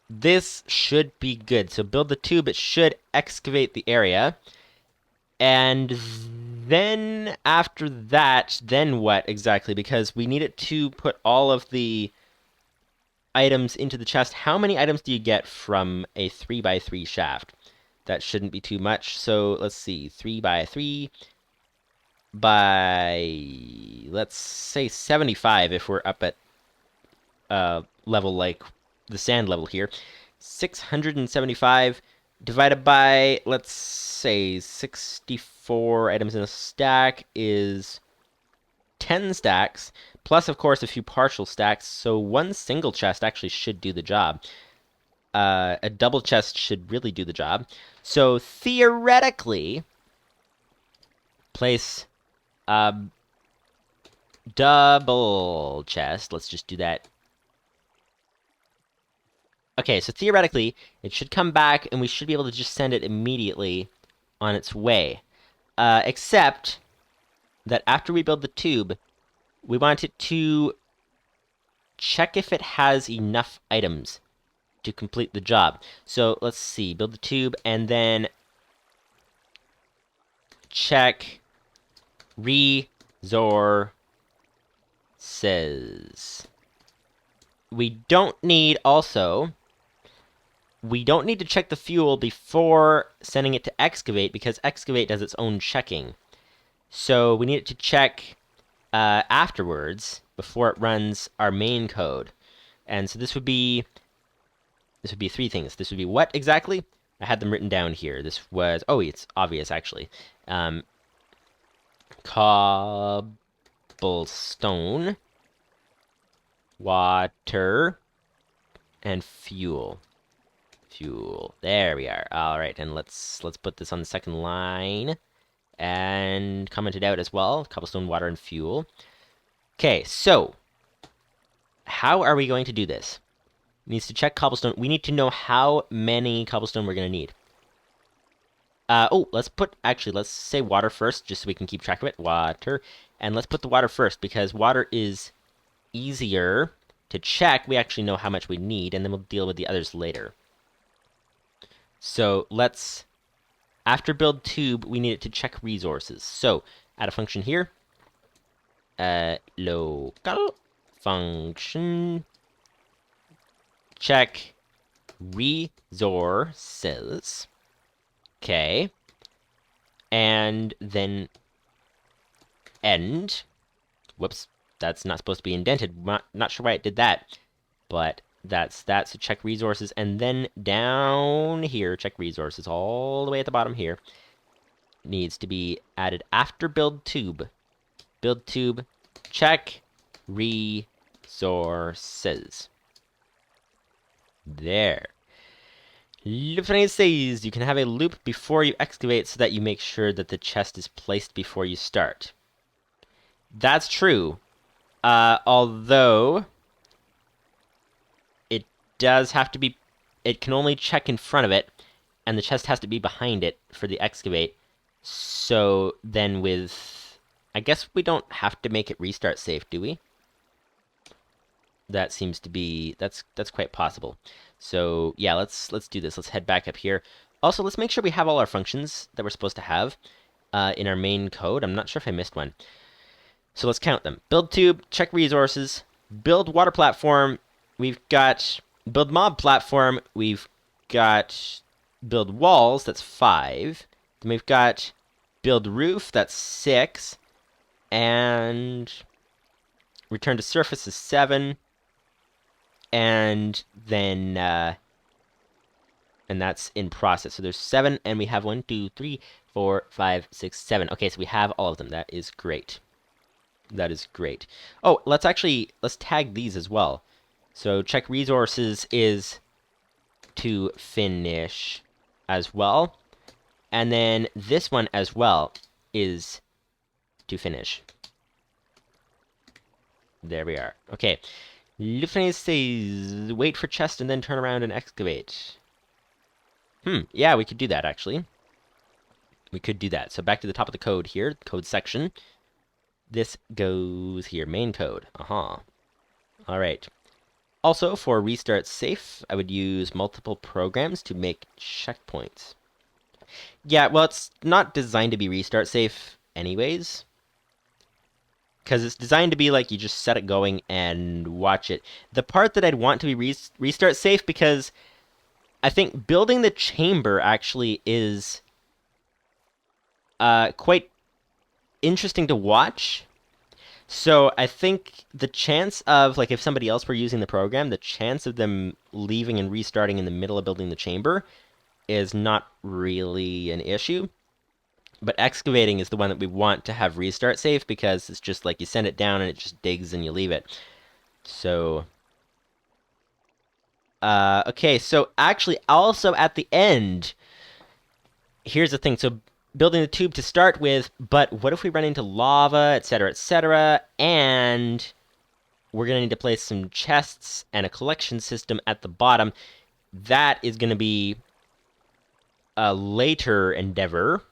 this should be good. So build the tube, it should excavate the area. And then, after that, then what exactly? Because we need it to put all of the items into the chest. How many items do you get from a 3 by 3 shaft? That shouldn't be too much. So, let's see. 3 by 3 by, let's say 75 if we're up at level like the sand level here. 675 divided by, let's say, 64 items in a stack is 10 stacks, plus, of course, a few partial stacks, so one single chest actually should do the job. A double chest should really do the job. So, theoretically, place a double chest. Let's just do that. Okay, so theoretically, it should come back, and we should be able to just send it immediately on its way. Except that after we build the tube, we want it to check if it has enough items to complete the job. So let's see, build the tube, and then check resources. We don't need to check the fuel before sending it to excavate, because excavate does its own checking. So we need it to check afterwards, before it runs our main code. And so this would be 3 things. This would be what exactly? I had them written down here. This was, oh, it's obvious actually. Cobblestone, water, and fuel. There we are. All right, and let's put this on the second line. and commented out as well. Cobblestone, water, and fuel. Okay, so how are we going to do this? Needs to check cobblestone. We need to know how many cobblestone we're going to need. Let's say water first, just so we can keep track of it. Water. And let's put the water first, because water is easier to check. We actually know how much we need, and then we'll deal with the others later. So let's, after build tube, we need it to check resources. So add a function here. Local function check resources. Okay. And then end. Whoops, that's not supposed to be indented. Not sure why it did that, but that's that. So check resources, and then down here, check resources all the way at the bottom here. Needs to be added after build tube. Build tube, check resources. There. Lupus590's says you can have a loop before you excavate so that you make sure that the chest is placed before you start. That's true. Although it does have to be, it can only check in front of it, and the chest has to be behind it for the excavate. So then with, I guess we don't have to make it restart safe, do we? That seems to be, that's quite possible. So yeah, let's do this. Let's head back up here. Also, let's make sure we have all our functions that we're supposed to have in our main code. I'm not sure if I missed one. So let's count them. Build tube, check resources, build water platform, we've got build mob platform, we've got build walls, that's 5. Then we've got build roof, that's 6. And return to surface is 7. And then, and that's in process. So there's 7, and we have 1, 2, 3, 4, 5, 6, 7. Okay, so we have all of them. That is great. That is great. Oh, let's tag these as well. So check resources is to finish as well. And then this one as well is to finish. There we are. Okay. Lupus590's says, wait for chest and then turn around and excavate. Yeah, we could do that, actually. We could do that. So back to the top of the code here, code section. This goes here, main code. All right. Also, for restart safe, I would use multiple programs to make checkpoints. Yeah, well, it's not designed to be restart safe anyways. Because it's designed to be like you just set it going and watch it. The part that I'd want to be restart safe, because I think building the chamber actually is quite interesting to watch. So I think the chance of, like, if somebody else were using the program, the chance of them leaving and restarting in the middle of building the chamber is not really an issue. But excavating is the one that we want to have restart safe, because it's just like you send it down and it just digs and you leave it. So, okay, so actually also at the end, here's the thing. So building the tube to start with, but what if we run into lava, etc., and we're going to need to place some chests and a collection system at the bottom. That is going to be a later endeavor.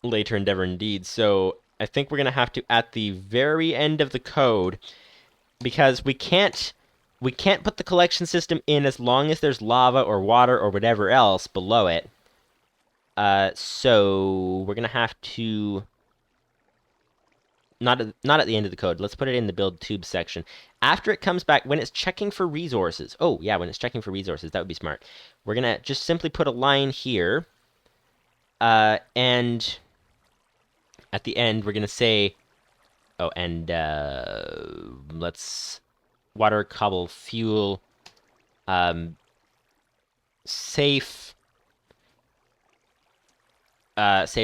Later endeavor indeed. So I think we're going to have to, at the very end of the code, because we can't put the collection system in as long as there's lava or water or whatever else below it. So we're going to have to, not at the end of the code. Let's put it in the build tube section. After it comes back, when it's checking for resources. Oh, yeah, when it's checking for resources, that would be smart. We're going to just simply put a line here. And at the end, we're going to say, oh, and let's water, cobble, fuel, safe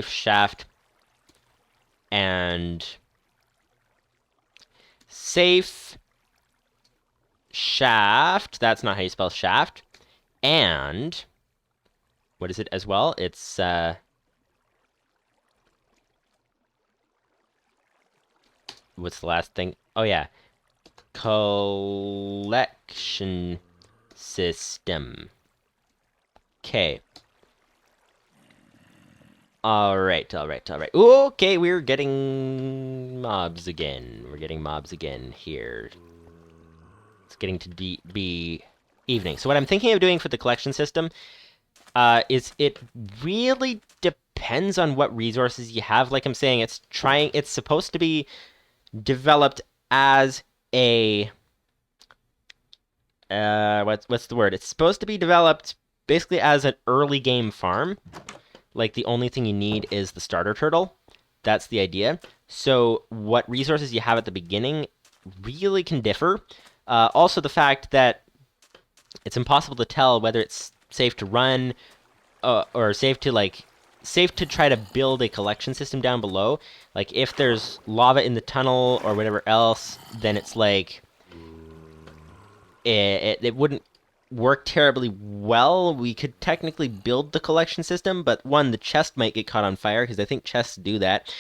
shaft, and safe shaft. That's not how you spell shaft. And what is it as well? It's what's the last thing? Oh yeah, collection system. Okay. Alright. Okay, we're getting mobs again. We're getting mobs again here. It's getting to be evening. So what I'm thinking of doing for the collection system is it really depends on what resources you have. Like I'm saying, it's supposed to be developed as a what's the word? It's supposed to be developed basically as an early game farm. Like the only thing you need is the starter turtle. That's the idea. So what resources you have at the beginning really can differ. Also, the fact that it's impossible to tell whether it's safe to run or safe to try to build a collection system down below. Like if there's lava in the tunnel or whatever else, then it's like it wouldn't work terribly well. We could technically build the collection system, but one, the chest might get caught on fire, because I think chests do that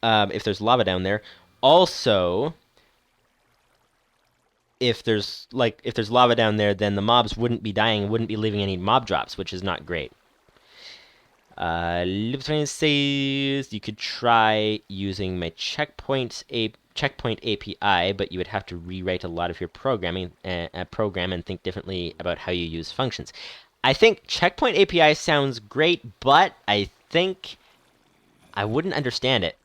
if there's lava down there. Also, if there's lava down there, then the mobs wouldn't be dying, wouldn't be leaving any mob drops, which is not great. Lupus590's says you could try using my checkpoint API, but you would have to rewrite a lot of your program and think differently about how you use functions. I think checkpoint API sounds great, but I think I wouldn't understand it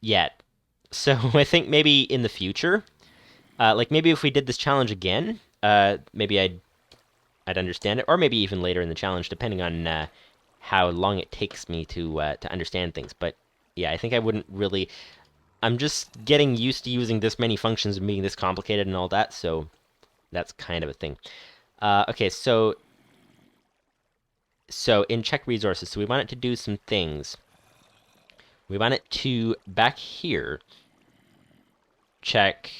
yet. So I think maybe in the future, like maybe if we did this challenge again, maybe I'd understand it, or maybe even later in the challenge, depending on how long it takes me to understand things. But yeah, I think I wouldn't really. I'm just getting used to using this many functions and being this complicated and all that, so that's kind of a thing. Okay, so in check resources, so we want it to do some things. We want it to, back here, check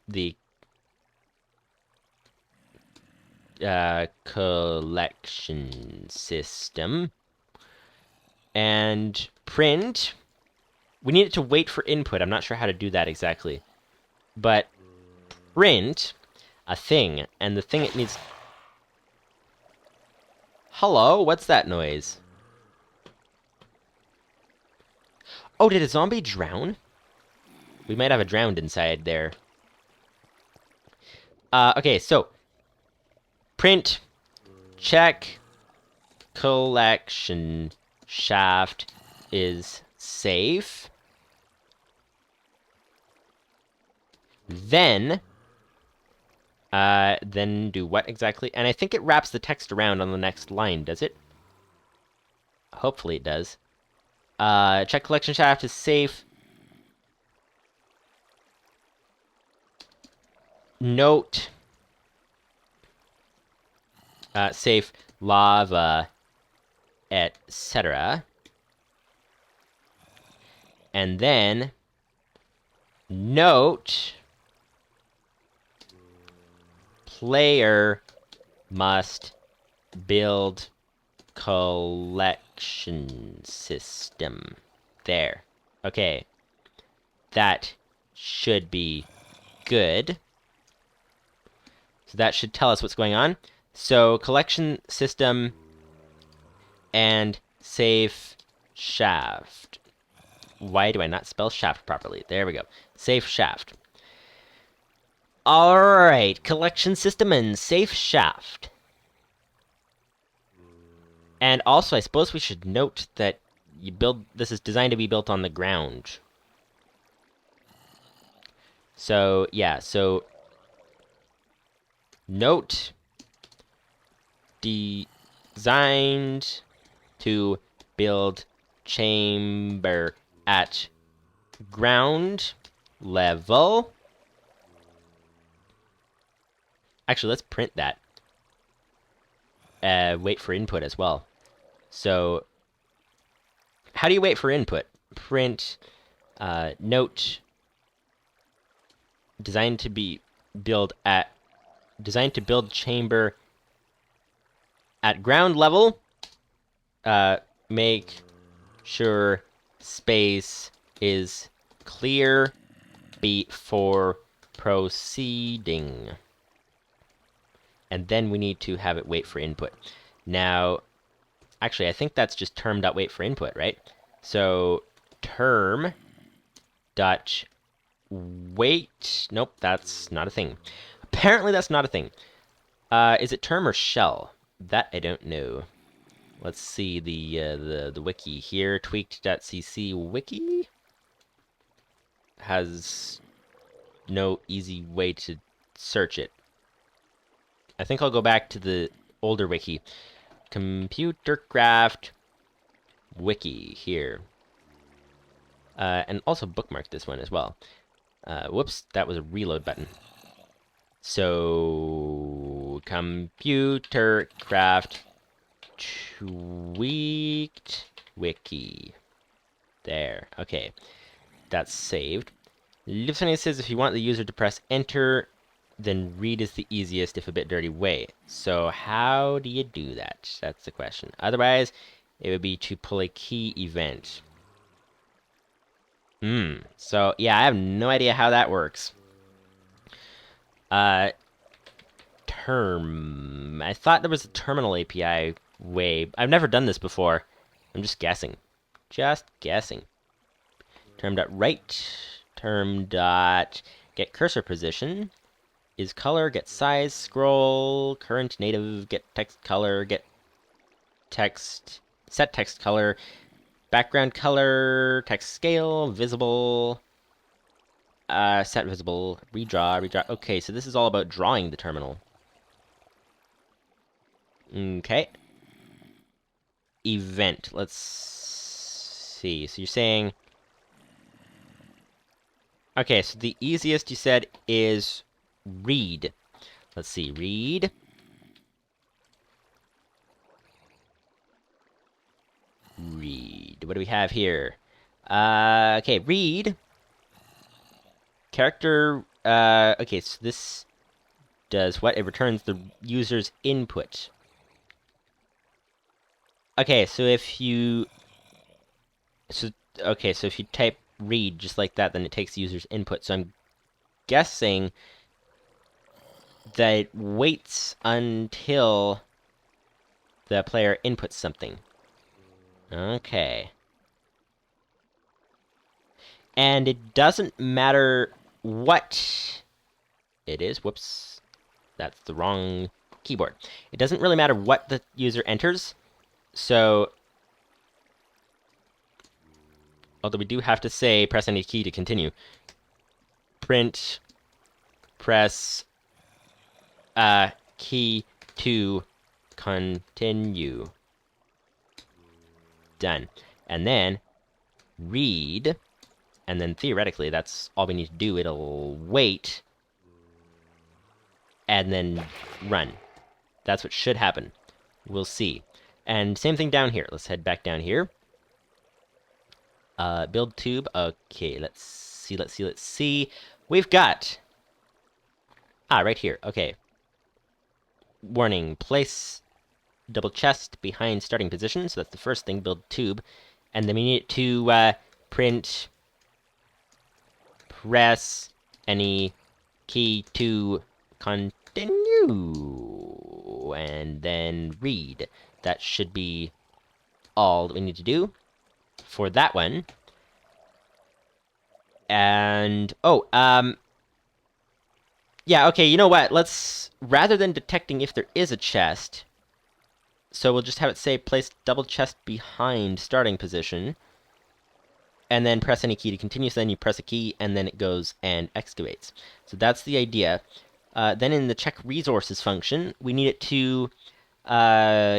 the collection system and print. We need it to wait for input. I'm not sure how to do that exactly. But print a thing, and the thing it needs... Hello? What's that noise? Oh, did a zombie drown? We might have a drowned inside there. Okay, so... Print, check, collection shaft is safe. Then do what exactly? And I think it wraps the text around on the next line, does it? Hopefully it does. Check collection shaft is safe. Note. Safe lava, etc. And then note player must build collection system. There. Okay. That should be good. So that should tell us what's going on. So collection system and safe shaft. Why do I not spell shaft properly? There we go. Safe shaft. Alright, collection system and safe shaft. And also, I suppose we should note that this is designed to be built on the ground. So, yeah, so note designed to build chamber at ground level. Actually, let's print that. Wait for input as well. So, how do you wait for input? Print note designed to build chamber at ground level, make sure space is clear before proceeding. And then we need to have it wait for input. Now, actually, I think that's just term.wait for input, right? So term dot wait. Nope, that's not a thing. Apparently, that's not a thing. Is it term or shell? That I don't know. Let's see the wiki here. Tweaked.cc wiki has no easy way to search it. I think I'll go back to the older wiki. ComputerCraft wiki here. And also bookmark this one as well. Whoops, that was a reload button. So, ComputerCraft tweaked wiki. There, okay. That's saved. Lupus590's says if you want the user to press enter, then read is the easiest if a bit dirty way. So how do you do that? That's the question. Otherwise, it would be to pull a key event. So yeah, I have no idea how that works. Term. I thought there was a terminal API way. I've never done this before. I'm just guessing. Just guessing. Term.write. Term.get cursor position. Is color, get size, scroll, current native, get text color, get text, set text color, background color, text scale, visible, set visible, redraw. Okay, so this is all about drawing the terminal. Okay. Event. Let's see. So you're saying... Okay, so the easiest you said is read. Let's see. Read. Read. What do we have here? Okay, read. Character... okay, so this does what? It returns the user's input. Okay, so if you... Okay, so if you type read just like that, then it takes the user's input. So I'm guessing that it waits until the player inputs something. Okay. And it doesn't matter what it is. Whoops. That's the wrong keyboard. It doesn't really matter what the user enters. So, although we do have to say press any key to continue. Print, press key to continue. Done. And then read, and then theoretically that's all we need to do. It'll wait and then run. That's what should happen. We'll see. And same thing down here. Let's head back down here. Build tube. Okay, let's see. We've got... right here. Okay. Warning. Place double chest behind starting position. So that's the first thing. Build tube. And then we need it to print... Press any key to continue. And then read. That should be all that we need to do for that one. And, yeah, okay, you know what? Let's, rather than detecting if there is a chest, so we'll just have it say place double chest behind starting position, and then press any key to continue. So then you press a key, and then it goes and excavates. So that's the idea. Then in the check resources function, we need it to...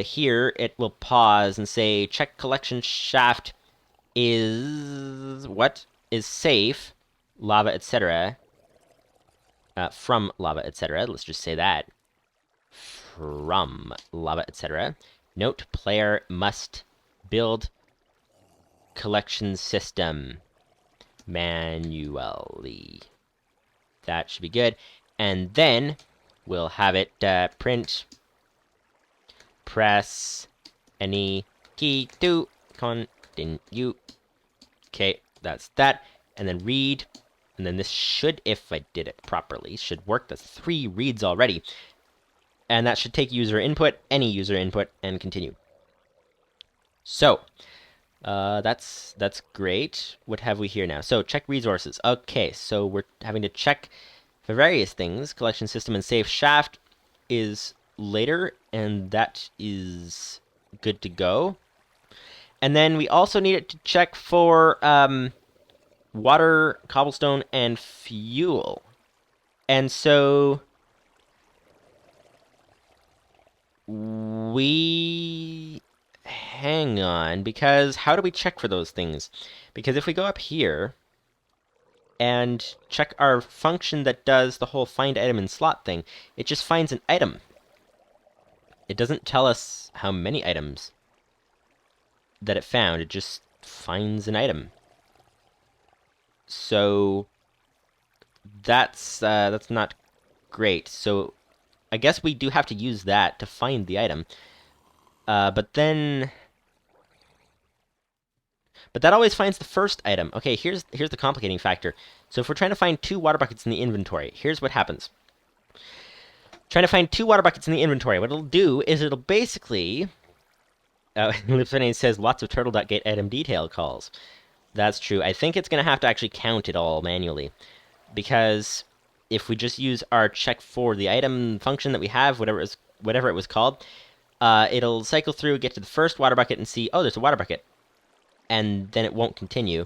here it will pause and say check collection shaft is what is safe, lava, etc. From lava, etc. Let's just say that from lava, etc. Note player must build collection system manually. That should be good. And then we'll have it print press any key to continue. Okay, that's that. And then read. And then this should, if I did it properly, should work. That's 3 reads already. And that should take user input, any user input, and continue. So, that's great. What have we here now? So, check resources. Okay, so we're having to check for various things. Collection system and safe shaft is later, and that is good to go. And then we also need it to check for water, cobblestone, and fuel. And so we... hang on, because how do we check for those things? Because if we go up here and check our function that does the whole find item in slot thing, it just finds an item. It doesn't tell us how many items that it found. It just finds an item. So that's not great. So I guess we do have to use that to find the item. But that always finds the first item. Okay, here's the complicating factor. So if we're trying to find 2 water buckets in the inventory, here's what happens. Trying to find 2 water buckets in the inventory. What it'll do is it'll basically... Lupus590's says lots of turtle.get item detail calls. That's true. I think it's going to have to actually count it all manually. Because if we just use our check for the item function that we have, whatever it was called, it'll cycle through, get to the first water bucket, and see, oh, there's a water bucket. And then it won't continue.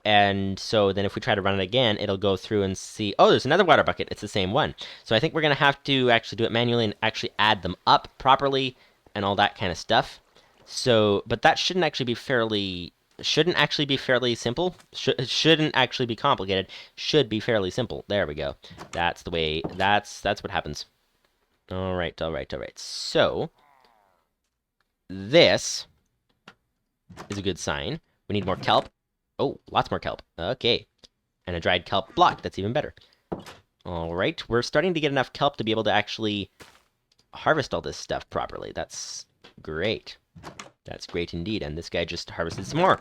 And so then if we try to run it again, it'll go through and see, oh, there's another water bucket. It's the same one. So I think we're going to have to actually do it manually and actually add them up properly and all that kind of stuff. So, but that shouldn't actually be fairly simple. Shouldn't actually be complicated. Should be fairly simple. There we go. That's the way, that's what happens. All right. So, this is a good sign. We need more kelp. Oh, lots more kelp. Okay. And a dried kelp block. That's even better. All right. We're starting to get enough kelp to be able to actually harvest all this stuff properly. That's great. That's great indeed. And this guy just harvested some more.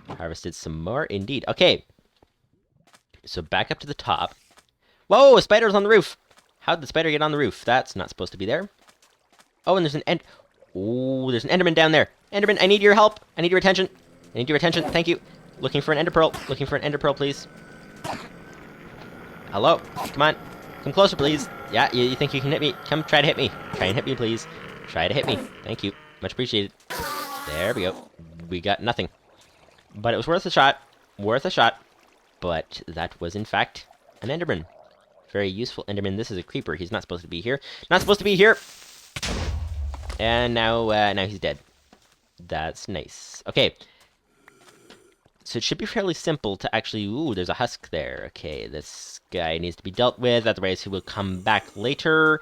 Harvested some more indeed. Okay. So back up to the top. Whoa, a spider's on the roof. How'd the spider get on the roof? That's not supposed to be there. Oh, and there's an there's an enderman down there. Enderman, I need your help. I need your attention. I need your attention. Thank you. Looking for an ender pearl. Looking for an ender pearl, please. Hello? Come on. Come closer, please. Yeah, you think you can hit me? Come try to hit me. Try and hit me, please. Try to hit me. Thank you. Much appreciated. There we go. We got nothing. But it was worth a shot. Worth a shot. But that was, in fact, an enderman. Very useful enderman. This is a creeper. He's not supposed to be here. Not supposed to be here! And now he's dead. That's nice. Okay. So it should be fairly simple to actually... Ooh, there's a husk there. Okay, this guy needs to be dealt with. Otherwise, he will come back later.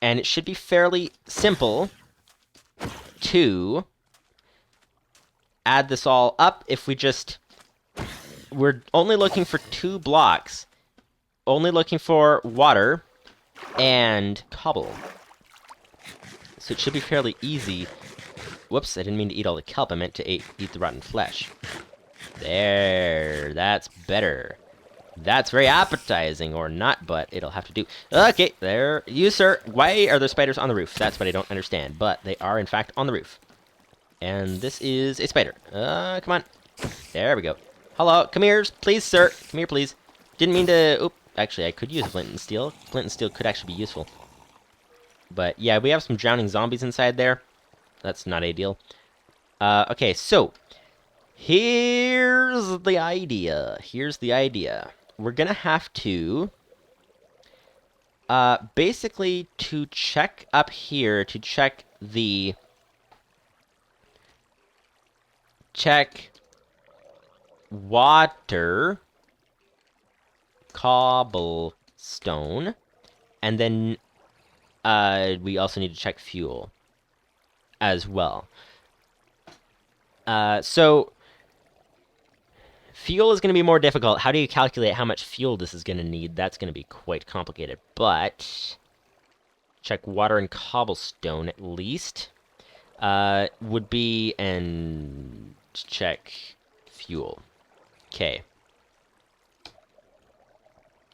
And it should be fairly simple to add this all up if we just... We're only looking for 2 blocks. Only looking for water and cobble. So it should be fairly easy. Whoops, I didn't mean to eat all the kelp. I meant to eat the rotten flesh. There, that's better. That's very appetizing, or not, but it'll have to do. Okay, there. You, sir. Why are there spiders on the roof? That's what I don't understand, but they are, in fact, on the roof. And this is a spider. Come on. There we go. Hello, come here, please, sir. Come here, please. Didn't mean to... Oop, actually, I could use flint and steel. Flint and steel could actually be useful. But, yeah, we have some drowning zombies inside there. That's not ideal. Okay, so... Here's the idea. Here's the idea. We're gonna have to... basically, to check up here, to check the... Check... water... cobblestone, and then we also need to check fuel as well. So fuel is going to be more difficult. How do you calculate how much fuel this is going to need? That's going to be quite complicated, but check water and cobblestone at least. Would be, and check fuel. Okay.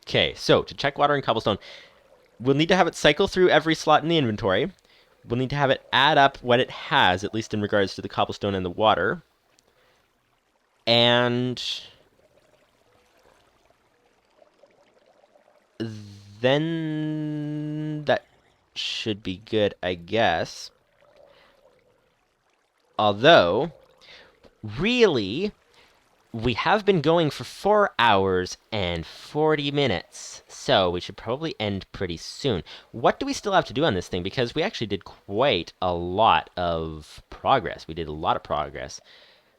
Okay, so to check water and cobblestone, we'll need to have it cycle through every slot in the inventory. We'll need to have it add up what it has, at least in regards to the cobblestone and the water. And then that should be good, I guess. Although, really, we have been going for 4 hours and 40 minutes, so we should probably end pretty soon. What do we still have to do on this thing? Because we actually did quite a lot of progress. We did a lot of progress.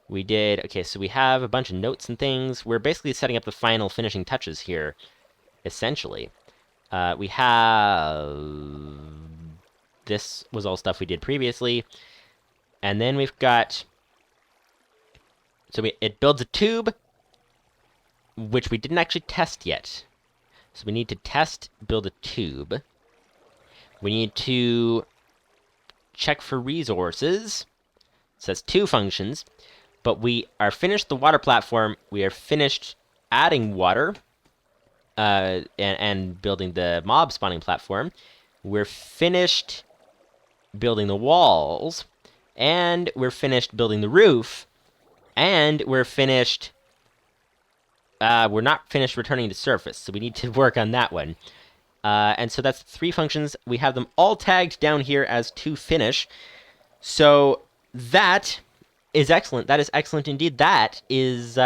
We did, okay, so we have a bunch of notes and things. We're basically setting up the final finishing touches here, essentially. We have... This was all stuff we did previously. And then we've got... So it builds a tube, which we didn't actually test yet. So we need to test, build a tube. We need to check for resources. So that's 2 functions. But we are finished the water platform. We are finished adding water and building the mob spawning platform. We're finished building the walls. And we're finished building the roof. And we're finished... we're not finished returning to surface, so we need to work on that one. And so that's 3 functions. We have them all tagged down here as to finish. So that is excellent. That is excellent indeed. That is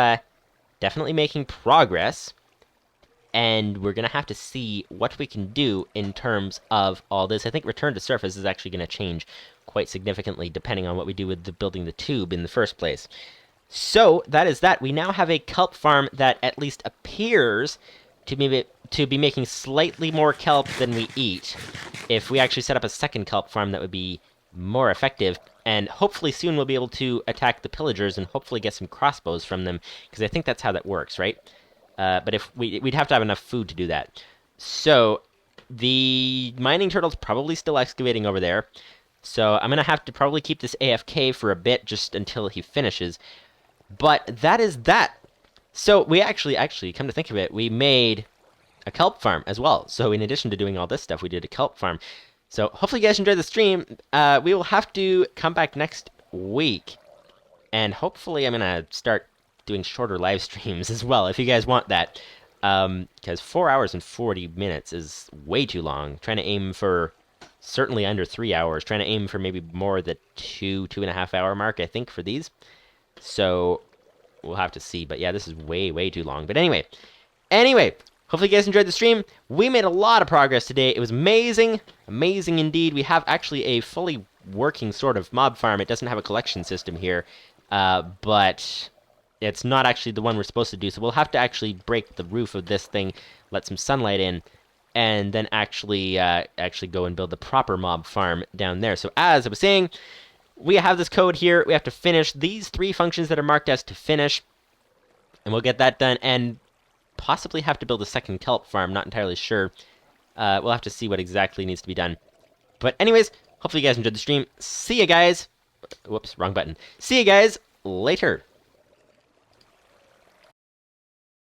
definitely making progress. And we're going to have to see what we can do in terms of all this. I think return to surface is actually going to change quite significantly depending on what we do with the building the tube in the first place. So, that is that. We now have a kelp farm that at least appears to be making slightly more kelp than we eat. If we actually set up a second kelp farm, that would be more effective. And hopefully soon we'll be able to attack the pillagers and hopefully get some crossbows from them, because I think that's how that works, right? But if we'd have to have enough food to do that. So, the mining turtle's probably still excavating over there. So, I'm going to have to probably keep this AFK for a bit, just until he finishes. But that is that. So we actually, come to think of it, we made a kelp farm as well. So in addition to doing all this stuff, we did a kelp farm. So hopefully you guys enjoyed the stream. We will have to come back next week. And hopefully I'm going to start doing shorter live streams as well, if you guys want that. Because 4 hours and 40 minutes is way too long. Trying to aim for certainly under 3 hours. Trying to aim for maybe more the 2.5 hour mark, I think, for these. So, we'll have to see. But yeah, this is way, way too long. But anyway, hopefully you guys enjoyed the stream. We made a lot of progress today. It was amazing. Amazing indeed. We have actually a fully working sort of mob farm. It doesn't have a collection system here. But it's not actually the one we're supposed to do. So we'll have to actually break the roof of this thing, let some sunlight in, and then actually go and build the proper mob farm down there. So as I was saying... We have this code here. We have to finish these 3 functions that are marked as to finish. And we'll get that done. And possibly have to build a second kelp farm. Not entirely sure. We'll have to see what exactly needs to be done. But anyways, hopefully you guys enjoyed the stream. See you guys. Whoops, wrong button. See you guys later.